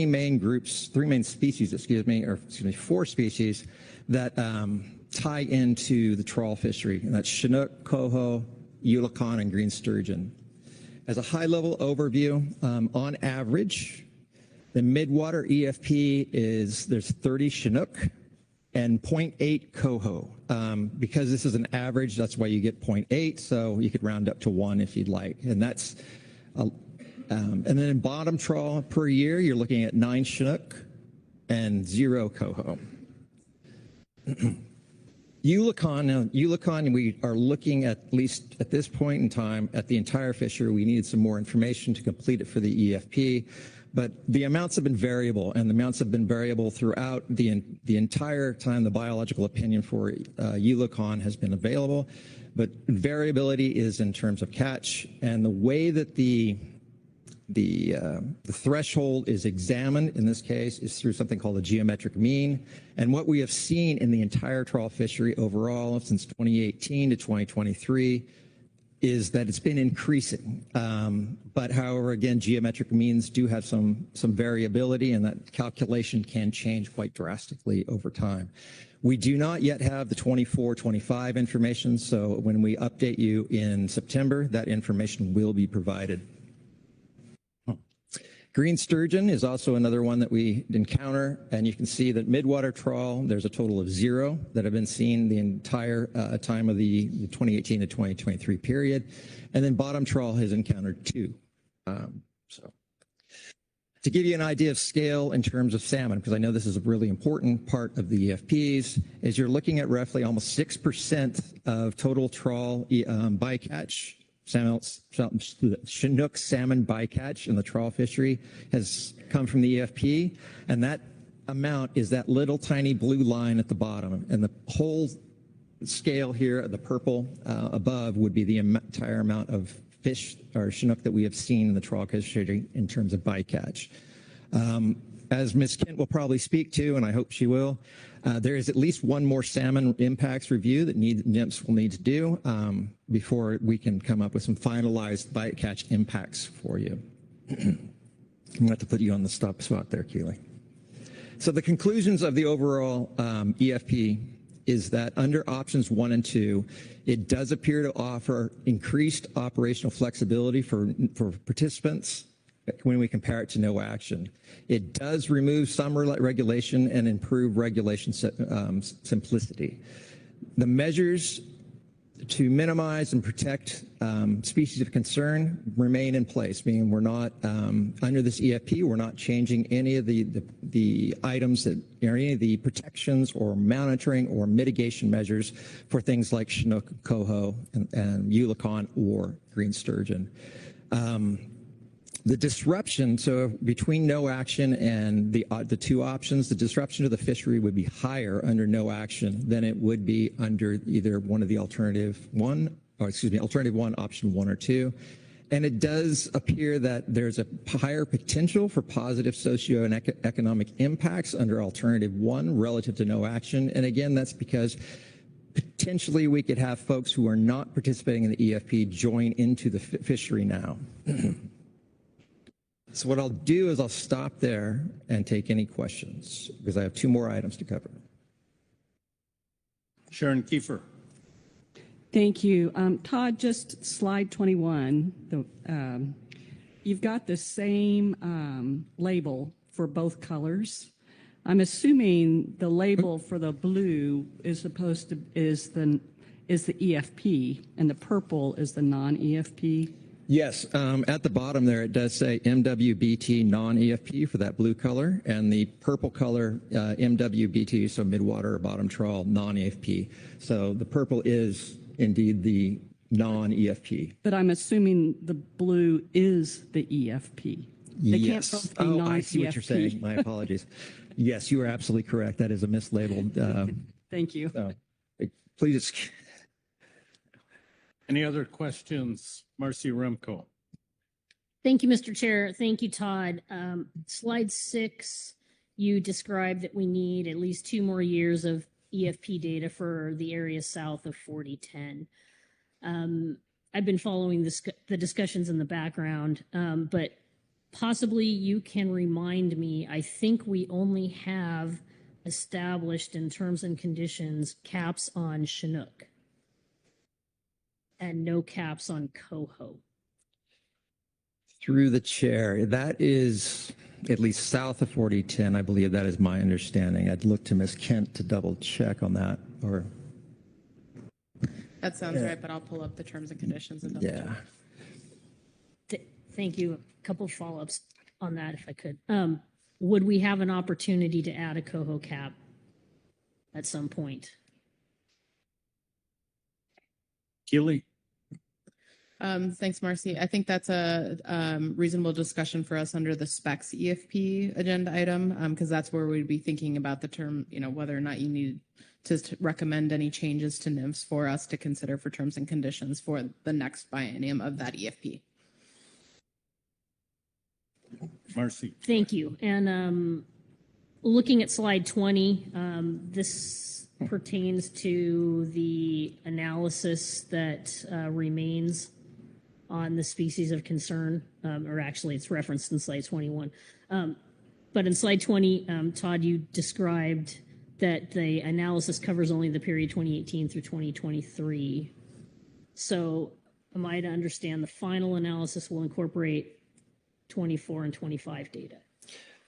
species that tie into the trawl fishery, and that's Chinook, coho, eulachon, and green sturgeon. As a high-level overview, on average, the midwater EFP there's 30 Chinook and 0.8 coho. Because this is an average, that's why you get 0.8, so you could round up to 1 if you'd like. And that's, and then in bottom trawl per year, you're looking at 9 Chinook and 0 coho. Eulachon, we are looking at least at this point in time at the entire fishery. We needed some more information to complete it for the EFP, but the amounts have been variable, and the amounts have been variable throughout the entire time the biological opinion for eulachon has been available. But variability is in terms of catch, and the way that the threshold is examined in this case is through something called a geometric mean. And what we have seen in the entire trawl fishery overall since 2018 to 2023 is that it's been increasing. But however, again, geometric means do have some variability, and that calculation can change quite drastically over time. We do not yet have the 24-25 information, so when we update you in September, that information will be provided. Green sturgeon is also another one that we encounter, and you can see that midwater trawl, there's a total of 0 that have been seen the entire time of the 2018 to 2023 period, and then bottom trawl has encountered 2. So to give you an idea of scale in terms of salmon, because I know this is a really important part of the EFPs, is you're looking at roughly almost 6% of total trawl bycatch. Chinook salmon bycatch in the trawl fishery has come from the EFP, and that amount is that little tiny blue line at the bottom, and the whole scale here, the purple above, would be the entire amount of fish or Chinook that we have seen in the trawl fishery in terms of bycatch. As Ms. Kent will probably speak to, and I hope she will, there is at least one more salmon impacts review that NIMS will need to do before we can come up with some finalized bycatch impacts for you. I'm going to have to put you on the stop spot there, Keely. So the conclusions of the overall EFP is that under options 1 and 2, it does appear to offer increased operational flexibility for participants when we compare it to no action. It does remove some regulation and improve regulation simplicity. The measures to minimize and protect species of concern remain in place, meaning we're not, under this EFP, we're not changing any of the items that, or any of the protections or monitoring or mitigation measures for things like Chinook, coho, and Ulicon or green sturgeon. The disruption, so between no action and the two options, the disruption to the fishery would be higher under no action than it would be under either one of the alternative one, option 1 or 2. And it does appear that there's a higher potential for positive socio and economic impacts under alternative 1 relative to no action. And again, that's because potentially we could have folks who are not participating in the EFP join into the fishery now. So what I'll do is I'll stop there and take any questions because I have 2 more items to cover. Sharon Kiefer. Thank you. Todd, just slide 21. You've got the same label for both colors. I'm assuming the label for the blue is the EFP and the purple is the non-EFP. Yes, at the bottom there it does say MWBT non-EFP for that blue color, and the purple color MWBT, so midwater or bottom trawl non-EFP. So the purple is indeed the non-EFP. But I'm assuming the blue is the EFP. They Yes. can't both be non-EFP. I see what you're saying. My apologies. Yes, you are absolutely correct. That is a mislabeled. Thank you. Please. Any other questions? Marcy Remco. Thank you, Mr. Chair. Thank you, Todd. Slide 6, you described that we need at least 2 more years of EFP data for the area south of 4010. I've been following the discussions in the background, but possibly you can remind me, I think we only have established in terms and conditions caps on Chinook and no caps on coho. Through the chair, that is at least south of 4010. I believe that is my understanding. I'd look to Ms. Kent to double check on that. Or That sounds right, but I'll pull up the terms and conditions and double check. Thank you. A couple of follow-ups on that, if I could. Would we have an opportunity to add a coho cap at some point? Keely. Thanks, Marcy. I think that's a reasonable discussion for us under the specs EFP agenda item, because that's where we'd be thinking about the term, whether or not you need to recommend any changes to NIMS for us to consider for terms and conditions for the next biennium of that EFP. Marcy. Thank you. And looking at slide 20, this pertains to the analysis that remains on the species of concern, or actually it's referenced in slide 21. But in slide 20, Todd, you described that the analysis covers only the period 2018 through 2023. So am I to understand the final analysis will incorporate 24 and 25 data?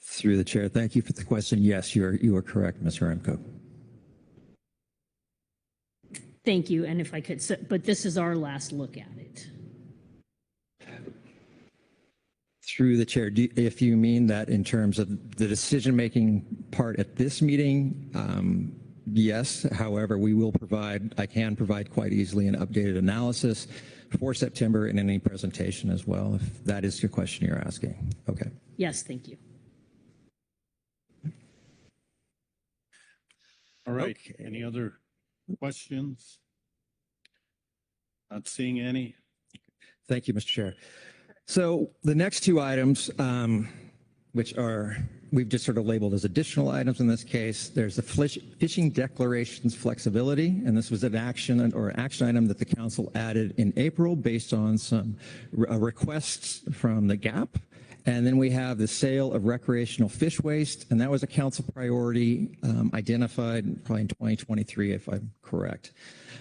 through the chair, thank you for the question. Yes, you are correct, Ms. Remco. Thank you. And if I could, but this is our last look at it. Through the chair, if you mean that in terms of the decision-making part at this meeting, yes. However, I can provide quite easily an updated analysis for September in any presentation as well, if that is your question you're asking. Okay. Yes, thank you. All right. Okay. Any other questions? Not seeing any. Thank you, Mr. Chair. So the next two items, which are, we've just sort of labeled as additional items in this case, there's the fishing declarations flexibility, and this was an action item that the council added in April based on some requests from the GAP. And then we have the sale of recreational fish waste, and that was a council priority identified probably in 2023, if I'm correct.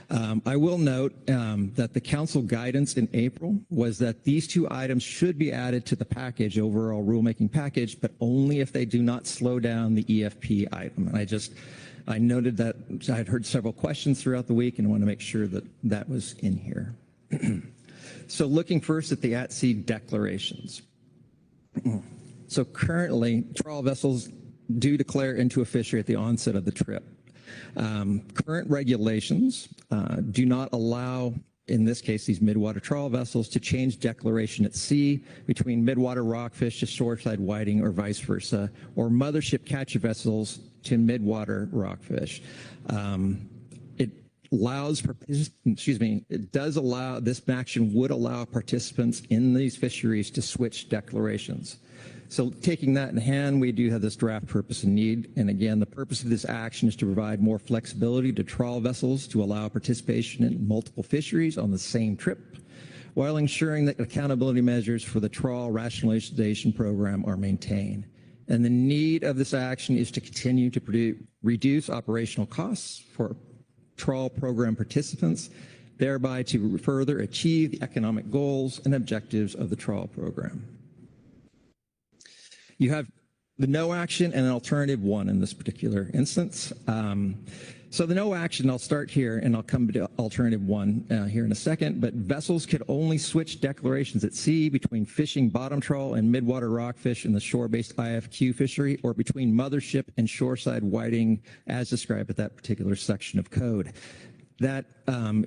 I will note that the council guidance in April was that these two items should be added to the package, overall rulemaking package, but only if they do not slow down the EFP item. And I just I noted that I had heard several questions throughout the week and I want to make sure that that was in here. So looking first at the at-sea declarations. So currently, trawl vessels do declare into a fishery at the onset of the trip. Current regulations do not allow, in this case, these midwater trawl vessels to change declaration at sea between midwater rockfish to shoreside whiting or vice versa, or mothership catcher vessels to midwater rockfish. It allows, it does allow, this action would allow participants in these fisheries to switch declarations. So taking that in hand, we do have this draft purpose and need. And again, the purpose of this action is to provide more flexibility to trawl vessels to allow participation in multiple fisheries on the same trip, while ensuring that accountability measures for the trawl rationalization program are maintained. And the need of this action is to continue to reduce operational costs for trawl program participants, thereby to further achieve the economic goals and objectives of the trawl program. You have the no action and an alternative one in this particular instance. So the no action, I'll start here and I'll come to alternative one here in a second, but vessels could only switch declarations at sea between fishing bottom trawl and midwater rockfish in the shore-based IFQ fishery, or between mothership and shoreside whiting as described at that particular section of code. That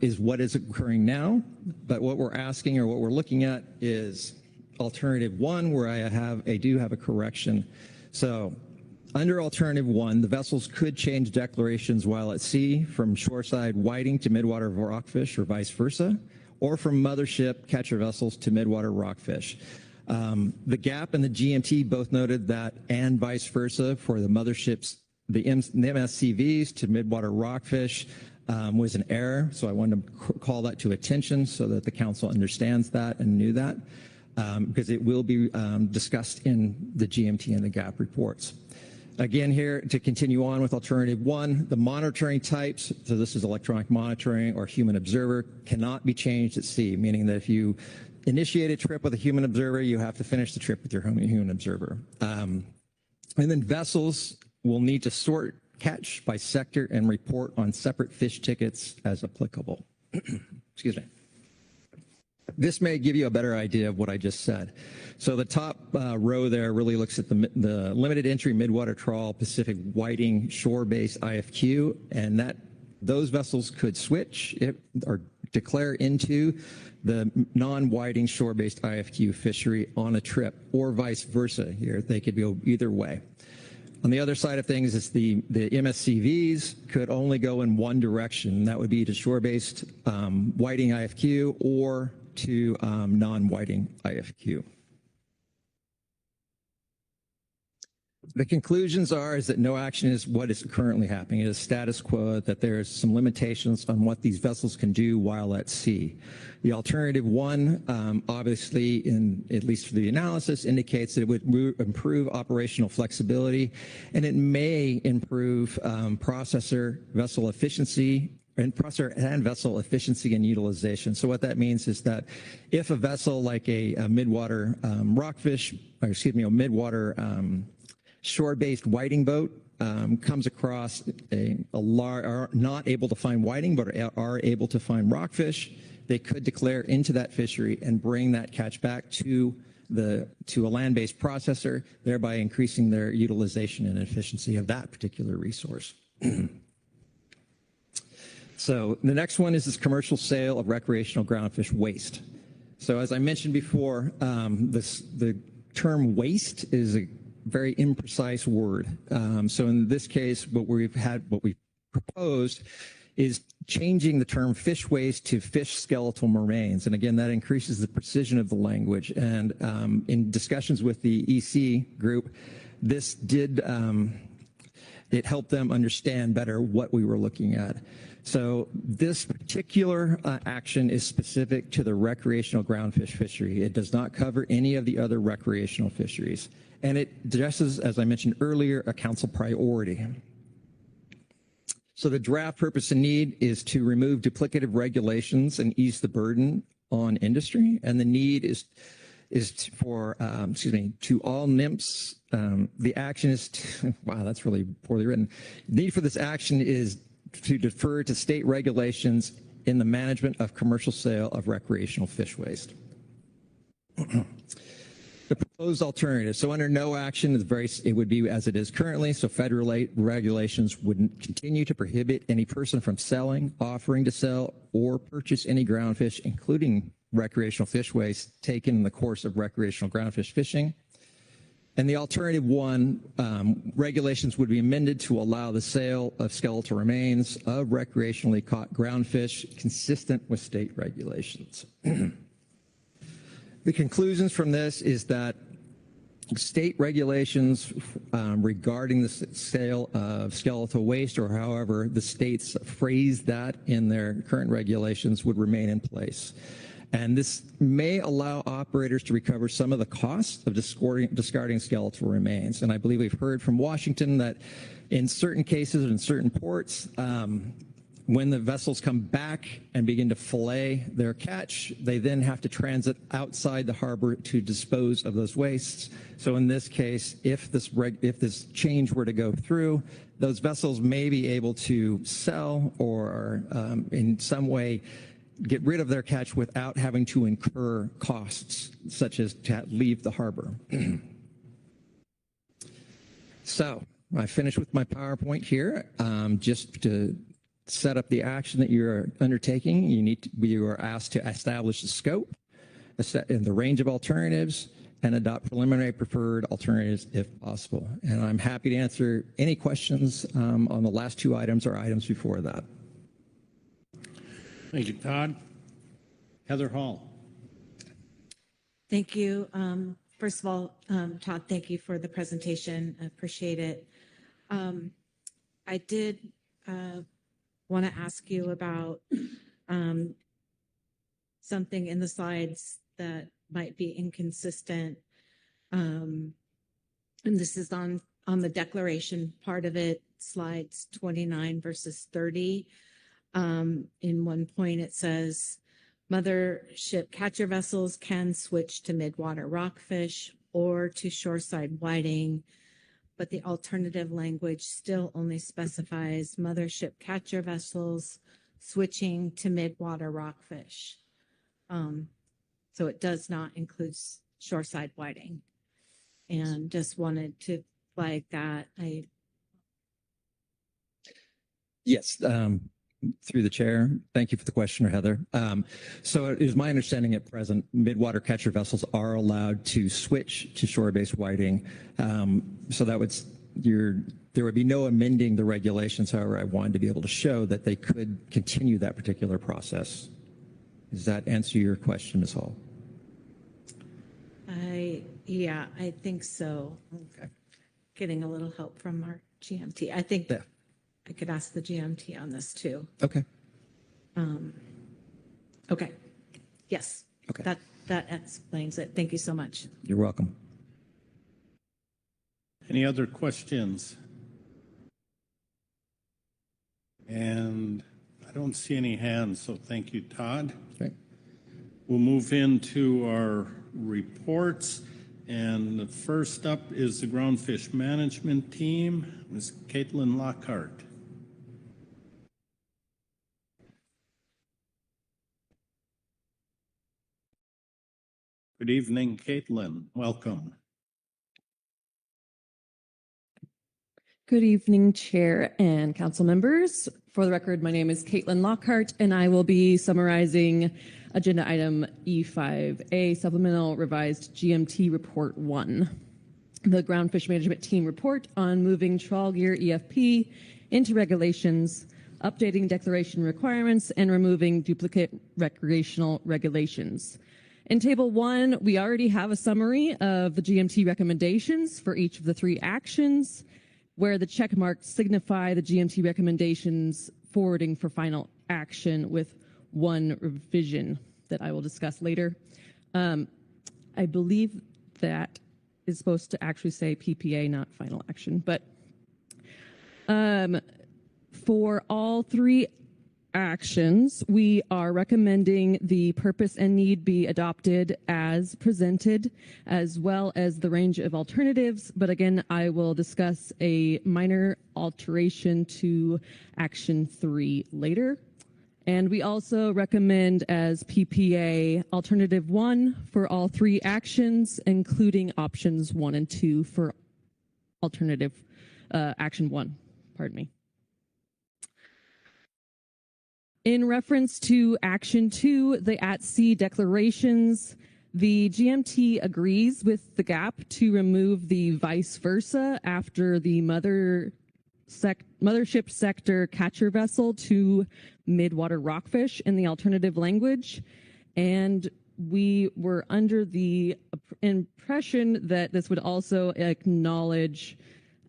is what is occurring now, but what we're asking or what we're looking at is alternative one, where I do have a correction. So under alternative one, the vessels could change declarations while at sea from shoreside whiting to midwater rockfish or vice versa, or from mothership catcher vessels to midwater rockfish. The GAP and the GMT both noted that, and vice versa for the motherships, the MSCVs to midwater rockfish was an error. So I wanted to call that to attention so that the council understands that and knew that. Because it will be discussed in the GMT and the GAP reports. Again, here to continue on with alternative one, the monitoring types, so this is electronic monitoring or human observer, cannot be changed at sea, meaning that if you initiate a trip with a human observer, you have to finish the trip with your human observer. And then vessels will need to sort catch by sector and report on separate fish tickets as applicable. Excuse me. This may give you a better idea of what I just said. So the top row there really looks at the limited entry midwater trawl Pacific whiting shore-based IFQ, and that those vessels could switch or declare into the non-whiting shore-based IFQ fishery on a trip, or vice versa. Here they could go either way. On the other side of things is the MSCVs could only go in one direction. That would be to shore-based whiting IFQ or to non-whiting IFQ. The conclusions is that no action is what is currently happening. It is status quo, that there's some limitations on what these vessels can do while at sea. The alternative one, obviously, at least for the analysis, indicates that it would improve operational flexibility, and it may improve processor vessel efficiency and vessel efficiency and utilization. So what that means is that if a vessel like a midwater rockfish, or excuse me, a midwater shore-based whiting boat comes across are not able to find whiting but are able to find rockfish, they could declare into that fishery and bring that catch back to a land-based processor, thereby increasing their utilization and efficiency of that particular resource. So the next one is this commercial sale of recreational groundfish waste. So as I mentioned before, the term waste is a very imprecise word. So in this case, what we've proposed is changing the term fish waste to fish skeletal remains. And again, that increases the precision of the language. And in discussions with the EC group, this did, it helped them understand better what we were looking at. So this particular action is specific to the recreational groundfish fishery. It does not cover any of the other recreational fisheries. And it addresses, as I mentioned earlier, a council priority. So the draft purpose and need is to remove duplicative regulations and ease the burden on industry. And the need is for, to all NIMPs. The action is, wow, that's really poorly written. Need for this action is to defer to state regulations in the management of commercial sale of recreational fish waste. The proposed alternative. So under no action, it would be as it is currently. So federal regulations would continue to prohibit any person from selling, offering to sell, or purchase any ground fish, including recreational fish waste taken in the course of recreational groundfish fishing. And the alternative one, regulations would be amended to allow the sale of skeletal remains of recreationally caught groundfish consistent with state regulations. The conclusions from this is that state regulations regarding the sale of skeletal waste, or however the states phrase that in their current regulations, would remain in place. And this may allow operators to recover some of the costs of discarding skeletal remains. And I believe we've heard from Washington that in certain cases, in certain ports, when the vessels come back and begin to fillet their catch, they then have to transit outside the harbor to dispose of those wastes. So in this case, if this change were to go through, those vessels may be able to sell or in some way get rid of their catch without having to incur costs, such as to leave the harbor. So I finished with my PowerPoint here. Just to set up the action that you're undertaking, you are asked to establish the scope, and the range of alternatives, and adopt preliminary preferred alternatives if possible. And I'm happy to answer any questions on the last two items or items before that. Thank you, Todd. Heather Hall. Thank you. First of all, Todd, thank you for the presentation. I appreciate it. I did want to ask you about something in the slides that might be inconsistent. And this is on the declaration part of it, slides 29 versus 30. In one point, it says, mothership catcher vessels can switch to midwater rockfish or to shoreside whiting, but the alternative language still only specifies mothership catcher vessels switching to midwater rockfish. So it does not include shoreside whiting. And just wanted to flag that. Yes, through the chair. Thank you for the question, Heather. So it is my understanding at present, midwater catcher vessels are allowed to switch to shore-based whiting. So that would, there would be no amending the regulations. However, I wanted to be able to show that they could continue that particular process. Does that answer your question, Ms. Hall? Yeah, I think so. Okay. Getting a little help from our GMT. I think I could ask the GMT on this too. Okay. Okay. Yes. Okay. That explains it. Thank you so much. You're welcome. Any other questions? And I don't see any hands, so thank you, Todd. Okay. We'll move into our reports. And the first up is the Groundfish Management Team, Ms. Caitlin Lockhart. Good evening, Caitlin. Welcome. Good evening, Chair and Council members. For the record, my name is Caitlin Lockhart, and I will be summarizing Agenda Item E5A, Supplemental Revised GMT Report 1, the Groundfish Management Team Report on moving trawl gear EFP into regulations, updating declaration requirements, and removing duplicate recreational regulations. In Table 1, we already have a summary of the GMT recommendations for each of the three actions, where the check marks signify the GMT recommendations forwarding for final action with one revision that I will discuss later. I believe that is supposed to actually say PPA, not final action. But for all three actions, we are recommending the purpose and need be adopted as presented, as well as the range of alternatives. But again, I will discuss a minor alteration to action 3 later. And we also recommend as PPA alternative 1 for all 3 actions, including options 1 and 2 for alternative action 1. Pardon me. In reference to Action 2, the at-sea declarations, the GMT agrees with the GAP to remove the vice versa after the mothership sector catcher vessel to midwater rockfish in the alternative language. And we were under the impression that this would also acknowledge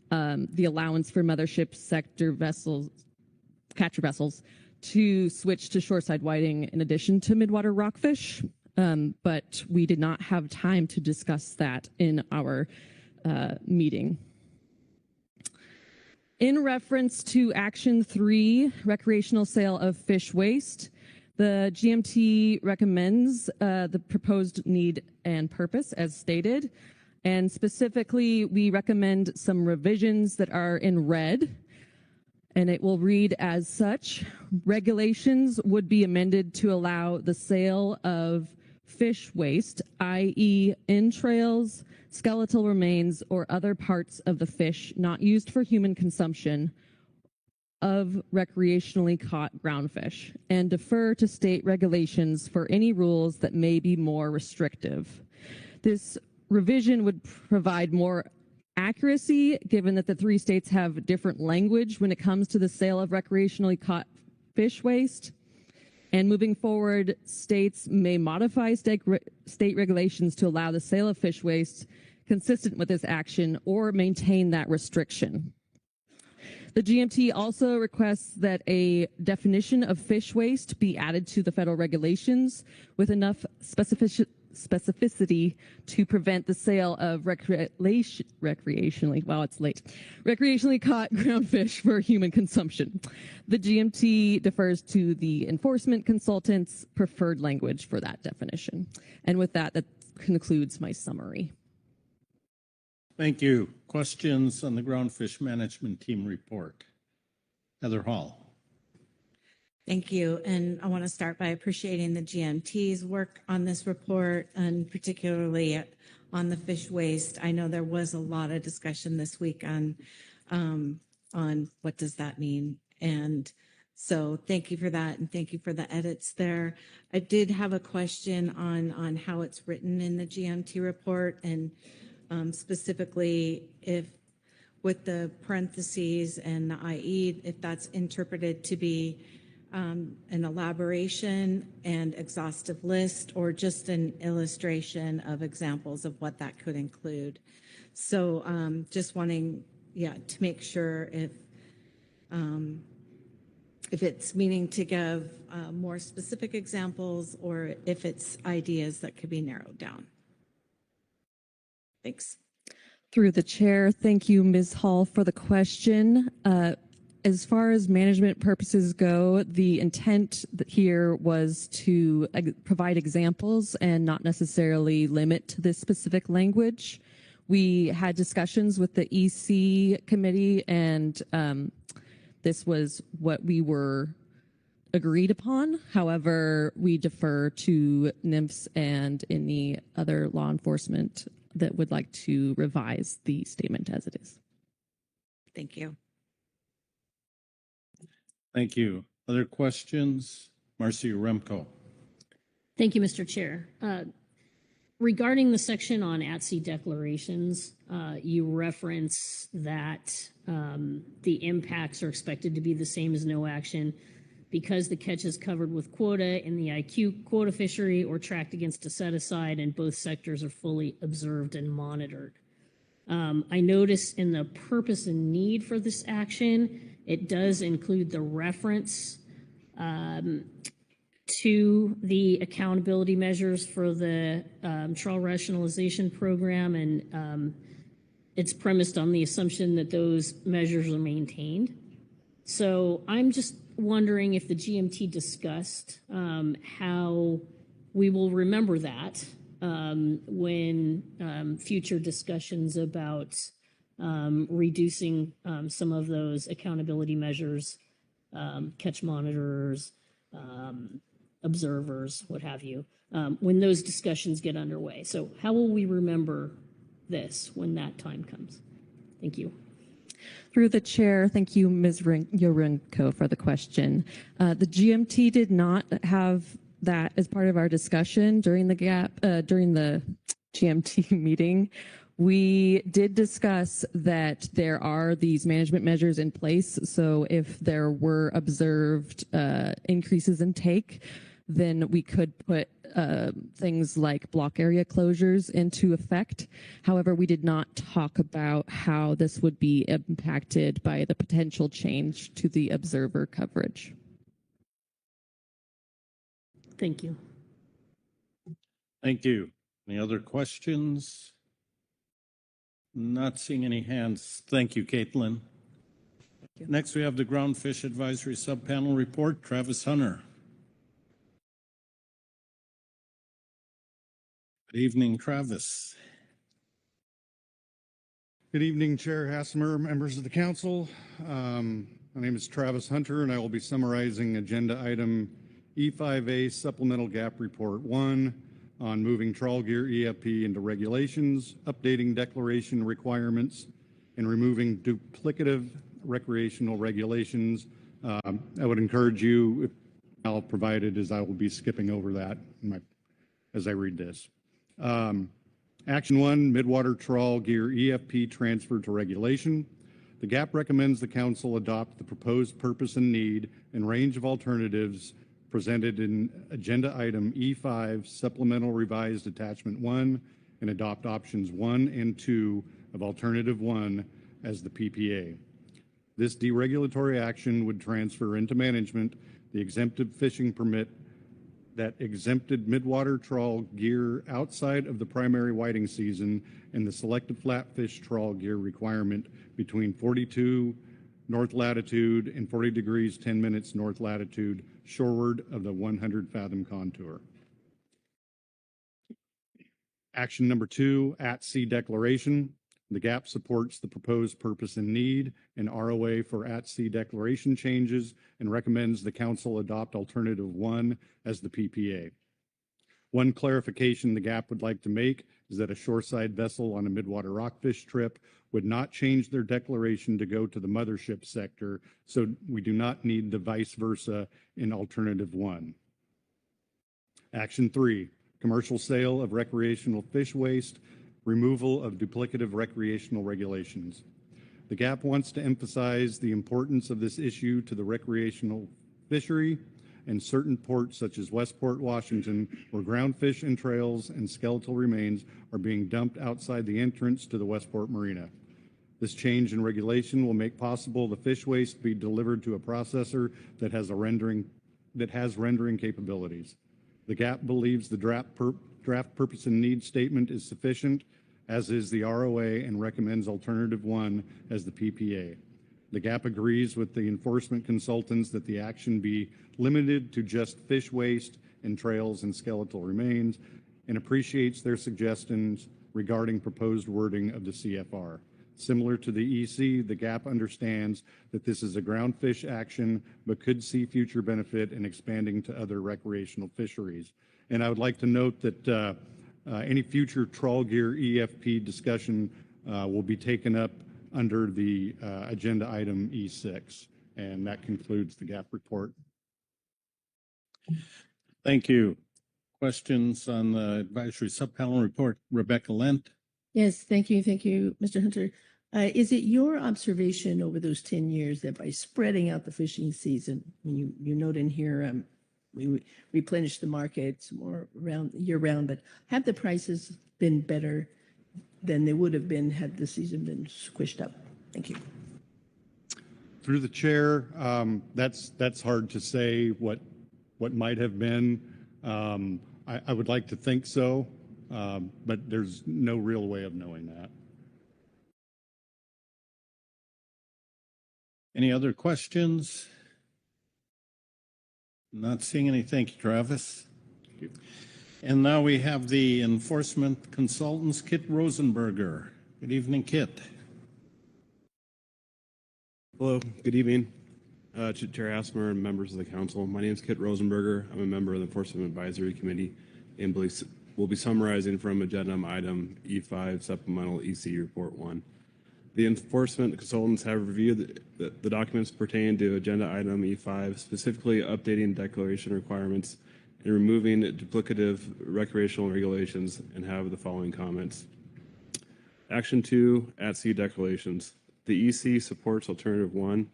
the allowance for mothership sector vessels, catcher vessels, to switch to shoreside whiting in addition to midwater rockfish, but we did not have time to discuss that in our meeting. In reference to Action 3, recreational sale of fish waste, the GMT recommends the proposed need and purpose as stated, and specifically we recommend some revisions that are in red. And it will read as such. Regulations would be amended to allow the sale of fish waste, i.e. entrails, skeletal remains, or other parts of the fish not used for human consumption of recreationally caught groundfish, and defer to state regulations for any rules that may be more restrictive. This revision would provide more accuracy, given that the 3 states have different language when it comes to the sale of recreationally caught fish waste. And moving forward, states may modify state regulations to allow the sale of fish waste consistent with this action or maintain that restriction. The GMT also requests that a definition of fish waste be added to the federal regulations with enough specificity to prevent the sale of recreationally caught groundfish for human consumption. The GMT defers to the enforcement consultant's preferred language for that definition. And with that, that concludes my summary. Thank you. Questions on the Groundfish Management Team report? Heather Hall. Thank you. And I want to start by appreciating the GMT's work on this report, and particularly on the fish waste. I know there was a lot of discussion this week on what does that mean. And so thank you for that, and thank you for the edits there. I did have a question on how it's written in the GMT report, and specifically if with the parentheses and the IE, if that's interpreted to be an elaboration and exhaustive list, or just an illustration of examples of what that could include. So just wanting, to make sure if it's meaning to give more specific examples, or if it's ideas that could be narrowed down. Thanks. Through the chair, thank you, Ms. Hall, for the question. As far as management purposes go, the intent here was to provide examples and not necessarily limit to this specific language. We had discussions with the EC committee, and this was what we were agreed upon. However, we defer to NIMS and any other law enforcement that would like to revise the statement as it is. Thank you. Thank you. Other questions? Marcy Remco. Thank you, Mr. Chair. Regarding the section on at-sea declarations, you reference that the impacts are expected to be the same as no action because the catch is covered with quota in the IQ quota fishery or tracked against a set-aside, and both sectors are fully observed and monitored. I notice in the purpose and need for this action, it does include the reference to the accountability measures for the trawl rationalization program, and it's premised on the assumption that those measures are maintained. So I'm just wondering if the GMT discussed how we will remember that when future discussions about reducing some of those accountability measures, catch monitors, observers, what have you, when those discussions get underway. So how will we remember this when that time comes? Thank you. Through the chair, thank you, Ms. Yorenko, for the question. The GMT did not have that as part of our discussion during the GMT meeting. We did discuss that there are these management measures in place. So if there were observed increases in take, then we could put things like block area closures into effect. However, we did not talk about how this would be impacted by the potential change to the observer coverage. Thank you. Thank you. Any other questions? Not seeing any hands. Thank you, Caitlin. Next, we have the Groundfish Advisory Subpanel report. Travis Hunter. Good evening, Travis. Good evening, Chair Hassemer, members of the council. My name is Travis Hunter, and I will be summarizing agenda item E5A Supplemental Gap Report 1 on moving trawl gear EFP into regulations, updating declaration requirements, and removing duplicative recreational regulations. I would encourage you, if I'll provide it, as I will be skipping over that as I read this. Action 1, Midwater Trawl Gear EFP transfer to regulation. The GAP recommends the council adopt the proposed purpose and need and range of alternatives presented in agenda item E5 supplemental revised attachment 1 and adopt options 1 and 2 of alternative 1 as the PPA. This deregulatory action would transfer into management the exempted fishing permit that exempted midwater trawl gear outside of the primary whiting season and the selective flatfish trawl gear requirement between 42 north latitude and 40 degrees 10 minutes north latitude shoreward of the 100 fathom contour. Action number 2, at-sea declaration. The GAP supports the proposed purpose and need and ROA for at-sea declaration changes and recommends the council adopt alternative 1 as the PPA. One clarification the GAP would like to make is that a shoreside vessel on a midwater rockfish trip would not change their declaration to go to the mothership sector, so we do not need the vice versa in alternative 1. Action 3, commercial sale of recreational fish waste, removal of duplicative recreational regulations. The GAP wants to emphasize the importance of this issue to the recreational fishery and certain ports such as Westport, Washington, where groundfish entrails and skeletal remains are being dumped outside the entrance to the Westport Marina. This change in regulation will make possible the fish waste be delivered to a processor that has rendering capabilities. The GAP believes the draft purpose and need statement is sufficient, as is the ROA, and recommends alternative 1 as the PPA. The GAP agrees with the enforcement consultants that the action be limited to just fish waste, entrails, and skeletal remains, and appreciates their suggestions regarding proposed wording of the CFR. Similar to the EC, the GAP understands that this is a groundfish action, but could see future benefit in expanding to other recreational fisheries. And I would like to note that any future trawl gear EFP discussion will be taken up under the agenda item E6. And that concludes the GAP report. Thank you. Questions on the advisory subpanel report? Rebecca Lent. Yes, thank you. Thank you, Mr. Hunter. Is it your observation over those 10 years that by spreading out the fishing season, you note in here, we replenish the markets more year round, but have the prices been better than they would have been had the season been squished up? Thank you. Through the chair, that's hard to say what might have been. I would like to think so, but there's no real way of knowing that. Any other questions? Not seeing any. Thank you, Travis. And now we have the enforcement consultants, Kit Rosenberger. Good evening, Kit. Hello, good evening, Chair Asmer and members of the council. My name is Kit Rosenberger. I'm a member of the Enforcement Advisory Committee and will be summarizing from agenda item E5 Supplemental EC Report 1. The enforcement consultants have reviewed the documents pertaining to agenda item E5, specifically updating declaration requirements and removing duplicative recreational regulations, and have the following comments. Action 2, at-sea declarations. The EC supports alternative 1.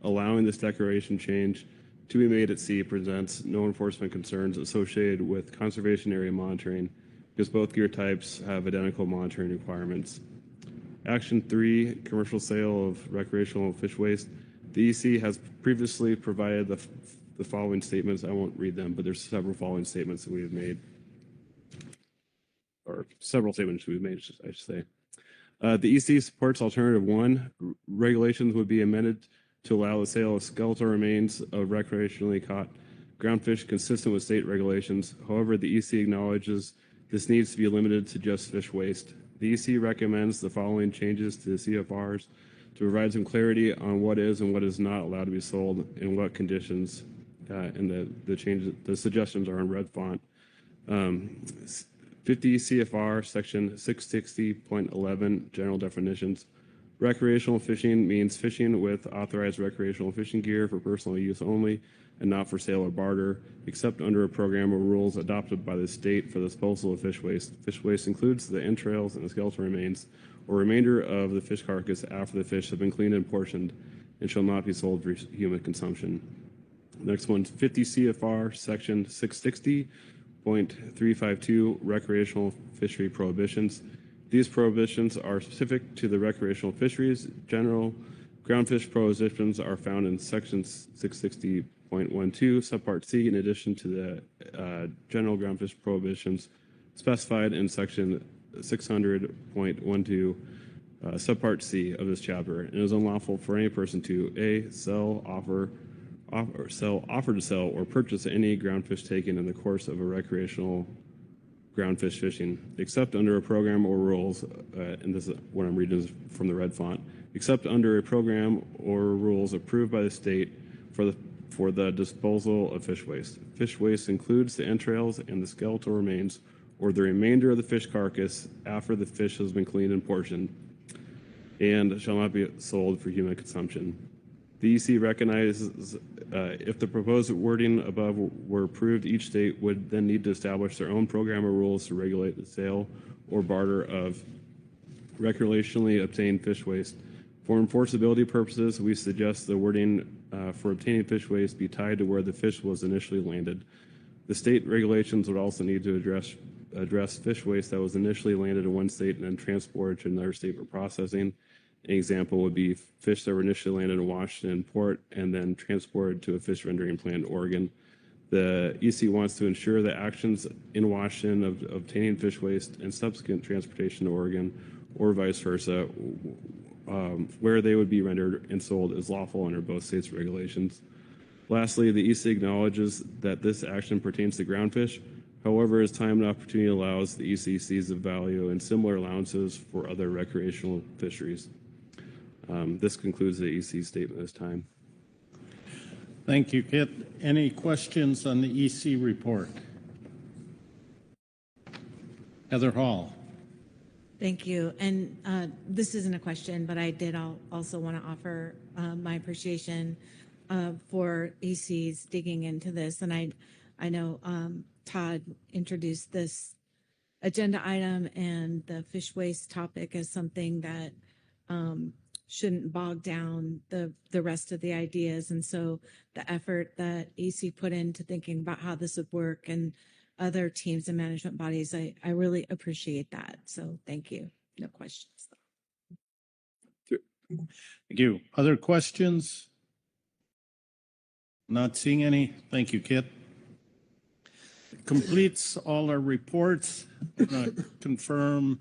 Allowing this declaration change to be made at sea presents no enforcement concerns associated with conservation area monitoring because both gear types have identical monitoring requirements. Action 3, commercial sale of recreational fish waste. The EC has previously provided the following statements. I won't read them, but there's several following statements that we have made, or several statements we've made, I should say. The EC supports alternative 1. Regulations would be amended to allow the sale of skeletal remains of recreationally caught groundfish consistent with state regulations. However, the EC acknowledges this needs to be limited to just fish waste. The EC recommends the following changes to the CFRs to provide some clarity on what is and what is not allowed to be sold in what conditions, and the suggestions are in red font. 50 CFR section 660.11 general definitions. Recreational fishing means fishing with authorized recreational fishing gear for personal use only and not for sale or barter, except under a program or rules adopted by the state for the disposal of fish waste. Fish waste includes the entrails and the skeletal remains or remainder of the fish carcass after the fish have been cleaned and portioned and shall not be sold for human consumption. Next one, 50 CFR section 660.352 recreational fishery prohibitions. These prohibitions are specific to the recreational fisheries. General groundfish prohibitions are found in section 660.12 subpart C, in addition to the general groundfish prohibitions specified in section 600.12 subpart C of this chapter. It is unlawful for any person to A, sell, offer to sell, or purchase any groundfish taken in the course of a recreational groundfish fishing, except under a program or rules, and this is what I'm reading is from the red font, except under a program or rules approved by the state for the disposal of fish waste. Fish waste includes the entrails and the skeletal remains, or the remainder of the fish carcass after the fish has been cleaned and portioned, and shall not be sold for human consumption. The EC recognizes if the proposed wording above were approved, each state would then need to establish their own program or rules to regulate the sale or barter of recreationally obtained fish waste. For enforceability purposes, we suggest the wording for obtaining fish waste be tied to where the fish was initially landed. The state regulations would also need to address fish waste that was initially landed in one state and then transported to another state for processing. An example would be fish that were initially landed in Washington port and then transported to a fish rendering plant in Oregon. The EC wants to ensure that actions in Washington of obtaining fish waste and subsequent transportation to Oregon, or vice versa, where they would be rendered and sold is lawful under both states' regulations. Lastly, the EC acknowledges that this action pertains to groundfish. However, as time and opportunity allows, the EC sees the value in similar allowances for other recreational fisheries. This concludes the EC statement this time. Thank you, Kit. Any questions on the EC report? Heather Hall. Thank you. And this isn't a question, but I did also want to offer my appreciation for EC's digging into this. And I know Todd introduced this agenda item and the fish waste topic as something that shouldn't bog down the rest of the ideas. And so the effort that EC put into thinking about how this would work and other teams and management bodies, I really appreciate that. So thank you. No questions. Thank you. Other questions? Not seeing any. Thank you, Kit. Completes all our reports. Confirm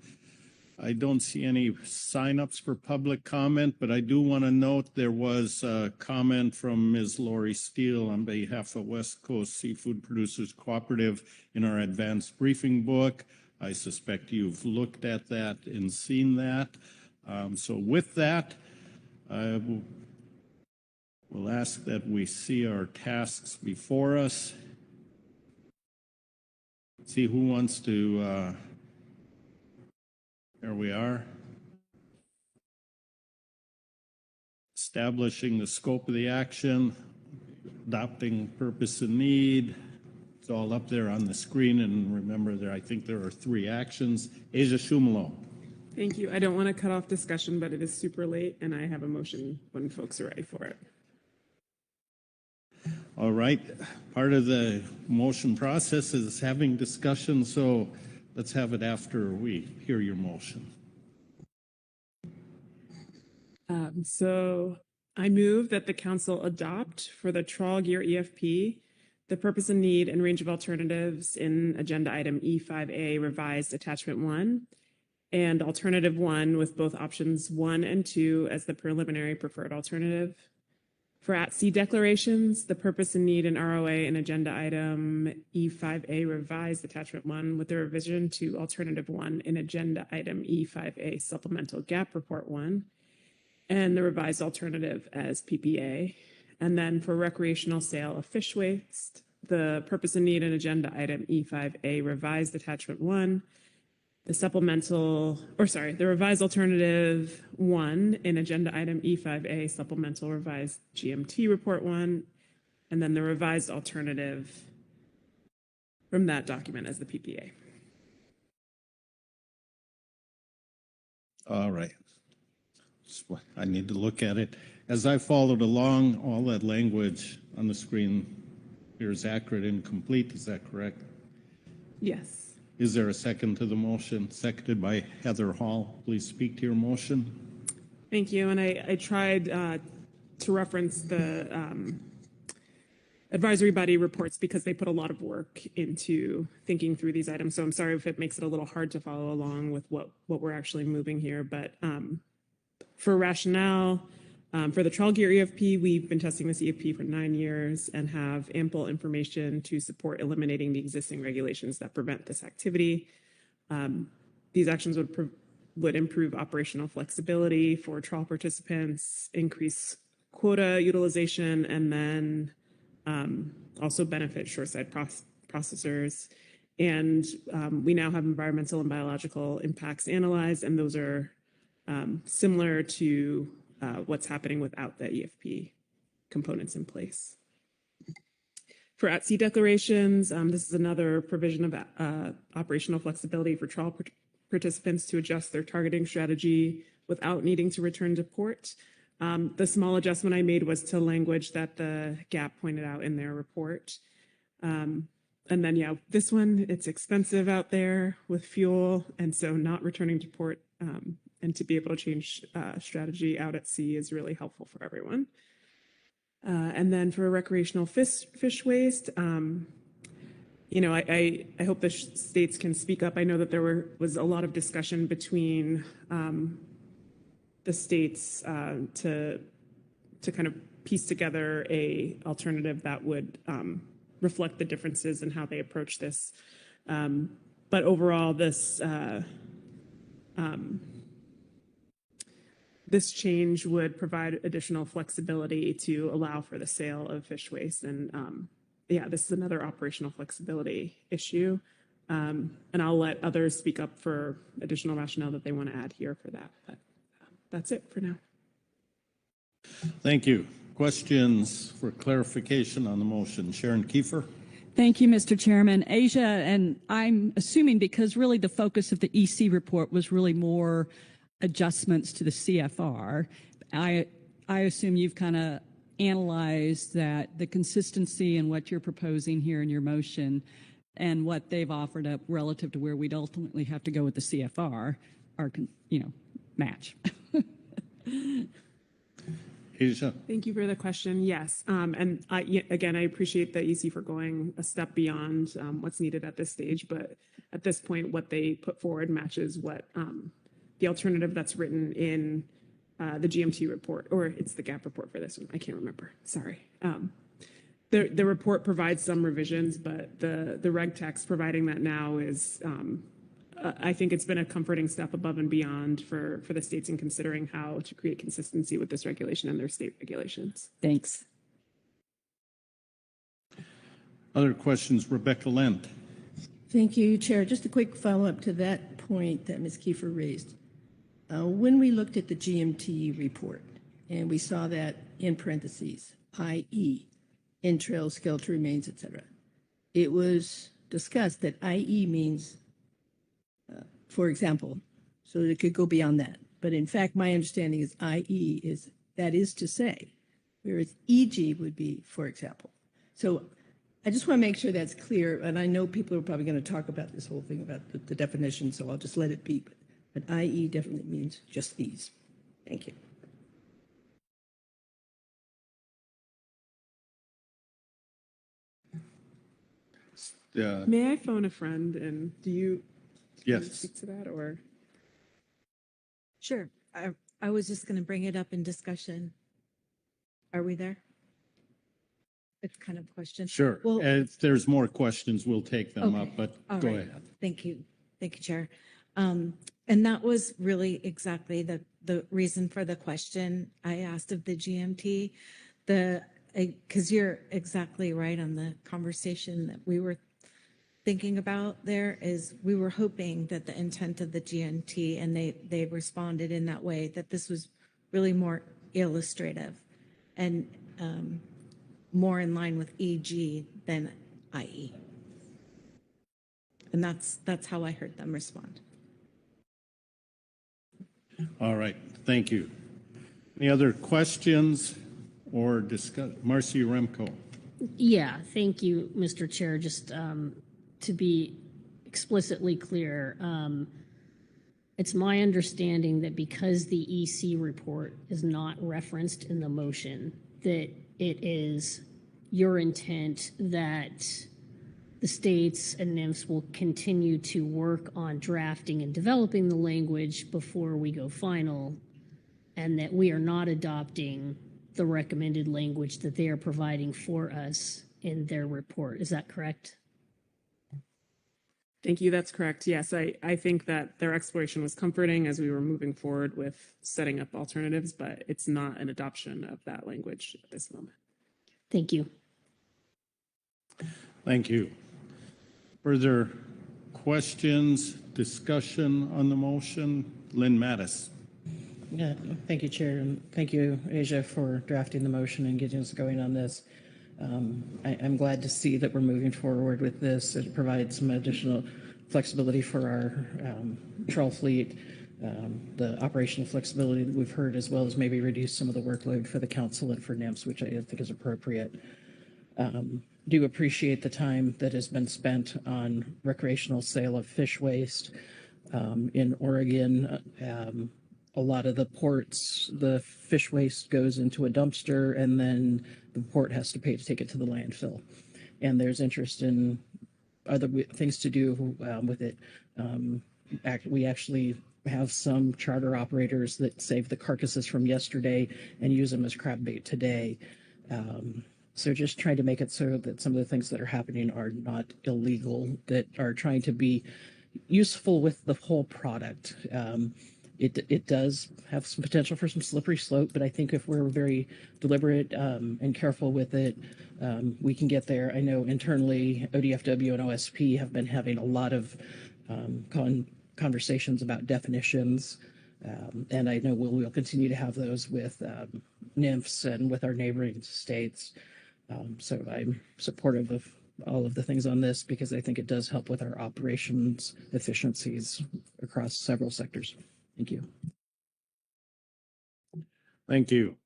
I don't see any signups for public comment, but I do want to note there was a comment from Ms. Lori Steele on behalf of West Coast Seafood Producers Cooperative in our advanced briefing book. I suspect you've looked at that and seen that. So with that, I will ask that we see our tasks before us. See who wants to, there we are. Establishing the scope of the action, adopting purpose and need. It's all up there on the screen, and remember I think there are 3 actions. Asia Shumalo. Thank you. I don't want to cut off discussion, but it is super late, and I have a motion when folks are ready for it. All right. Part of the motion process is having discussion, so let's have it after we hear your motion. So I move that the council adopt for the trawl gear EFP the purpose and need and range of alternatives in agenda item E5A revised attachment 1 and alternative 1 with both options 1 and 2 as the preliminary preferred alternative. For at-sea declarations, the purpose and need and ROA in agenda item E5A revised attachment 1 with the revision to alternative 1 in agenda item E5A supplemental gap report 1 and the revised alternative as PPA. And then for recreational sale of fish waste, the purpose and need in agenda item E5A revised attachment 1, the revised alternative 1 in agenda item E5A supplemental revised GMT report 1, and then the revised alternative from that document as the PPA. All right. I need to look at it. As I followed along, all that language on the screen appears accurate and complete. Is that correct? Yes. Is there a second to the motion? Seconded by Heather Hall. Please speak to your motion. Thank you. And I tried to reference the advisory body reports because they put a lot of work into thinking through these items. So I'm sorry if it makes it a little hard to follow along with what we're actually moving here. But for rationale, for the trawl gear EFP, we've been testing this EFP for 9 years and have ample information to support eliminating the existing regulations that prevent this activity. These actions would improve operational flexibility for trawl participants, increase quota utilization, and then also benefit shoreside processors. And we now have environmental and biological impacts analyzed, and those are similar to what's happening without the EFP components in place. For at-sea declarations, this is another provision of operational flexibility for trawl participants to adjust their targeting strategy without needing to return to port. The small adjustment I made was to language that the GAP pointed out in their report. And then, yeah, this one, it's expensive out there with fuel, and so not returning to port and to be able to change strategy out at sea is really helpful for everyone. And then for recreational fish waste, you know, I hope the states can speak up. I know that there was a lot of discussion between the states to kind of piece together a alternative that would reflect the differences in how they approach this. But overall, this change would provide additional flexibility to allow for the sale of fish waste. And yeah, this is another operational flexibility issue. And I'll let others speak up for additional rationale that they want to add here for that. But that's it for now. Thank you. Questions for clarification on the motion? Sharon Kiefer. Thank you, Mr. Chairman. Asia, and I'm assuming because really the focus of the EC report was really more adjustments to the CFR, I assume you've kind of analyzed that the consistency in what you're proposing here in your motion and what they've offered up relative to where we'd ultimately have to go with the CFR are, you know, match. Asia. Thank you for the question. Yes. And again, I appreciate the EC for going a step beyond what's needed at this stage. But at this point, what they put forward matches what the alternative that's written in the GMT report, or it's the GAP report for this one. I can't remember. Sorry. The report provides some revisions, but the reg text providing that now is, I think it's been a comforting step above and beyond for the states in considering how to create consistency with this regulation and their state regulations. Thanks. Other questions, Rebecca Lent. Thank you, Chair. Just a quick follow-up to that point that Ms. Kiefer raised. When we looked at the GMT report and we saw that in parentheses, i.e., entrails, skeletal remains, etc., it was discussed that i.e. means, for example, so it could go beyond that. But in fact, my understanding is i.e. is that is to say, whereas e.g. would be, for example. So I just want to make sure that's clear, and I know people are probably going to talk about this whole thing about the definition, so I'll just let it be. But i.e. definitely means just these. Thank you. May I phone a friend, and do you Yes. speak to that, or? Sure. I was just going to bring it up in discussion. Are we there? It's kind of a question. Sure. Well, If there's more questions, we'll take them okay. up, but All go right. ahead. Thank you. Thank you, Chair. And that was really exactly the reason for the question I asked of the GMT. Because you're exactly right on the conversation that we were thinking about there is we were hoping that the intent of the GMT, and they responded in that way, that this was really more illustrative and more in line with EG than IE. And that's how I heard them respond. All right. Thank you. Any other questions or discuss? Marcy Remco. Yeah, thank you, Mr. Chair. Just to be explicitly clear, it's my understanding that because the EC report is not referenced in the motion, that it is your intent that the states and NIMS will continue to work on drafting and developing the language before we go final, and that we are not adopting the recommended language that they are providing for us in their report. Is that correct? Thank you. That's correct. Yes, I think that their exploration was comforting as we were moving forward with setting up alternatives, but it's not an adoption of that language at this moment. Thank you. Thank you. Further questions, discussion on the motion? Lynn Mattis. Yeah, thank you, Chair, and thank you, Asia, for drafting the motion and getting us going on this. I'm glad to see that we're moving forward with this. It provides some additional flexibility for our trawl fleet, the operational flexibility that we've heard, as well as maybe reduce some of the workload for the council and for NIMS, which I think is appropriate. Do appreciate the time that has been spent on recreational sale of fish waste. In Oregon, a lot of the ports, the fish waste goes into a dumpster, and then the port has to pay to take it to the landfill. And there's interest in other things to do with it. We actually have some charter operators that save the carcasses from yesterday and use them as crab bait today. So just trying to make it so that some of the things that are happening are not illegal, that are trying to be useful with the whole product. It does have some potential for some slippery slope, but I think if we're very deliberate and careful with it, we can get there. I know internally ODFW and OSP have been having a lot of conversations about definitions, and I know we'll continue to have those with NIMFs and with our neighboring states. So I'm supportive of all of the things on this because I think it does help with our operations efficiencies across several sectors. Thank you. Thank you.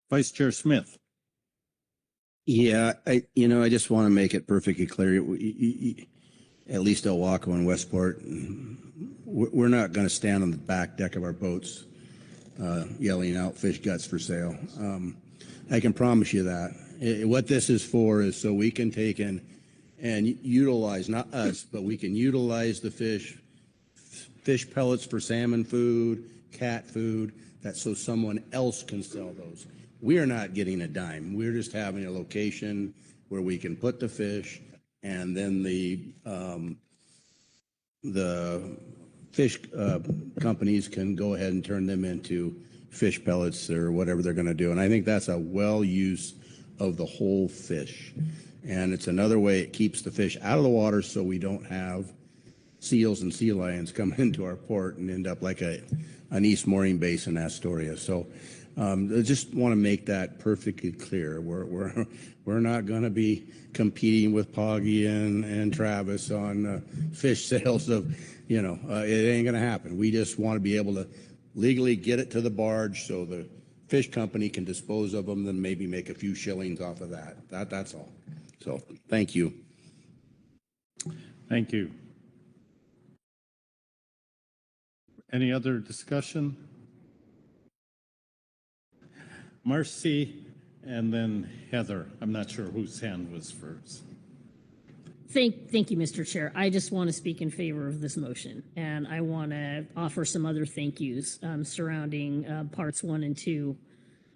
Vice Chair Smith. Yeah, I just want to make it perfectly clear. At least Elwaco and Westport, we're not going to stand on the back deck of our boats yelling out fish guts for sale. I can promise you that. What this is for is so we can take in and utilize, not us, but we can utilize the fish fish pellets for salmon food, cat food, that so someone else can sell those. We are not getting a dime. We're just having a location where we can put the fish, and then the fish companies can go ahead and turn them into fish pellets or whatever they're going to do. And I think that's a well use of the whole fish. And it's another way it keeps the fish out of the water so we don't have seals and sea lions come into our port and end up like an East mooring base in Astoria. So I just want to make that perfectly clear. We're not going to be competing with Poggy and Travis on fish sales of, it ain't going to happen. We just want to be able to legally get it to the barge so the fish company can dispose of them, then maybe make a few shillings off of that. That's all. So thank you. Thank you. Any other discussion? Marcy and then Heather. I'm not sure whose hand was first. Thank you, Mr. Chair. I just want to speak in favor of this motion, and I want to offer some other thank yous surrounding parts 1 and 2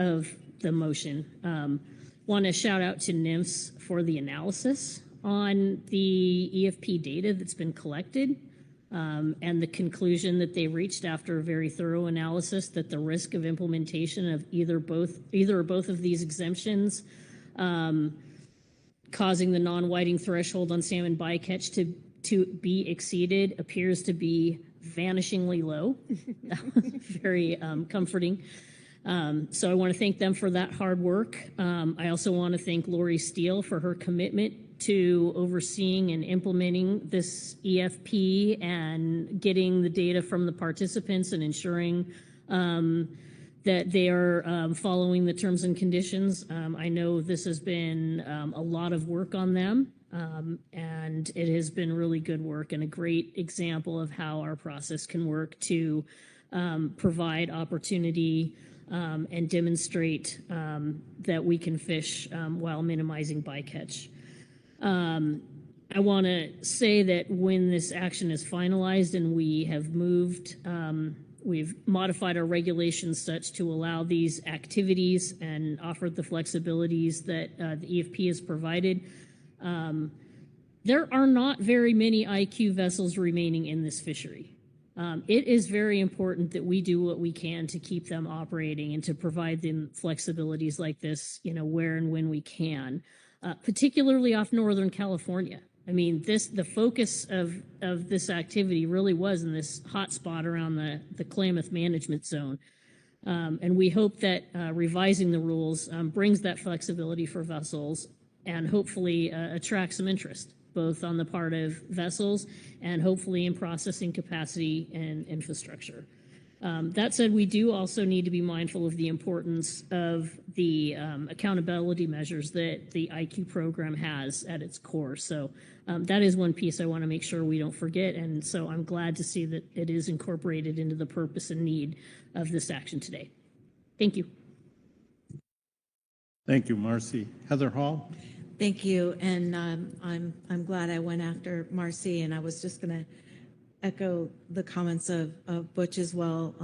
of the motion. Want to shout out to NIMS for the analysis on the EFP data that's been collected, and the conclusion that they reached after a very thorough analysis that the risk of implementation of either or both of these exemptions causing the non-whiting threshold on salmon bycatch to be exceeded appears to be vanishingly low. Very comforting. So I want to thank them for that hard work. I also want to thank Lori Steele for her commitment to overseeing and implementing this EFP and getting the data from the participants and ensuring that they are following the terms and conditions. I know this has been a lot of work on them, and it has been really good work and a great example of how our process can work to provide opportunity and demonstrate that we can fish while minimizing bycatch. I want to say that when this action is finalized and we have moved, we've modified our regulations such to allow these activities and offered the flexibilities that the EFP has provided. There are not very many IQ vessels remaining in this fishery. It is very important that we do what we can to keep them operating and to provide them flexibilities like this, where and when we can, particularly off Northern California. I mean, the focus of this activity really was in this hot spot around the Klamath Management Zone. And we hope that revising the rules brings that flexibility for vessels and hopefully attracts some interest, both on the part of vessels and hopefully in processing capacity and infrastructure. That said, we do also need to be mindful of the importance of the accountability measures that the IQ program has at its core. So that is one piece I want to make sure we don't forget. And so I'm glad to see that it is incorporated into the purpose and need of this action today. Thank you. Thank you, Marcy. Heather Hall. Thank you. And I'm glad I went after Marcy, and I was just going to echo the comments of Butch as well.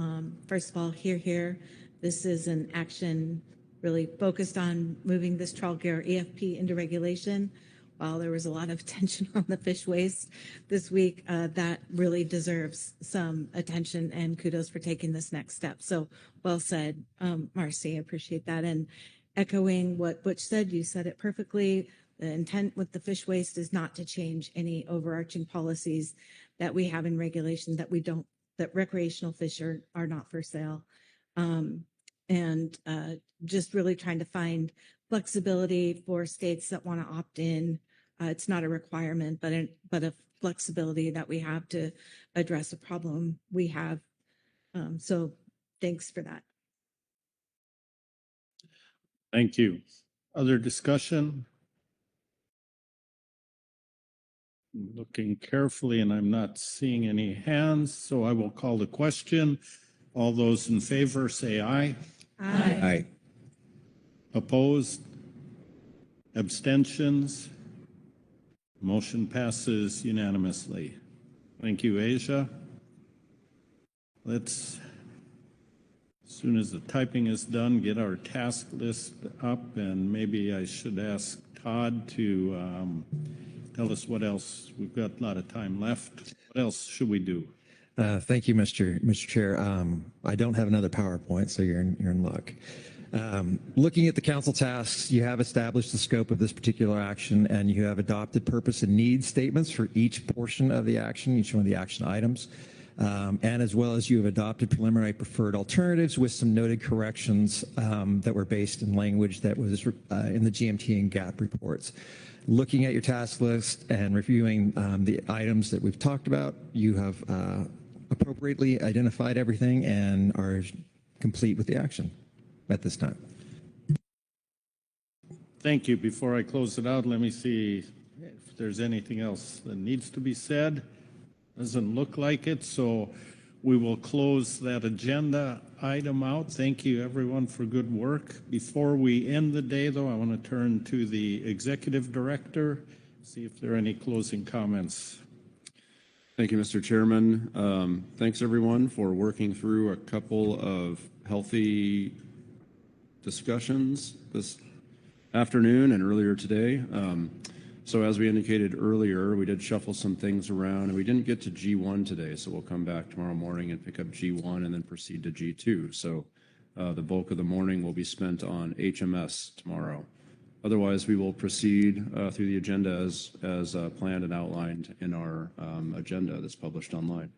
First of all, here. This is an action really focused on moving this trawl gear EFP into regulation. While there was a lot of attention on the fish waste this week, that really deserves some attention, and kudos for taking this next step. So well said, Marcy. I appreciate that. And echoing what Butch said, you said it perfectly. The intent with the fish waste is not to change any overarching policies that we have in regulation that recreational fish are not for sale. And just really trying to find flexibility for states that want to opt in. It's not a requirement, but a flexibility that we have to address a problem we have. So thanks for that. Thank you. Other discussion? I'm looking carefully and I'm not seeing any hands, so I will call the question. All those in favor say aye. Aye. Aye. Opposed? Abstentions? Motion passes unanimously. Thank you, Asia. let's, as soon as the typing is done, get our task list up, and maybe I should ask Todd to tell us what else. We've got a lot of time left. What else should we do? Thank you, Mr. Chair. I don't have another PowerPoint, so you're in luck. Looking at the council tasks, you have established the scope of this particular action, and you have adopted purpose and need statements for each portion of the action, each one of the action items. And as well as you have adopted preliminary preferred alternatives with some noted corrections that were based in language that was in the GMT and GAP reports. Looking at your task list and reviewing the items that we've talked about, you have appropriately identified everything and are complete with the action at this time. Thank you. Before I close it out, let me see if there's anything else that needs to be said. Doesn't look like it, so we will close that agenda item out. Thank you, everyone, for good work. Before we end the day, though, I want to turn to the executive director, see if there are any closing comments. Thank you, Mr. Chairman. Thanks, everyone, for working through a couple of healthy discussions this afternoon and earlier today. So as we indicated earlier, we did shuffle some things around, and we didn't get to G1 today, so we'll come back tomorrow morning and pick up G1 and then proceed to G2. So the bulk of the morning will be spent on HMS tomorrow. Otherwise, we will proceed through the agenda as planned and outlined in our agenda that's published online.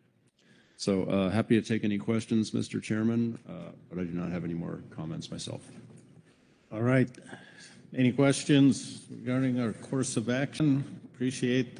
So happy to take any questions, Mr. Chairman, but I do not have any more comments myself. All right. Any questions regarding our course of action? Appreciate